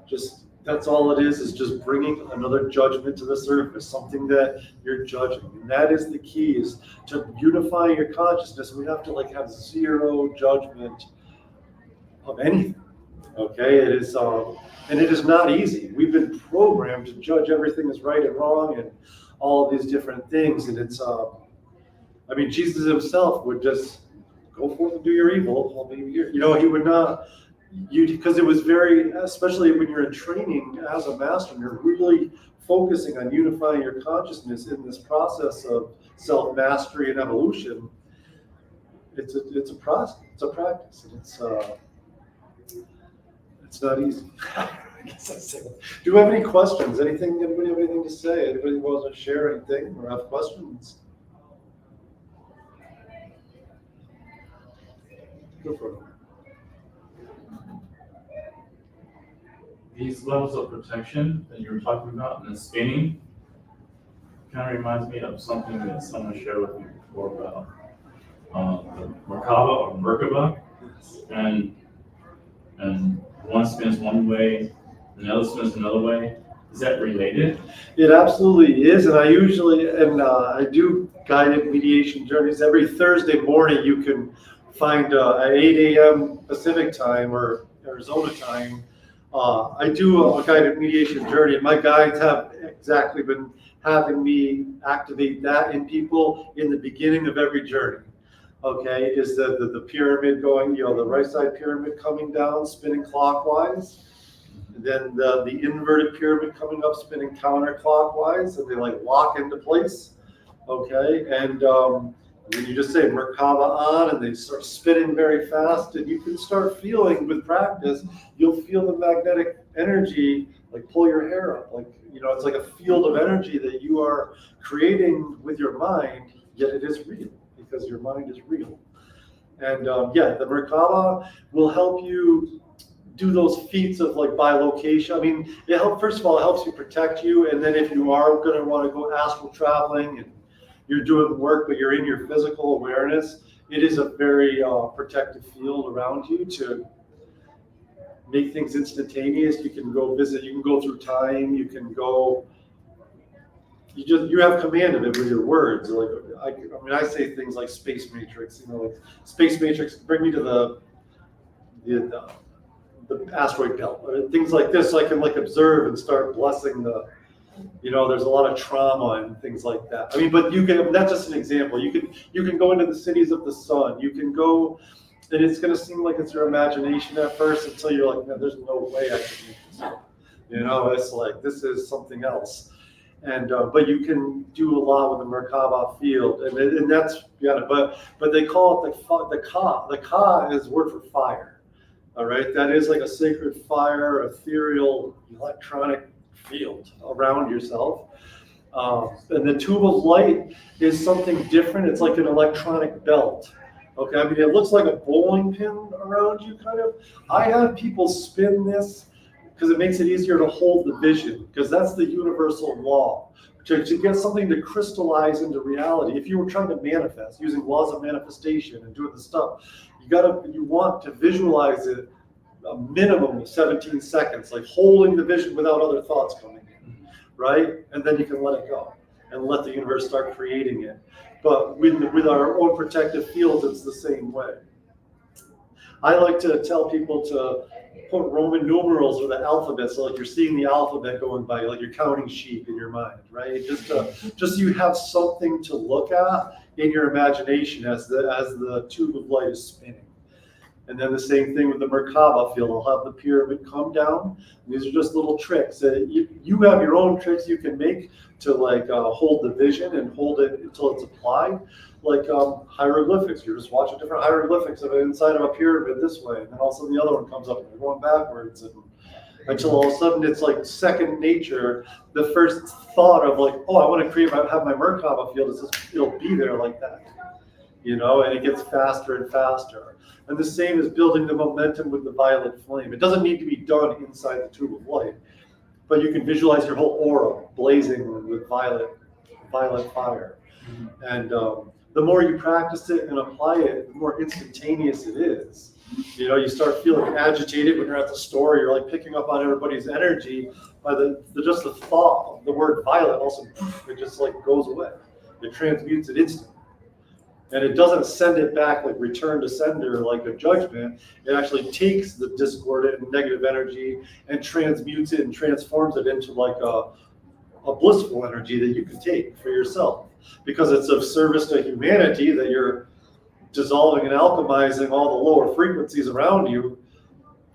just that's all it is just bringing another judgment to the surface, something that you're judging. And that is the key, is to unify your consciousness. We have to have zero judgment of anything. Okay, it is, and it is not easy. We've been programmed to judge everything as right and wrong and all of these different things. And it's, Jesus himself would just go forth and do your evil. I'll be here. He would not, because it was very, especially when you're in training as a master, and you're really focusing on unifying your consciousness in this process of self-mastery and evolution. It's a process, it's a practice, and it's not easy. I guess I say that. Do you have any questions? Anybody have anything to say? Anybody wants to share anything or have questions? Go for it. These levels of protection that you were talking about and the spinning kind of reminds me of something that someone shared with me before about the Merkaba or Merkaba, and one spins one way, another spins another way. Is that related? It absolutely is, and I do guided mediation journeys every Thursday morning. You can find at 8 a.m. Pacific time or Arizona time. I do a guided mediation journey, and my guides have exactly been having me activate that in people in the beginning of every journey. Okay, is the pyramid going, the right side pyramid coming down, spinning clockwise, and then the inverted pyramid coming up, spinning counterclockwise, and they lock into place. Okay, and then you just say Merkaba on, and they start spinning very fast, and you can start feeling with practice, you'll feel the magnetic energy pull your hair up, it's like a field of energy that you are creating with your mind, yet it is real, because your mind is real. And the Merkaba will help you do those feats of bilocation. First of all, it helps you protect you, and then if you are going to want to go astral traveling and you're doing work, but you're in your physical awareness, it is a very protective field around you to make things instantaneous. You can go visit, you can go through time, you can go, you have command of it with your words. I say things like Space Matrix, Space Matrix, bring me to the asteroid belt, or things like this, so I can observe and start blessing You know, there's a lot of trauma and things like that. I mean, but you can, that's just an example. You can go into the cities of the sun. You can go, and it's going to seem like it's your imagination at first until you're like, man, there's no way I can make this up. You know, it's like, this is something else. And but you can do a lot with the Merkaba field, and that's but they call it the Ka. The Ka is word for fire. All right, that is like a sacred fire, ethereal, electronic field around yourself. And the tube of light is something different. It's like an electronic belt. Okay, I mean, it looks like a bowling pin around you, kind of. I have people spin this because it makes it easier to hold the vision, because that's the universal law. To get something to crystallize into reality, if you were trying to manifest using laws of manifestation and doing the stuff, you want to visualize it a minimum of 17 seconds, like holding the vision without other thoughts coming in, right? And then you can let it go and let the universe start creating it. But with our own protective fields, it's the same way. I like to tell people to put Roman numerals or the alphabet, so like you're seeing the alphabet going by, like you're counting sheep in your mind, right? Just so you have something to look at in your imagination as the tube of light is spinning. And then the same thing with the Merkaba field. I'll have the pyramid come down. These are just little tricks. You have your own tricks you can make to like hold the vision and hold it until it's applied. Like hieroglyphics. You're just watching different hieroglyphics of it inside of a pyramid this way, and then all of a sudden the other one comes up and you're going backwards, and until all of a sudden it's like second nature. The first thought of like, oh, I want to have my Merkaba field is just, it'll be there like that, you know, and it gets faster and faster. And the same is building the momentum with the violet flame. It doesn't need to be done inside the tube of light, but you can visualize your whole aura blazing with violet fire. And the more you practice it and apply it, the more instantaneous it is. You know, you start feeling agitated when you're at the store. You're like picking up on everybody's energy by just the thought of the word violet. Also, it just like goes away. It transmutes it instantly. And it doesn't send it back like return to sender like a judgment. It actually takes the discordant and negative energy and transmutes it and transforms it into like a blissful energy that you can take for yourself. Because it's of service to humanity that you're dissolving and alchemizing all the lower frequencies around you,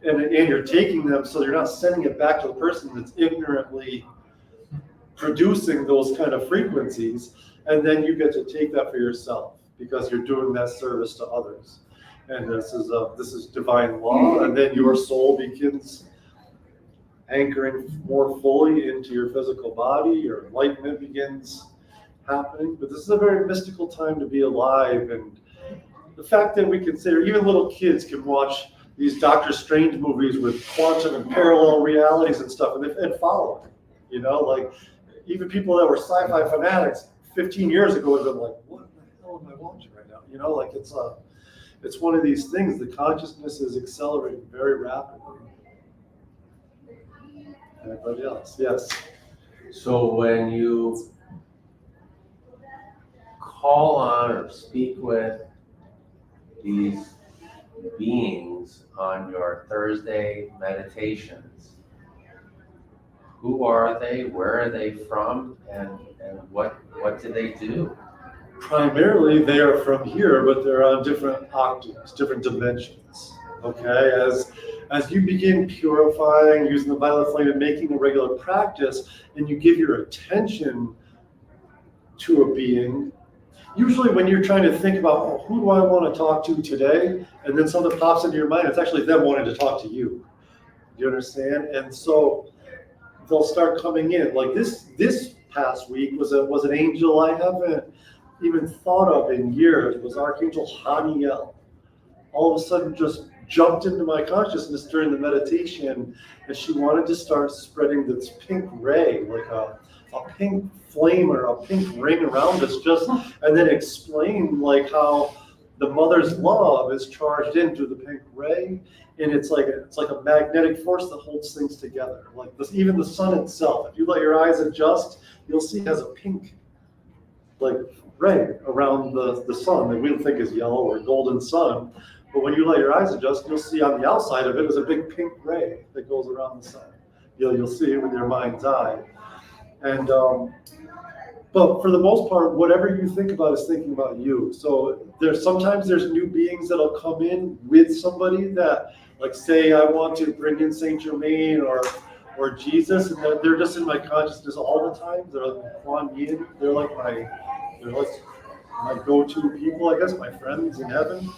and you're taking them, so you're not sending it back to the person that's ignorantly producing those kind of frequencies, and then you get to take that for yourself because you're doing that service to others. And this is divine law, and then your soul begins anchoring more fully into your physical body. Your enlightenment begins happening. But this is a very mystical time to be alive, and the fact that we consider, even little kids can watch these Doctor Strange movies with quantum and parallel realities and stuff, and follow it. You know, like even people that were sci-fi fanatics 15 years ago would have been like, what the hell am I watching right now? You know, like it's one of these things. The consciousness is accelerating very rapidly. Anybody else? Yes. So when you call on or speak with these beings on your Thursday meditations, who are they? Where are they from? And what do they do? Primarily, they are from here, but they're on different octaves, different dimensions. Okay, as you begin purifying, using the violet flame and making a regular practice, and you give your attention to a being, usually when you're trying to think about, oh, who do I want to talk to today, and then something pops into your mind, it's actually them wanting to talk to you. Do you understand? And so they'll start coming in. Like this past week was an angel I haven't even thought of in years. It was Archangel Haniel. All of a sudden just jumped into my consciousness during the meditation, and she wanted to start spreading this pink ray, like a pink flame or a pink ring around us, and then explain like how the mother's love is charged in through the pink ray, and it's like a magnetic force that holds things together. Like this, even the sun itself, if you let your eyes adjust, you'll see it has a pink like ray around the sun that we think is yellow or golden sun. But when you let your eyes adjust, you'll see on the outside of it is a big pink ray that goes around the sun. You'll see it with your mind's eye. And but for the most part, whatever you think about is thinking about you. So sometimes there's new beings that'll come in with somebody that, like, say I want to bring in Saint Germain or Jesus, and they're just in my consciousness all the time. They're like Kuan Yin. They're like my go-to people, I guess, my friends in heaven.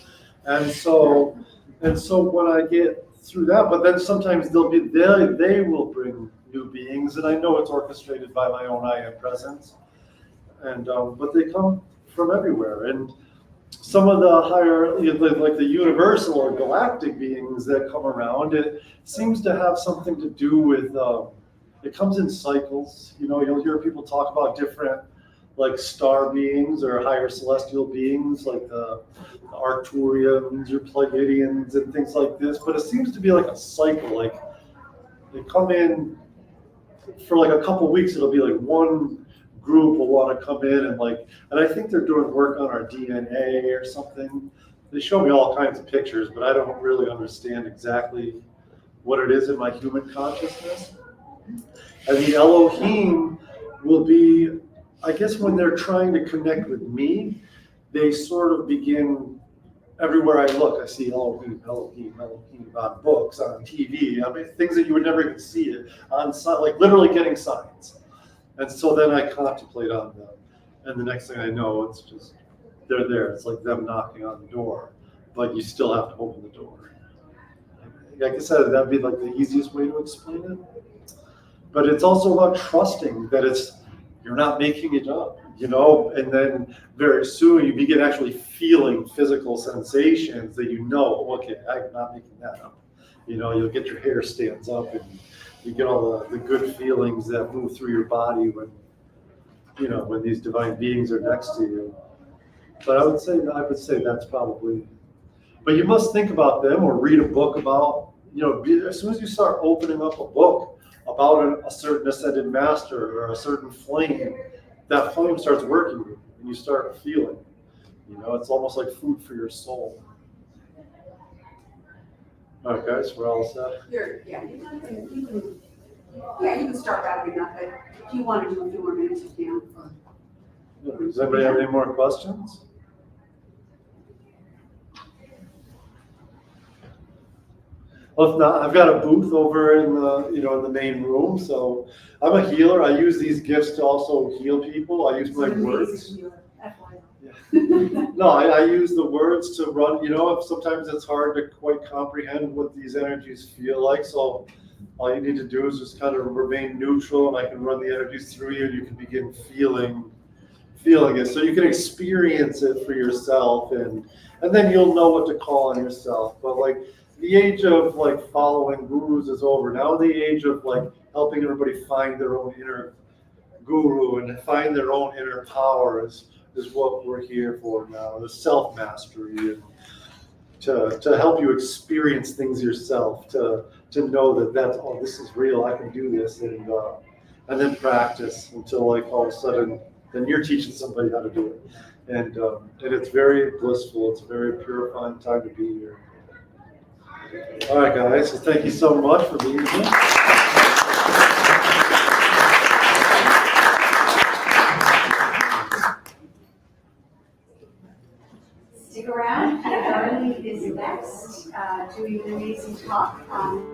And so when I get through that, but then sometimes they will bring new beings, and I know it's orchestrated by my own I am presence. And but they come from everywhere, and some of the higher, like the universal or galactic beings that come around, it seems to have something to do with. It comes in cycles. You'll hear people talk about different, like, star beings or higher celestial beings, like the Arcturians or Pleiadians and things like this. But it seems to be like a cycle. Like, they come in for like a couple weeks. It'll be like one group will want to come in and I think they're doing work on our DNA or something. They show me all kinds of pictures, but I don't really understand exactly what it is in my human consciousness. And the Elohim will be, I guess, when they're trying to connect with me, they sort of begin, everywhere I look, I see Elohim, Elohim, Elohim on books, on TV, I mean, things that you would never even see it on, like literally getting signs. And so then I contemplate on them. And the next thing I know, it's just, they're there. It's like them knocking on the door, but you still have to open the door. Like I said, that'd be like the easiest way to explain it. But it's also about trusting that you're not making it up, and then very soon you begin actually feeling physical sensations that okay, I'm not making that up. You'll get your hair stands up and you get all the good feelings that move through your body when these divine beings are next to you. But I would say that's probably. But you must think about them or read a book about. As soon as you start opening up a book about a certain ascended master or a certain flame, that flame starts working with you, and you start feeling. It's almost like food for your soul. All right, guys, we're all set. You can start wrapping up, but if you want to do a few more minutes, you can. Does anybody have any more questions? Well, if not, I've got a booth over in the main room. So I'm a healer. I use these gifts to also heal people. I use my words. No, I use the words to run. Sometimes it's hard to quite comprehend what these energies feel like. So all you need to do is just kind of remain neutral, and I can run the energies through you, and you can begin feeling it. So you can experience it for yourself, and then you'll know what to call on yourself. But like the age of like following gurus is over. Now the age of like helping everybody find their own inner guru and find their own inner power is what we're here for now. The self-mastery, and to help you experience things yourself, to know that this is real, I can do this, and then practice until like all of a sudden then you're teaching somebody how to do it. And it's very blissful. It's a very purifying time to be here. All right, guys. So thank you so much for being here. Stick around. Darlene is next, doing an amazing talk on.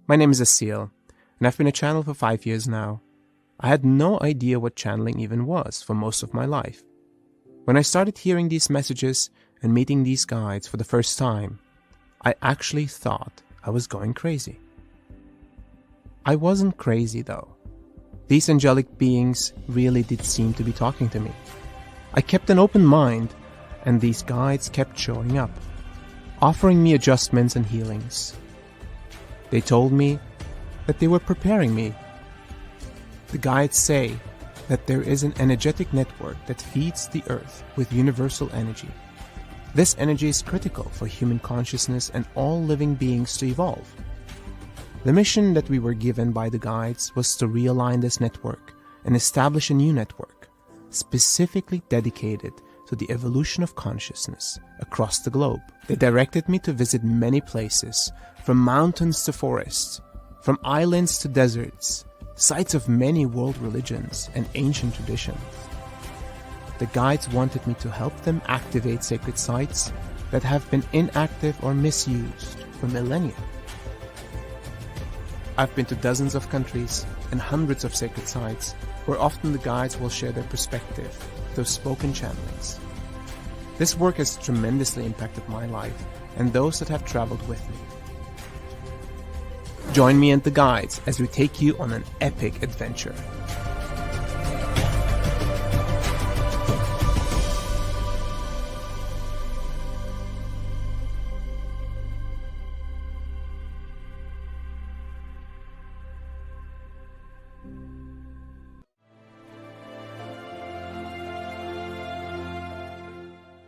My name is Asil, and I've been a channel for 5 years now. I had no idea what channeling even was for most of my life. When I started hearing these messages and meeting these guides for the first time, I actually thought I was going crazy. I wasn't crazy though. These angelic beings really did seem to be talking to me. I kept an open mind, and these guides kept showing up, offering me adjustments and healings. They told me that they were preparing me. The guides say that there is an energetic network that feeds the earth with universal energy. This energy is critical for human consciousness and all living beings to evolve. The mission that we were given by the guides was to realign this network and establish a new network, specifically dedicated to the evolution of consciousness across the globe. They directed me to visit many places, from mountains to forests, from islands to deserts, sites of many world religions and ancient traditions. The guides wanted me to help them activate sacred sites that have been inactive or misused for millennia. I've been to dozens of countries and hundreds of sacred sites where often the guides will share their perspective through spoken channelings. This work has tremendously impacted my life and those that have traveled with me. Join me and the guides as we take you on an epic adventure.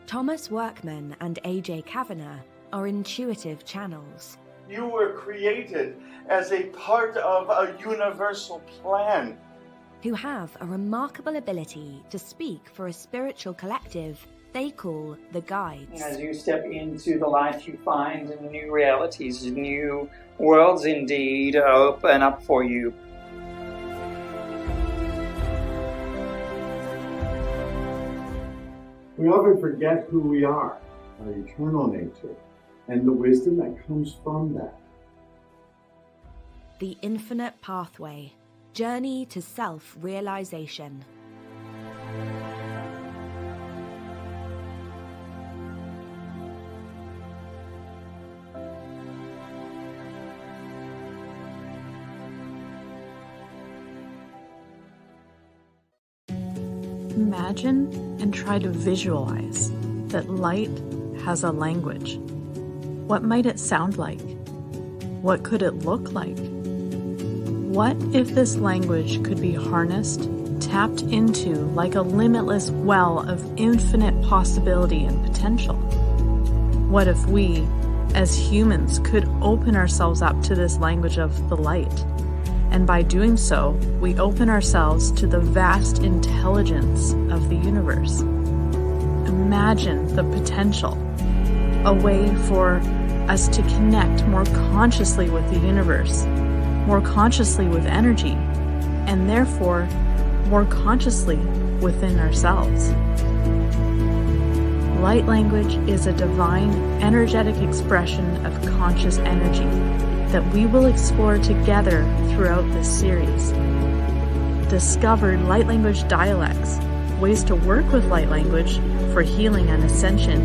Thomas Workman and A.J. Kavanagh are intuitive channels. You were created as a part of a universal plan. Who have a remarkable ability to speak for a spiritual collective they call the guides. As you step into the light, you find new realities, new worlds indeed open up for you. We often forget who we are, our eternal nature, and the wisdom that comes from that. The Infinite Pathway, Journey to Self-Realization. Imagine and try to visualize that light has a language. What might it sound like? What could it look like? What if this language could be harnessed, tapped into like a limitless well of infinite possibility and potential? What if we, as humans, could open ourselves up to this language of the light? And by doing so, we open ourselves to the vast intelligence of the universe. Imagine the potential, a way for us to connect more consciously with the universe, more consciously with energy, and therefore more consciously within ourselves. Light language is a divine, energetic expression of conscious energy that we will explore together throughout this series. Discover light language dialects, ways to work with light language for healing and ascension,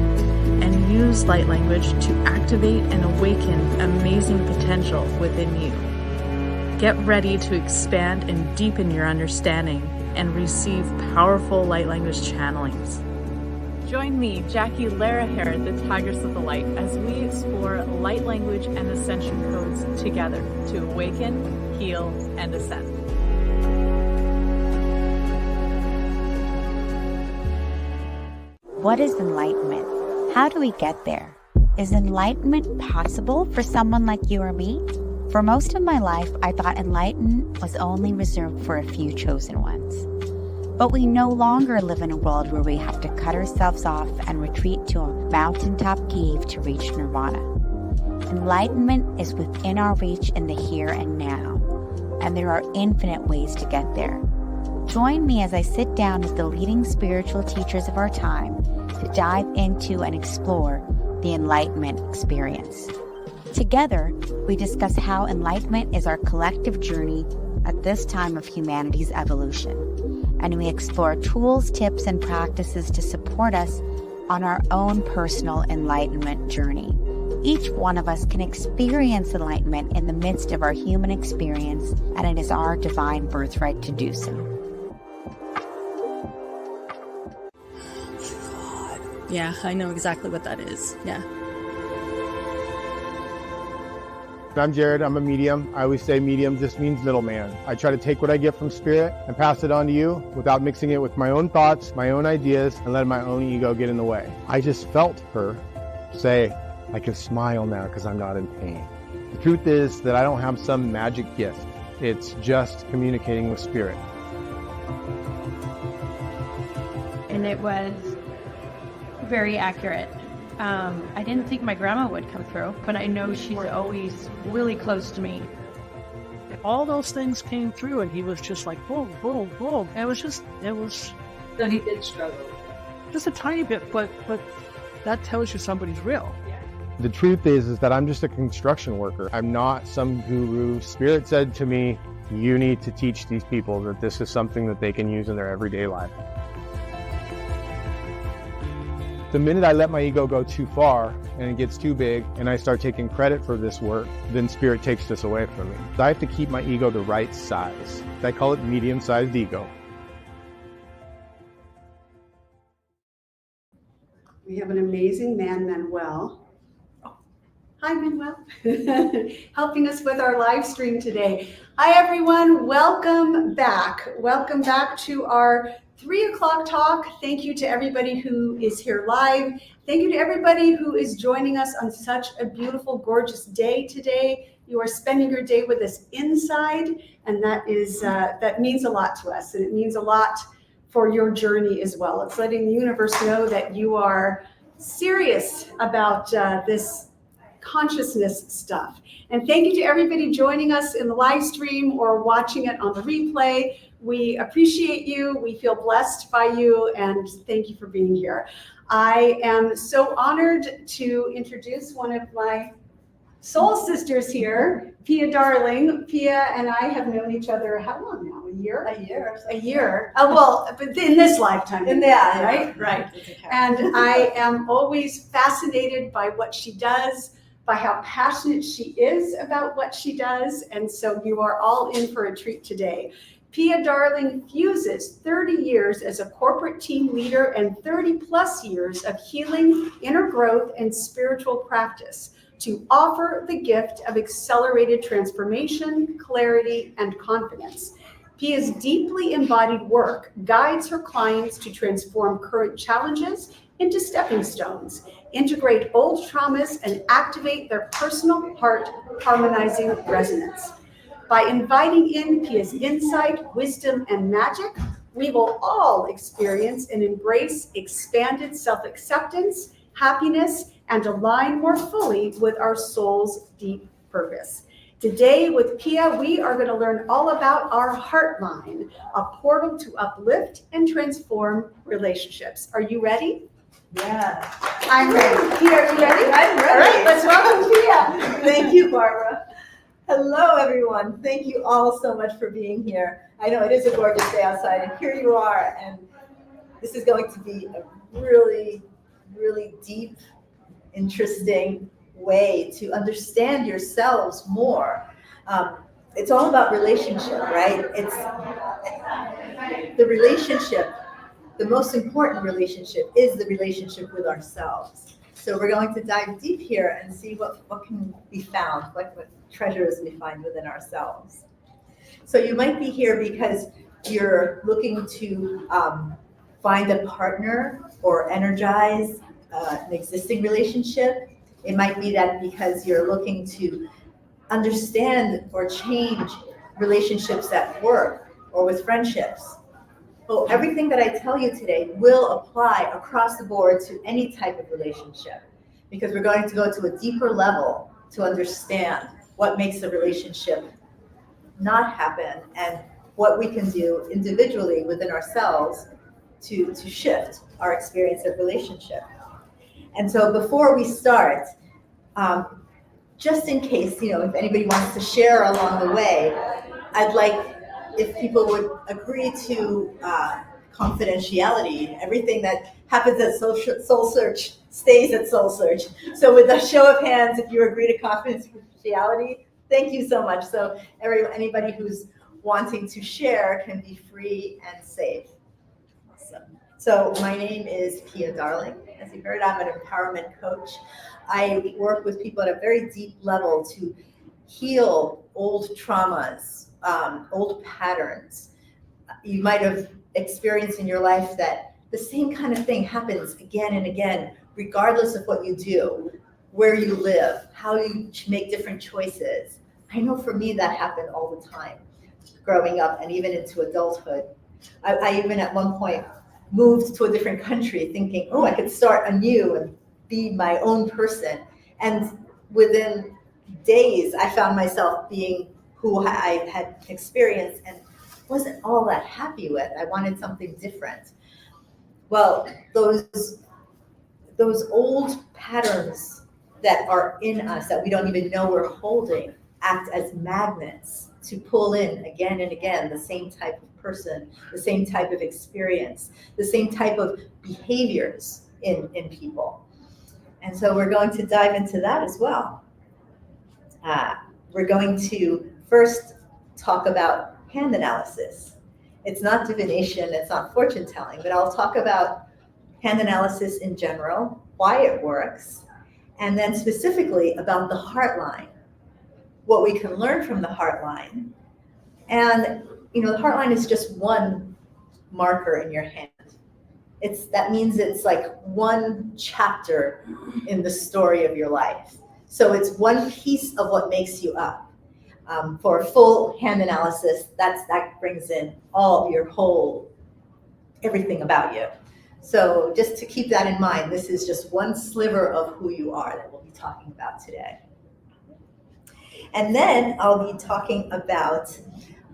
and use light language to activate and awaken amazing potential within you. Get ready to expand and deepen your understanding and receive powerful light language channelings. Join me, Jackie Laraher, the Tigress of the Light, as we explore light language and ascension codes together to awaken, heal, and ascend. What is enlightenment? How do we get there? Is enlightenment possible for someone like you or me? For most of my life, I thought enlightenment was only reserved for a few chosen ones. But we no longer live in a world where we have to cut ourselves off and retreat to a mountaintop cave to reach nirvana. Enlightenment is within our reach in the here and now, and there are infinite ways to get there. Join me as I sit down with the leading spiritual teachers of our time to dive into and explore the enlightenment experience. Together, we discuss how enlightenment is our collective journey at this time of humanity's evolution, and we explore tools, tips, and practices to support us on our own personal enlightenment journey. Each one of us can experience enlightenment in the midst of our human experience, and it is our divine birthright to do so. Yeah, I know exactly what that is. Yeah. I'm Jared. I'm a medium. I always say medium just means middleman. I try to take what I get from spirit and pass it on to you without mixing it with my own thoughts, my own ideas, and letting my own ego get in the way. I just felt her say, I can smile now because I'm not in pain. The truth is that I don't have some magic gift. It's just communicating with spirit. And it was very accurate. I didn't think my grandma would come through, but I know she's always really close to me. All those things came through, and he was just like, boom, boom, boom. And it was. So he did struggle. Just a tiny bit, but that tells you somebody's real. The truth is that I'm just a construction worker. I'm not some guru. Spirit said to me, you need to teach these people that this is something that they can use in their everyday life. The minute I let my ego go too far and it gets too big and I start taking credit for this work, then spirit takes this away from me. I have to keep my ego the right size. I call it medium-sized ego. We have an amazing man, Manuel. Hi, Manuel. Helping us with our live stream today. Hi, everyone. Welcome back. Welcome back to our 3 o'clock talk. Thank you to everybody who is here live. Thank you to everybody who is joining us on such a beautiful, gorgeous day today. You are spending your day with us inside, and that means a lot to us, and it means a lot for your journey as well. It's letting the universe know that you are serious about this consciousness stuff. And thank you to everybody joining us in the live stream or watching it on the replay. We appreciate you. We feel blessed by you, and thank you for being here. I am so honored to introduce one of my soul sisters here, Pia Darling. Pia and I have known each other how long now? A year? A year. Well, but in this lifetime. Right? Right. And I am always fascinated by what she does, by how passionate she is about what she does. And so you are all in for a treat today. Pia Darling fuses 30 years as a corporate team leader and 30 plus years of healing, inner growth, and spiritual practice to offer the gift of accelerated transformation, clarity, and confidence. Pia's deeply embodied work guides her clients to transform current challenges into stepping stones, integrate old traumas, and activate their personal heart harmonizing resonance. By inviting in Pia's insight, wisdom, and magic, we will all experience and embrace expanded self-acceptance, happiness, and align more fully with our soul's deep purpose. Today with Pia, we are going to learn all about our heart line, a portal to uplift and transform relationships. Are you ready? Yeah. I'm ready. Pia, are you ready? I'm ready. All right, let's welcome Pia. Thank you, Barbara. Hello, everyone. Thank you all so much for being here. I know it is a gorgeous day outside, and here you are, and this is going to be a really, really deep, interesting way to understand yourselves more. It's all about relationship, right? It's the relationship. The most important relationship is the relationship with ourselves. So we're going to dive deep here and see what can be found, what treasures we find within ourselves. So you might be here because you're looking to find a partner or energize an existing relationship. It might be that because you're looking to understand or change relationships at work or with friendships. Well, everything that I tell you today will apply across the board to any type of relationship, because we're going to go to a deeper level to understand what makes a relationship not happen and what we can do individually within ourselves to shift our experience of relationship. And so before we start, just in case, if anybody wants to share along the way, I'd like if people would agree to confidentiality. Everything that happens at Soul Search stays at Soul Search. So with a show of hands, if you agree to confidentiality, thank you so much. So anybody who's wanting to share can be free and safe. Awesome. So my name is Pia Darling. As you heard, I'm an empowerment coach. I work with people at a very deep level to heal old traumas, old patterns. You might have experienced in your life that the same kind of thing happens again and again, regardless of what you do, where you live, how you make different choices. I know for me that happened all the time, growing up and even into adulthood. I even at one point moved to a different country thinking, oh, I could start anew and be my own person. And within days, I found myself being who I had experienced and wasn't all that happy with. I wanted something different. Well, those old patterns that are in us that we don't even know we're holding act as magnets to pull in again and again the same type of person, the same type of experience, the same type of behaviors in people. And so we're going to dive into that as well. We're going to first talk about hand analysis. It's not divination, it's not fortune telling, but I'll talk about hand analysis in general, why it works, and then specifically about the heart line, what we can learn from the heart line. And the heart line is just one marker in your hand. That means it's like one chapter in the story of your life. So it's one piece of what makes you up. For a full hand analysis, that brings in all your whole, everything about you. So just to keep that in mind, this is just one sliver of who you are that we'll be talking about today. And then I'll be talking about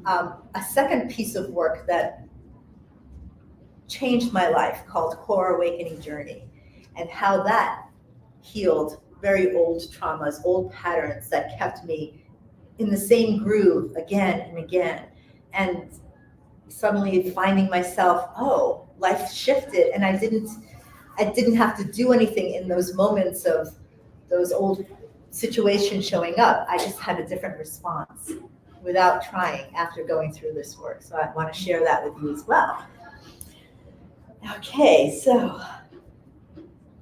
a second piece of work that changed my life called Core Awakening Journey, and how that healed very old traumas, old patterns that kept me in the same groove again and again. And suddenly finding myself, oh, life shifted, and I didn't have to do anything in those moments of those old situations showing up. I just had a different response without trying after going through this work. So I want to share that with you as well. Okay, so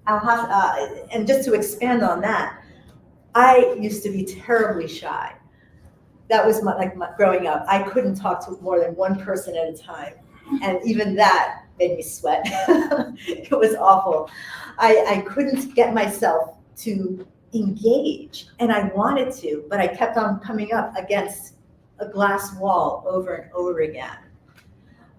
I'll have, and just to expand on that, I used to be terribly shy. That was my growing up. I couldn't talk to more than one person at a time. And even that made me sweat. It was awful. I couldn't get myself to engage, and I wanted to, but I kept on coming up against a glass wall over and over again.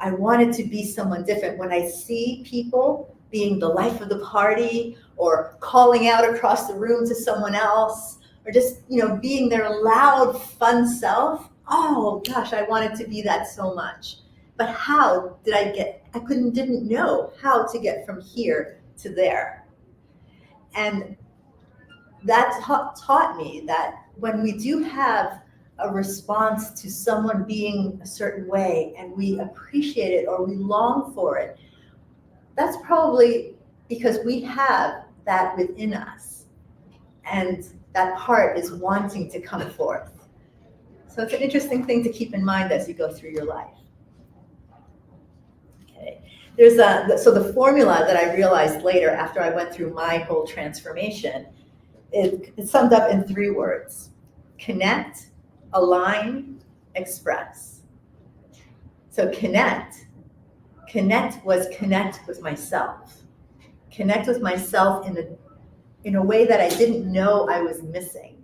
I wanted to be someone different. When I see people being the life of the party or calling out across the room to someone else or just, being their loud, fun self, oh gosh, I wanted to be that so much. But how did didn't know how to get from here to there. And that taught me that when we do have a response to someone being a certain way and we appreciate it or we long for it, that's probably because we have that within us. And that part is wanting to come forth. So it's an interesting thing to keep in mind as you go through your life. Okay. So the formula that I realized later after I went through my whole transformation, it's summed up in 3 words: connect, align, express. So connect was connect with myself. Connect with myself in a way that I didn't know I was missing.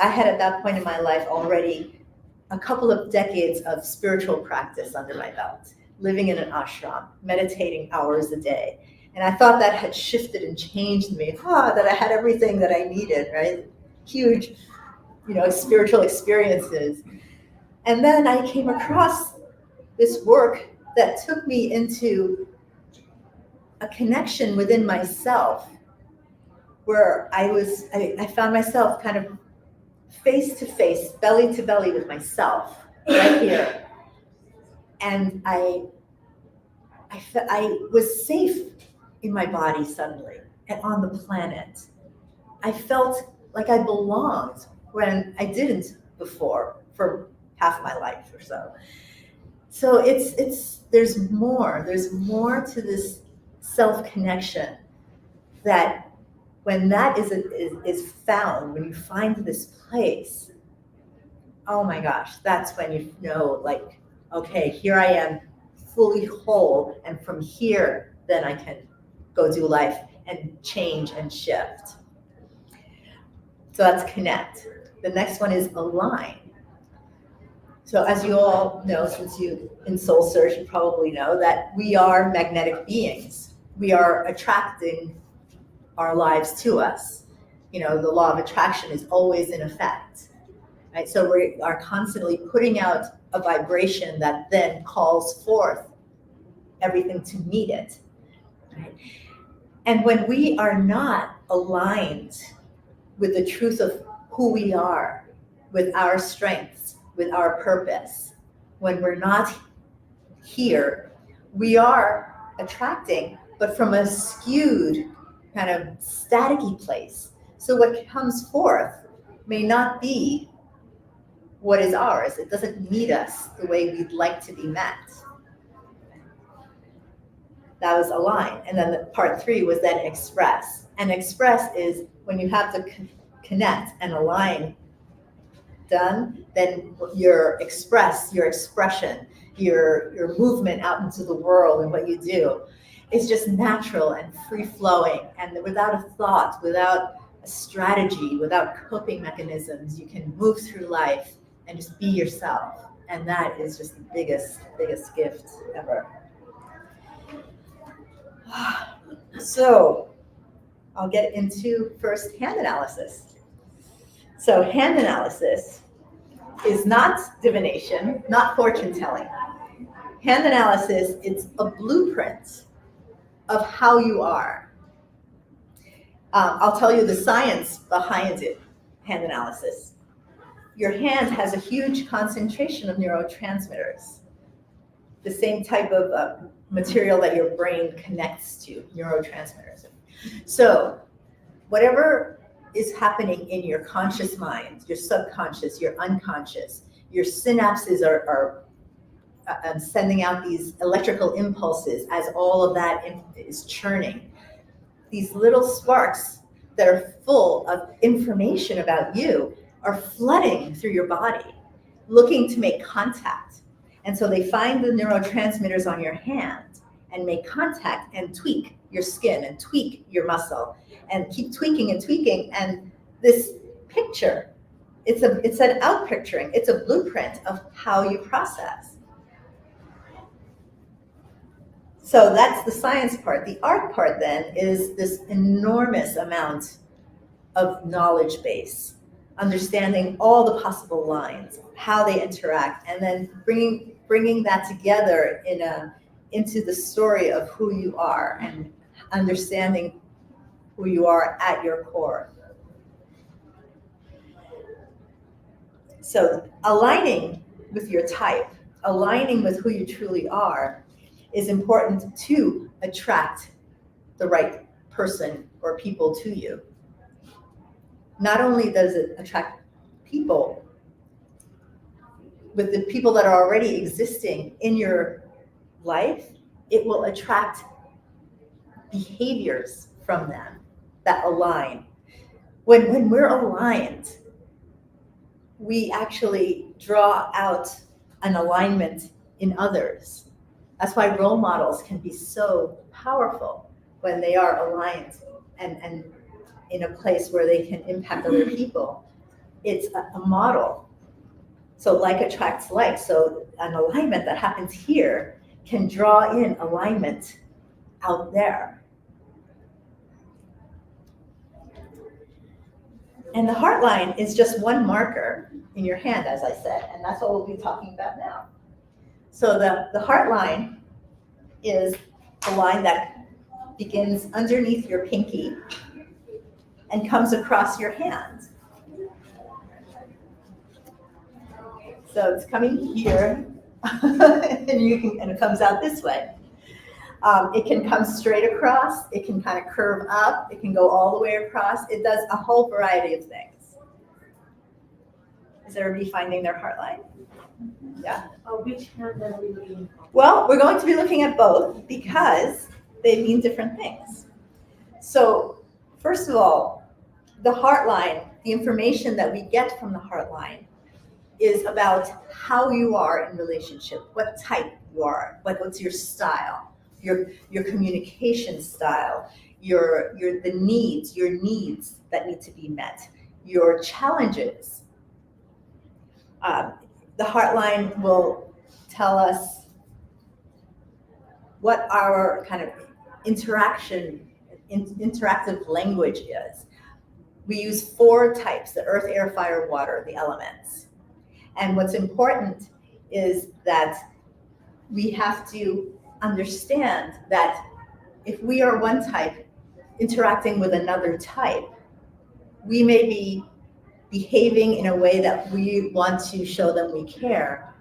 I had at that point in my life already a couple of decades of spiritual practice under my belt, living in an ashram, meditating hours a day. And I thought that had shifted and changed me, that I had everything that I needed, right? Huge, spiritual experiences. And then I came across this work that took me into a connection within myself where I found myself kind of face to face, belly to belly with myself right here. And I was safe in my body suddenly and on the planet. I felt like I belonged when I didn't before for half my life or so. So there's more to this self-connection, that when that is found, when you find this place, oh my gosh, that's when you know, like, okay, here I am fully whole, and from here, then I can go do life and change and shift. So that's connect. The next one is align. So as you all know, since you in Soul Search, you probably know that we are magnetic beings. We are attracting our lives to us. You know, the law of attraction is always in effect, right? So we are constantly putting out a vibration that then calls forth everything to meet it, right? And when we are not aligned with the truth of who we are, with our strengths, with our purpose, when we're not here, we are attracting, but from a skewed kind of staticky place. So what comes forth may not be what is ours. It doesn't meet us the way we'd like to be met. That was align. And then the part 3 was then express. And express is when you have to connect and align done, then your expression, your movement out into the world and what you do is just natural and free flowing, and without a thought, without a strategy, without coping mechanisms, you can move through life and just be yourself. And that is just the biggest gift ever. So I'll get into first hand analysis. So hand analysis is not divination, not fortune telling. Hand analysis, it's a blueprint of how you are. I'll tell you the science behind it, hand analysis. Your hand has a huge concentration of neurotransmitters, the same type of material that your brain connects to, neurotransmitters. So whatever is happening in your conscious mind, your subconscious, your unconscious, your synapses are sending out these electrical impulses as all of that is churning. These little sparks that are full of information about you are flooding through your body, looking to make contact. And so they find the neurotransmitters on your hand and make contact and tweak your skin and tweak your muscle and keep tweaking and tweaking. And this picture, it's an outpicturing, it's a blueprint of how you process. So that's the science part. The art part then is this enormous amount of knowledge base, understanding all the possible lines, how they interact, and then bringing that together into the story of who you are and understanding who you are at your core. So aligning with your type, aligning with who you truly are, is important to attract the right person or people to you. Not only does it attract people, but the people that are already existing in your life, it will attract behaviors from them that align. When we're aligned, we actually draw out an alignment in others. That's why role models can be so powerful when they are aligned and in a place where they can impact other people. It's a model. So like attracts like. So an alignment that happens here can draw in alignment out there. And the heart line is just one marker in your hand, as I said, and that's what we'll be talking about now. So the heart line is the line that begins underneath your pinky and comes across your hand. So it's coming here, and it comes out this way. It can come straight across. It can kind of curve up. It can go all the way across. It does a whole variety of things. Is everybody finding their heart line? Yeah. Which hand are we looking at? Well, we're going to be looking at both because they mean different things. So first of all, the heart line, the information that we get from the heart line is about how you are in relationship, what type you are, what's your style, your communication style, the needs, your needs that need to be met, your challenges. The heart line will tell us what our kind of interactive language is. We use 4 types: the earth, air, fire, water, the elements. And what's important is that we have to understand that if we are one type interacting with another type, we may be behaving in a way that we want to show them we care,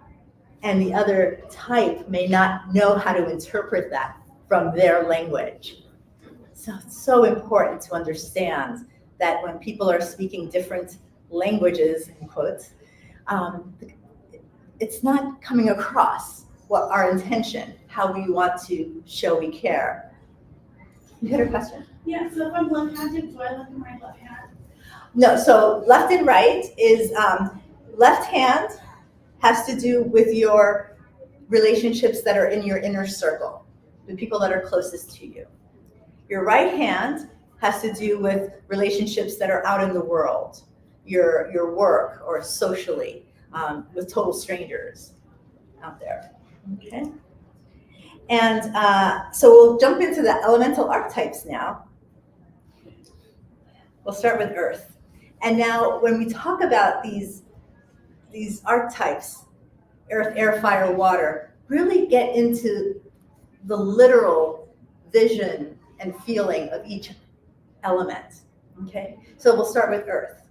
and the other type may not know how to interpret that from their language. So it's so important to understand that when people are speaking different languages, in quotes, it's not coming across what our intention, how we want to show we care. You had a question? Yeah, so if I'm left-handed, do I look at my left hand? No, so left and right is, left hand has to do with your relationships that are in your inner circle, the people that are closest to you. Your right hand has to do with relationships that are out in the world, your work or socially, with total strangers out there, okay? And so we'll jump into the elemental archetypes now. We'll start with Earth. And now when we talk about these archetypes, earth, air, fire, water, really get into the literal vision and feeling of each element, okay? So we'll start with Earth.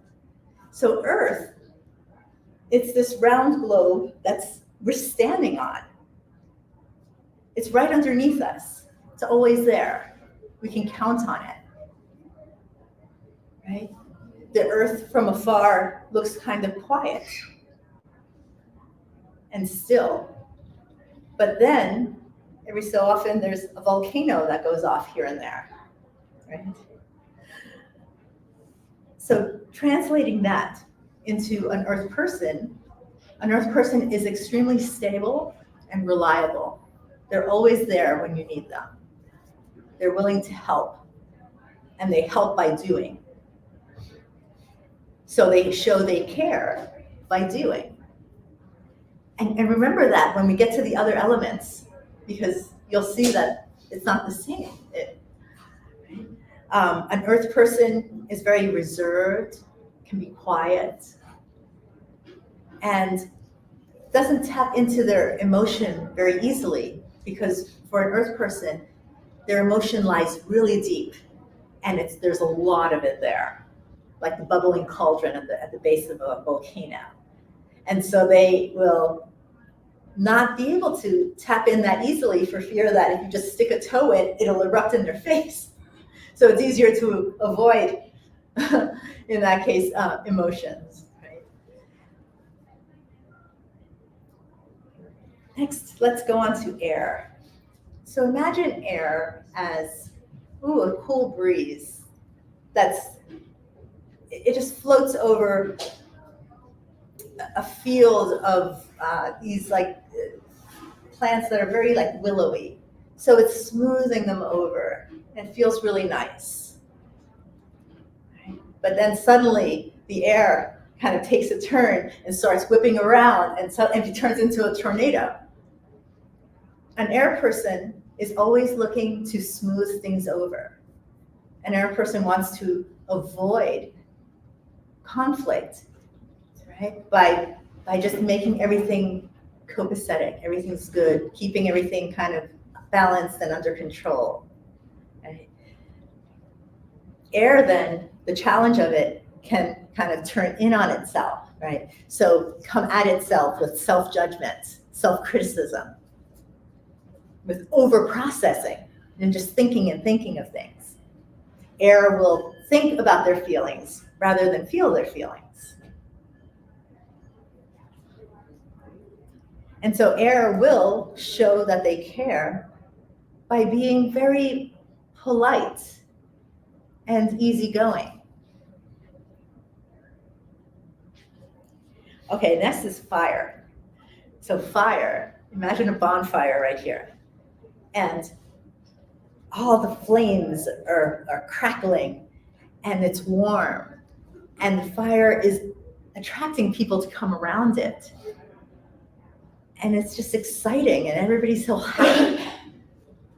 So Earth, it's this round globe we're standing on. It's right underneath us. It's always there. We can count on it, right? The Earth from afar looks kind of quiet and still. But then, every so often, there's a volcano that goes off here and there, right? So translating that into an Earth person is extremely stable and reliable. They're always there when you need them. They're willing to help, and they help by doing. So they show they care by doing. And remember that when we get to the other elements, because you'll see that it's not the same. An Earth person is very reserved, can be quiet, and doesn't tap into their emotion very easily, because for an Earth person, their emotion lies really deep, and there's a lot of it there, like the bubbling cauldron at the base of a volcano. And so they will not be able to tap in that easily for fear that if you just stick a toe in, it'll erupt in their face. So it's easier to avoid, in that case, emotions. Right? Next, let's go on to air. So imagine air as, a cool breeze it just floats over a field of these plants that are very willowy. So it's smoothing them over and feels really nice. Right? But then suddenly the air kind of takes a turn and starts whipping around, and it turns into a tornado. An air person is always looking to smooth things over. An air person wants to avoid conflict, right? By just making everything copacetic, everything's good, keeping everything kind of balanced and under control. Right? Air then the challenge of it can kind of turn in on itself, right? So come at itself with self-judgment, self-criticism, with over-processing and just thinking and thinking of things. Air will think about their feelings rather than feel their feelings. And so air will show that they care by being very polite and easygoing. Okay, next is fire. So fire, imagine a bonfire right here. And all the flames are crackling and it's warm. And the fire is attracting people to come around it. And it's just exciting and everybody's so happy.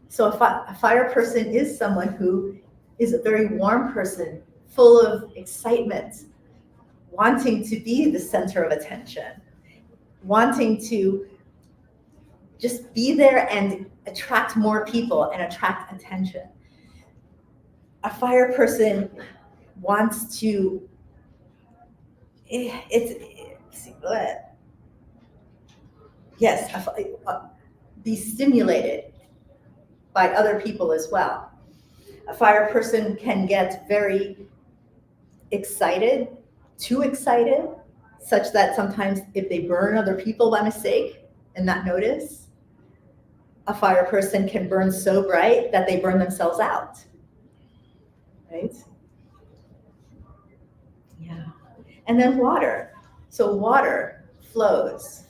So a fire person is someone who is a very warm person, full of excitement, wanting to be the center of attention, wanting to just be there and attract more people and attract attention. A fire person wants to, be stimulated by other people as well. A fire person can get very excited, too excited, such that sometimes if they burn other people by mistake and not notice, a fire person can burn so bright that they burn themselves out, right? Yeah. And then water. So water flows.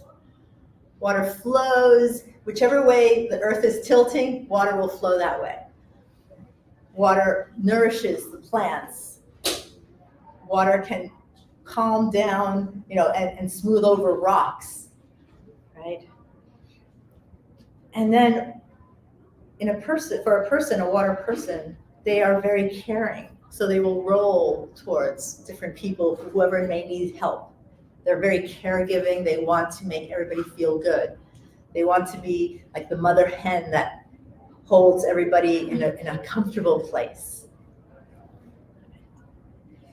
Water flows, whichever way the earth is tilting, water will flow that way. Water nourishes the plants. Water can calm down, and smooth over rocks, right? And then for a water person, they are very caring. So they will roll towards different people, whoever may need help. They're very caregiving. They want to make everybody feel good. They want to be like the mother hen that holds everybody in a comfortable place.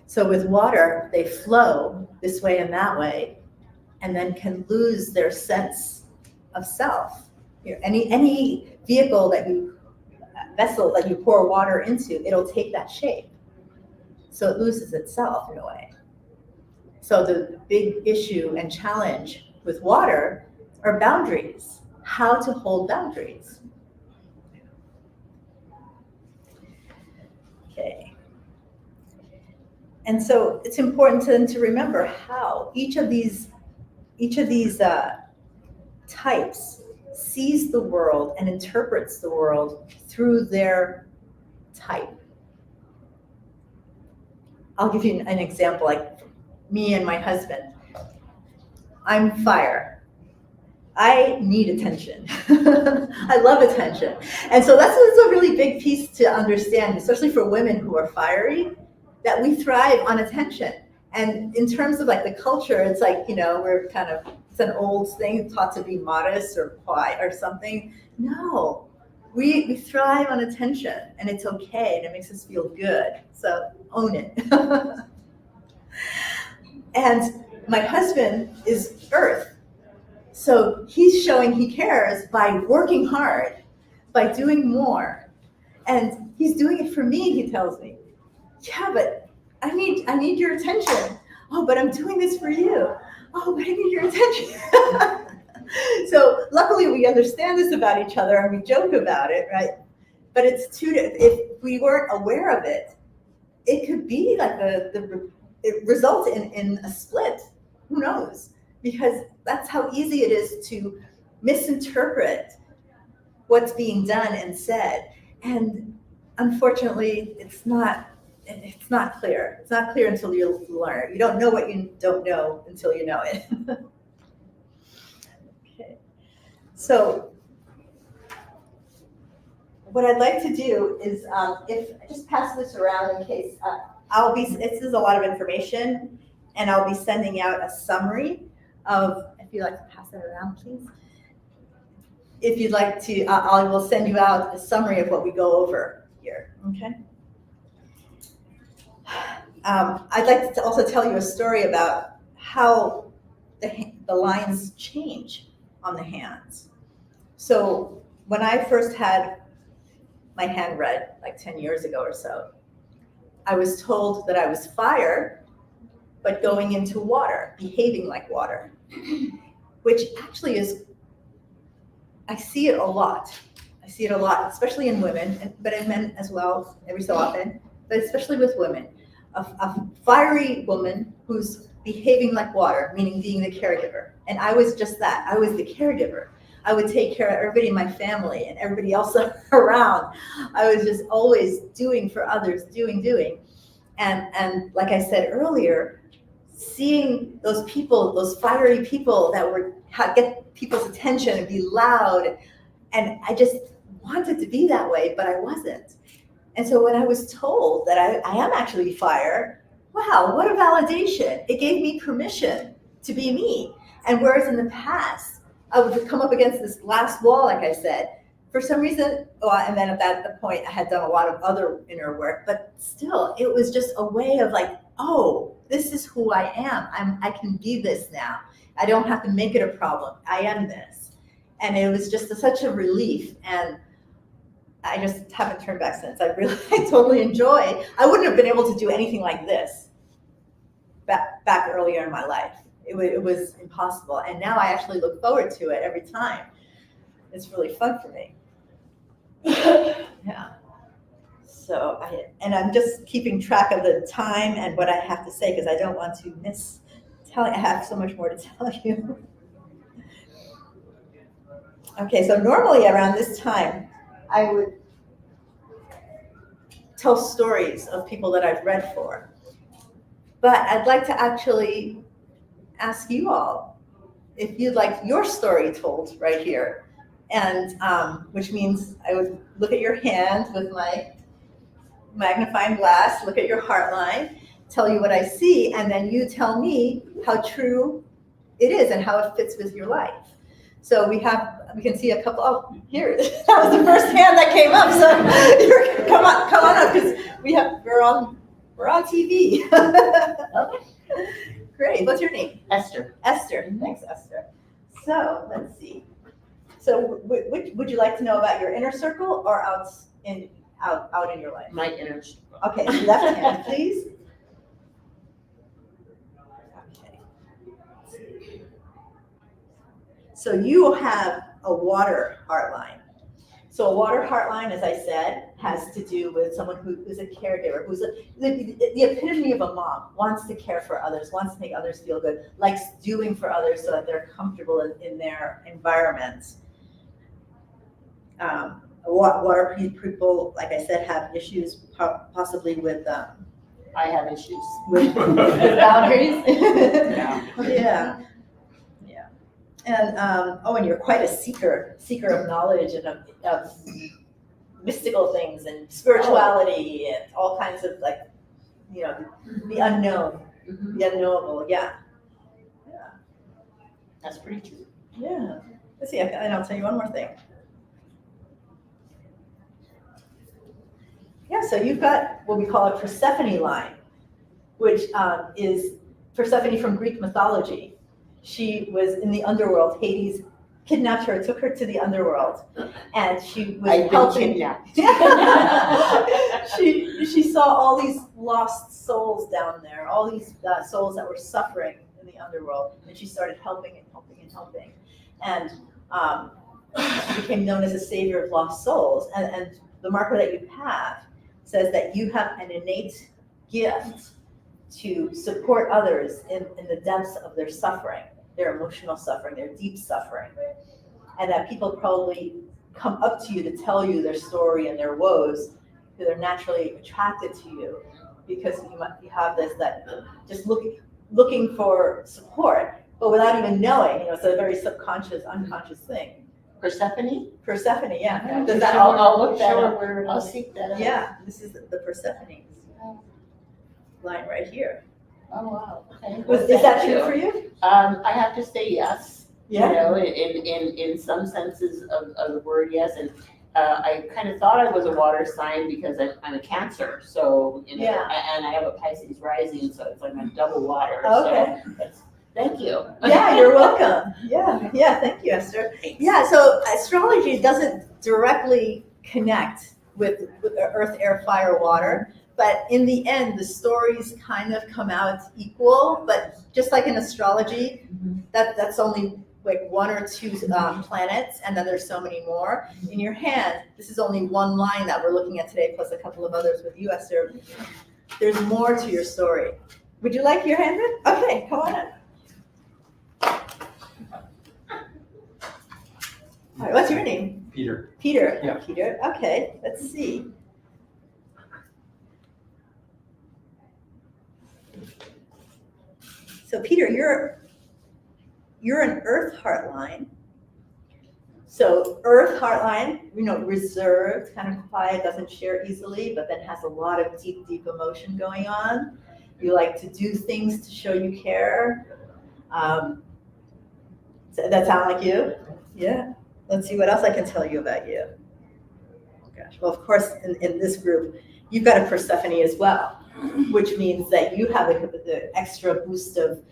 So with water, they flow this way and that way, and then can lose their sense of self. Any vessel that you pour water into, it'll take that shape. So it loses itself in a way. So the big issue and challenge with water are boundaries, how to hold boundaries. Okay. And so it's important to remember how each of these types sees the world and interprets the world through their type. I'll give you an example, like me and my husband. I'm fire. I need attention. I love attention. And so that's a really big piece to understand, especially for women who are fiery, that we thrive on attention. And in terms of like the culture, it's like, we're kind of, it's an old thing taught to be modest or quiet or something. No, we thrive on attention and it's okay and it makes us feel good. So own it. And my husband is earth. So he's showing he cares by working hard, by doing more. And he's doing it for me, he tells me. Yeah, but I need your attention. Oh, but I'm doing this for you. Oh, but I need your attention. So luckily we understand this about each other and we joke about it, right? But if we weren't aware of it, it could be like it results in a split. Who knows? Because that's how easy it is to misinterpret what's being done and said. And unfortunately, it's not clear. It's not clear until you learn. You don't know what you don't know until you know it. Okay. So what I'd like to do is, if I just pass this around in case, this is a lot of information, and I'll be sending out a summary of, if you'd like to pass that around, please. If you'd like to, I will send you out a summary of what we go over here, okay? I'd like to also tell you a story about how the lines change on the hands. So when I first had my hand read, like 10 years ago or so, I was told that I was fire, but going into water, behaving like water, which actually is, I see it a lot. I see it a lot, especially in women, but in men as well, every so often, but especially with women. A fiery woman who's behaving like water, meaning being the caregiver. And I was just that. I was the caregiver. I would take care of everybody in my family and everybody else around. I was just always doing for others, doing. And like I said earlier, seeing those people, those fiery people that would get people's attention and be loud. And I just wanted to be that way, but I wasn't. And so when I was told that I am actually fire, wow, what a validation. It gave me permission to be me. And whereas in the past, I would come up against this glass wall, like I said, for some reason, and then at that point, I had done a lot of other inner work, but still, it was just a way of like, oh, this is who I am. I can be this now. I don't have to make it a problem. I am this. And it was just such a relief. And I just haven't turned back since. I totally enjoy. I wouldn't have been able to do anything like this back earlier in my life. It was impossible. And now I actually look forward to it every time. It's really fun for me. Yeah. So I'm just keeping track of the time and what I have to say because I don't want to miss telling. I have so much more to tell you. Okay, so normally around this time, I would tell stories of people that I've read for. But I'd like to actually ask you all if you'd like your story told right here. And which means I would look at your hand with my magnifying glass, look at your heart line, tell you what I see, and then you tell me how true it is and how it fits with your life. So we can see a couple. Oh, here, that was the first hand that came up. So come on up because we're on TV. Okay. Great. What's your name? Esther. Esther. Thanks, Esther. So let's see. So would you like to know about your inner circle or out in your life? My inner circle. Okay, left hand, please. Okay. So you have a water heart line. So a water heart line, as I said, has to do with someone who is a caregiver, who's the epitome of a mom, wants to care for others, wants to make others feel good, likes doing for others so that they're comfortable in their environment. Water people, like I said, have issues possibly with. I have issues with boundaries. Yeah. Yeah. And and you're quite a seeker of knowledge and of mystical things and spirituality and all kinds of the unknown, the unknowable. Yeah. That's pretty true. Yeah. Let's see. And I'll tell you one more thing. Yeah, so you've got what we call a Persephone line, which is Persephone from Greek mythology. She was in the underworld. Hades kidnapped her, took her to the underworld, and she was helping. She saw all these lost souls down there, all these souls that were suffering in the underworld, and she started helping. And she became known as a savior of lost souls. And the marker that you have says that you have an innate gift to support others in the depths of their suffering, their emotional suffering, their deep suffering. And that people probably come up to you to tell you their story and their woes, because they're naturally attracted to you because you have this, that just looking for support, but without even knowing, it's a very subconscious, unconscious thing. Persephone, yeah. Does that I'll look that up. I'll seek that out. Yeah, this is the Persephone line right here. Oh wow. Okay. Is that true for you? I have to say yes. Yeah. In some senses of the word, yes. I kind of thought I was a water sign because I'm a Cancer. So, you know, Yeah. and I have a Pisces rising, so it's like I'm double water. Okay. So that's, thank you. Yeah, you're welcome. Yeah, thank you, Esther. Yeah, so astrology doesn't directly connect with earth, air, fire, water, but in the end, the stories kind of come out equal. But just like in astrology, that's only like one or two planets, and then there's so many more. In your hand, this is only one line that we're looking at today, plus a couple of others with you, Esther. There's more to your story. Would you like your hand read? Okay, come on in. All right, what's your name? Peter. Peter. Yeah. Peter. Okay, let's see. So Peter, you're an Earth heartline. So Earth heartline, you know, reserved, kind of quiet, doesn't share easily, but then has a lot of deep, deep emotion going on. You like to do things to show you care. Does that sound like you? Yeah. Let's see what else I can tell you about you. Oh gosh. Well, of course, in this group, you've got a Persephone as well, which means that you have the extra boost of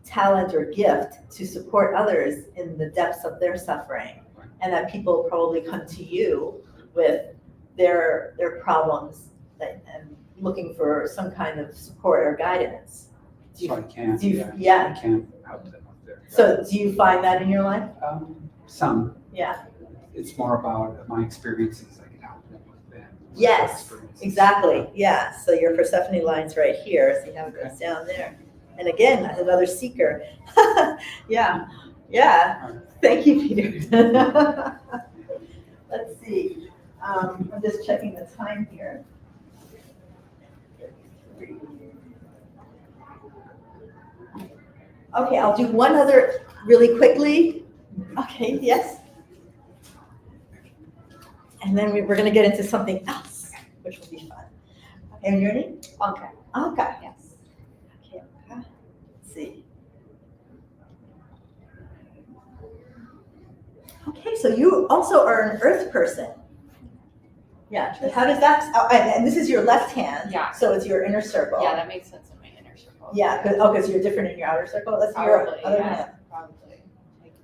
talent or gift to support others in the depths of their suffering, and that people probably come to you with their problems and looking for some kind of support or guidance. I can. Yeah. I can help them up there. So do you find that in your life? Some. Yeah. It's more about my experiences. I can help them with them. Yes, exactly. Yeah. So your Persephone line's right here. See how it goes down there. And again, another seeker. Yeah. Thank you, Peter. Let's see. I'm just checking the time here. Okay, I'll do one other really quickly. Okay, yes. And then we're going to get into something else, which will be fun. Okay, and your name? Okay. Okay. Yes. Okay, let's see. Okay, so you also are an earth person. Yeah, how does that, and this is your left hand. Yeah. So it's your inner circle. Yeah, that makes sense in my inner circle. Yeah, because you're different in your outer circle. That's your Probably, other yeah. hand. Probably.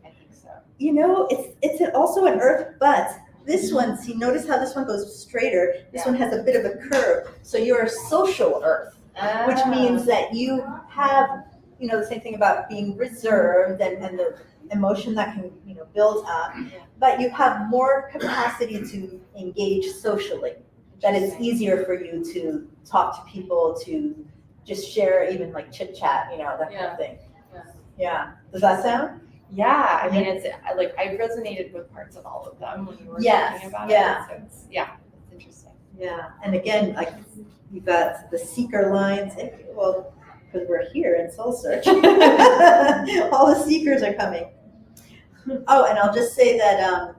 I think so. You know, it's also an earth, but this one, see, notice how this one goes straighter. This one has a bit of a curve. So you're a social earth, which means that you have, you know, the same thing about being reserved and the emotion that can, you know, build up, but you have more capacity to engage socially. That it's easier for you to talk to people, to just share, even like chit chat, you know, that kind of thing. Yeah. Does that sound? Yeah, I mean, it's like I resonated with parts of all of them when you were talking about it. So it's interesting. Yeah, and again, like you've got the seeker lines. Well, because we're here in Soul Search, all the seekers are coming. Oh, and I'll just say that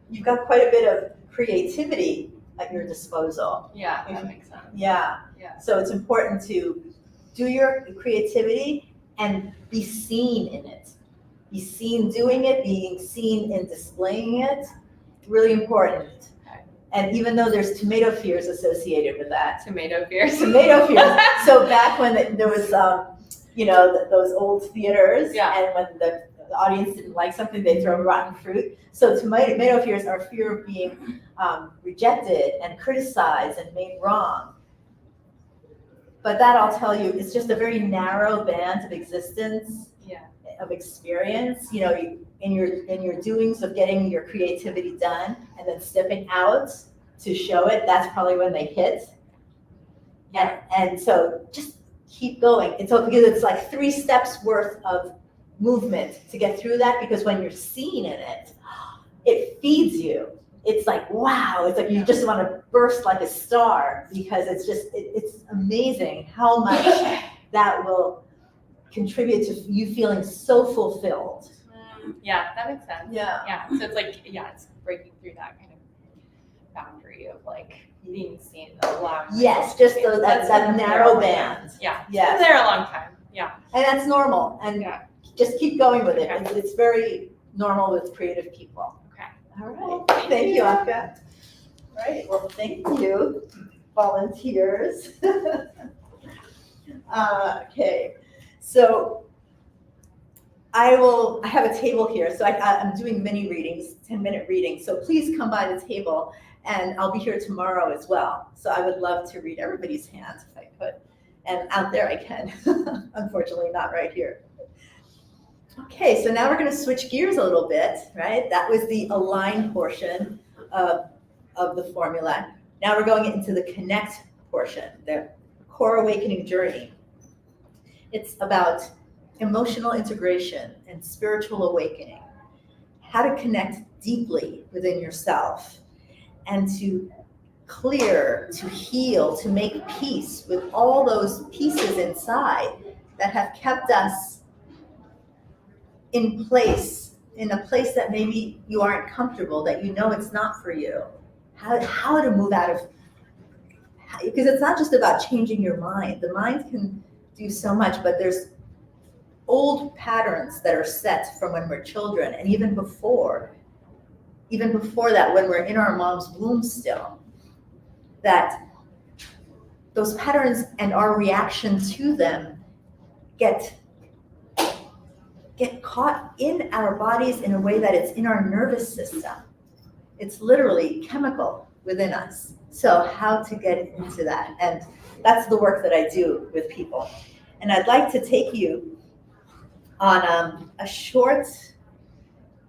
you've got quite a bit of creativity at your disposal. Yeah, that makes sense. Yeah. So it's important to do your creativity and be seen in it. Be seen doing it, being seen in displaying it. Really important. Okay. And even though there's tomato fears associated with that. Tomato fears. Tomato fears. So back when there was, you know, those old theaters, and when the audience didn't like something, they'd throw rotten fruit. So tomato fears are fear of being rejected and criticized and made wrong. But that, I'll tell you, it's just a very narrow band of existence. Of experience, you know, in your doings of getting your creativity done and then stepping out to show it, that's probably when they hit. And so just keep going. It's because it's like 3 steps worth of movement to get through that, because when you're seen in it, it feeds you. It's like, wow, it's like you just want to burst like a star, because it's just, it's amazing how much that will contribute to you feeling so fulfilled. Yeah, that makes sense. Yeah. So it's like, it's breaking through that kind of boundary of like being seen, allowing. Yes, just that narrow band. Yeah. Yes. Been there a long time. Yeah. And that's normal. And just keep going with it. It's very normal with creative people. Okay. All right. Thank you, Anka. All right. Well, thank you, volunteers. Okay. So I have a table here. So I'm doing mini readings, 10-minute readings. So please come by the table, and I'll be here tomorrow as well. So I would love to read everybody's hands if I could. And out there I can. Unfortunately, not right here. Okay, so now we're going to switch gears a little bit, right? That was the align portion of the formula. Now we're going into the connect portion, the core awakening journey. It's about emotional integration and spiritual awakening, how to connect deeply within yourself and to clear, to heal, to make peace with all those pieces inside that have kept us in a place that maybe you aren't comfortable, that you know it's not for you. How to move out of, because it's not just about changing your mind. The mind can do so much, but there's old patterns that are set from when we're children, and even before that, when we're in our mom's womb still, that those patterns and our reaction to them get caught in our bodies in a way that it's in our nervous system. It's literally chemical within us. So how to get into that? And that's the work that I do with people. And I'd like to take you on a short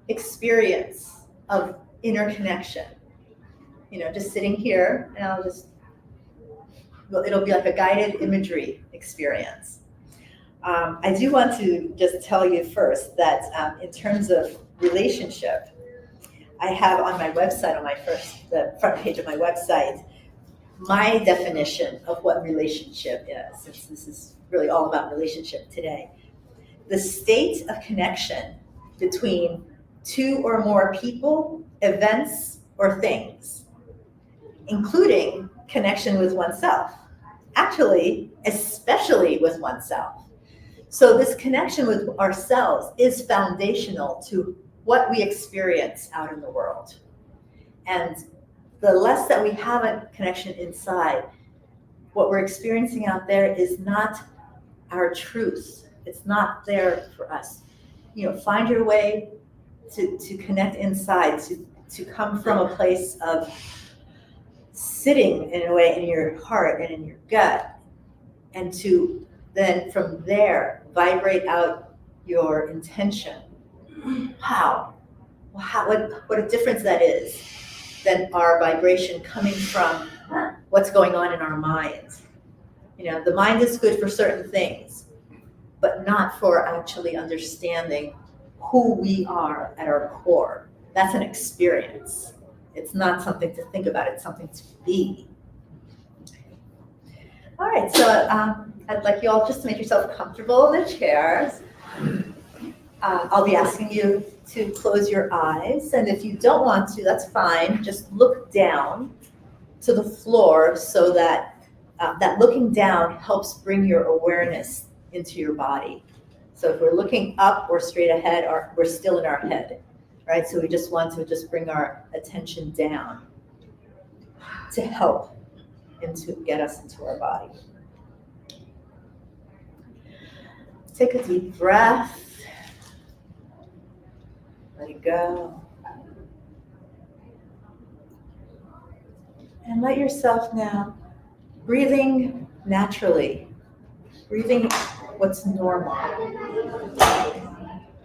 experience of inner connection. Just sitting here, and it'll be like a guided imagery experience. I do want to just tell you first that in terms of relationship, I have on my website, on the front page of my website, my definition of what relationship is, since this is really all about relationship today. The state of connection between two or more people, events, or things, including connection with oneself. Actually, especially with oneself. So this connection with ourselves is foundational to what we experience out in the world. And the less that we have a connection inside, what we're experiencing out there is not our truth. It's not there for us. Find your way to connect inside, to come from a place of sitting in a way in your heart and in your gut, and to then from there vibrate out your intention. Wow. What a difference that is than our vibration coming from what's going on in our minds. The mind is good for certain things, but not for actually understanding who we are at our core. That's an experience. It's not something to think about, it's something to be. All right, so I'd like you all just to make yourself comfortable in the chairs. I'll be asking you to close your eyes, and if you don't want to, that's fine. Just look down to the floor so that that looking down helps bring your awareness into your body. So if we're looking up or straight ahead, we're still in our head, right? So we just want to bring our attention down to help and to get us into our body. Take a deep breath. Let it go. And let yourself now, breathing naturally, breathing what's normal,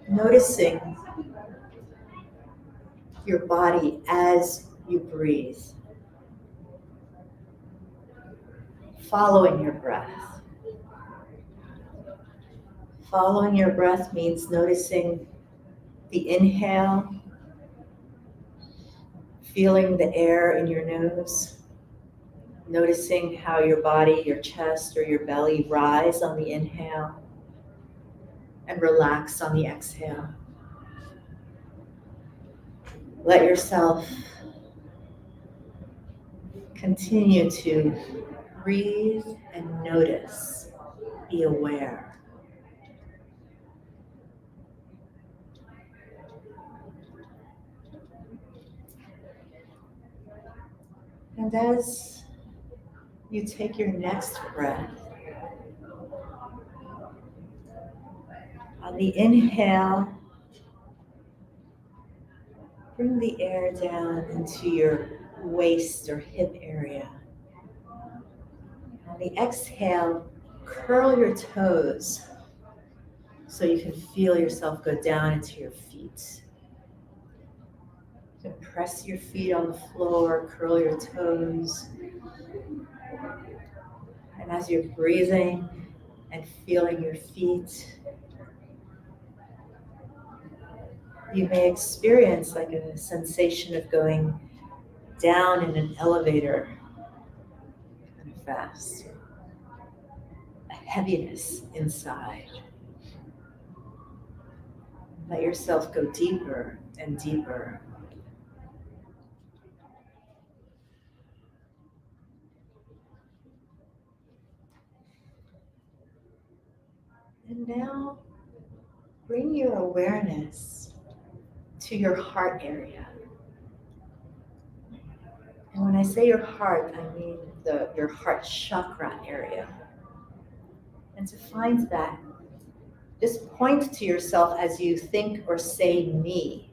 noticing your body as you breathe, following your breath. Following your breath means noticing the inhale, feeling the air in your nose, noticing how your body, your chest, or your belly rise on the inhale and relax on the exhale. Let yourself continue to breathe and notice, be aware. And as you take your next breath, on the inhale, bring the air down into your waist or hip area. On the exhale, curl your toes so you can feel yourself go down into your feet. You can press your feet on the floor, curl your toes. And as you're breathing and feeling your feet, you may experience like a sensation of going down in an elevator kind of fast. A heaviness inside. Let yourself go deeper and deeper. And now bring your awareness to your heart area. And when I say your heart, I mean your heart chakra area. And to find that, just point to yourself as you think or say me.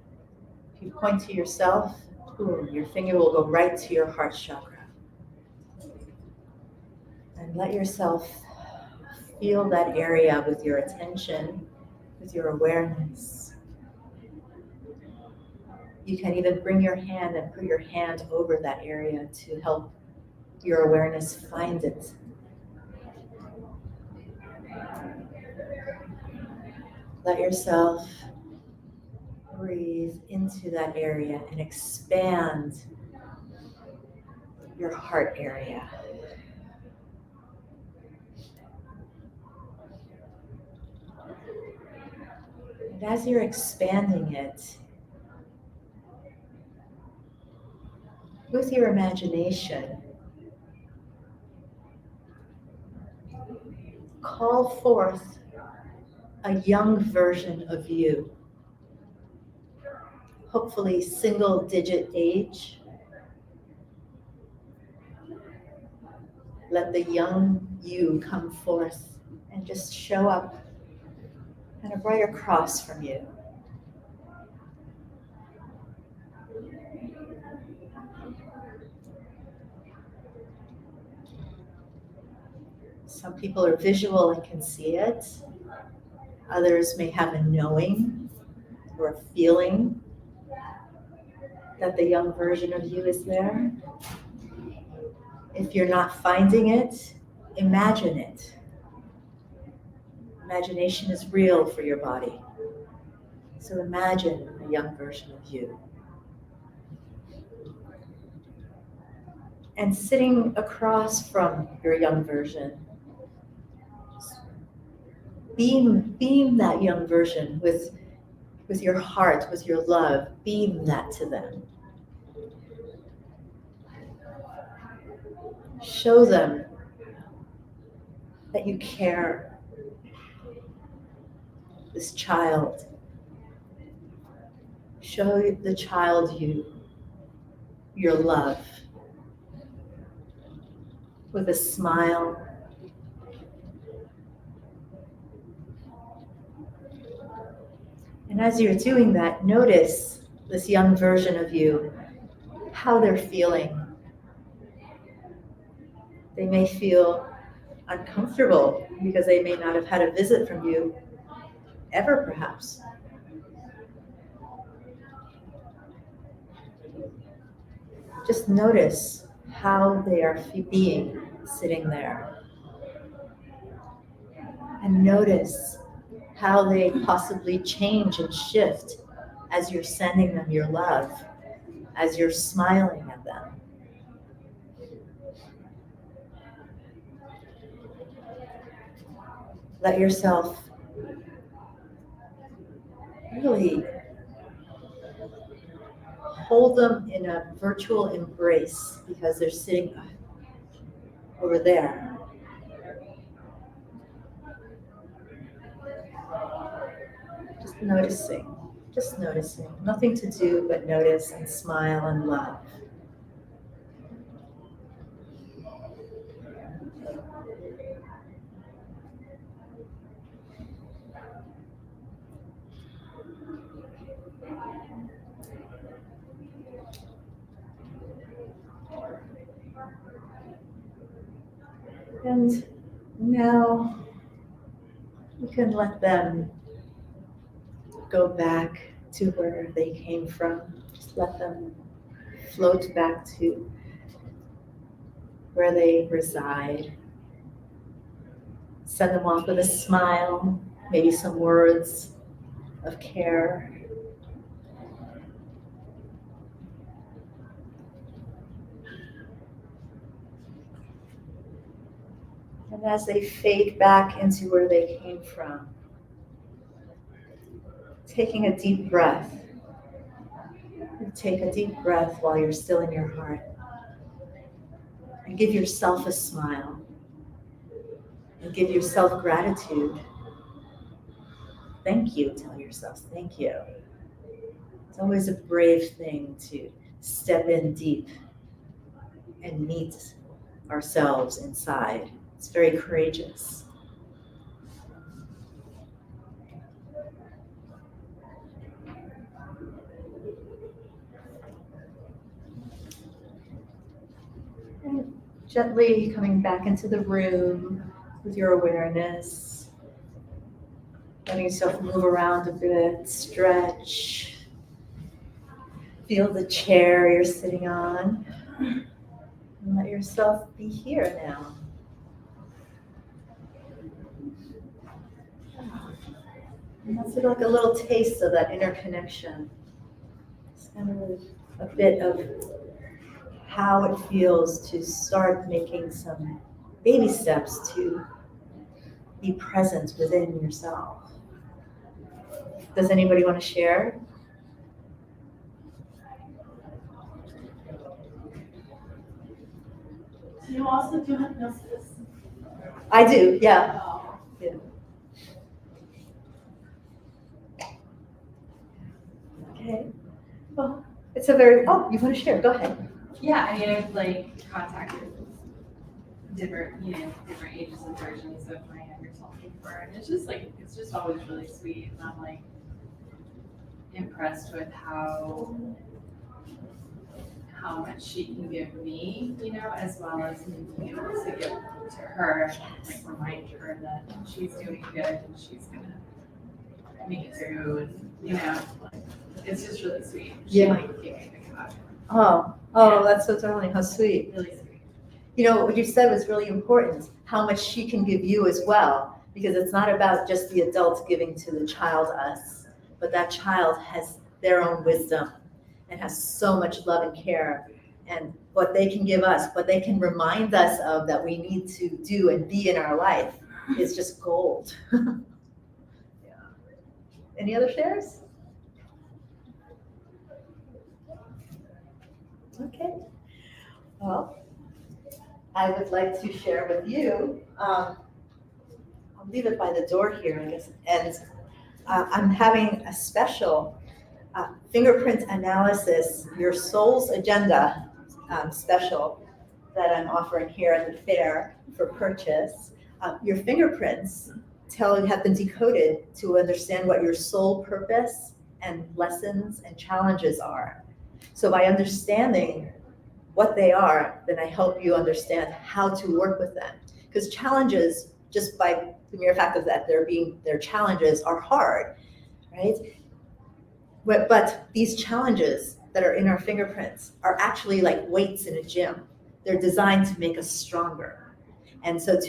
If you point to yourself, boom, your finger will go right to your heart chakra. And let yourself feel that area with your attention, with your awareness. You can even bring your hand and put your hand over that area to help your awareness find it. Let yourself breathe into that area and expand your heart area. And as you're expanding it, with your imagination, call forth a young version of you, hopefully single-digit age. Let the young you come forth and just show up kind of right across from you. Some people are visual and can see it. Others may have a knowing or a feeling that the young version of you is there. If you're not finding it, imagine it. Imagination is real for your body. So imagine a young version of you. And sitting across from your young version, beam that young version with your heart, with your love, beam that to them. Show them that you care. This child. Show the child you your love with a smile. And as you're doing that, notice this young version of you, how they're feeling. They may feel uncomfortable because they may not have had a visit from you ever, perhaps. Just notice how they are being sitting there. And notice how they possibly change and shift as you're sending them your love, as you're smiling at them. Let yourself really hold them in a virtual embrace because they're sitting over there. Just noticing, nothing to do but notice and smile and love. And now you can let them go back to where they came from. Just let them float back to where they reside. Send them off with a smile, maybe some words of care. And as they fade back into where they came from, taking a deep breath. Take a deep breath while you're still in your heart. And give yourself a smile. And give yourself gratitude. Thank you, tell yourself, thank you. It's always a brave thing to step in deep and meet ourselves inside. It's very courageous. And gently coming back into the room with your awareness, letting yourself move around a bit, stretch, feel the chair you're sitting on, and let yourself be here now. And that's like a little taste of that inner connection. It's kind of a bit of how it feels to start making some baby steps to be present within yourself. Does anybody want to share? Do you also do hypnosis? I do, yeah. Yeah. Okay. Well, it's a very, oh, you want to share? Go ahead. Yeah, I mean, I've like contacted different ages and versions of my younger self before, and it's just always really sweet, and I'm like impressed with how much she can give me, as well as me being able to give to her, like remind her that she's doing good and she's gonna make it through, and it's just really sweet. She gave me the hug. Oh, that's so darling. How sweet. Really sweet. What you said was really important, how much she can give you as well, because it's not about just the adult giving to the child us, but that child has their own wisdom and has so much love and care, and what they can give us, what they can remind us of that we need to do and be in our life is just gold. Yeah. Any other shares? Okay. Well, I would like to share with you, I'll leave it by the door here, I guess, and I'm having a special fingerprint analysis, your soul's agenda special that I'm offering here at the fair for purchase. Your fingerprints have been decoded to understand what your soul purpose and lessons and challenges are. So by understanding what they are, then I help you understand how to work with them. Because challenges, just by the mere fact of that their challenges are hard, right? But these challenges that are in our fingerprints are actually like weights in a gym. They're designed to make us stronger. And so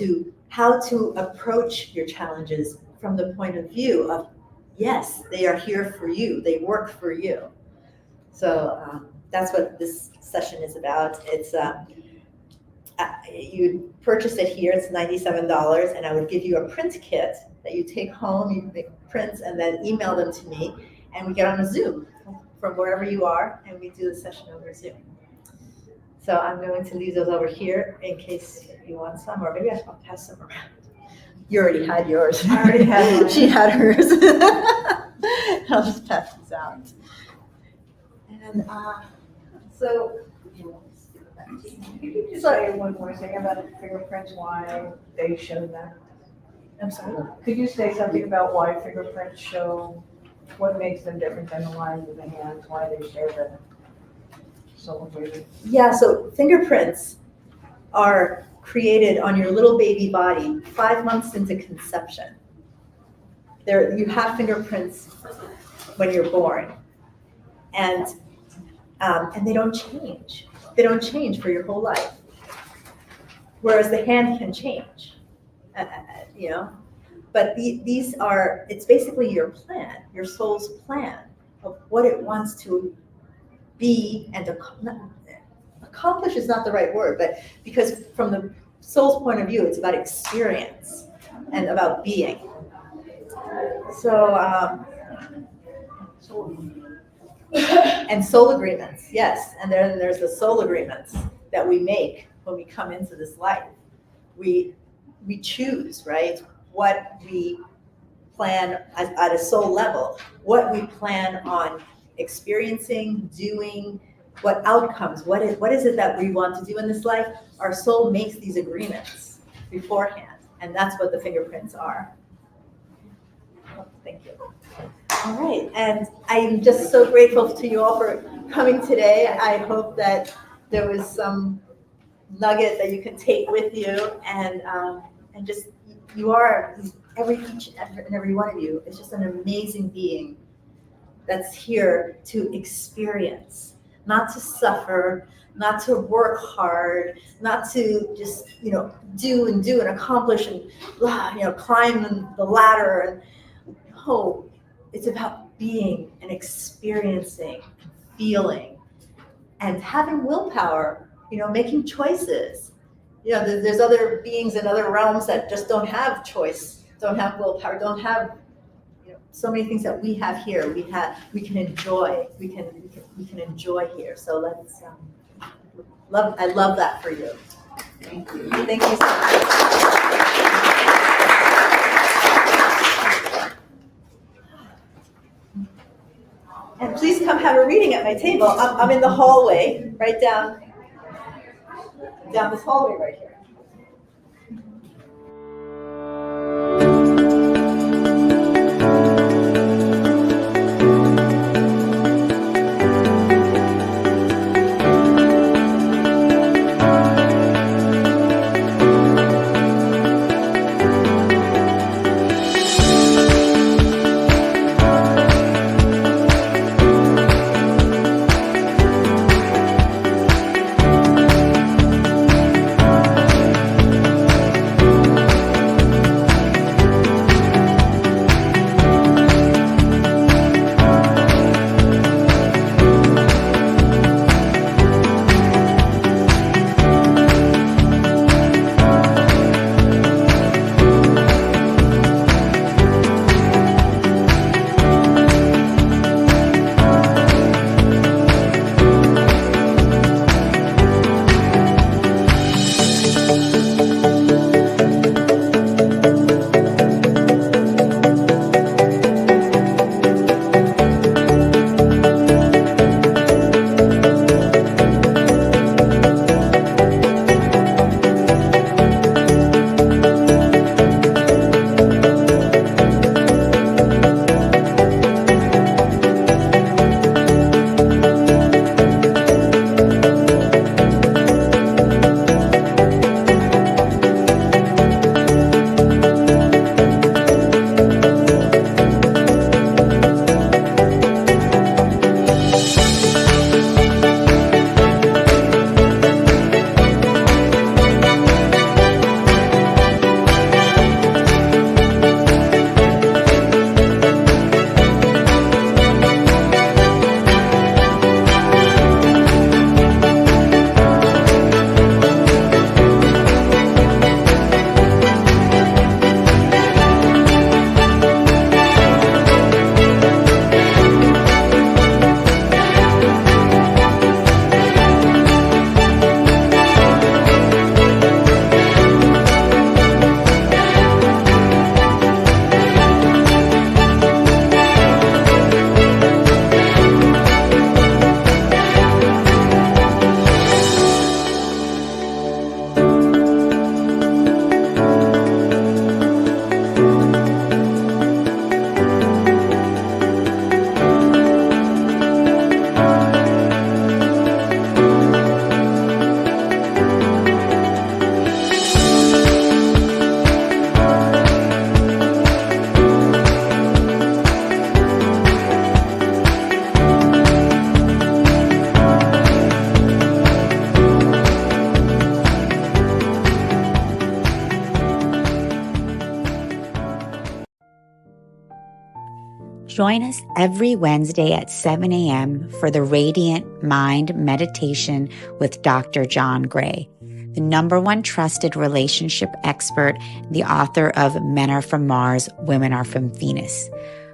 how to approach your challenges from the point of view of, yes, they are here for you. They work for you. So that's what this session is about. It's you purchase it here, it's $97, and I would give you a print kit that you take home, you make prints, and then email them to me, and we get on a Zoom from wherever you are, and we do the session over Zoom. So I'm going to leave those over here in case you want some, or maybe I'll pass some around. You already had yours. I already had mine. She had hers. I'll just pass these out. And so, Could you just say one more thing about the fingerprints, why they show that? I'm sorry? Could you say something about why fingerprints show, what makes them different than the lines of the hands, why they show the soul breathing? Yeah, so fingerprints are created on your little baby body 5 months into conception. You have fingerprints when you're born, and they don't change. They don't change for your whole life. Whereas the hand can change, you know. But these are, it's basically your plan, your soul's plan of what it wants to be and accomplish is not the right word, but because from the soul's point of view, it's about experience and about being. So, and soul agreements, yes. And then there's the soul agreements that we make when we come into this life. We choose, right, what we plan at a soul level, what we plan on experiencing, doing, what outcomes, what is it that we want to do in this life. Our soul makes these agreements beforehand, and that's what the fingerprints are. Thank you. All right, and I'm just so grateful to you all for coming today. I hope that there was some nugget that you can take with you, and just, you are, each and every one of you is just an amazing being that's here to experience, not to suffer, not to work hard, not to just, do and accomplish and, climb the ladder. And no, it's about being and experiencing, feeling, and having willpower, making choices. There's other beings in other realms that just don't have choice, don't have willpower, don't have, so many things that we have here. We can enjoy. We can enjoy here. So let's I love that for you. Thank you. Thank you so much. And please come have a reading at my table. I'm in the hallway, right down this hallway right here. Join us every Wednesday at 7 a.m. for the Radiant Mind Meditation with Dr. John Gray, the #1 trusted relationship expert, the author of Men Are From Mars, Women Are From Venus.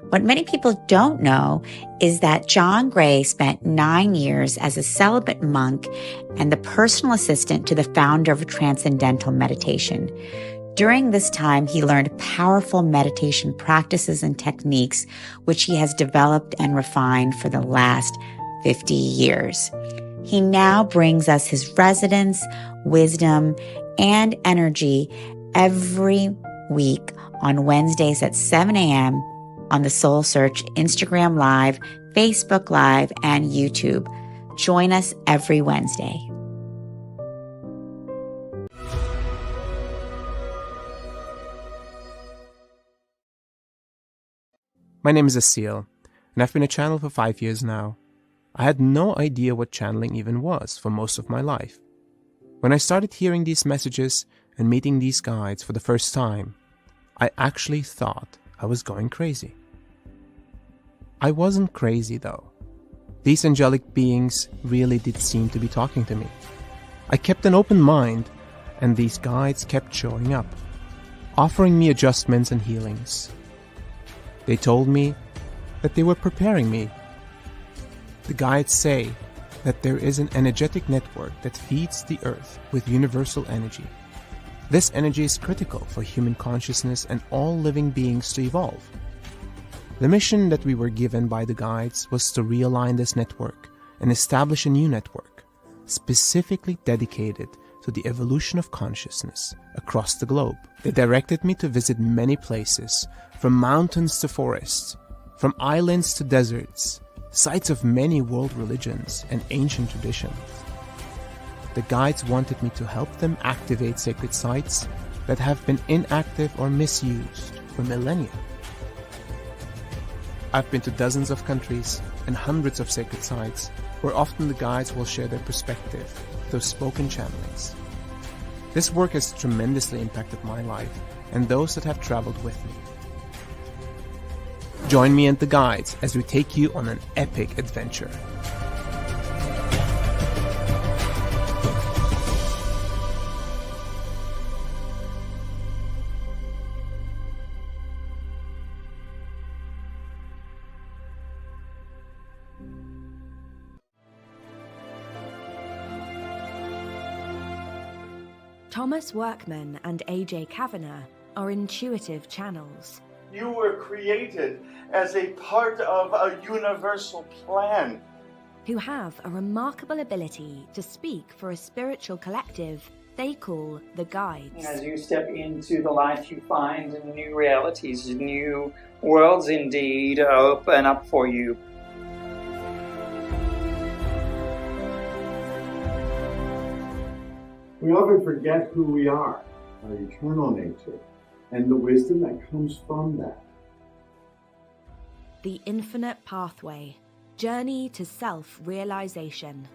What many people don't know is that John Gray spent 9 years as a celibate monk and the personal assistant to the founder of Transcendental Meditation. During this time, he learned powerful meditation practices and techniques, which he has developed and refined for the last 50 years. He now brings us his resonance, wisdom, and energy every week on Wednesdays at 7 a.m. on the Soul Search Instagram Live, Facebook Live, and YouTube. Join us every Wednesday. My name is Asil, and I've been a channel for 5 years now. I had no idea what channeling even was for most of my life. When I started hearing these messages and meeting these guides for the first time, I actually thought I was going crazy. I wasn't crazy though. These angelic beings really did seem to be talking to me. I kept an open mind, and these guides kept showing up, offering me adjustments and healings. They told me that they were preparing me. The guides say that there is an energetic network that feeds the earth with universal energy. This energy is critical for human consciousness and all living beings to evolve. The mission that we were given by the guides was to realign this network and establish a new network, specifically dedicated to the evolution of consciousness across the globe. They directed me to visit many places, from mountains to forests, from islands to deserts, sites of many world religions and ancient traditions. The guides wanted me to help them activate sacred sites that have been inactive or misused for millennia. I've been to dozens of countries and hundreds of sacred sites where often the guides will share their perspective through spoken channelings. This work has tremendously impacted my life and those that have traveled with me. Join me and the guides as we take you on an epic adventure. Thomas Workman and A.J. Kavanagh are intuitive channels. You were created as a part of a universal plan. Who have a remarkable ability to speak for a spiritual collective they call the guides. As you step into the life you find, and new realities, new worlds indeed open up for you. We often forget who we are, our eternal nature, and the wisdom that comes from that. The Infinite Pathway, Journey to Self-Realization.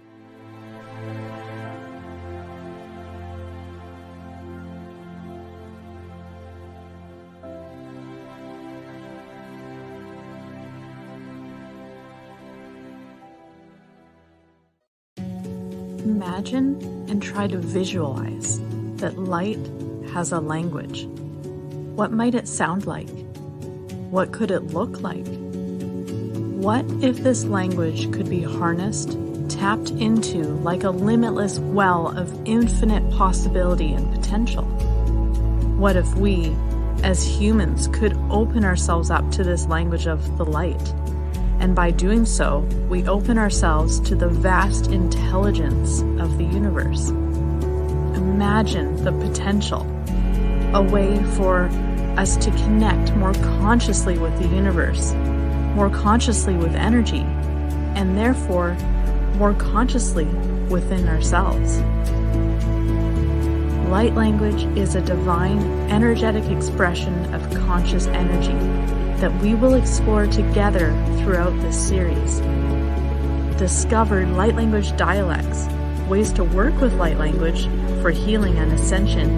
Imagine and try to visualize that light has a language. What might it sound like? What could it look like? What if this language could be harnessed, tapped into like a limitless well of infinite possibility and potential? What if we, as humans, could open ourselves up to this language of the light? And by doing so, we open ourselves to the vast intelligence of the universe. Imagine the potential, a way for us to connect more consciously with the universe, more consciously with energy, and therefore more consciously within ourselves. Light language is a divine, energetic expression of conscious energy that we will explore together throughout this series. Discover light language dialects, ways to work with light language for healing and ascension,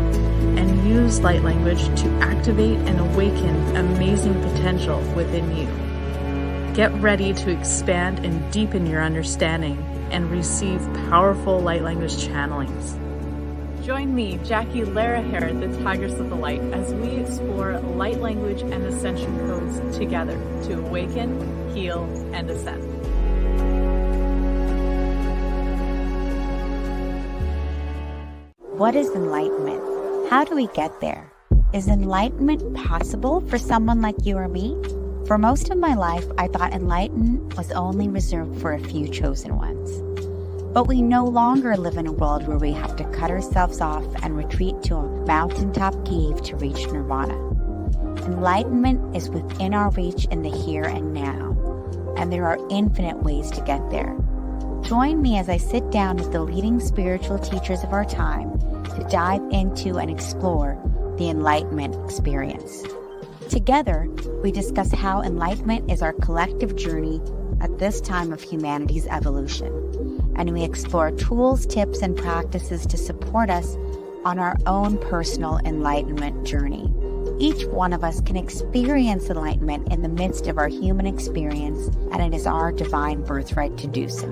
and use light language to activate and awaken amazing potential within you. Get ready to expand and deepen your understanding and receive powerful light language channelings. Join me, Jackie Lara here at the Tigers of the Light, as we explore light language and ascension codes together to awaken, heal, and ascend. What is enlightenment? How do we get there? Is enlightenment possible for someone like you or me? For most of my life, I thought enlightenment was only reserved for a few chosen ones. But we no longer live in a world where we have to cut ourselves off and retreat to a mountaintop cave to reach nirvana. Enlightenment is within our reach in the here and now, and there are infinite ways to get there. Join me as I sit down with the leading spiritual teachers of our time to dive into and explore the enlightenment experience. Together, we discuss how enlightenment is our collective journey at this time of humanity's evolution, and we explore tools, tips, and practices to support us on our own personal enlightenment journey. Each one of us can experience enlightenment in the midst of our human experience, and it is our divine birthright to do so.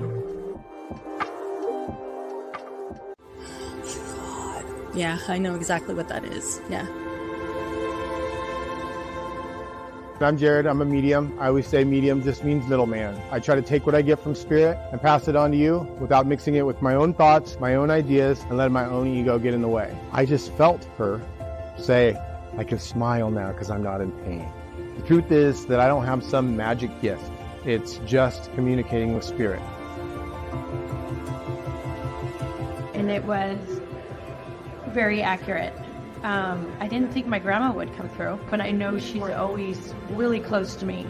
Yeah, I know exactly what that is. Yeah. I'm Jared. I'm a medium. I always say medium just means middleman. I try to take what I get from spirit and pass it on to you without mixing it with my own thoughts, my own ideas, and letting my own ego get in the way. I just felt her say, I can smile now because I'm not in pain. The truth is that I don't have some magic gift. It's just communicating with spirit. And it was very accurate. I didn't think my grandma would come through, but I know she's always really close to me.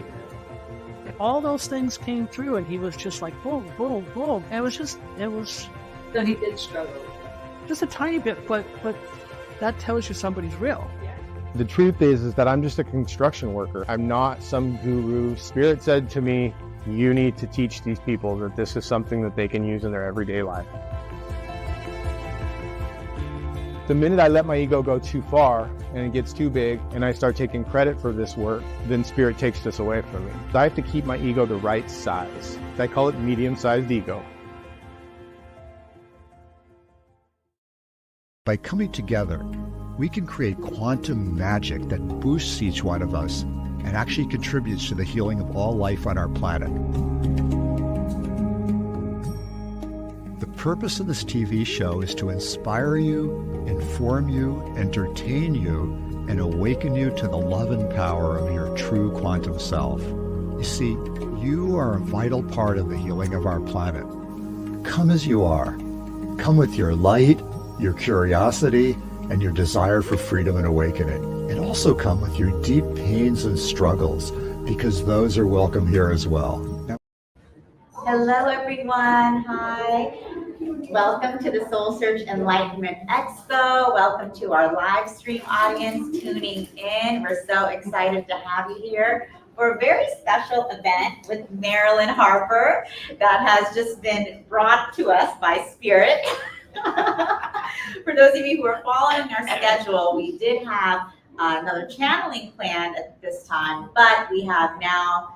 All those things came through, and he was just like, boom, boom, boom. And it was. So he did struggle. Just a tiny bit, but that tells you somebody's real. The truth is that I'm just a construction worker. I'm not some guru. Spirit said to me, you need to teach these people that this is something that they can use in their everyday life. The minute I let my ego go too far and it gets too big and I start taking credit for this work, then spirit takes this away from me. I have to keep my ego the right size. I call it medium-sized ego. By coming together, we can create quantum magic that boosts each one of us and actually contributes to the healing of all life on our planet. The purpose of this TV show is to inspire you, inform you, entertain you, and awaken you to the love and power of your true quantum self. You see, you are a vital part of the healing of our planet. Come as you are. Come with your light, your curiosity, and your desire for freedom and awakening. And also come with your deep pains and struggles, because those are welcome here as well. Hello, everyone. Hi. Welcome to the Soul Search Enlightenment Expo. Welcome to our live stream audience tuning in. We're so excited to have you here for a very special event with Marilyn Harper that has just been brought to us by Spirit. For those of you who are following our schedule, we did have another channeling planned at this time, but we have now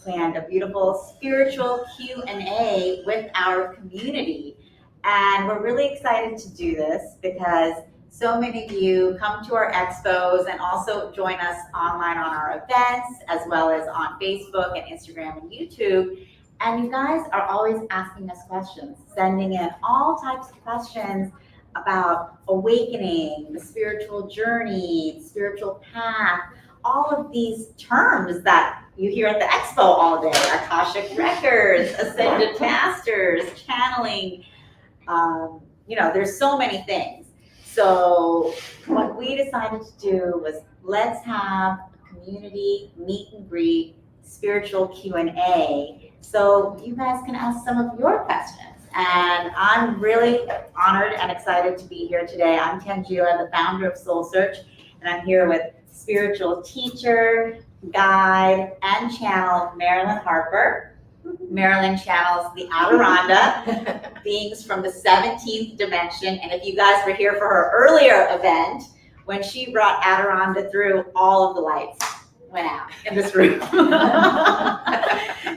planned a beautiful spiritual Q&A with our community. And we're really excited to do this because so many of you come to our expos and also join us online on our events, as well as on Facebook and Instagram and YouTube. And you guys are always asking us questions, sending in all types of questions about awakening, the spiritual journey, spiritual path, all of these terms that you hear at the expo all day: Akashic records, ascended masters, channeling. There's so many things. So what we decided to do was let's have a community meet and greet, spiritual Q&A, so you guys can ask some of your questions. And I'm really honored and excited to be here today. I'm Tanjua, the founder of Soul Search, and I'm here with spiritual teacher, guide, and channel Marilyn Harper. Marilyn channels the Adirondda, beings from the 17th dimension. And if you guys were here for her earlier event, when she brought Adirondda through all of the lights, went out in this room.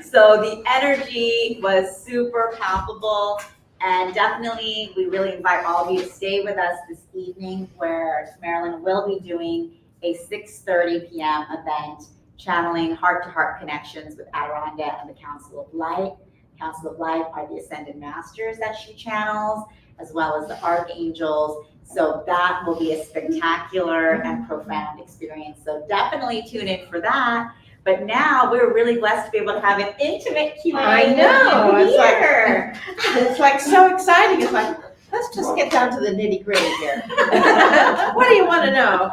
So the energy was super palpable, and definitely we really invite all of you to stay with us this evening, where Marilyn will be doing a 6:30 p.m. event channeling heart-to-heart connections with Adironda and the Council of Light. Council of Light are the Ascended Masters that she channels, as well as the Archangels. So that will be a spectacular and profound experience. So definitely tune in for that. But now we're really blessed to be able to have an intimate Q&A. I know. It's like so exciting. It's like, let's just get down to the nitty gritty here. What do you want to know?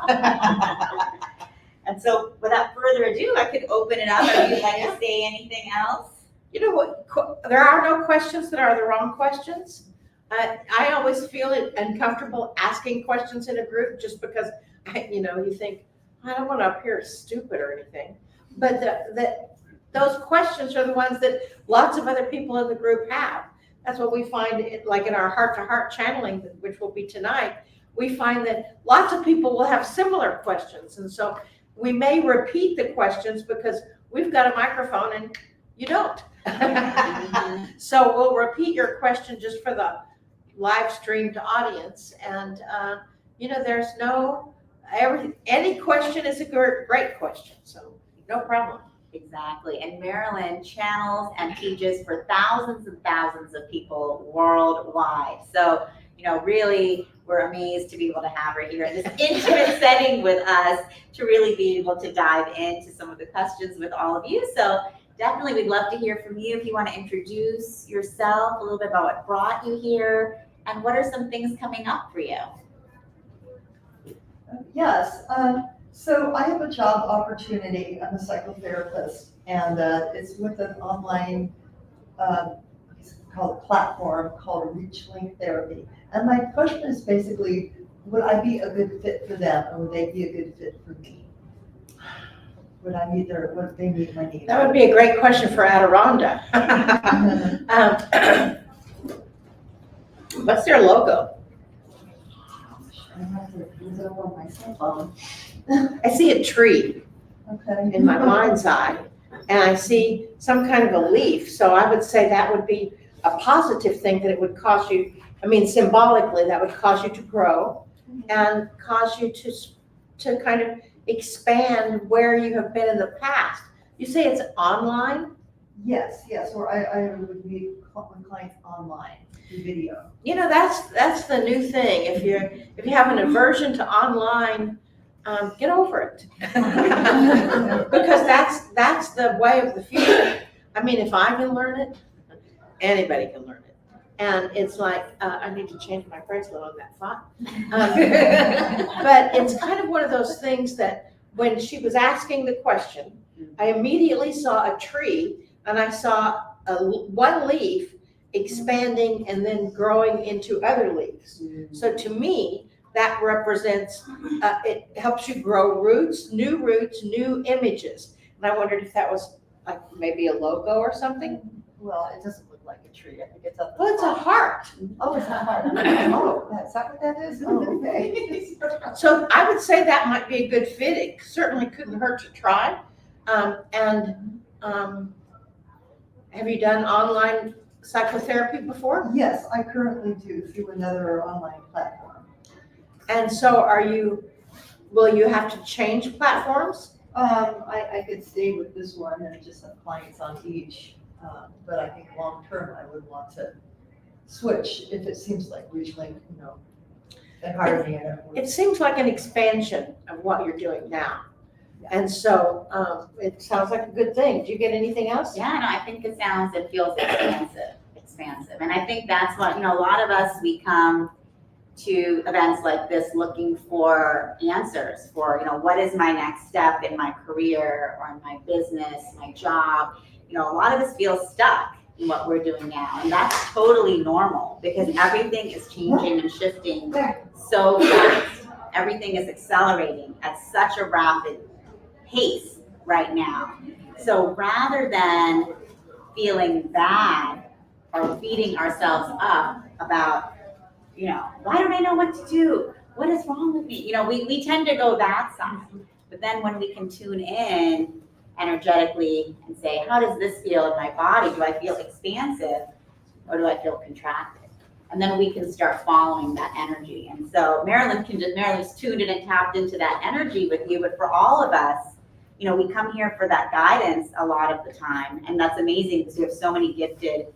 And so without further ado, I could open it up if you'd like to say anything else. You know what? There are no questions that are the wrong questions. I always feel uncomfortable asking questions in a group just because, you think, I don't want to appear stupid or anything. But those questions are the ones that lots of other people in the group have. That's what we find, like in our heart-to-heart channeling, which will be tonight. We find that lots of people will have similar questions. And so we may repeat the questions because we've got a microphone and you don't. So we'll repeat your question just for the live streamed audience. And, there's any question is a great question. So no problem. Exactly. And Marilyn channels and teaches for thousands and thousands of people worldwide. So, really, we're amazed to be able to have her here in this intimate setting with us to really be able to dive into some of the questions with all of you. So definitely we'd love to hear from you if you want to introduce yourself, a little bit about what brought you here, and what are some things coming up for you? Yes. So I have a job opportunity. I'm a psychotherapist, and it's with an online it's called a platform called Reach Link Therapy. And my question is basically, would I be a good fit for them, or would they be a good fit for me? Would they meet my needs? That would be a great question for Adironda. What's their logo? I have to use it on my cell phone. I see a tree in my mind's eye, and I see some kind of a leaf. So I would say that would be a positive thing, that it would cause you, symbolically, that would cause you to grow and cause you to kind of expand where you have been in the past. You say it's online? Yes, or I would meet with clients online through video. That's the new thing. If you have an aversion to online, get over it. Because that's the way of the future. If I can learn it, anybody can learn it. And it's like, I need to change my bracelet on that thought. But it's kind of one of those things that when she was asking the question, I immediately saw a tree, and I saw one leaf expanding and then growing into other leaves. So to me, that represents, it helps you grow roots, new images. And I wondered if that was like maybe a logo or something. Well, it doesn't look like a tree. I think it's a. Well, it's a heart. Oh, it's a heart. Oh, is that what that is? Oh, okay. So I would say that might be a good fit. It certainly couldn't hurt to try. Have you done online psychotherapy before? Yes, I currently do through another online platform. And so will you have to change platforms? I could stay with this one and just have clients on each. But I think long term, I would want to switch if it seems like Reach Link, and hire me. It seems like an expansion of what you're doing now. Yeah. And so it sounds like a good thing. Do you get anything else? Yeah, no, I think it feels expansive. And I think that's what, a lot of us, we come to events like this looking for answers for, what is my next step in my career or in my business, my job. A lot of us feel stuck in what we're doing now, and that's totally normal because everything is changing and shifting so fast. Everything is accelerating at such a rapid pace right now. So rather than feeling bad or beating ourselves up about, why don't I know what to do? What is wrong with me? We tend to go that side. But then when we can tune in energetically and say, how does this feel in my body? Do I feel expansive or do I feel contracted? And then we can start following that energy. And so Marilyn's tuned in and tapped into that energy with you. But for all of us, you know, we come here for that guidance a lot of the time. And that's amazing because we have so many gifted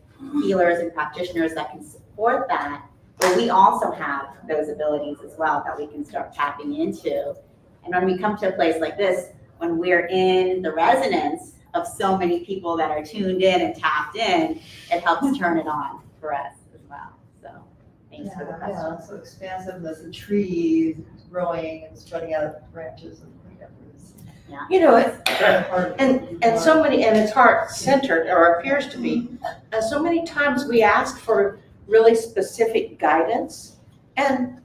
healers and practitioners that can support that. But we also have those abilities as well that we can start tapping into. And when we come to a place like this, when we're in the resonance of so many people that are tuned in and tapped in, it helps turn it on for us as well. So thanks for the question. Yeah, so expansiveness, the trees growing and spreading out branches and roots. Yeah. You know, and so many, and it's heart-centered, or appears to be. So many times we ask for really specific guidance, and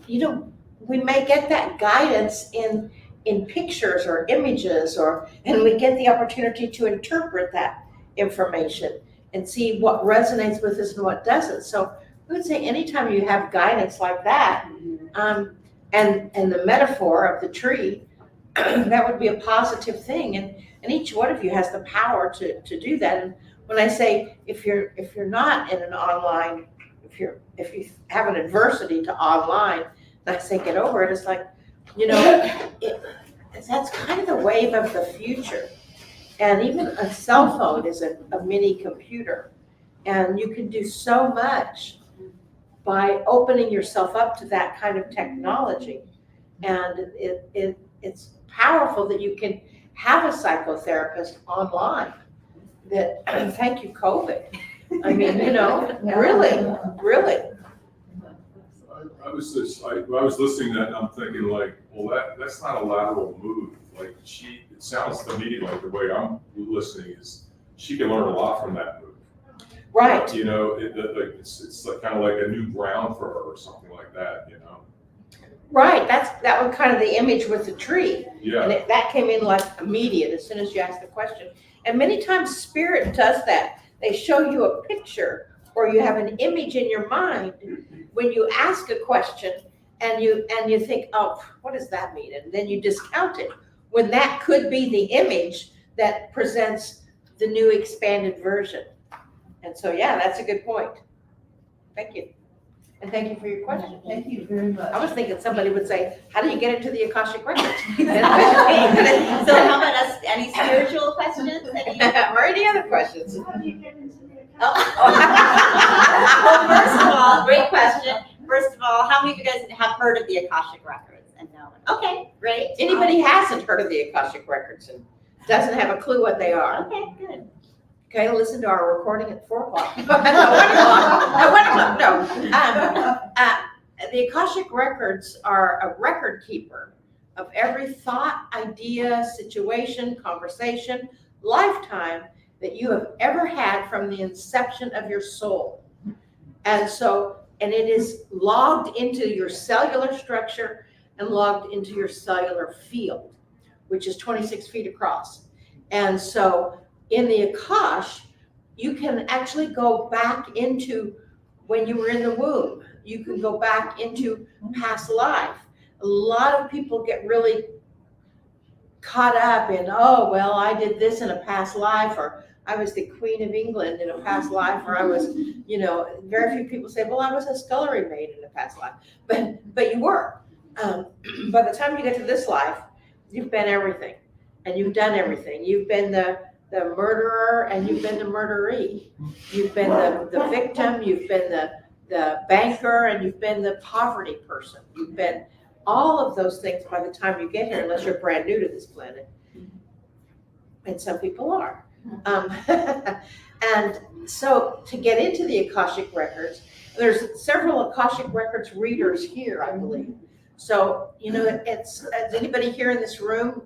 you know, we may get that guidance in pictures or images, and we get the opportunity to interpret that information and see what resonates with us and what doesn't. So I would say anytime you have guidance like that, and the metaphor of the tree, that would be a positive thing. And each one of you has the power to do that. And when I say if you're not in an online, if you have an adversity to online, and I say get over it, it's like, you know, that's kind of the wave of the future. And even a cell phone is a mini computer. And you can do so much by opening yourself up to that kind of technology. And it's powerful that you can have a psychotherapist online. That, thank you, COVID. I mean, you know, really. I was listening to that and I'm thinking like, well, that's not a lateral move. Like it sounds to me like the way I'm listening is she can learn a lot from that move. Right. You know, it's like kind of like a new ground for her or something like that, you know? Right, that was kind of the image with the tree. Yeah. And that came in like immediate as soon as you asked the question. And many times spirit does that. They show you a picture or you have an image in your mind when you ask a question and you think, oh, what does that mean? And then you discount it when that could be the image that presents the new expanded version. And so, yeah, that's a good point. Thank you. And thank you for your question. Thank you very much. I was thinking somebody would say, how do you get into the Akashic Records? So how about us, any spiritual questions? Or any other questions? Well, first of all, great question. First of all, how many of you guys have heard of the Akashic Records and know it? Okay, great. Anybody hasn't heard of the Akashic Records and doesn't have a clue what they are? Okay, good. Okay, listen to our recording at 4 o'clock. At 1 o'clock. No. The Akashic Records are a record keeper of every thought, idea, situation, conversation, lifetime that you have ever had from the inception of your soul. And it is logged into your cellular structure and logged into your cellular field, which is 26 feet across. And so in the Akash, you can actually go back into when you were in the womb. You can go back into past life. A lot of people get really caught up in, oh, well, I did this in a past life, or I was the Queen of England in a past life, or I was, you know, very few people say, well, I was a scullery maid in a past life. But you were. By the time you get to this life, you've been everything, and you've done everything. You've been the murderer, and you've been the murderee. You've been the victim, you've been the banker, and you've been the poverty person. You've been all of those things by the time you get here, unless you're brand new to this planet. And some people are. And so to get into the Akashic Records, there's several Akashic Records readers here, I believe. So, you know, does anybody here in this room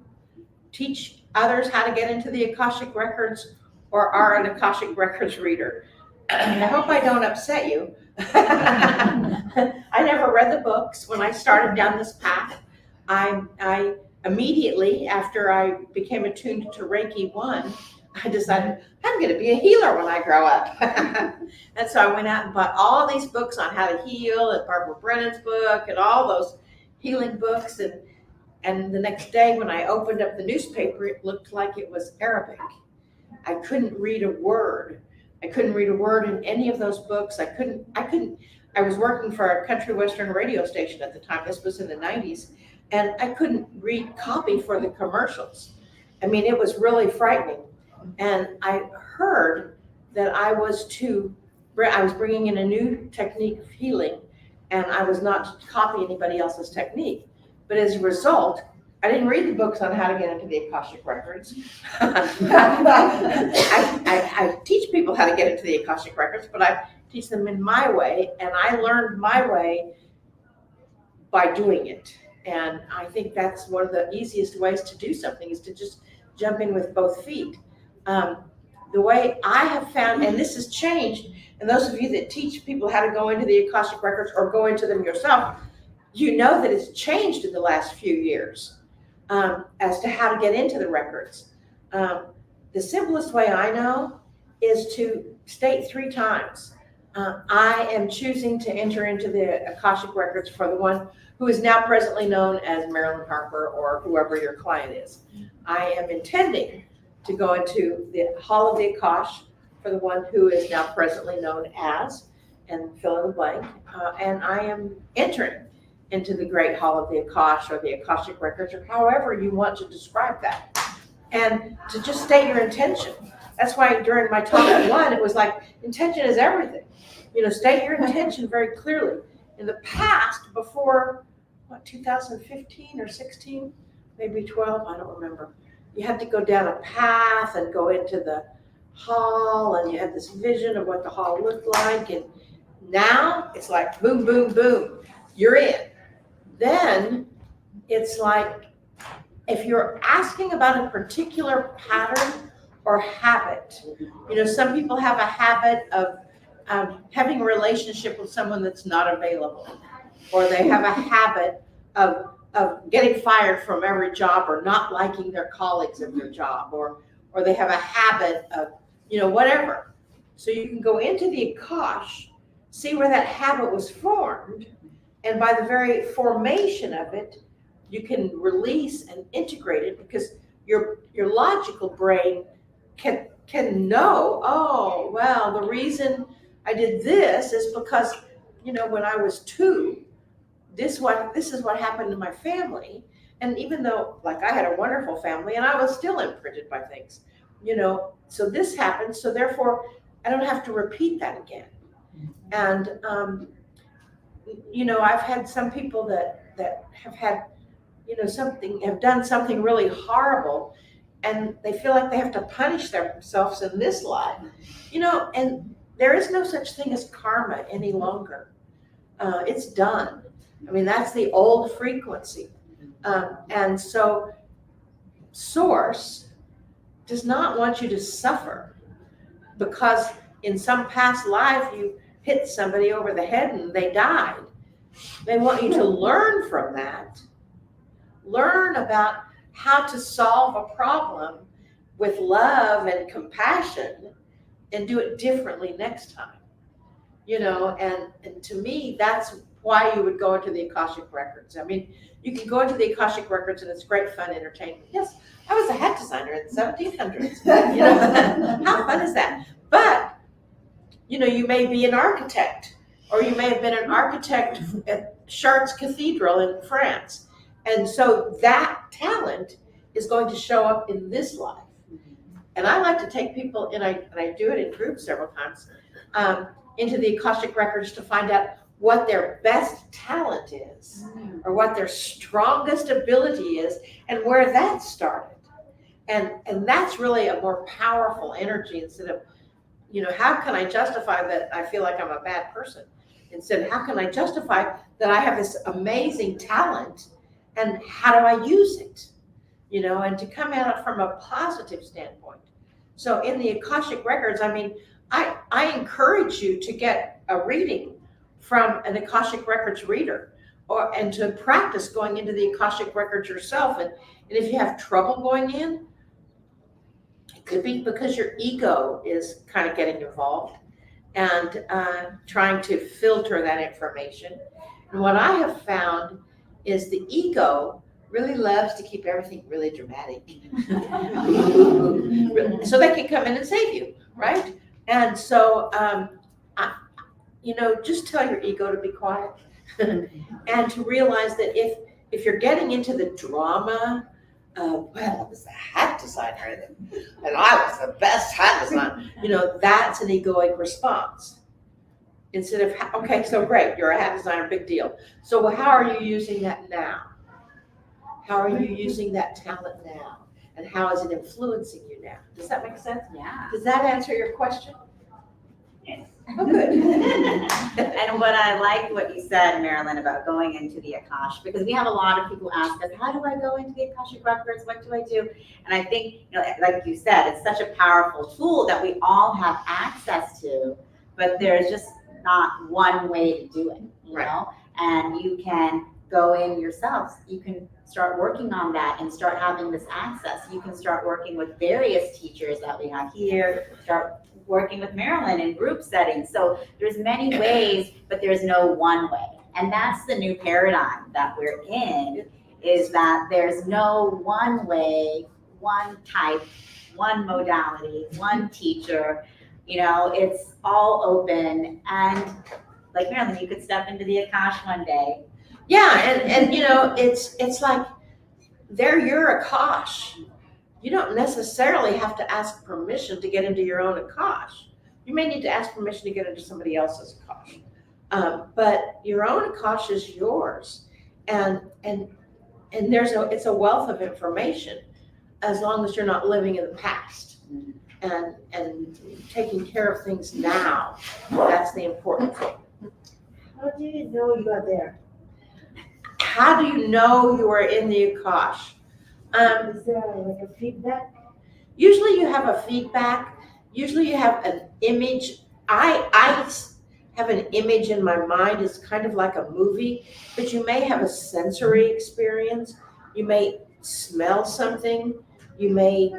teach others how to get into the Akashic Records or are an Akashic Records reader? I hope I don't upset you. I never read the books when I started down this path. I immediately, after I became attuned to Reiki 1, I decided I'm going to be a healer when I grow up. And so I went out and bought all these books on how to heal, and Barbara Brennan's book, and all those healing books. And the next day when I opened up the newspaper, it looked like it was Arabic. I couldn't read a word. I couldn't read a word in any of those books. I was working for a country western radio station at the time. This was in the 90s. And I couldn't read copy for the commercials. I mean, it was really frightening. And I heard that I was bringing in a new technique of healing, and I was not to copy anybody else's technique. But as a result, I didn't read the books on how to get into the Akashic Records. I teach people how to get into the Akashic Records, but I teach them in my way, and I learned my way by doing it. And I think that's one of the easiest ways to do something, is to just jump in with both feet. The way I have found, and this has changed, and those of you that teach people how to go into the Akashic Records or go into them yourself, you know that it's changed in the last few years as to how to get into the records. The simplest way I know is to state 3 times, I am choosing to enter into the Akashic Records for the one who is now presently known as Marilyn Harper, or whoever your client is. I am intending to go into the Hall of the Akash for the one who is now presently known as, and fill in the blank, and I am entering into the Great Hall of the Akash, or the Akashic Records, or however you want to describe that. And to just state your intention. That's why during my talk at 1, it was like, intention is everything. State your intention very clearly. In the past, before, 2015 or 16, maybe 12, I don't remember. You had to go down a path and go into the hall, and you had this vision of what the hall looked like. And now it's like, boom, boom, boom, you're in. Then it's like, if you're asking about a particular pattern or habit, some people have a habit of having a relationship with someone that's not available, or they have a habit of getting fired from every job, or not liking their colleagues at their job, or they have a habit of, whatever. So you can go into the Akash, see where that habit was formed, and by the very formation of it, you can release and integrate it, because your logical brain can know, oh, well, the reason I did this is because, when I was 2, this is what happened to my family. And even though, like, I had a wonderful family, and I was still imprinted by things, so this happened, so therefore I don't have to repeat that again. And I've had some people that have had, have done something really horrible, and they feel like they have to punish themselves in this life, and there is no such thing as karma any longer. It's done. I mean, that's the old frequency. And so Source does not want you to suffer because in some past life you hit somebody over the head and they died. They want you to learn from that, learn about how to solve a problem with love and compassion, and do it differently next time. And to me, that's why you would go into the Akashic Records. I mean, you can go into the Akashic Records and it's great fun entertainment. Yes, I was a hat designer in the 1700s. How fun is that? But, you may be an architect, or you may have been an architect at Chartres Cathedral in France. And so that talent is going to show up in this life. And I like to take people, and I do it in groups several times, into the Akashic Records to find out what their best talent is, or what their strongest ability is, and where that started. And that's really a more powerful energy, instead of, how can I justify that I feel like I'm a bad person? Instead, how can I justify that I have this amazing talent, and how do I use it? And to come at it from a positive standpoint. So in the Akashic Records, I mean, I encourage you to get a reading from an Akashic Records reader, and to practice going into the Akashic Records yourself. And if you have trouble going in, it could be because your ego is kind of getting involved and trying to filter that information. And what I have found is the ego really loves to keep everything really dramatic. So they can come in and save you, right? And so, just tell your ego to be quiet and to realize that if you're getting into the drama of, well, I was the hat designer and I was the best hat designer, that's an egoic response. Instead of, okay, so great, you're a hat designer, big deal. So how are you using that now? How are you using that talent now? And how is it influencing you now? Does that make sense? Yeah. Does that answer your question? Yes. Oh, good. And what I liked what you said, Marilyn, about going into the Akash, because we have a lot of people ask us, how do I go into the Akashic Records? What do I do? And I think, like you said, it's such a powerful tool that we all have access to, but there's just not one way to do it, you know? And you can go in yourselves. You can start working on that and start having this access. You can start working with various teachers that we have here, start working with Marilyn in group settings. So there's many ways, but there's no one way. And that's the new paradigm that we're in, is that there's no one way, one type, one modality, one teacher. It's all open. And like Marilyn, you could step into the Akash one day. Yeah, and it's like they're your Akash. You don't necessarily have to ask permission to get into your own Akash. You may need to ask permission to get into somebody else's Akash. But your own Akash is yours. And it's a wealth of information as long as you're not living in the past and taking care of things now. That's the important thing. How do you know you are there? How do you know you are in the Akash? Is there like a feedback? Usually you have a feedback. Usually you have an image. I have an image in my mind. It's kind of like a movie, but you may have a sensory experience. You may smell something. You may,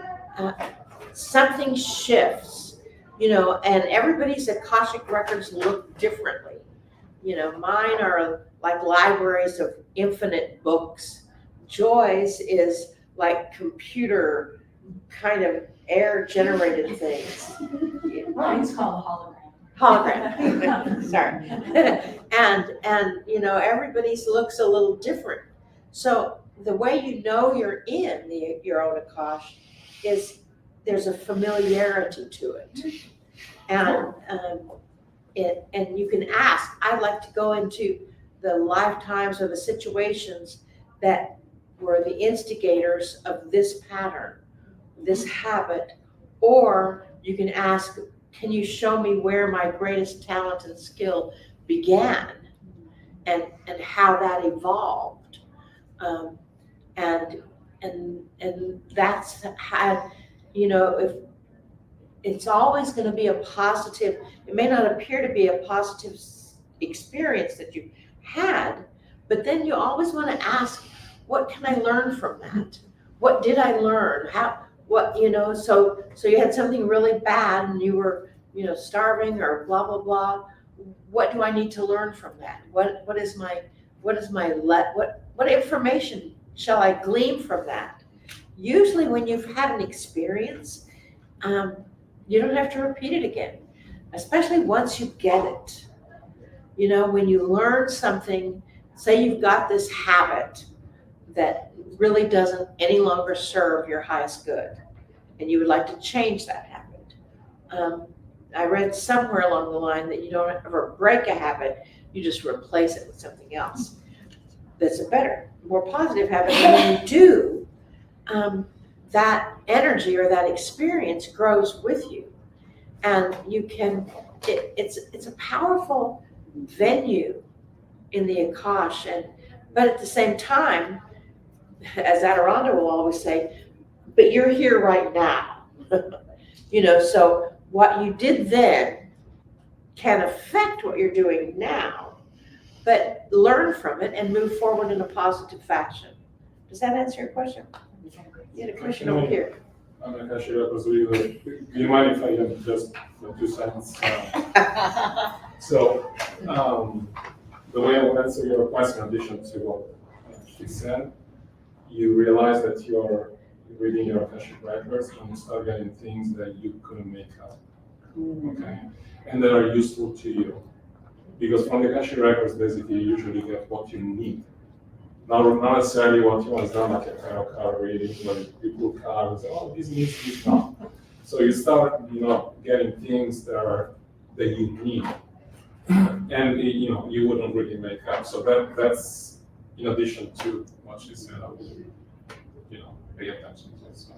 something shifts, and everybody's Akashic records look differently. Mine are like libraries of infinite books. Joy's is like computer kind of air generated things. Mine's called hologram. Hologram. Sorry. and everybody's looks a little different. So the way you know you're in your own Akash is there's a familiarity to it. And you can ask, I'd like to go into the lifetimes or the situations that were the instigators of this pattern, this habit, or you can ask, can you show me where my greatest talent and skill began and how that evolved? And that's how, if it's always going to be a positive, it may not appear to be a positive experience that you had, but then you always want to ask, what can I learn from that? What did I learn? So you had something really bad and you were, starving or blah, blah, blah. What do I need to learn from that? What information shall I glean from that? Usually when you've had an experience, you don't have to repeat it again, especially once you get it. When you learn something, say you've got this habit that really doesn't any longer serve your highest good, and you would like to change that habit. I read somewhere along the line that you don't ever break a habit, you just replace it with something else that's a better, more positive habit. And when you do, that energy or that experience grows with you. And you can, it's a powerful venue in the Akash, but at the same time, as Adironda will always say, but you're here right now. So what you did then can affect what you're doing now, but learn from it and move forward in a positive fashion. Does that answer your question? You had a question over here. I'm Akash Records. Do you mind if I have just 2 seconds? So, the way I will answer your question, in addition to what she said, you realize that you're reading your Akashic records and you start getting things that you couldn't make up. Okay? And that are useful to you. Because from the Akashic records, basically, you usually get what you need. Not necessarily what you want. It's not like a tarot card reading where you pull cards and say, oh, this needs this now. So you start, getting things that you need. And, you wouldn't really make up. So that's in addition to what she said, I would, pay attention to it. So.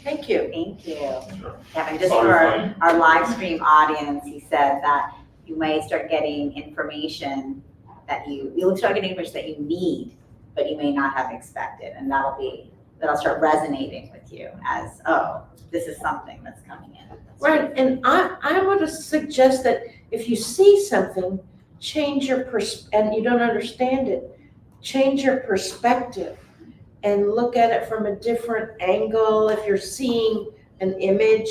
Thank you. Thank you. Sure. Yeah, and just Sorry, for our live stream audience, he said that you may start getting information you'll start getting information that you need, but you may not have expected. And that'll start resonating with you as, oh, this is something that's coming in. Right, and I want to suggest that if you see something, change your and you don't understand it, change your perspective and look at it from a different angle if you're seeing an image.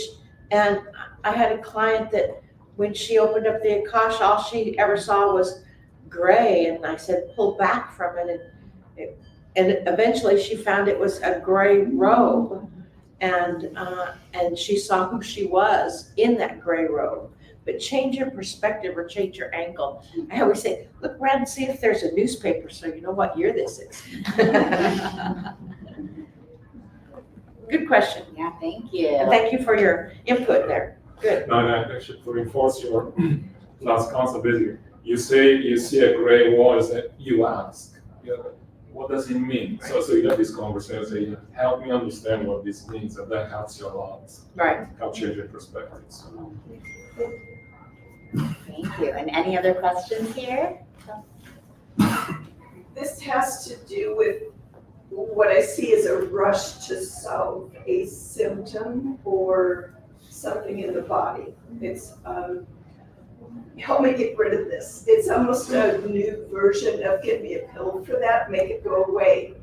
And I had a client that when she opened up the Akasha, all she ever saw was gray, and I said, pull back from it. And eventually she found it was a gray robe. And she saw who she was in that gray robe. But change your perspective or change your angle. I always say, look around and see if there's a newspaper so you know what year this is. Good question. Yeah, thank you. And thank you for your input there. Good. No, actually, to reinforce your last concept, basically, you say you see a gray wall, is that you ask, what does it mean? So you have this conversation, say, help me understand what this means, and that helps you a lot. Right. Help change your perspective. So. Thank you. And any other questions here? This has to do with what I see as a rush to solve a symptom or something in the body. It's help me get rid of this. It's almost a new version of give me a pill for that, make it go away.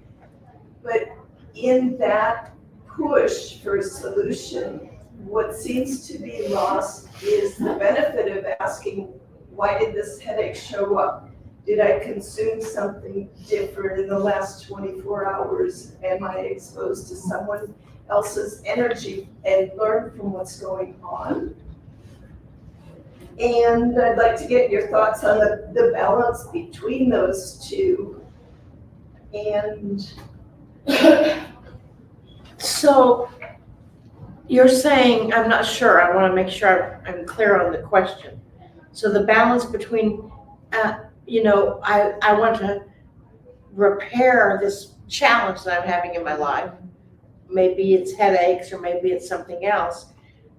But in that push for a solution, what seems to be lost is the benefit of asking, why did this headache show up? Did I consume something different in the last 24 hours? Am I exposed to someone else's energy and learn from what's going on? And I'd like to get your thoughts on the balance between those two. And so you're saying, I'm not sure, I want to make sure I'm clear on the question. So the balance between, I want to repair this challenge that I'm having in my life. Maybe it's headaches or maybe it's something else.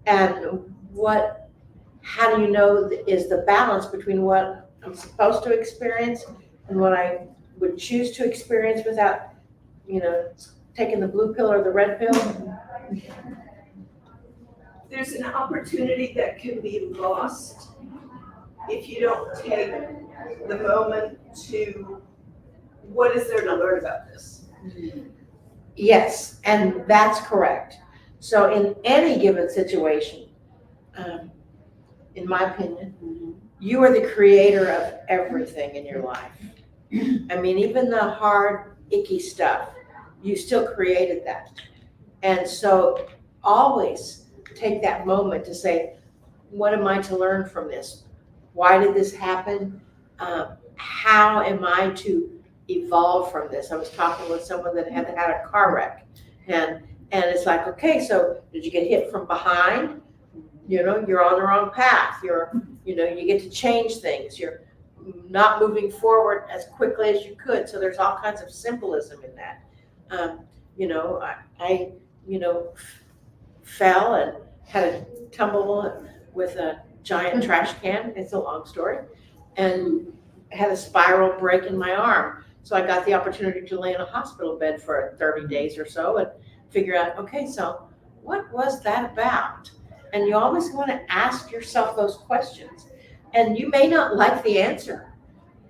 And how do you know is the balance between what I'm supposed to experience and what I would choose to experience without, taking the blue pill or the red pill? there's an opportunity that can be lost if you don't take the moment to, what is there to learn about this? Yes, and that's correct. So in any given situation, in my opinion, you are the creator of everything in your life. I mean, even the hard, icky stuff, you still created that. And so always take that moment to say, what am I to learn from this? Why did this happen? How am I to evolve from this? I was talking with someone that had had a car wreck, and it's like, okay, so did you get hit from behind? You're on the wrong path. You get to change things. You're not moving forward as quickly as you could. So there's all kinds of symbolism in that. I fell and had a tumble with a giant trash can. It's a long story, and had a spiral break in my arm. So I got the opportunity to lay in a hospital bed for 30 days or so and figure out, okay, so what was that about? And you always want to ask yourself those questions. And you may not like the answer,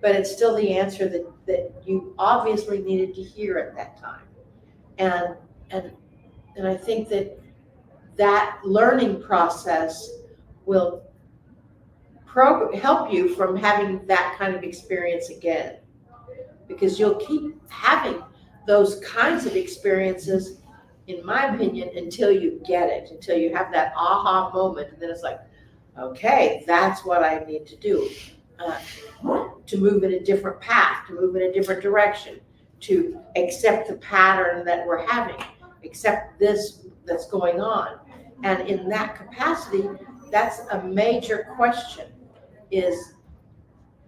but it's still the answer that you obviously needed to hear at that time. And I think that learning process will help you from having that kind of experience again, because you'll keep having those kinds of experiences, in my opinion, until you get it, until you have that aha moment, and then it's like, okay, that's what I need to do, to move in a different path, to move in a different direction, to accept the pattern that we're having, accept this that's going on. And in that capacity, that's a major question, is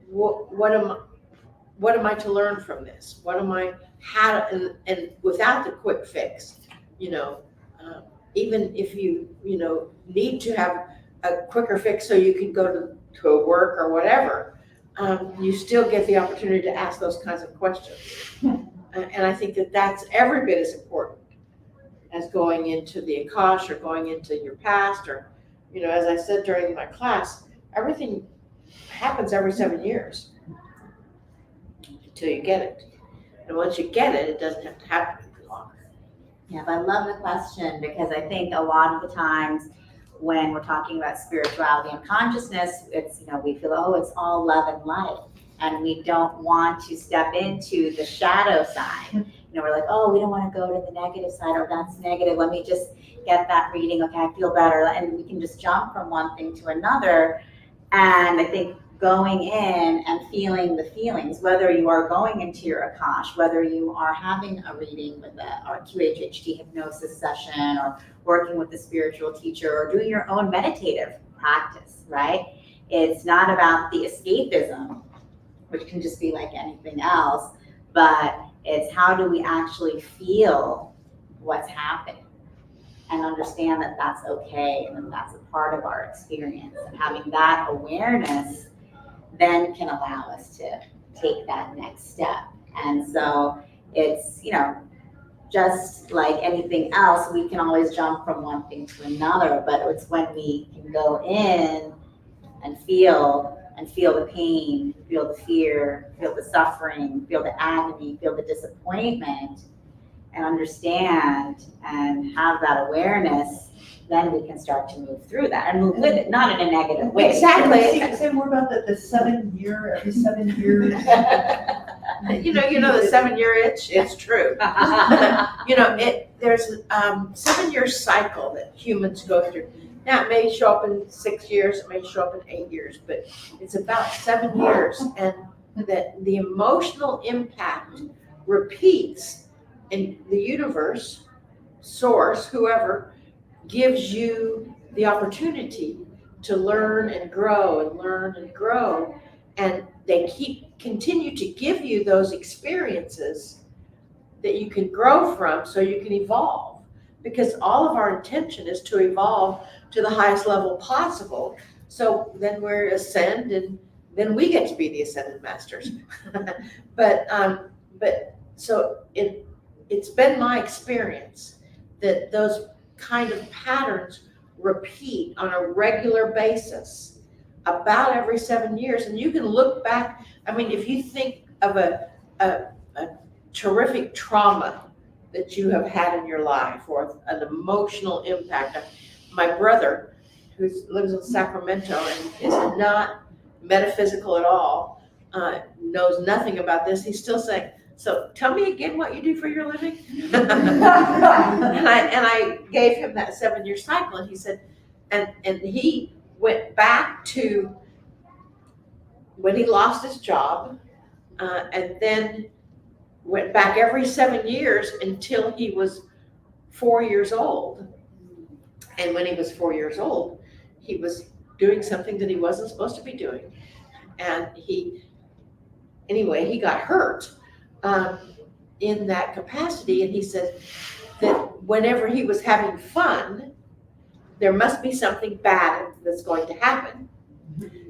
what am I to learn from this? What am I, and without the quick fix, even if you need to have a quicker fix so you can go to work or whatever, you still get the opportunity to ask those kinds of questions. And I think that's every bit as important as going into the Akash or going into your past, or, as I said during my class, everything happens every 7 years until you get it. And once you get it, it doesn't have to happen any longer. Yeah, but I love the question, because I think a lot of the times when we're talking about spirituality and consciousness, it's, we feel, oh, it's all love and light. And we don't want to step into the shadow side. We're like, oh, we don't want to go to the negative side, or that's negative. Let me just get that reading. Okay, I feel better. And we can just jump from one thing to another. And I think going in and feeling the feelings, whether you are going into your Akash, whether you are having a reading with our QHHT hypnosis session, or working with a spiritual teacher, or doing your own meditative practice, right? It's not about the escapism, which can just be like anything else, but it's how do we actually feel what's happening and understand that that's okay and that that's a part of our experience. And having that awareness then can allow us to take that next step. And so it's, just like anything else, we can always jump from one thing to another, but it's when we can go in and feel the pain, feel the fear, feel the suffering, feel the agony, feel the disappointment, and understand and have that awareness, then we can start to move through that and move with it, not in a negative way. Exactly. Say more about the 7 year, every 7 years. The 7 year itch, it's true. There's a 7 year cycle that humans go through. Now, it may show up in 6 years, it may show up in 8 years, but it's about 7 years, and that the emotional impact repeats in the universe, source, whoever, gives you the opportunity to learn and grow and learn and grow. And they continue to give you those experiences that you can grow from so you can evolve. Because all of our intention is to evolve to the highest level possible. So then we ascend, and then we get to be the ascended masters. But so it's been my experience that those kind of patterns repeat on a regular basis about every 7 years. And you can look back, if you think of a terrific trauma that you have had in your life, or an emotional impact. My brother, who lives in Sacramento and is not metaphysical at all, knows nothing about this. He's still saying, so tell me again what you do for your living. and I gave him that 7 year cycle, and he said, and he went back to when he lost his job, and then went back every 7 years until he was 4 years old. And when he was 4 years old, he was doing something that he wasn't supposed to be doing. And he got hurt in that capacity. And he said that whenever he was having fun, there must be something bad that's going to happen.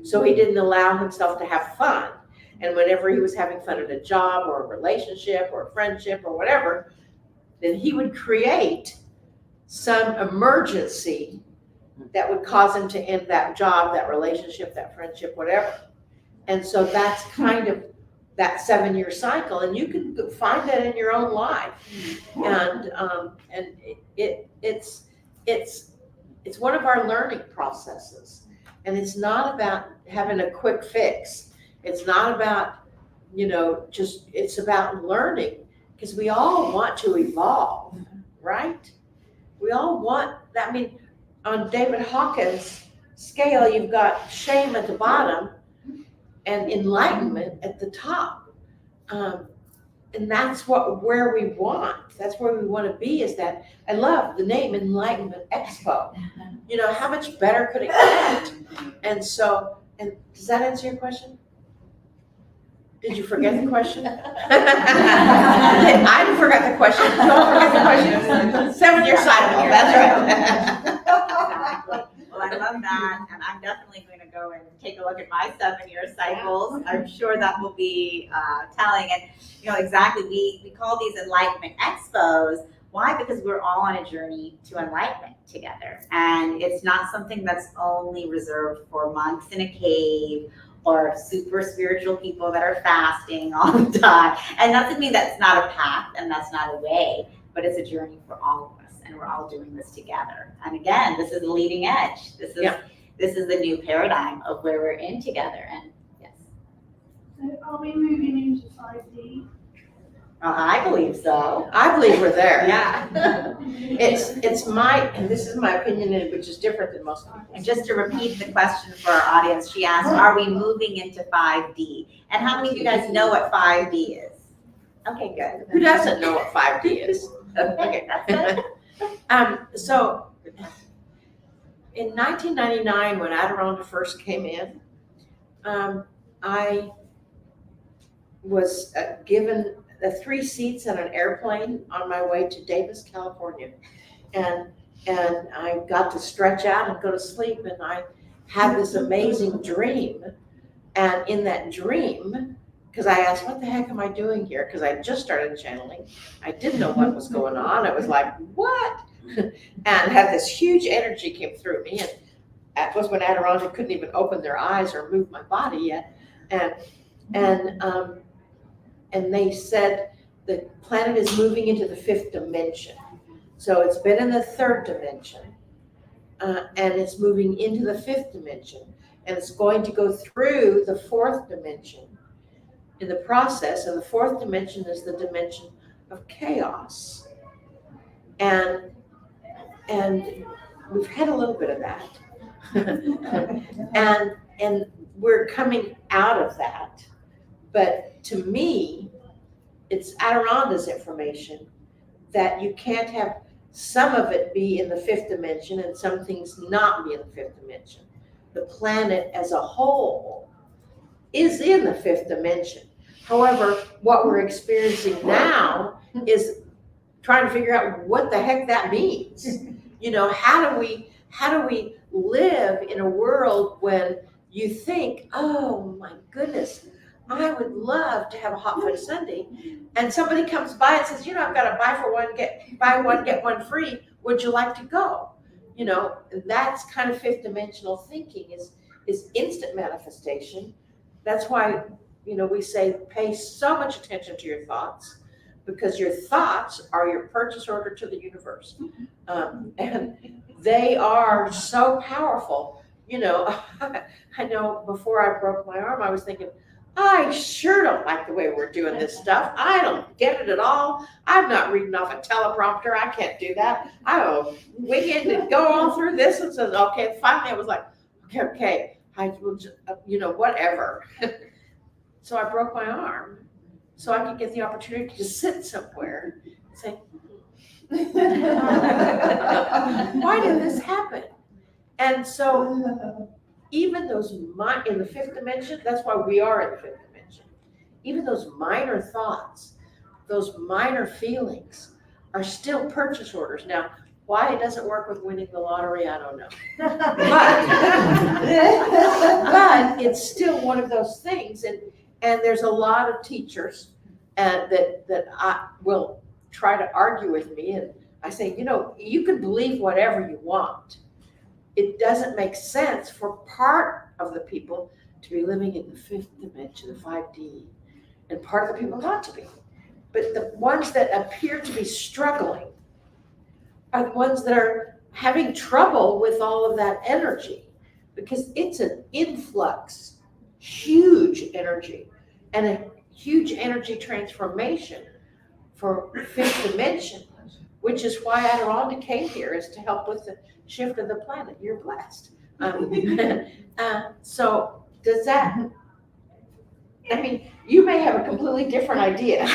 So he didn't allow himself to have fun. And whenever he was having fun at a job or a relationship or a friendship or whatever, then he would create some emergency that would cause him to end that job, that relationship, that friendship, whatever. And so that's kind of that 7 year cycle. And you can find that in your own life. And it's one of our learning processes. And it's not about having a quick fix. It's not about, it's about learning, because we all want to evolve, right? We all want that. I mean, on David Hawkins' scale, you've got shame at the bottom and enlightenment at the top. And that's where we want. That's where we want to be, is that I love the name Enlightenment Expo. You know, how much better could it get? And so, and does that answer your question? Did you forget the question? I forgot the question. Don't forget the question. 7-year cycle, that's right. Exactly. Well, I love that, and I'm definitely going to go and take a look at my 7-year cycles. I'm sure that will be telling. And you know, exactly, we call these Enlightenment Expos. Why? Because we're all on a journey to enlightenment together, and it's not something that's only reserved for monks in a cave or super spiritual people that are fasting all the time. And doesn't mean that's not a path and that's not a way, but it's a journey for all of us, and we're all doing this together. And again, this is the leading edge. This is the new paradigm of where we're in together. And yes. So are we moving into 5D? I believe so. I believe we're there. Yeah. It's my, and this is my opinion, which is different than most people. And just to repeat the question for our audience, she asked, are we moving into 5D? And how many of you guys know what 5D is? Okay, good. Who doesn't know what 5D is? Okay, that's good. So in 1999, when Adirondack first came in, I was given the 3 seats on an airplane on my way to Davis, California. And I got to stretch out and go to sleep, and I had this amazing dream. And in that dream, because I asked, what the heck am I doing here? Because I just started channeling. I didn't know what was going on. I was like, what? And had this huge energy came through me. And that was when Adirondack couldn't even open their eyes or move my body yet. And they said the planet is moving into the 5th dimension. So it's been in the 3rd dimension, and it's moving into the 5th dimension. And it's going to go through the 4th dimension in the process. And the 4th dimension is the dimension of chaos. And we've had a little bit of that. and we're coming out of that. But to me, it's Adirondack's information that you can't have some of it be in the 5th dimension and some things not be in the 5th dimension. The planet as a whole is in the 5th dimension. However, what we're experiencing now is trying to figure out what the heck that means. You know, how do we live in a world when you think, oh my goodness, I would love to have a hot fudge sundae, and somebody comes by and says, you know, I've got a buy one get one free. Would you like to go? You know, that's kind of 5th dimensional thinking is instant manifestation. That's why, you know, we say pay so much attention to your thoughts, because your thoughts are your purchase order to the universe, and they are so powerful. You know, I know before I broke my arm, I was thinking, I sure don't like the way we're doing this stuff. I don't get it at all. I'm not reading off a teleprompter. I can't do that. I will wing it and go all through this and says, okay. Finally, I was like, okay, I will just, you know, whatever. So I broke my arm so I could get the opportunity to sit somewhere and say, why did this happen? And so even those in the 5th dimension, that's why we are in the 5th dimension. Even those minor thoughts, those minor feelings are still purchase orders. Now, why it doesn't work with winning the lottery, I don't know. But it's still one of those things. And there's a lot of teachers that I will try to argue with me. And I say, you know, you can believe whatever you want. It doesn't make sense for part of the people to be living in the 5th dimension, the 5D, and part of the people not to be. But the ones that appear to be struggling are the ones that are having trouble with all of that energy, because it's an influx, huge energy, and a huge energy transformation for fifth dimension, which is why Adirondack came here, is to help with the shift of the planet. You're blessed. So does that, I mean, you may have a completely different idea.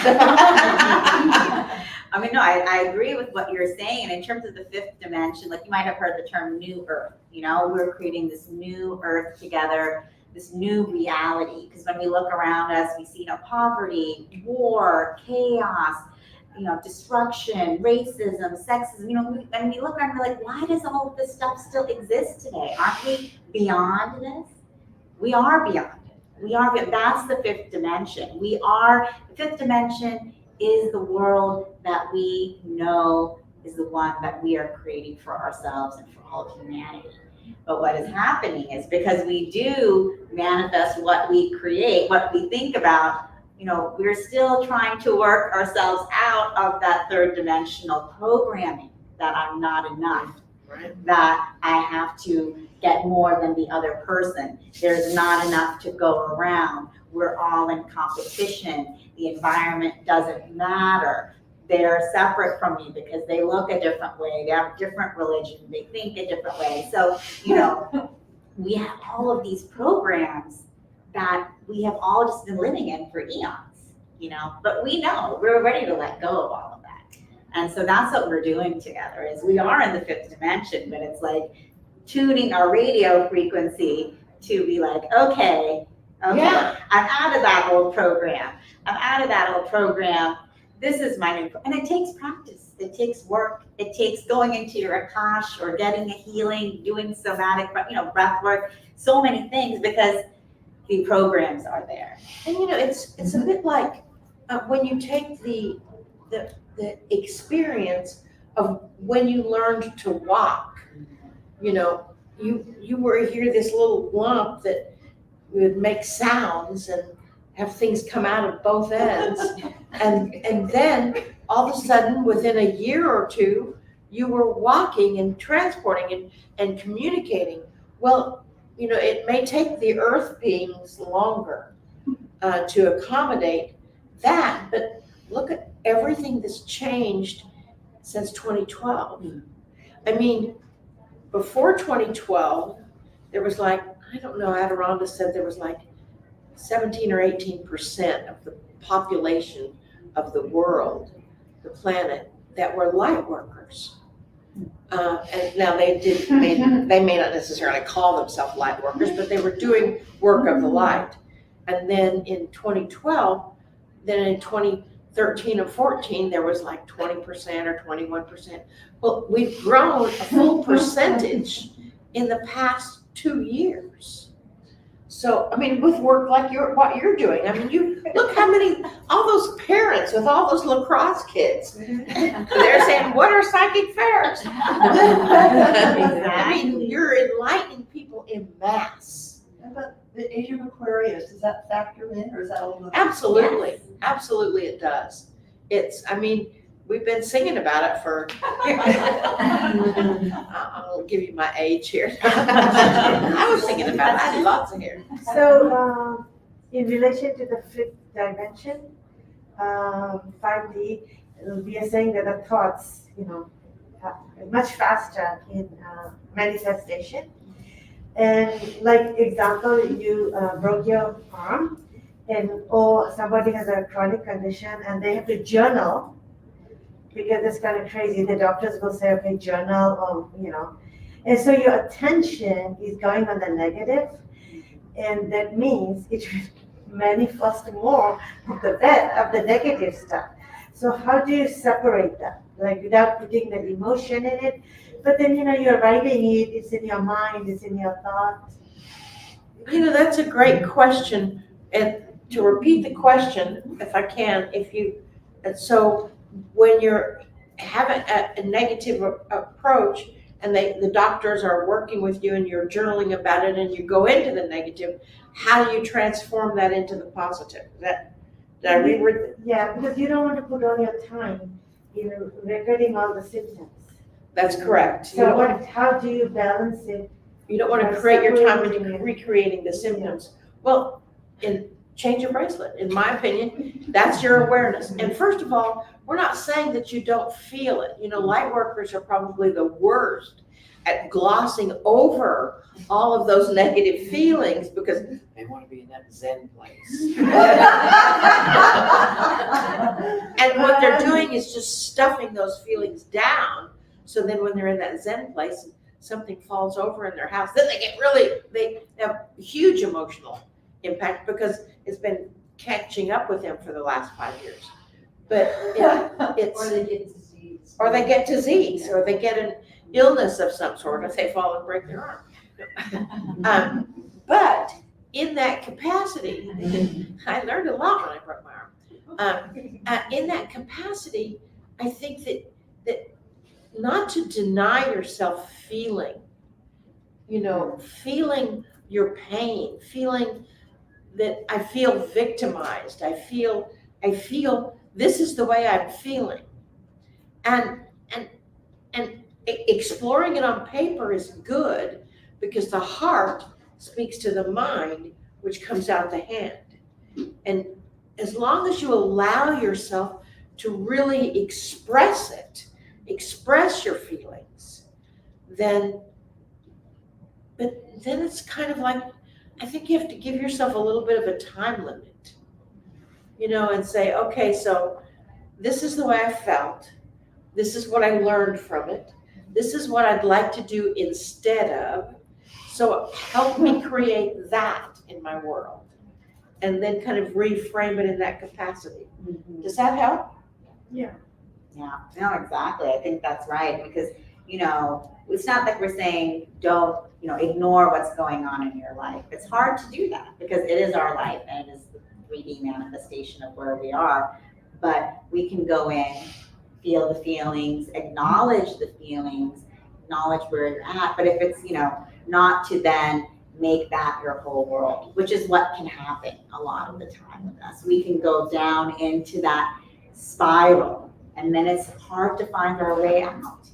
I mean, no, I agree with what you're saying. And in terms of the fifth dimension, like you might have heard the term new earth, you know, we're creating this new earth together, this new reality. Because when we look around us, we see, you know, poverty, war, chaos, you know, destruction, racism, sexism, you know, and we look around, we're like, why does all of this stuff still exist today? Aren't we beyond this? We are beyond it. We are, that's the fifth dimension. We are, the fifth dimension is the world that we know is the one that we are creating for ourselves and for all of humanity. But what is happening is because we do manifest what we create, what we think about, you know, we're still trying to work ourselves out of that third dimensional programming that I'm not enough, that I have to get more than the other person. There's not enough to go around. We're all in competition. The environment doesn't matter. They're separate from me because they look a different way. They have a different religion. They think a different way. So, you know, we have all of these programs that we have all just been living in for eons, you know, but we know we're ready to let go of all of that. And so that's what we're doing together is we are in the fifth dimension, but it's like tuning our radio frequency to be like, okay, Yeah. I'm out of that old program. I'm out of that old program. This is my new, and it takes practice. It takes work. It takes going into your Akash or getting a healing, doing somatic, you know, breath work, so many things because the programs are there. And you know, it's a bit like when you take the experience of when you learned to walk. You know, you were here this little lump that would make sounds and have things come out of both ends, and then all of a sudden, within a year or two, you were walking and transporting and communicating. Well, you know, it may take the earth beings longer to accommodate that, but look at everything that's changed since 2012. I mean, before 2012, there was like, I don't know, Adirondack said there was like 17 or 18% of the population of the world, the planet, that were light workers. And now they may not necessarily call themselves light workers, but they were doing work of the light. And then in 2012, then in 2013 or 14, there was like 20% or 21%. Well, we've grown a full percentage in the past 2 years. So, I mean, with work like what you're doing, I mean, you look how many, all those parents with all those lacrosse kids, they're saying, what are psychic fairs? I mean, you're enlightening people en masse. But the age of Aquarius, does that factor in or is that all? Absolutely, Yes. Absolutely it does. It's, I mean, we've been singing about it for, I'll give you my age here. I was singing about it, I had lots of hair. So, in relation to the fifth dimension, 5D, we are saying that the thoughts, you know, are much faster in manifestation. And like example, you broke your arm, or somebody has a chronic condition and they have to journal because it's kind of crazy. The doctors will say, okay, journal, or, you know. And so your attention is going on the negative, and that means it will manifest more of the negative stuff. So how do you separate that? Like without putting the emotion in it, but then, you know, you're writing it, it's in your mind, it's in your thoughts. You know, that's a great question. And to repeat the question, if I can, so when you're having a negative approach and the doctors are working with you and you're journaling about it and you go into the negative, how do you transform that into the positive? Did I read? Yeah, because you don't want to put all your time, you know, recording all the symptoms. That's correct. So how do you balance it? You don't want to create your time into recreating the symptoms. Well, change your bracelet. In my opinion, that's your awareness. And first of all, we're not saying that you don't feel it. You know, light workers are probably the worst at glossing over all of those negative feelings because they want to be in that Zen place. And what they're doing is just stuffing those feelings down. So then when they're in that Zen place, something falls over in their house, then they have huge emotional impact because it's been catching up with them for the last 5 years. But it's Or they get disease. Or they get disease, or they get an illness of some sort if they fall and break their arm. But in that capacity, I learned a lot when I broke my arm. In that capacity, I think that not to deny yourself feeling, feeling your pain, feeling that I feel victimized. I feel this is the way I'm feeling. And exploring it on paper is good because the heart speaks to the mind, which comes out the hand. And as long as you allow yourself to really express it, express your feelings, then it's kind of like, I think you have to give yourself a little bit of a time limit, and say, okay, so this is the way I felt. This is what I learned from it. This is what I'd like to do instead of. So help me create that in my world. And then kind of reframe it in that capacity. Mm-hmm. Does that help? Yeah. Yeah, no, exactly. I think that's right because, it's not like we're saying don't, ignore what's going on in your life. It's hard to do that because it is our life and it is the 3D manifestation of where we are. But we can go in, feel the feelings, acknowledge the feelings, acknowledge where you're at. But if it's, not to then make that your whole world, which is what can happen a lot of the time with us. We can go down into that spiral and then it's hard to find our way out,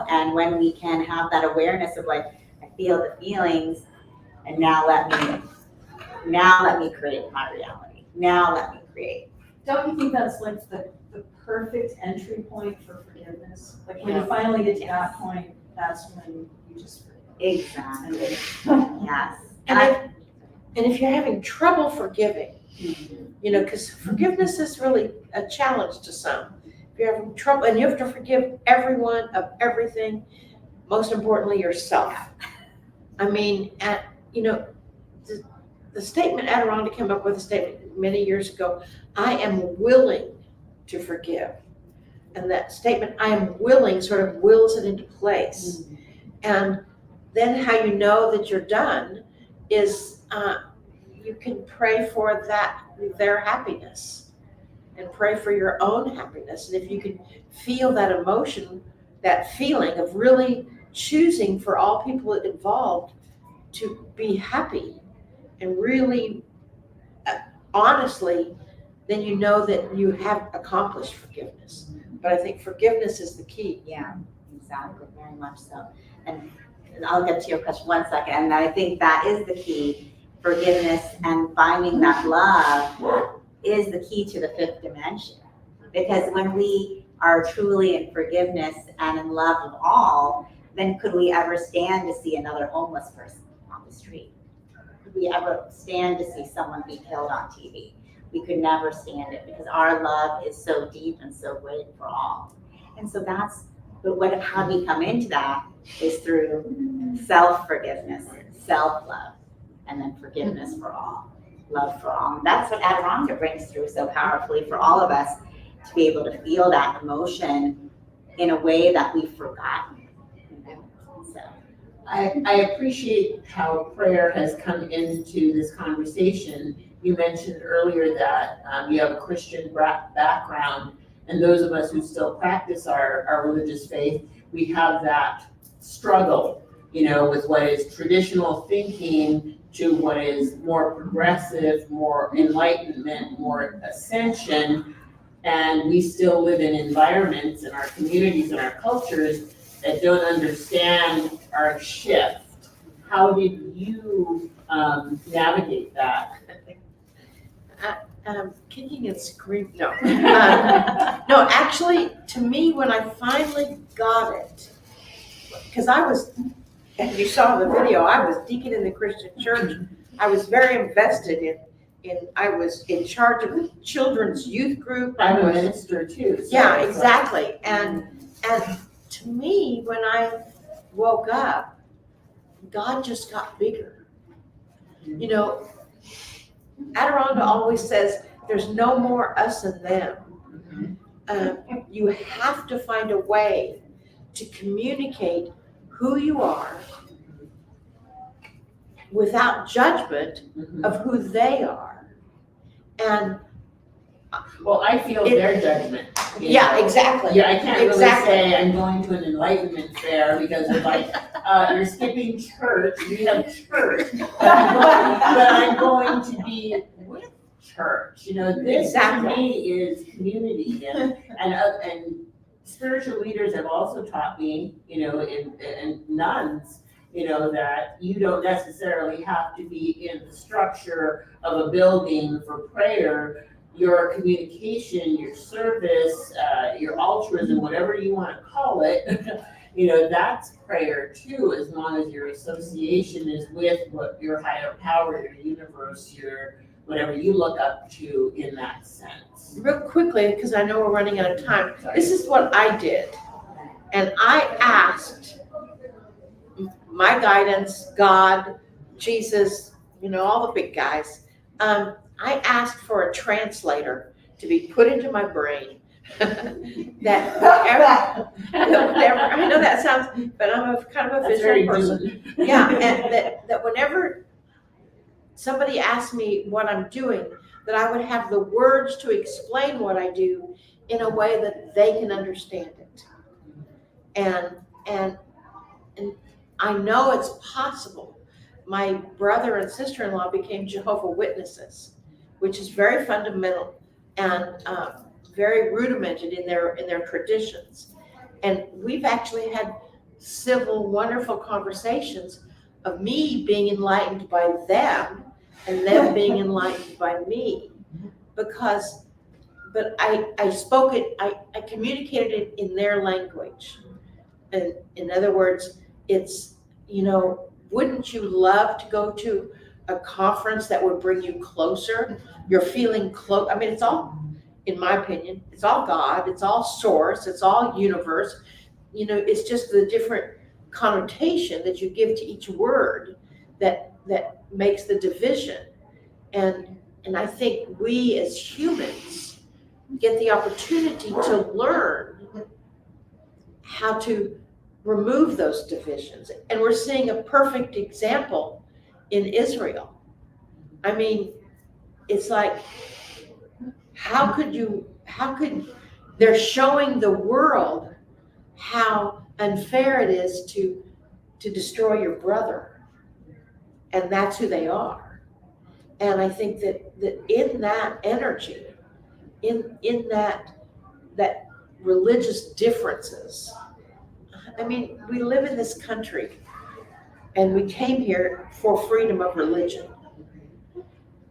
and when we can have that awareness of like, I feel the feelings and now let me create my reality. Now let me create. Don't you think that's like the perfect entry point for forgiveness? Like when you finally get to that point, that's when you just forgive. Exactly. Yes. And if you're having trouble forgiving, because forgiveness is really a challenge to some. If you're having trouble, and you have to forgive everyone of everything, most importantly yourself. I mean, the statement, Adirondack came up with a statement many years ago, I am willing to forgive. And that statement, I am willing, sort of wills it into place. Mm-hmm. And then how you know that you're done is you can pray for their happiness and pray for your own happiness. And if you can feel that emotion, that feeling of really choosing for all people involved to be happy and really honestly, then you know that you have accomplished forgiveness. But I think forgiveness is the key. Yeah, exactly, very much so. And I'll get to your question one second. And I think that is the key. Forgiveness and finding that love is the key to the fifth dimension. Because when we are truly in forgiveness and in love of all, then could we ever stand to see another homeless person on the street? Could we ever stand to see someone be killed on TV? We could never stand it because our love is so deep and so great for all. And so how we come into that is through self-forgiveness, self-love, and then forgiveness for all, love for all. And that's what Adirondack brings through so powerfully for all of us to be able to feel that emotion in a way that we've forgotten. So. I appreciate how prayer has come into this conversation. You mentioned earlier that you have a Christian background, and those of us who still practice our religious faith, we have that struggle, with what is traditional thinking to what is more progressive, more enlightenment, more ascension, and we still live in environments in our communities and our cultures that don't understand our shift. How did you navigate that? Kicking and screaming, no. No, actually, to me, when I finally got it, because I was, as you saw in the video, I was deacon in the Christian church. I was very invested I was in charge of the children's youth group. I'm a minister too. So yeah, exactly. And to me, when I woke up, God just got bigger. You know, Adironda always says, there's no more us and them. You have to find a way to communicate who you are without judgment of who they are. And well, I feel their judgment. Yeah, exactly. Yeah, I can't really Exactly. say I'm going to an enlightenment fair because they're like, you're skipping church, we have church. But I'm going to be with church. You know, this Exactly. to me is community, and spiritual leaders have also taught me, you know, and nuns, you know, that you don't necessarily have to be in the structure of a building for prayer. Your communication, your service, your altruism, whatever you want to call it, you know, that's prayer too, as long as your association is with what your higher power, your universe, your whatever you look up to in that sense. Real quickly, because I know we're running out of time, this is what I did. And I asked my guidance, God, Jesus, you know, all the big guys. I asked for a translator to be put into my brain that whenever, I know that sounds, but I'm a kind of a visual person. Yeah, and that whenever somebody asked me what I'm doing, that I would have the words to explain what I do in a way that they can understand it. And I know it's possible. My brother and sister-in-law became Jehovah Witnesses, which is very fundamental and very rudimented in their traditions. And we've actually had civil, wonderful conversations of me being enlightened by them and them being enlightened by me. But I spoke it, I communicated it in their language. And in other words, it's, you know, wouldn't you love to go to a conference that would bring you closer? You're feeling close. I mean, it's all, in my opinion, it's all God, it's all source, it's all universe. You know, it's just the different connotation that you give to each word that makes the division. And I think we as humans get the opportunity to learn how to remove those divisions. And we're seeing a perfect example in Israel. I mean, it's like, they're showing the world how unfair it is to destroy your brother. And that's who they are. And I think that in that energy, in that religious differences, I mean, we live in this country and we came here for freedom of religion.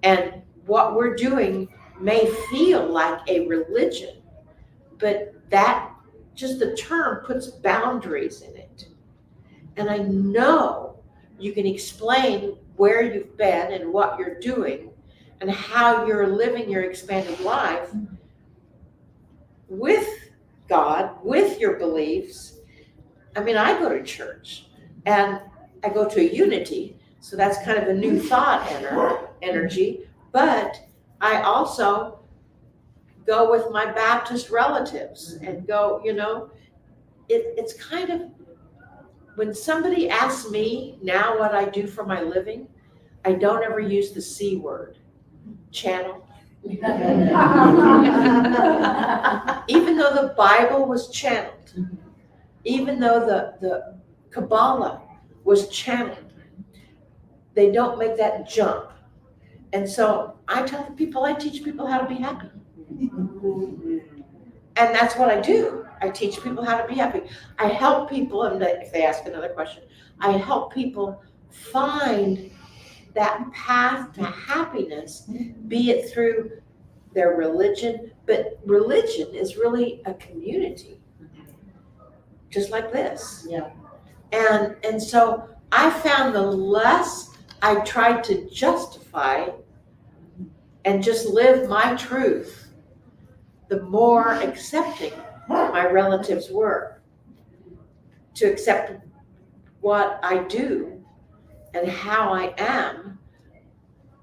And what we're doing may feel like a religion, but that, just the term puts boundaries in it. And I know you can explain where you've been and what you're doing and how you're living your expanded life with God, with your beliefs. I mean, I go to church and I go to a unity, so that's kind of a new thought energy, but I also go with my Baptist relatives and go, you know, it's kind of, when somebody asks me now what I do for my living, I don't ever use the C word, channel. Even though the Bible was channeled, even though the Kabbalah was channeled, they don't make that jump. And so I tell the people, I teach people how to be happy. And that's what I do. I teach people how to be happy. I help people, and if they ask another question, I help people find that path to happiness, be it through their religion, but religion is really a community, just like this. Yeah. And so I found the less I tried to justify and just live my truth, the more accepting my relatives were to accept what I do and how I am,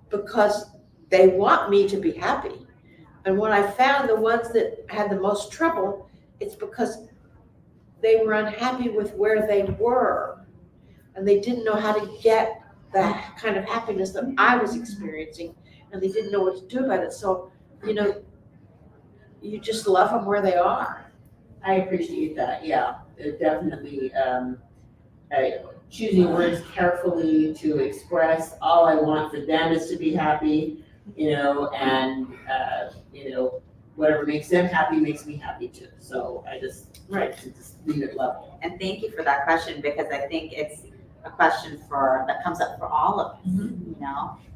because they want me to be happy. And when I found the ones that had the most trouble, it's because they were unhappy with where they were, and they didn't know how to get that kind of happiness that I was experiencing, and they didn't know what to do about it. So, you just love them where they are. I appreciate that, yeah, it definitely, choosing words carefully to express all I want for them is to be happy, and, whatever makes them happy makes me happy too. So I just try to just leave it level. And thank you for that question, because I think it's a question that comes up for all of us,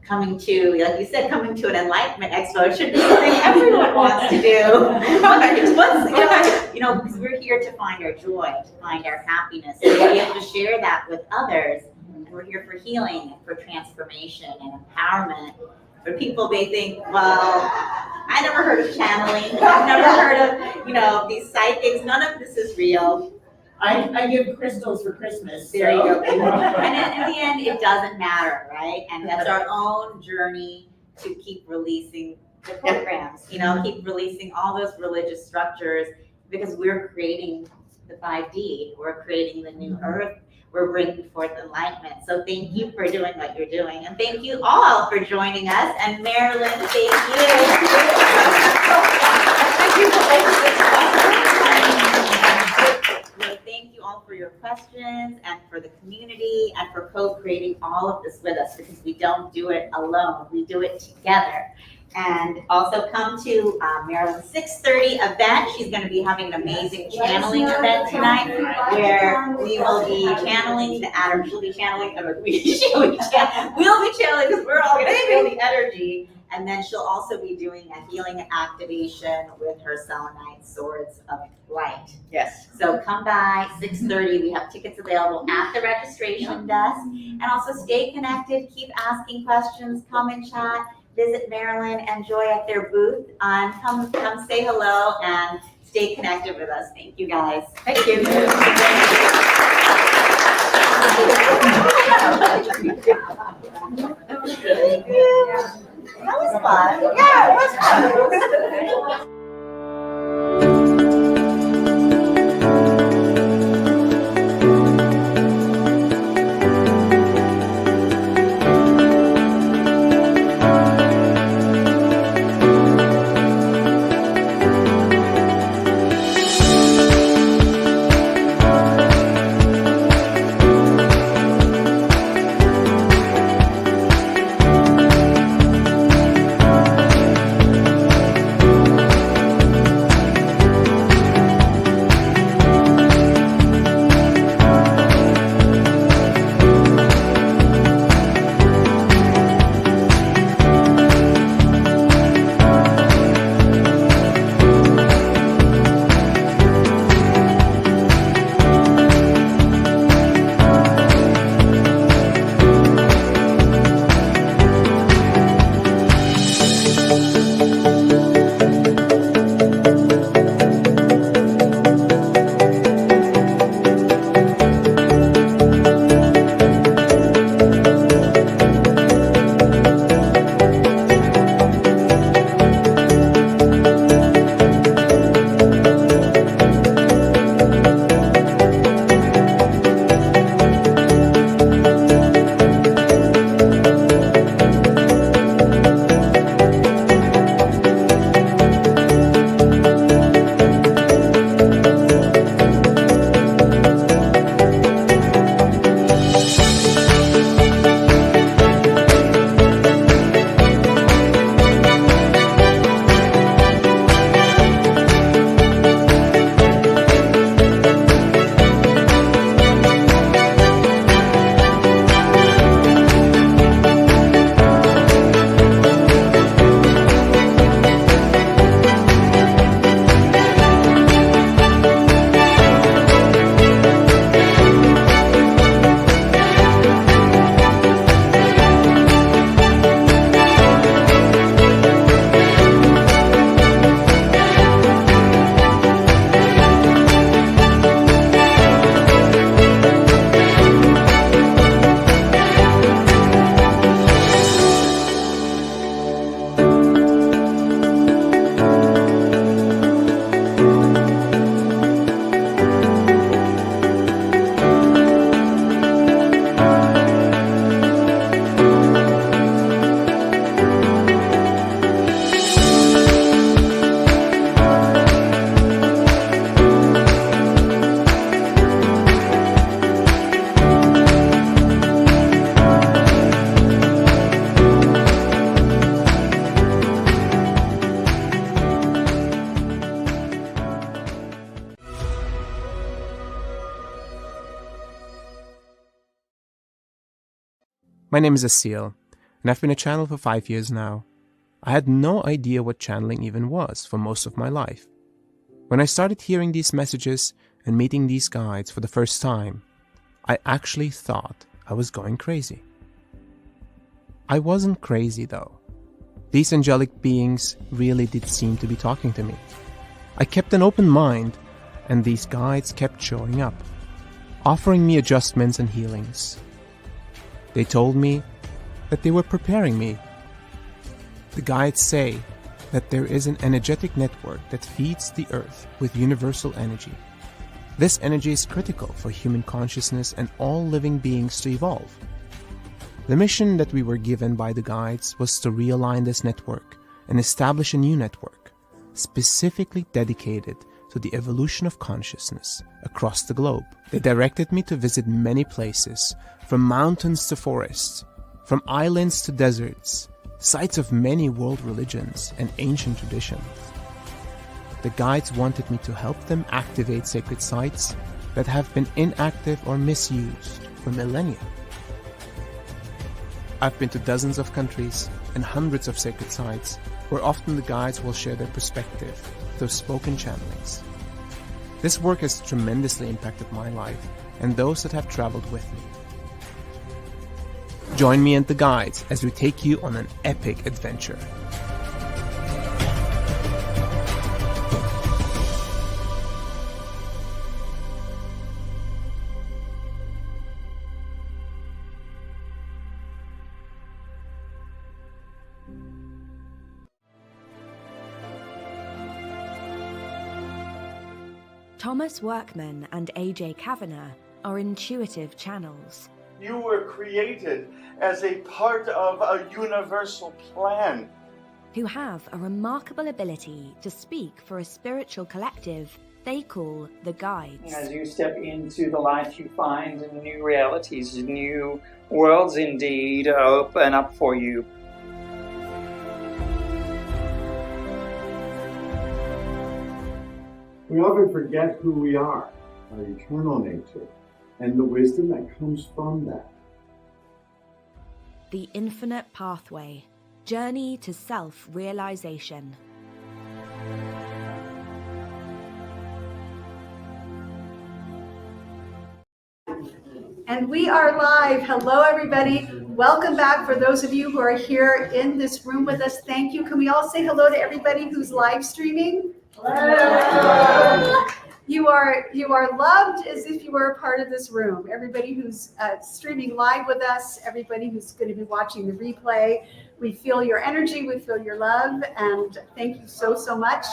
coming to, like you said, coming to an enlightenment expo should be something everyone wants to do. Because we're here to find our joy, to find our happiness, and to be able to share that with others. And we're here for healing, and for transformation and empowerment. For people, they think, well, I never heard of channeling. I've never heard of, these psychics. None of this is real. I give crystals for Christmas. There you go. And in the end, it doesn't matter, right? And that's our own journey to keep releasing the programs, keep releasing all those religious structures, because we're creating the 5D. We're creating the new earth. We're bringing forth enlightenment. So thank you for doing what you're doing. And thank you all for joining us. And Marilyn, thank you. Thank you for making this possible. Thank you all for your questions, and for the community, and for co-creating all of this with us, because we don't do it alone. We do it together. And also come to Marilyn's 6:30 event. She's going to be having an amazing channeling event tonight, where we will be channeling she'll be channeling, we'll be channeling because we're all going to feel the energy. And then she'll also be doing a healing activation with her selenite swords of light. Yes. So come by 6:30. We have tickets available at the registration desk. And also stay connected. Keep asking questions. Come and chat. Visit Marilyn and Joy at their booth. Come say hello and stay connected with us. Thank you, guys. Thank you. That was fun. Yeah, it was fun. My name is Asil, and I've been a channel for 5 years now. I had no idea what channeling even was for most of my life. When I started hearing these messages and meeting these guides for the first time, I actually thought I was going crazy. I wasn't crazy though. These angelic beings really did seem to be talking to me. I kept an open mind, and these guides kept showing up, offering me adjustments and healings. They told me that they were preparing me. The guides say that there is an energetic network that feeds the earth with universal energy. This energy is critical for human consciousness and all living beings to evolve. The mission that we were given by the guides was to realign this network and establish a new network, specifically dedicated to the evolution of consciousness across the globe. They directed me to visit many places, from mountains to forests, from islands to deserts, sites of many world religions and ancient traditions. The guides wanted me to help them activate sacred sites that have been inactive or misused for millennia. I've been to dozens of countries and hundreds of sacred sites where often the guides will share their perspective through spoken channelings. This work has tremendously impacted my life and those that have traveled with me. Join me and the guides as we take you on an epic adventure. Thomas Workman and A.J. Kavanagh are intuitive channels. You were created as a part of a universal plan. Who have a remarkable ability to speak for a spiritual collective they call the Guides. As you step into the light, you find new realities, new worlds indeed open up for you. We often forget who we are, our eternal nature, and the wisdom that comes from that. The Infinite Pathway, Journey to Self-Realization. And we are live. Hello, everybody. Welcome back. For those of you who are here in this room with us, thank you. Can we all say hello to everybody who's live streaming? Hello. You are loved as if you were a part of this room. Everybody who's streaming live with us, everybody who's going to be watching the replay, we feel your energy, we feel your love, and thank you so, so much.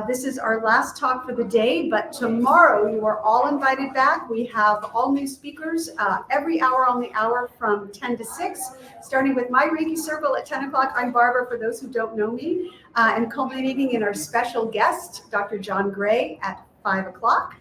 This is our last talk for the day, but tomorrow you are all invited back. We have all new speakers every hour on the hour from 10 to 6, starting with my Reiki Circle at 10 o'clock. I'm Barbara, for those who don't know me, and culminating in our special guest, Dr. John Gray, at 5 o'clock.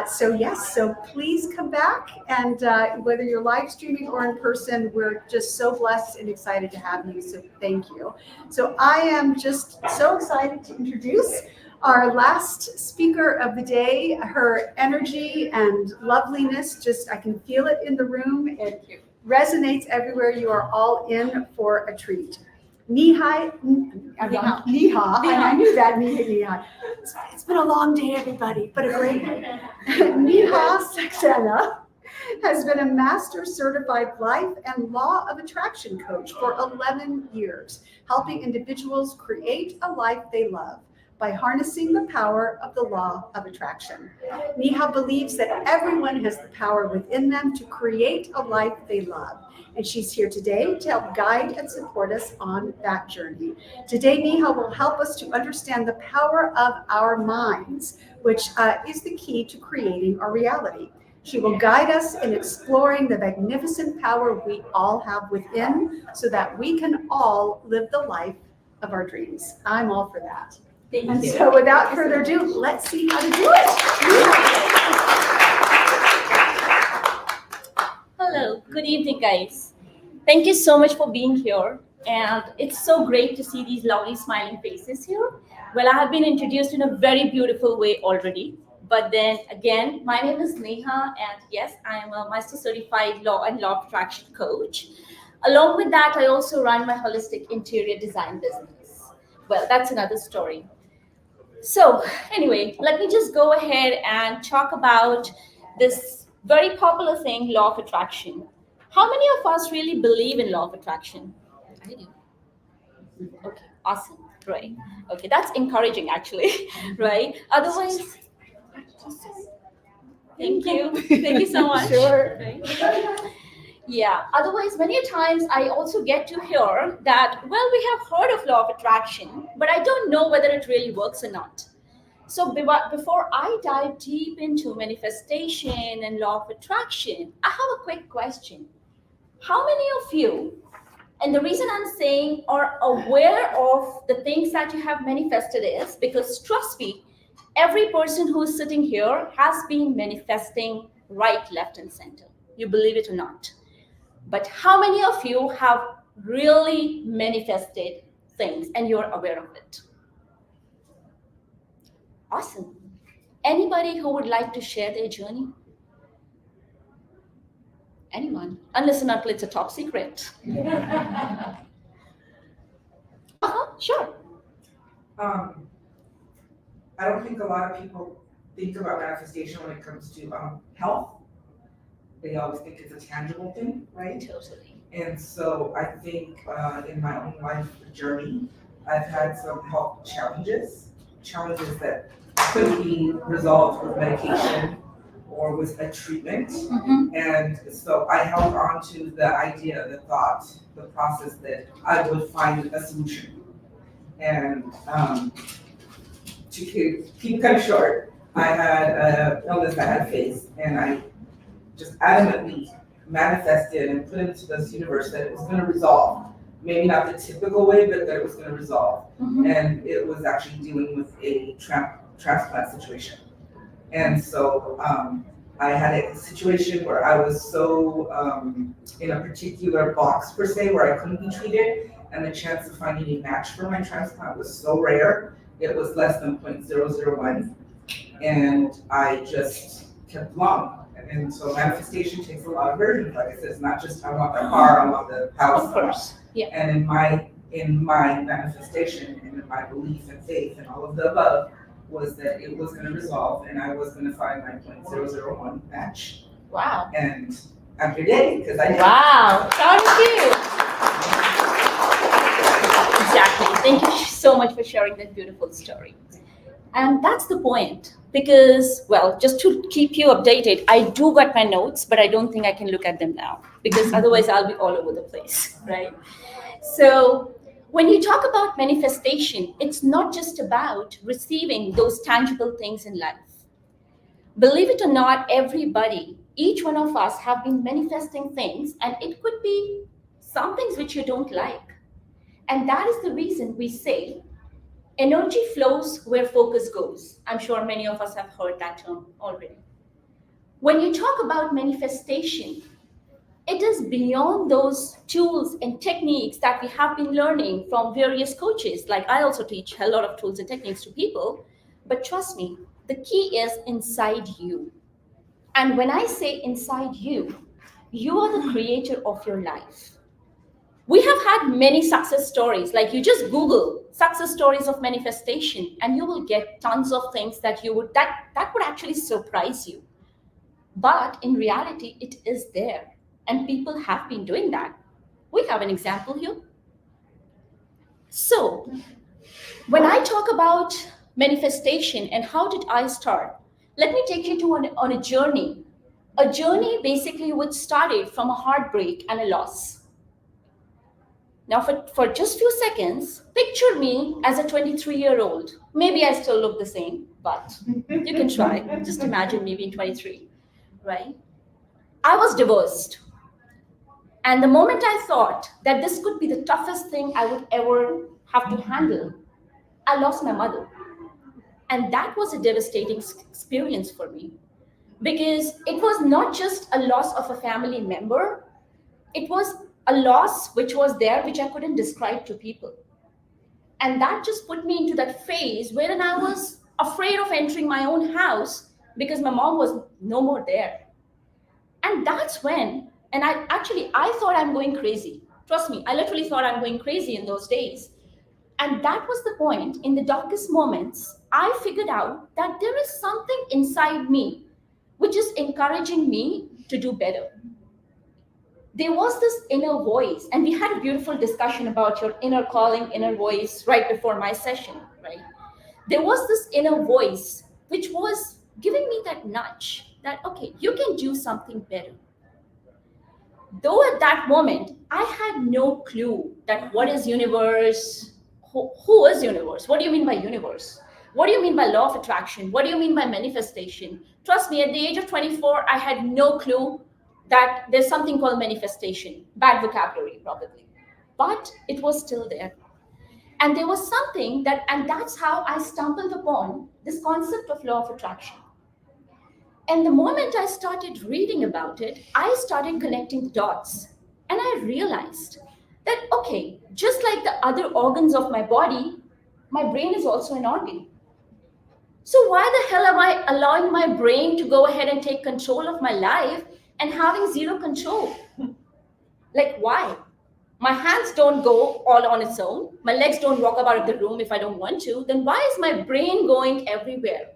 So please come back, and whether you're live streaming or in person, we're just so blessed and excited to have you, so thank you. So I am just so excited to introduce our last speaker of the day. Her energy and loveliness, I can feel it in the room. It resonates everywhere. You are all in for a treat. Niha. I knew that. Niha. It's been a long day, everybody, but a great one. Niha Saxena has been a master certified life and law of attraction coach for 11 years, helping individuals create a life they love by harnessing the power of the law of attraction. Niha believes that everyone has the power within them to create a life they love. And she's here today to help guide and support us on that journey. Today, Niha will help us to understand the power of our minds, which is the key to creating our reality. She will guide us in exploring the magnificent power we all have within so that we can all live the life of our dreams. I'm all for that. Thank you. So without further ado, let's see how to do it. Hello, good evening, guys. Thank you so much for being here. And it's so great to see these lovely smiling faces here. Well, I have been introduced in a very beautiful way already, But then again, my name is Neha, and yes, I am a Master Certified Law and Law of Attraction coach. Along with that, I also run my holistic interior design business. Well, that's another story. So anyway, let me just go ahead and talk about this very popular thing, law of attraction. How many of us really believe in law of attraction? I do. Okay, awesome, right? Okay, that's encouraging actually, right? Otherwise, thank you so much. Sure. Right? Yeah, otherwise, many times I also get to hear that, well, we have heard of law of attraction, but I don't know whether it really works or not. So before I dive deep into manifestation and law of attraction, I have a quick question. How many of you, and the reason I'm saying are aware of the things that you have manifested is because trust me, every person who's sitting here has been manifesting right, left, and center. You believe it or not. But how many of you have really manifested things and you're aware of it? Awesome. Anybody who would like to share their journey? Anyone? Unless and until it's a top secret. Sure. I don't think a lot of people think about manifestation when it comes to health. They always think it's a tangible thing, right? Totally. And so I think in my own life journey, I've had some health challenges that could be resolved with medication or with a treatment. Mm-hmm. And so I held on to the idea, the thought, the process that I would find a solution. And to keep kind of short, I had an illness I had faced, and I just adamantly manifested and put into this universe that it was going to resolve. Maybe not the typical way, but that it was going to resolve. Mm-hmm. And it was actually dealing with a transplant situation. And so I had a situation where I was so in a particular box per se where I couldn't be treated, and the chance of finding a match for my transplant was so rare. It was less than 0.001, and I just kept long. And so manifestation takes a lot of versions. Like I said, it's not just I want the car, I want the house. Of course. Yeah. And in my manifestation and in my belief and faith and all of the above was that it was going to resolve and I was going to find my 0.001 match. Wow. And I'm here today because I did. Wow. Proud of you. Exactly. Thank you so much for sharing that beautiful story. And that's the point. Because, well, just to keep you updated, I do got my notes, but I don't think I can look at them now because otherwise I'll be all over the place, right? So when you talk about manifestation, it's not just about receiving those tangible things in life. Believe it or not, everybody, each one of us have been manifesting things, and it could be some things which you don't like. And that is the reason we say, energy flows where focus goes. I'm sure many of us have heard that term already. When you talk about manifestation, it is beyond those tools and techniques that we have been learning from various coaches. Like I also teach a lot of tools and techniques to people, but trust me, the key is inside you. And when I say inside you, you are the creator of your life. We have had many success stories. Like you just Google success stories of manifestation and you will get tons of things that would actually surprise you. But in reality, it is there. And people have been doing that. We have an example here. So when I talk about manifestation and how did I start, let me take you on a journey. A journey basically which started from a heartbreak and a loss. Now, for just few seconds, picture me as a 23-year-old. Maybe I still look the same, but you can try. Just imagine me being 23, right? I was divorced. And the moment I thought that this could be the toughest thing I would ever have to handle, I lost my mother. And that was a devastating experience for me because it was not just a loss of a family member. It was a loss which was there, which I couldn't describe to people. And that just put me into that phase wherein I was afraid of entering my own house because my mom was no more there. And that's when, and I thought I'm going crazy. Trust me, I literally thought I'm going crazy in those days. And that was the point. In the darkest moments, I figured out that there is something inside me which is encouraging me to do better. There was this inner voice, and we had a beautiful discussion about your inner calling, inner voice right before my session, right? There was this inner voice which was giving me that nudge that, okay, you can do something better. Though at that moment, I had no clue that what is universe, who is universe? What do you mean by universe? What do you mean by law of attraction? What do you mean by manifestation? Trust me, at the age of 24, I had no clue that there's something called manifestation. Bad vocabulary, probably. But it was still there. And there was something that, and that's how I stumbled upon this concept of law of attraction. And the moment I started reading about it, I started connecting the dots. And I realized that, okay, just like the other organs of my body, my brain is also an organ. So why the hell am I allowing my brain to go ahead and take control of my life and having zero control? Like, why? My hands don't go all on its own. My legs don't walk out of the room if I don't want to. Then why is my brain going everywhere?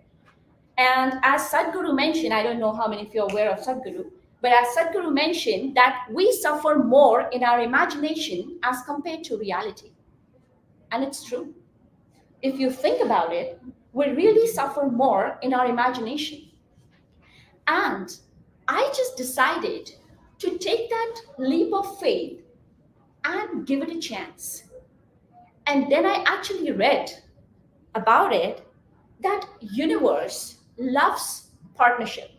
And as Sadhguru mentioned, I don't know how many of you are aware of Sadhguru, but as Sadhguru mentioned, that we suffer more in our imagination as compared to reality. And it's true. If you think about it, we really suffer more in our imagination. And I just decided to take that leap of faith and give it a chance. And then I actually read about it, that universe loves partnership.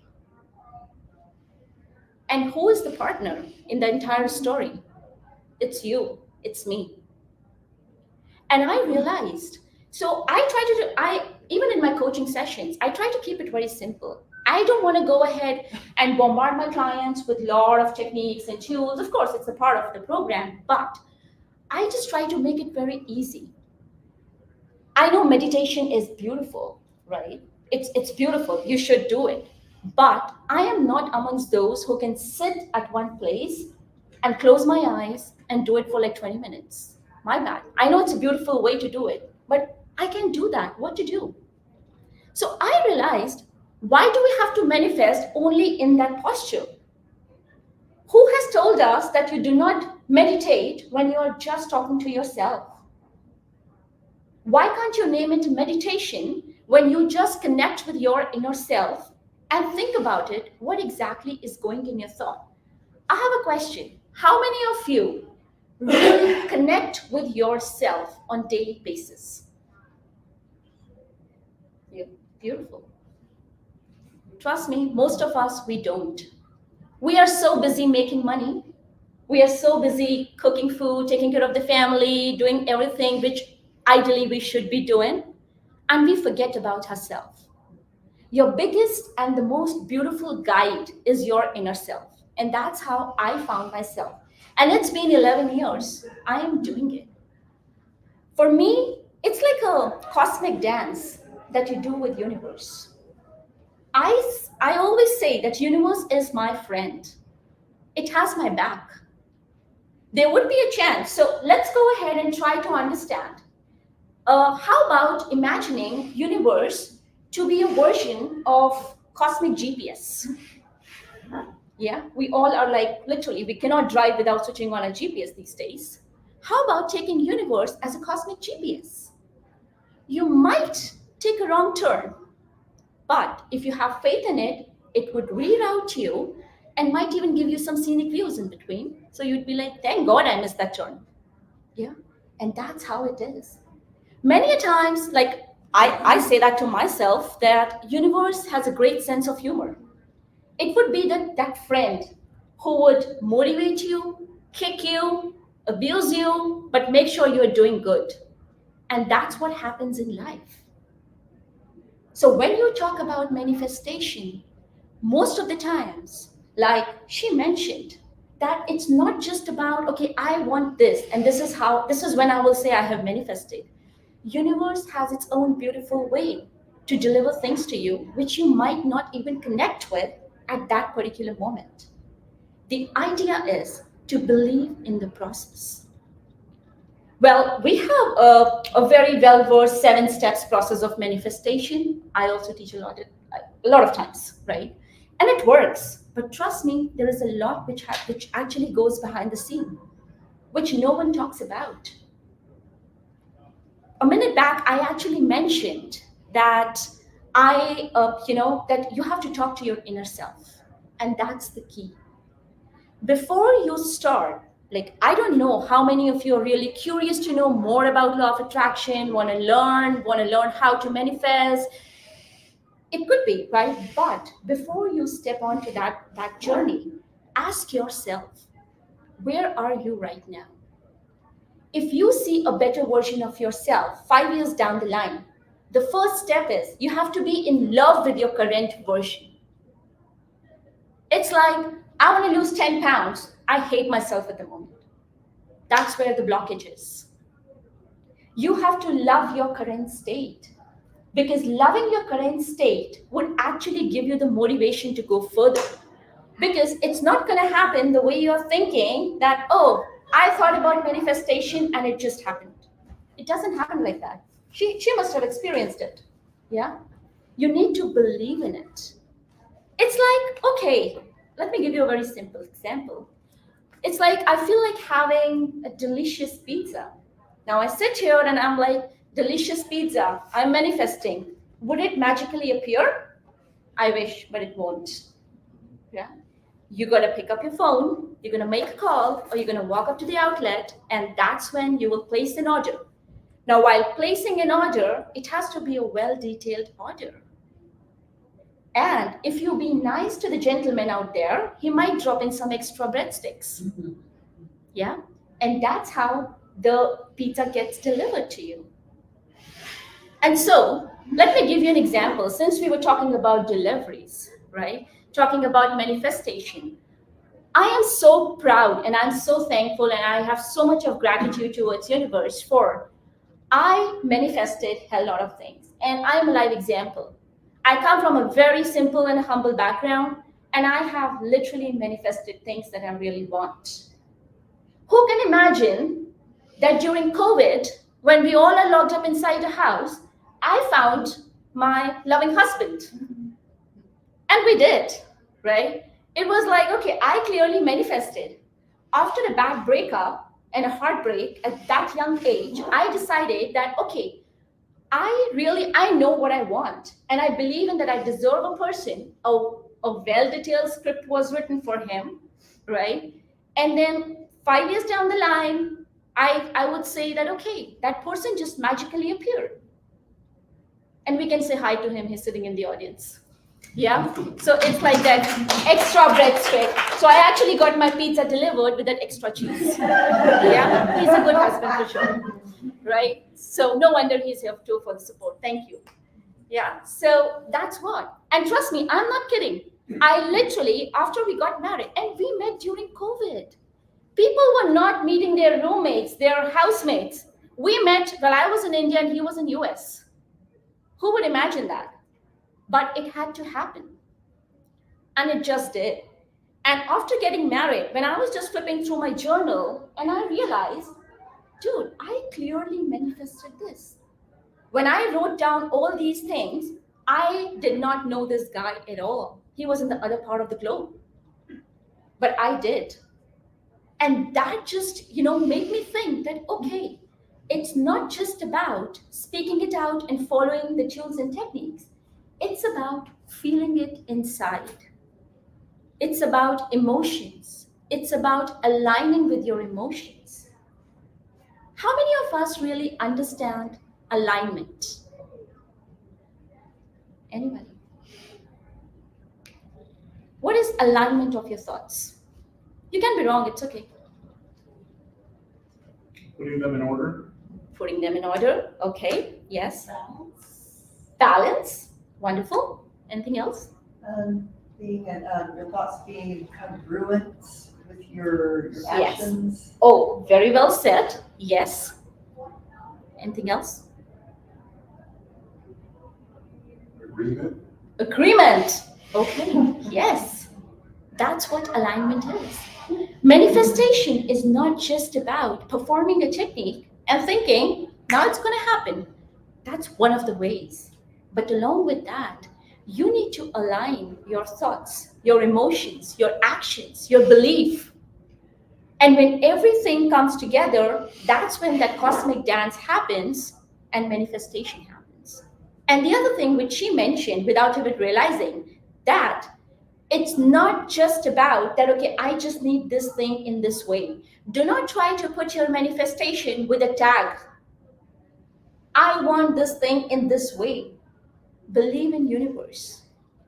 And who is the partner in the entire story? It's you, it's me. And I realized, so even in my coaching sessions, I try to keep it very simple. I don't want to go ahead and bombard my clients with a lot of techniques and tools. Of course, it's a part of the program, but I just try to make it very easy. I know meditation is beautiful, right? It's beautiful. You should do it. But I am not amongst those who can sit at one place and close my eyes and do it for like 20 minutes. My bad. I know it's a beautiful way to do it, but I can't do that. What to do? So I realized, why do we have to manifest only in that posture? Who has told us that you do not meditate when you are just talking to yourself? Why can't you name it meditation when you just connect with your inner self and think about it, what exactly is going in your thought? I have a question. How many of you really connect with yourself on a daily basis? Yeah, beautiful. Trust me, most of us, we don't. We are so busy making money. We are so busy cooking food, taking care of the family, doing everything which ideally we should be doing, and we forget about ourselves. Your biggest and the most beautiful guide is your inner self. And that's how I found myself. And it's been 11 years. I am doing it. For me, it's like a cosmic dance that you do with universe. I always say that universe is my friend. It has my back. There would be a chance. So let's go ahead and try to understand. How about imagining universe to be a version of cosmic GPS? Yeah, we all are like, literally, we cannot drive without switching on a GPS these days. How about taking universe as a cosmic GPS? You might take a wrong turn, but if you have faith in it, it would reroute you and might even give you some scenic views in between. So you'd be like, thank God I missed that turn. Yeah, and that's how it is. Many a times, like I say that to myself, that universe has a great sense of humor. It would be that friend who would motivate you, kick you, abuse you, but make sure you are doing good. And that's what happens in life. So when you talk about manifestation, most of the times, like she mentioned, that it's not just about, okay, I want this, and this is when I will say I have manifested. Universe has its own beautiful way. to deliver things to you which you might not even connect with at that particular moment. The idea is to believe in the process. Well, we have a very well-versed 7 steps process of manifestation. I also teach a lot of times, right? And it works. But trust me, there is a lot which actually goes behind the scene, which no one talks about. A minute back, I actually mentioned that that you have to talk to your inner self, and that's the key. Before you start, like, I don't know how many of you are really curious to know more about law of attraction, want to learn how to manifest. It could be, right? But before you step onto that journey, ask yourself, where are you right now? If you see a better version of yourself 5 years down the line, the first step is you have to be in love with your current version. It's like, I want to lose 10 pounds. I hate myself at the moment. That's where the blockage is. You have to love your current state, because loving your current state would actually give you the motivation to go further. Because it's not going to happen the way you're thinking that, oh, I thought about manifestation and it just happened. It doesn't happen like that. She must have experienced it. Yeah? You need to believe in it. It's like, okay, let me give you a very simple example. It's like, I feel like having a delicious pizza. Now I sit here and I'm like, delicious pizza, I'm manifesting. Would it magically appear? I wish, but it won't. Yeah? You got to pick up your phone, you're going to make a call, or you're going to walk up to the outlet, and that's when you will place an order. Now, while placing an order, it has to be a well-detailed order. And if you be nice to the gentleman out there, he might drop in some extra breadsticks. Mm-hmm. Yeah? And that's how the pizza gets delivered to you. And so, let me give you an example. Since we were talking about deliveries, right? Talking about manifestation. I am so proud and I'm so thankful and I have so much of gratitude towards universe for I manifested a lot of things, and I'm a live example. I come from a very simple and humble background, and I have literally manifested things that I really want. Who can imagine that during COVID, when we all are locked up inside a house, I found my loving husband? And we did, right? It was like, okay, I clearly manifested. After a bad breakup and a heartbreak at that young age, I decided that, okay, I know what I want. And I believe in that I deserve a person. A well-detailed script was written for him, right? And then 5 years down the line, I would say that, okay, that person just magically appeared. And we can say hi to him, he's sitting in the audience. Yeah, so it's like that extra breadstick. So I actually got my pizza delivered with that extra cheese. Yeah, he's a good husband for sure, right? So no wonder he's here too for the support. Thank you. Yeah, so that's what. And trust me, I'm not kidding. I literally, after we got married, and we met during COVID. People were not meeting their roommates, their housemates. We met while I was in India and he was in US. Who would imagine that? But it had to happen. And it just did. And after getting married, when I was just flipping through my journal, and I realized, dude, I clearly manifested this. When I wrote down all these things, I did not know this guy at all. He was in the other part of the globe. But I did. And that just, made me think that, okay, it's not just about speaking it out and following the tools and techniques. It's about feeling it inside. It's about emotions. It's about aligning with your emotions. How many of us really understand alignment? Anybody? What is alignment of your thoughts? You can be wrong, it's okay. Putting them in order. Putting them in order, okay, yes. Balance, wonderful. Anything else? Your thoughts being congruent with your actions. Yes. Oh, very well said. Yes. Anything else? Agreement? Agreement. Okay, yes. That's what alignment is. Manifestation is not just about performing a technique and thinking, now it's going to happen. That's one of the ways. But along with that, you need to align your thoughts, your emotions, your actions, your belief. And when everything comes together, that's when that cosmic dance happens and manifestation happens. And the other thing which she mentioned without even realizing, that it's not just about that, okay, I just need this thing in this way. Do not try to put your manifestation with a tag. I want this thing in this way. Believe in universe.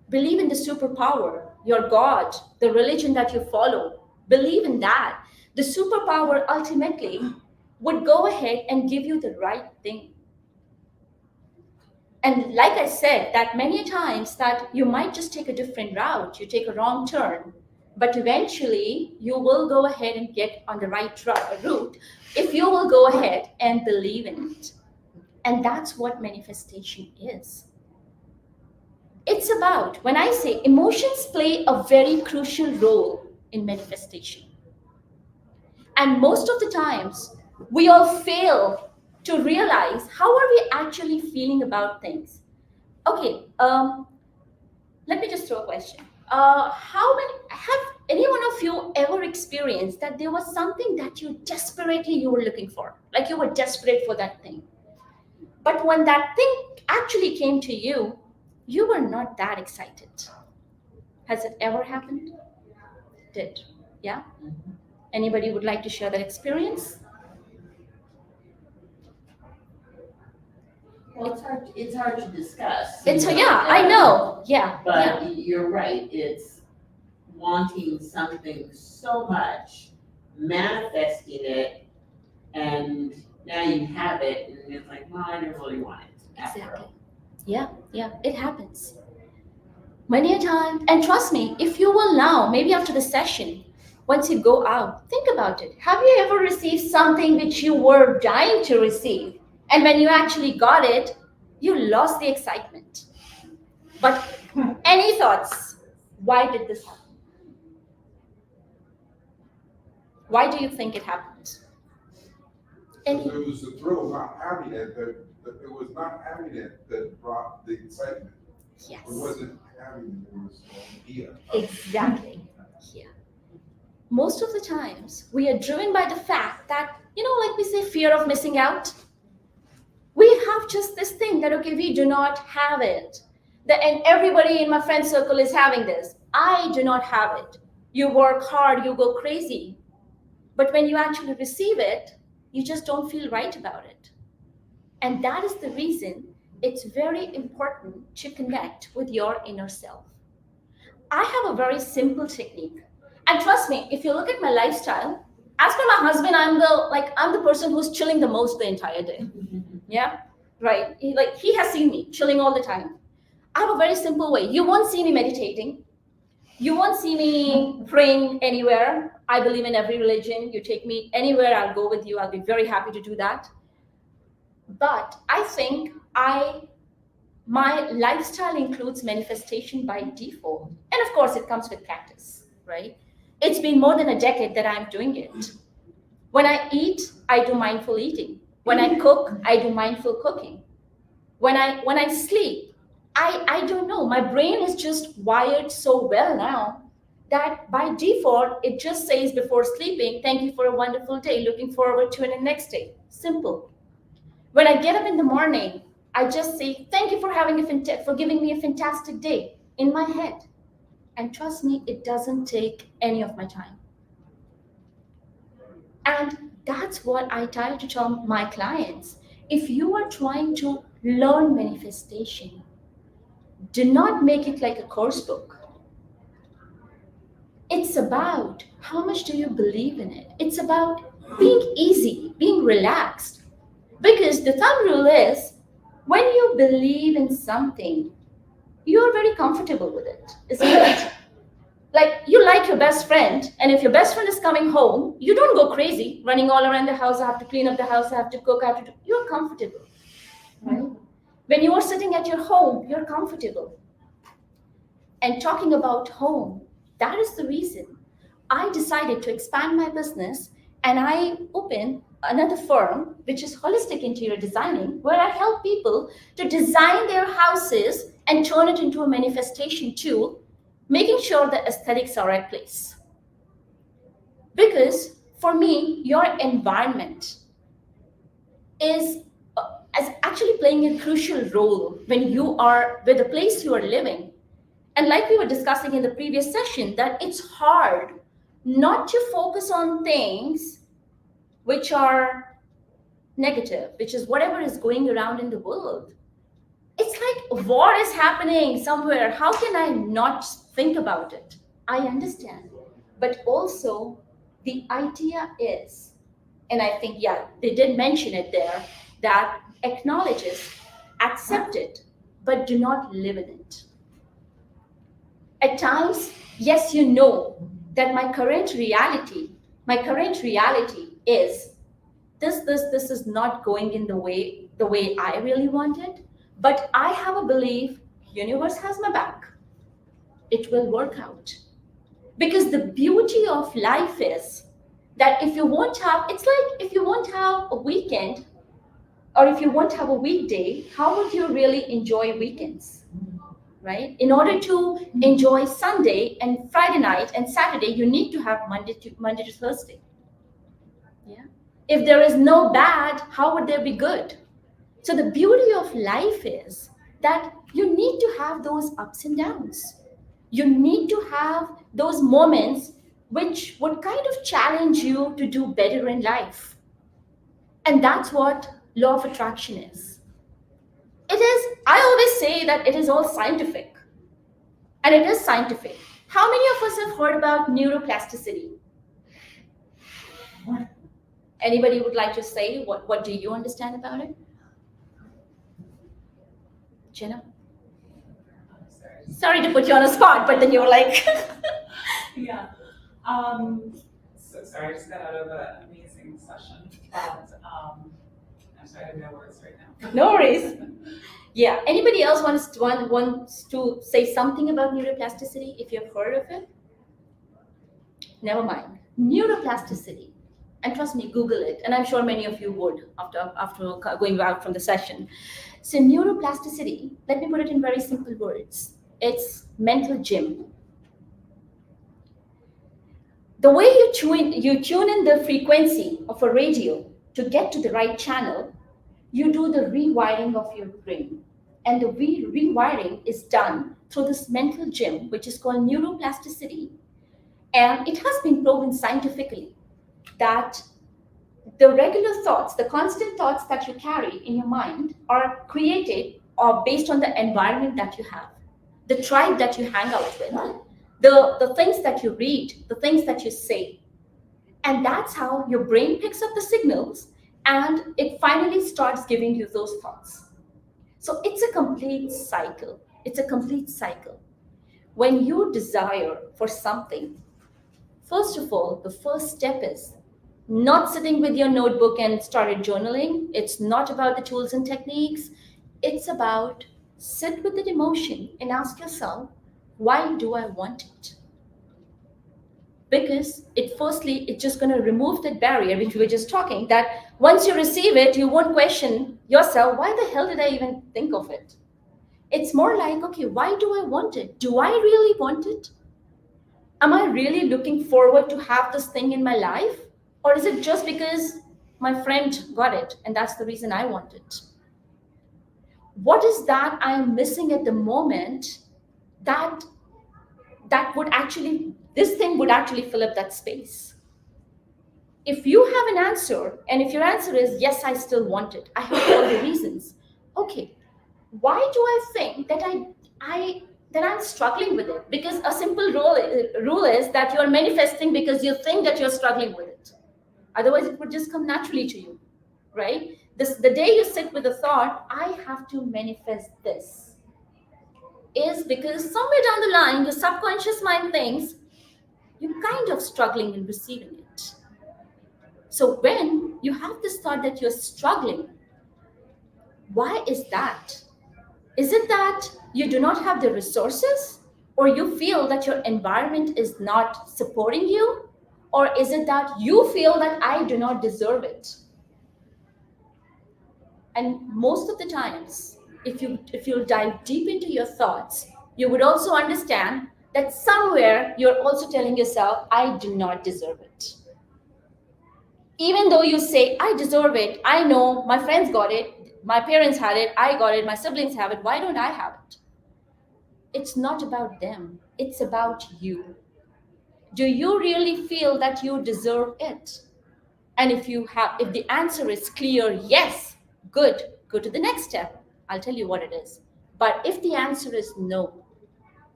Believe in the superpower, your God, the religion that you follow. Believe in that. The superpower ultimately would go ahead and give you the right thing. And like I said, that many times that you might just take a different route, you take a wrong turn, but eventually you will go ahead and get on the right route if you will go ahead and believe in it. And that's what manifestation is. It's about, when I say emotions play a very crucial role in manifestation. And most of the times, we all fail to realize how are we actually feeling about things. Okay, let me just throw a question. Have any one of you ever experienced that there was something that you were looking for, like you were desperate for that thing, but when that thing actually came to you, you were not that excited? Has it ever happened? Did? Yeah? Anybody would like to share that experience? Well, it's hard to discuss. Yeah, I know. Yeah. But you're right. It's wanting something so much, manifesting it, and now you have it, and it's like, well, I didn't really want it. Exactly. Yeah, it happens. Many a time, and trust me, if you will now, maybe after the session, once you go out, think about it. Have you ever received something which you were dying to receive? And when you actually got it, you lost the excitement. But any thoughts? Why did this happen? Why do you think it happened? It was the thrill of not having it, that it was not having it that brought the excitement. Yes. It wasn't having it, it was the idea. Exactly. Yeah. Most of the times, we are driven by the fact that, like we say, fear of missing out. We have just this thing that, okay, we do not have it. And everybody in my friend circle is having this. I do not have it. You work hard, you go crazy. But when you actually receive it, you just don't feel right about it. And that is the reason it's very important to connect with your inner self. I have a very simple technique. And trust me, if you look at my lifestyle, as for my husband, I'm the person who's chilling the most the entire day. Yeah, right. He has seen me chilling all the time. I have a very simple way. You won't see me meditating. You won't see me praying anywhere. I believe in every religion. You take me anywhere, I'll go with you. I'll be very happy to do that. But I think my lifestyle includes manifestation by default. And of course, it comes with practice, right? It's been more than a decade that I'm doing it. When I eat, I do mindful eating. When I cook, I do mindful cooking. When I sleep, I don't know. My brain is just wired so well now that by default, it just says before sleeping, thank you for a wonderful day, looking forward to the next day. Simple. When I get up in the morning, I just say, thank you for giving me a fantastic day in my head. And trust me, it doesn't take any of my time. And that's what I try to tell my clients. If you are trying to learn manifestation, do not make it like a course book. It's about how much do you believe in it. It's about being easy, being relaxed. Because the thumb rule is, when you believe in something, you're very comfortable with it, isn't it? Like, you like your best friend, and if your best friend is coming home, you don't go crazy, running all around the house, I have to clean up the house, I have to cook, you're comfortable, right? When you are sitting at your home, you're comfortable. And talking about home, that is the reason I decided to expand my business and I opened another firm, which is Holistic Interior Designing, where I help people to design their houses and turn it into a manifestation tool, making sure the aesthetics are at place. Because for me, your environment is actually playing a crucial role when you are with the place you are living. And like we were discussing in the previous session, that it's hard not to focus on things which are negative, which is whatever is going around in the world. It's like war is happening somewhere. How can I not think about it? I understand. But also, the idea is, and I think, yeah, they did mention it there, that acknowledge it, accept it, but do not live in it. At times, yes, you know that my current reality is this is not going in the way I really want it, but I have a belief universe has my back. It will work out. Because the beauty of life is that if you won't have, it's like if you won't have a weekend or if you won't have a weekday, how would you really enjoy weekends? Right? In order to enjoy Sunday and Friday night and Saturday, you need to have Monday to Thursday. Yeah. If there is no bad, how would there be good? So the beauty of life is that you need to have those ups and downs. You need to have those moments which would kind of challenge you to do better in life. And that's what law of attraction is. It is, I always say that it is all scientific. And it is scientific. How many of us have heard about neuroplasticity? Anybody would like to say, what do you understand about it? Jenna? Sorry to put you on a spot, but then you were like... Yeah. So sorry, I just got out of an amazing session. But I'm sorry, I have no words right now. No worries. Yeah. Anybody else wants to say something about neuroplasticity if you've heard of it? Never mind. Neuroplasticity. And trust me, Google it. And I'm sure many of you would after going out from the session. So neuroplasticity, let me put it in very simple words. It's mental gym. The way you tune in the frequency of a radio to get to the right channel, you do the rewiring of your brain. And the rewiring is done through this mental gym, which is called neuroplasticity. And it has been proven scientifically that the regular thoughts, the constant thoughts that you carry in your mind are created or based on the environment that you have, the tribe that you hang out with, the things that you read, the things that you say. And that's how your brain picks up the signals and it finally starts giving you those thoughts. So it's a complete cycle. It's a complete cycle. When you desire for something, first of all, the first step is not sitting with your notebook and started journaling. It's not about the tools and techniques. It's about sit with the emotion and ask yourself, why do I want it? Because it's just going to remove that barrier, which we were just talking, that once you receive it, you won't question yourself, why the hell did I even think of it? It's more like, okay, why do I want it? Do I really want it? Am I really looking forward to have this thing in my life? Or is it just because my friend got it and that's the reason I want it? What is that I am missing at the moment that would actually, this thing would actually fill up that space? If you have an answer, and if your answer is, yes, I still want it, I have all the reasons. Okay, why do I think that I'm struggling with it? Because a simple rule is that you're manifesting because you think that you're struggling with it. Otherwise, it would just come naturally to you, right? The day you sit with the thought, I have to manifest this, is because somewhere down the line, your subconscious mind thinks you're kind of struggling in receiving it. So when you have this thought that you're struggling, why is that? Is it that you do not have the resources, or you feel that your environment is not supporting you? Or is it that you feel that I do not deserve it? And most of the times, if you dive deep into your thoughts, you would also understand that somewhere you're also telling yourself, I do not deserve it. Even though you say, I deserve it, I know my friends got it, my parents had it, I got it, my siblings have it, why don't I have it? It's not about them, it's about you. Do you really feel that you deserve it? And if the answer is clear, yes, good, go to the next step. I'll tell you what it is. But if the answer is no,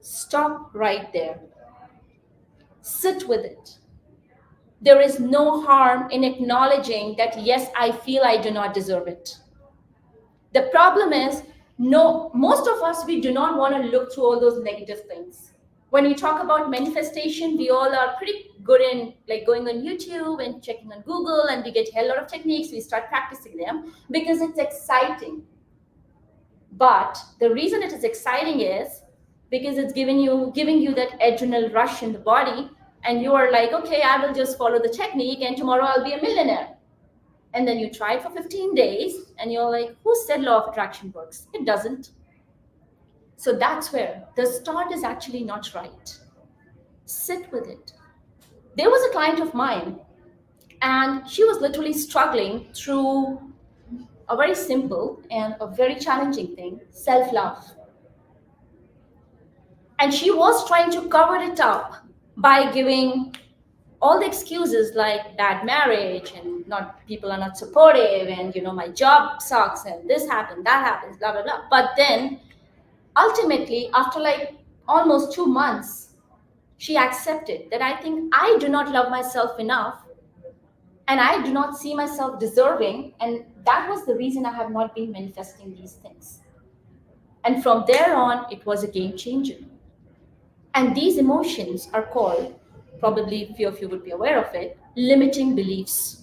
stop right there. Sit with it. There is no harm in acknowledging that, yes, I feel I do not deserve it. The problem is, no, most of us, we do not want to look through all those negative things. When we talk about manifestation, we all are pretty good in like going on YouTube and checking on Google, and we get a lot of techniques. We start practicing them because it's exciting. But the reason it is exciting is because it's giving you that adrenal rush in the body, and you are like, okay, I will just follow the technique, and tomorrow I'll be a millionaire. And then you try it for 15 days, and you're like, who said law of attraction works? It doesn't. So that's where the start is actually not right. Sit with it. There was a client of mine, and she was literally struggling through a very simple and a very challenging thing, self-love. And she was trying to cover it up by giving all the excuses like bad marriage and people are not supportive, and my job sucks, and this happened, that happens, blah, blah, blah. But then ultimately, after like almost 2 months, she accepted that I think I do not love myself enough, and I do not see myself deserving, and that was the reason I have not been manifesting these things. And from there on, it was a game changer. And these emotions are called, probably few of you would be aware of it, limiting beliefs.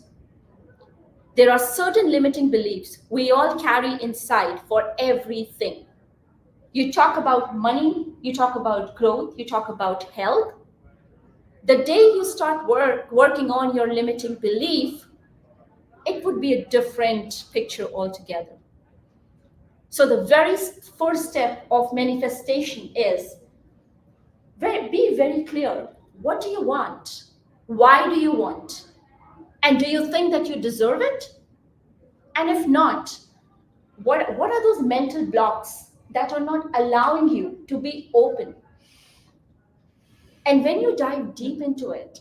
There are certain limiting beliefs we all carry inside for everything. You talk about money, you talk about growth, you talk about health. The day you start working on your limiting belief, it would be a different picture altogether. So the very first step of manifestation is be very clear. What do you want? Why do you want? And do you think that you deserve it? And if not, what are those mental blocks that are not allowing you to be open? And when you dive deep into it,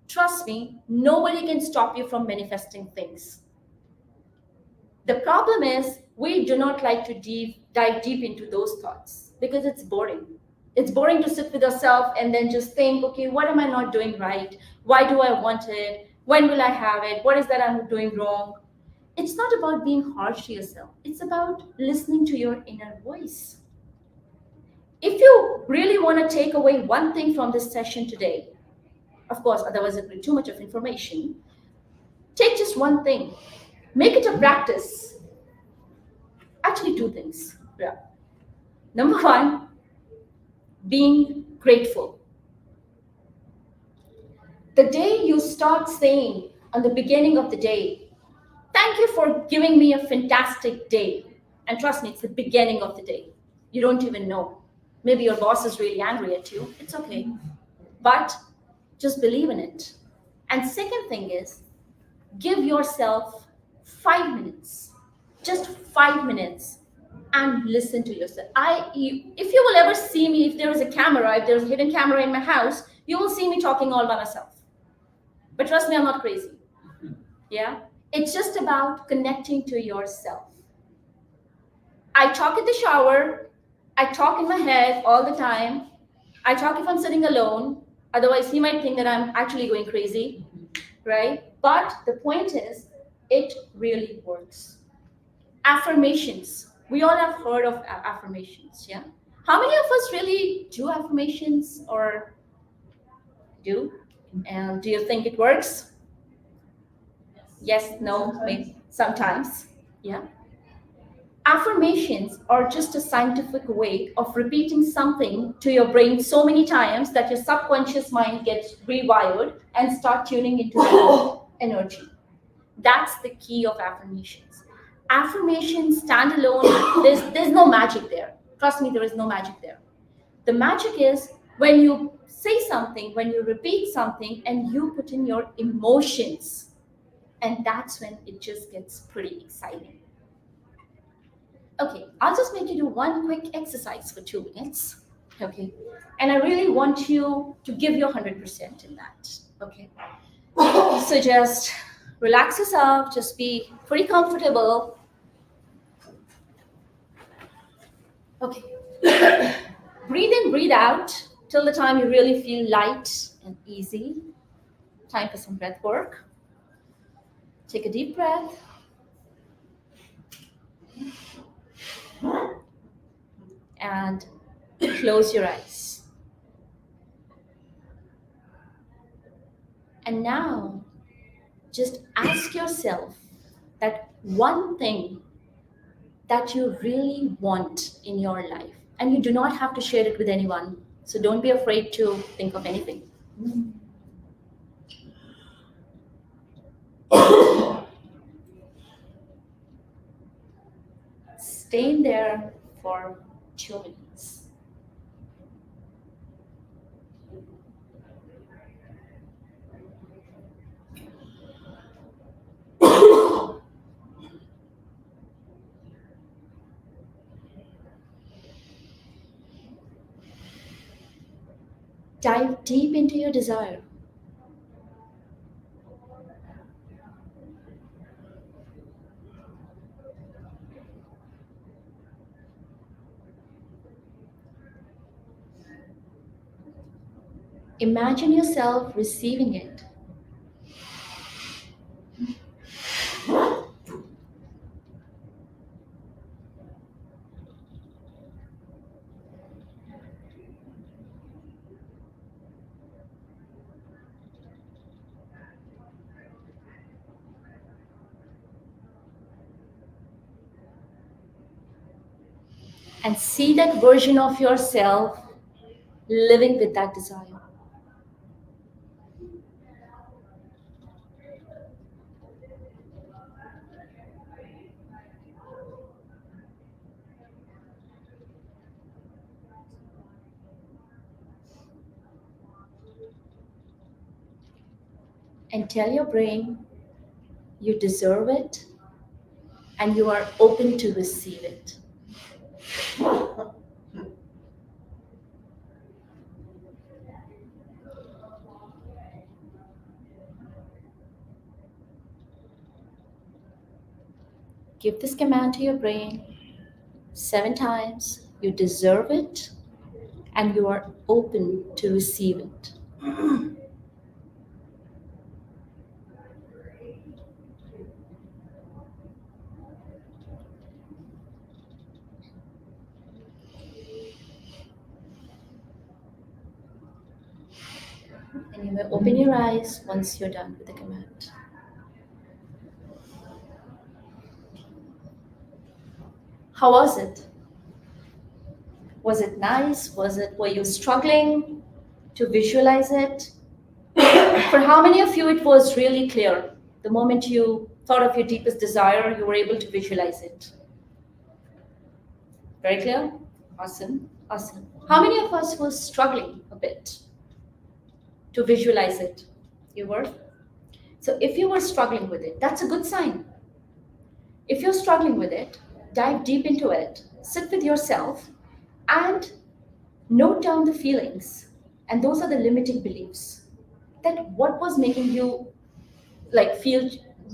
trust me, nobody can stop you from manifesting things. The problem is we do not like to dive deep into those thoughts because it's boring. It's boring to sit with yourself and then just think, okay, what am I not doing right? Why do I want it? When will I have it? What is that I'm doing wrong? It's not about being harsh to yourself. It's about listening to your inner voice. If you really want to take away one thing from this session today, of course, otherwise it will be too much of information, take just one thing. Make it a practice. Actually, 2 things. Yeah. Number 1, being grateful. The day you start saying on the beginning of the day, thank you for giving me a fantastic day. And trust me, it's the beginning of the day. You don't even know. Maybe your boss is really angry at you. It's okay. But just believe in it. And second thing is, give yourself 5 minutes, just 5 minutes, and listen to yourself. If you will ever see me, if there is a camera, if there's a hidden camera in my house, you will see me talking all by myself. But trust me, I'm not crazy. Yeah? It's just about connecting to yourself. I talk in the shower. I talk in my head all the time. I talk if I'm sitting alone. Otherwise, he might think that I'm actually going crazy, right? But the point is, it really works. Affirmations. We all have heard of affirmations, yeah? How many of us really do affirmations or do? And do you think it works? Yes, no, maybe, sometimes, yeah? Affirmations are just a scientific way of repeating something to your brain so many times that your subconscious mind gets rewired and start tuning into that energy. That's the key of affirmations. Affirmations stand alone. There's no magic there. Trust me, there is no magic there. The magic is when you say something, when you repeat something, and you put in your emotions. And that's when it just gets pretty exciting. Okay, I'll just make you do one quick exercise for 2 minutes. Okay, and I really want you to give your 100% in that. Okay, so just relax yourself, just be pretty comfortable. Okay, breathe in, breathe out till the time you really feel light and easy. Time for some breath work. Take a deep breath. And close your eyes. And now, just ask yourself that one thing that you really want in your life. And you do not have to share it with anyone. So don't be afraid to think of anything. Stay in there for 2 minutes. Dive deep into your desire. Imagine yourself receiving it. And see that version of yourself living with that desire. And tell your brain you deserve it and you are open to receive it. Give this command to your brain 7 times. You deserve it and you are open to receive it. And you may open your eyes once you're done with the command. How was it? Was it nice? Were you struggling to visualize it? For how many of you it was really clear? The moment you thought of your deepest desire, you were able to visualize it. Very clear? Awesome, awesome. How many of us were struggling a bit to visualize it? You were? So if you were struggling with it, that's a good sign. If you're struggling with it, dive deep into it, sit with yourself, and note down the feelings. And those are the limiting beliefs. That what was making you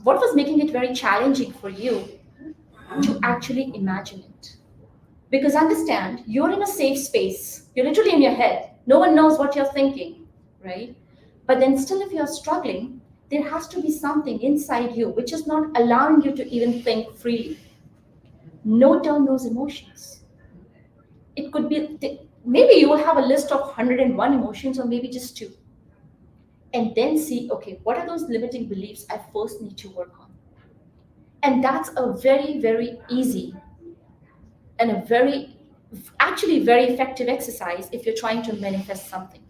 what was making it very challenging for you to actually imagine it. Because understand, you're in a safe space. You're literally in your head. No one knows what you're thinking, right? But then still if you're struggling, there has to be something inside you which is not allowing you to even think freely. Note down those emotions. It could be, maybe you will have a list of 101 emotions or maybe just 2. And then see, okay, what are those limiting beliefs I first need to work on? And that's a very, very easy and actually very effective exercise if you're trying to manifest something.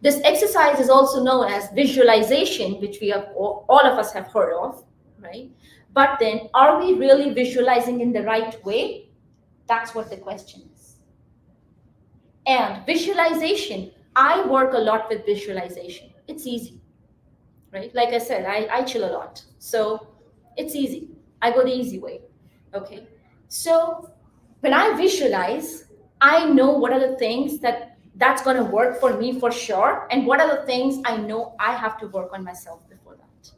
This exercise is also known as visualization, which we have all of us have heard of, right? But then, are we really visualizing in the right way? That's what the question is. And visualization, I work a lot with visualization. It's easy, right? Like I said, I chill a lot. So it's easy. I go the easy way, okay? So when I visualize, I know what are the things that's going to work for me for sure, and what are the things I know I have to work on myself before that.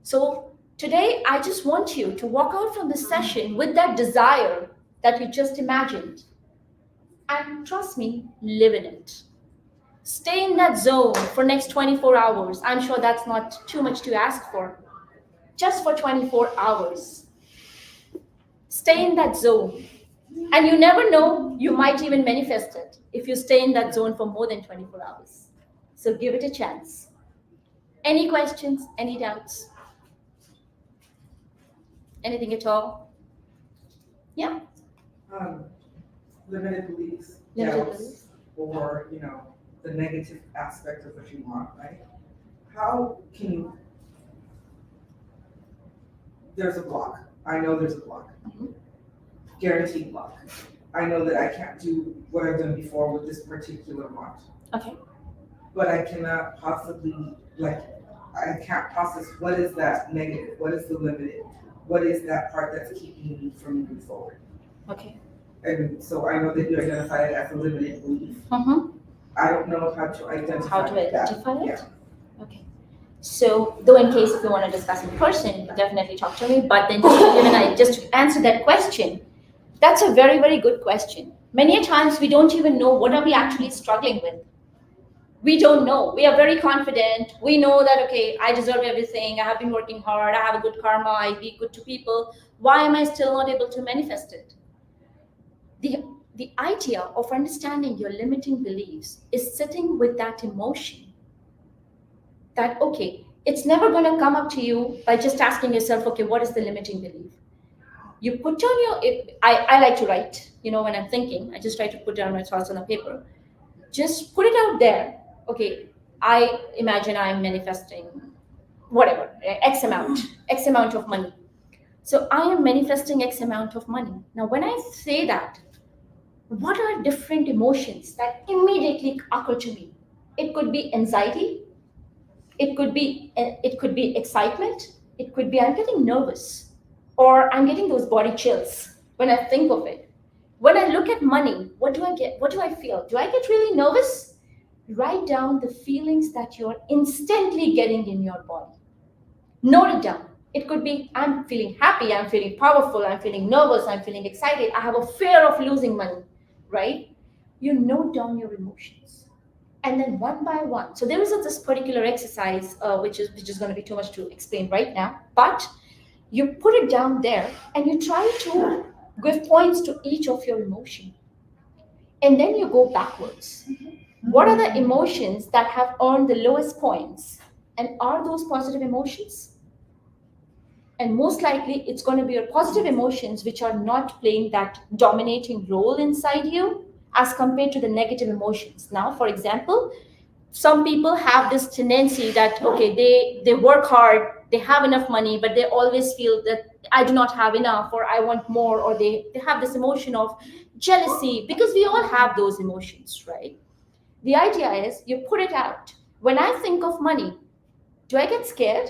So today, I just want you to walk out from this session with that desire that you just imagined. And trust me, live in it. Stay in that zone for next 24 hours. I'm sure that's not too much to ask for. Just for 24 hours. Stay in that zone. And you never know, you might even manifest it if you stay in that zone for more than 24 hours. So give it a chance. Any questions? Any doubts? Anything at all? Yeah? Limited beliefs, doubts, or, the negative aspect of what you want, right? How can you, there's a block. I know there's a block. Guaranteed block. I know that I can't do what I've done before with this particular want. Okay. But I cannot possibly, I can't process what is that negative, what is the limited, what is that part that's keeping me from moving forward. Okay. And so I know that you identify it as a limited belief. I don't know how to identify it? Yeah. Okay. So, though in case if you want to discuss in person, definitely talk to me. But then just to answer that question, that's a very, very good question. Many times we don't even know what are we actually struggling with. We don't know. We are very confident. We know that, okay, I deserve everything. I have been working hard. I have a good karma. I be good to people. Why am I still not able to manifest it? The idea of understanding your limiting beliefs is sitting with that emotion that, okay, it's never going to come up to you by just asking yourself, okay, what is the limiting belief? You put down I like to write, when I'm thinking, I just try to put down my thoughts on a paper. Just put it out there. Okay, I imagine I'm manifesting whatever, X amount of money. So I am manifesting X amount of money. Now, when I say that, what are different emotions that immediately occur to me? It could be anxiety. It could be excitement. It could be I'm getting nervous, or I'm getting those body chills when I think of it. When I look at money, what do I get? What do I feel? Do I get really nervous? Write down the feelings that you're instantly getting in your body. Note it down. It could be I'm feeling happy, I'm feeling powerful, I'm feeling nervous, I'm feeling excited, I have a fear of losing money, right? You note down your emotions. And then one by one. So there is this particular exercise, which is going to be too much to explain right now, but you put it down there and you try to give points to each of your emotion. And then you go backwards. What are the emotions that have earned the lowest points? And are those positive emotions? And most likely, it's going to be your positive emotions which are not playing that dominating role inside you as compared to the negative emotions. Now, for example, some people have this tendency that, okay, they work hard, they have enough money, but they always feel that I do not have enough, or I want more, or they have this emotion of jealousy, because we all have those emotions, right? The idea is you put it out. When I think of money, do I get scared?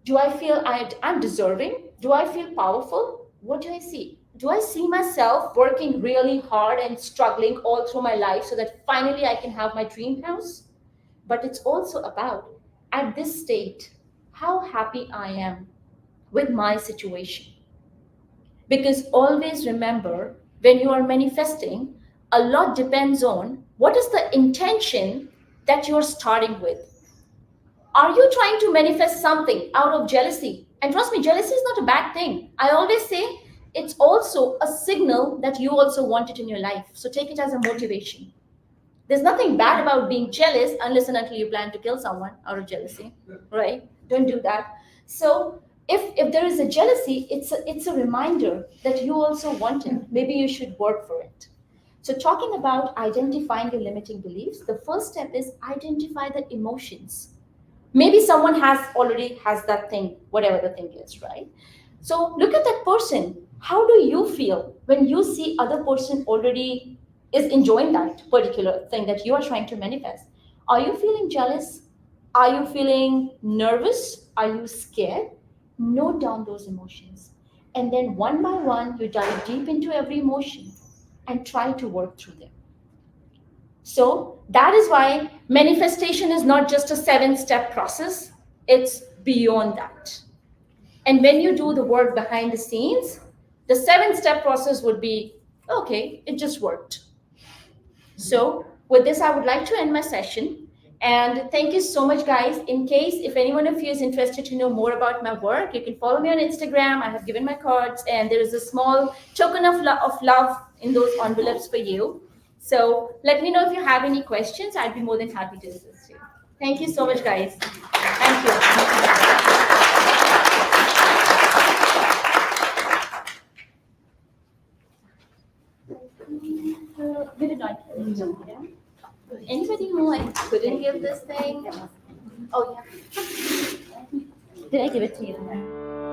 Do I feel I'm deserving? Do I feel powerful? What do I see? Do I see myself working really hard and struggling all through my life so that finally I can have my dream house? But it's also about, at this state, how happy I am with my situation. Because always remember, when you are manifesting, a lot depends on what is the intention that you're starting with. Are you trying to manifest something out of jealousy? And trust me, jealousy is not a bad thing. I always say it's also a signal that you also want it in your life. So take it as a motivation. There's nothing bad about being jealous unless and until you plan to kill someone out of jealousy, right? Don't do that. So If there is a jealousy, it's a reminder that you also want it. Maybe you should work for it. So talking about identifying your limiting beliefs, the first step is identify the emotions. Maybe someone already has that thing, whatever the thing is, right? So look at that person. How do you feel when you see other person already is enjoying that particular thing that you are trying to manifest? Are you feeling jealous? Are you feeling nervous? Are you scared? Note down those emotions. And then one by one, you dive deep into every emotion and try to work through them. So that is why manifestation is not just a 7-step process, it's beyond that. And when you do the work behind the scenes, the 7-step process would be, okay, it just worked. So with this, I would like to end my session. And thank you so much, guys. In case if anyone of you is interested to know more about my work, you can follow me on Instagram. I have given my cards, and there is a small token of love in those envelopes for you. So let me know if you have any questions. I'd be more than happy to assist you. Thank you so much, guys. Thank you. We did not. Anybody who I couldn't give this thing? Oh yeah. Did I give it to you?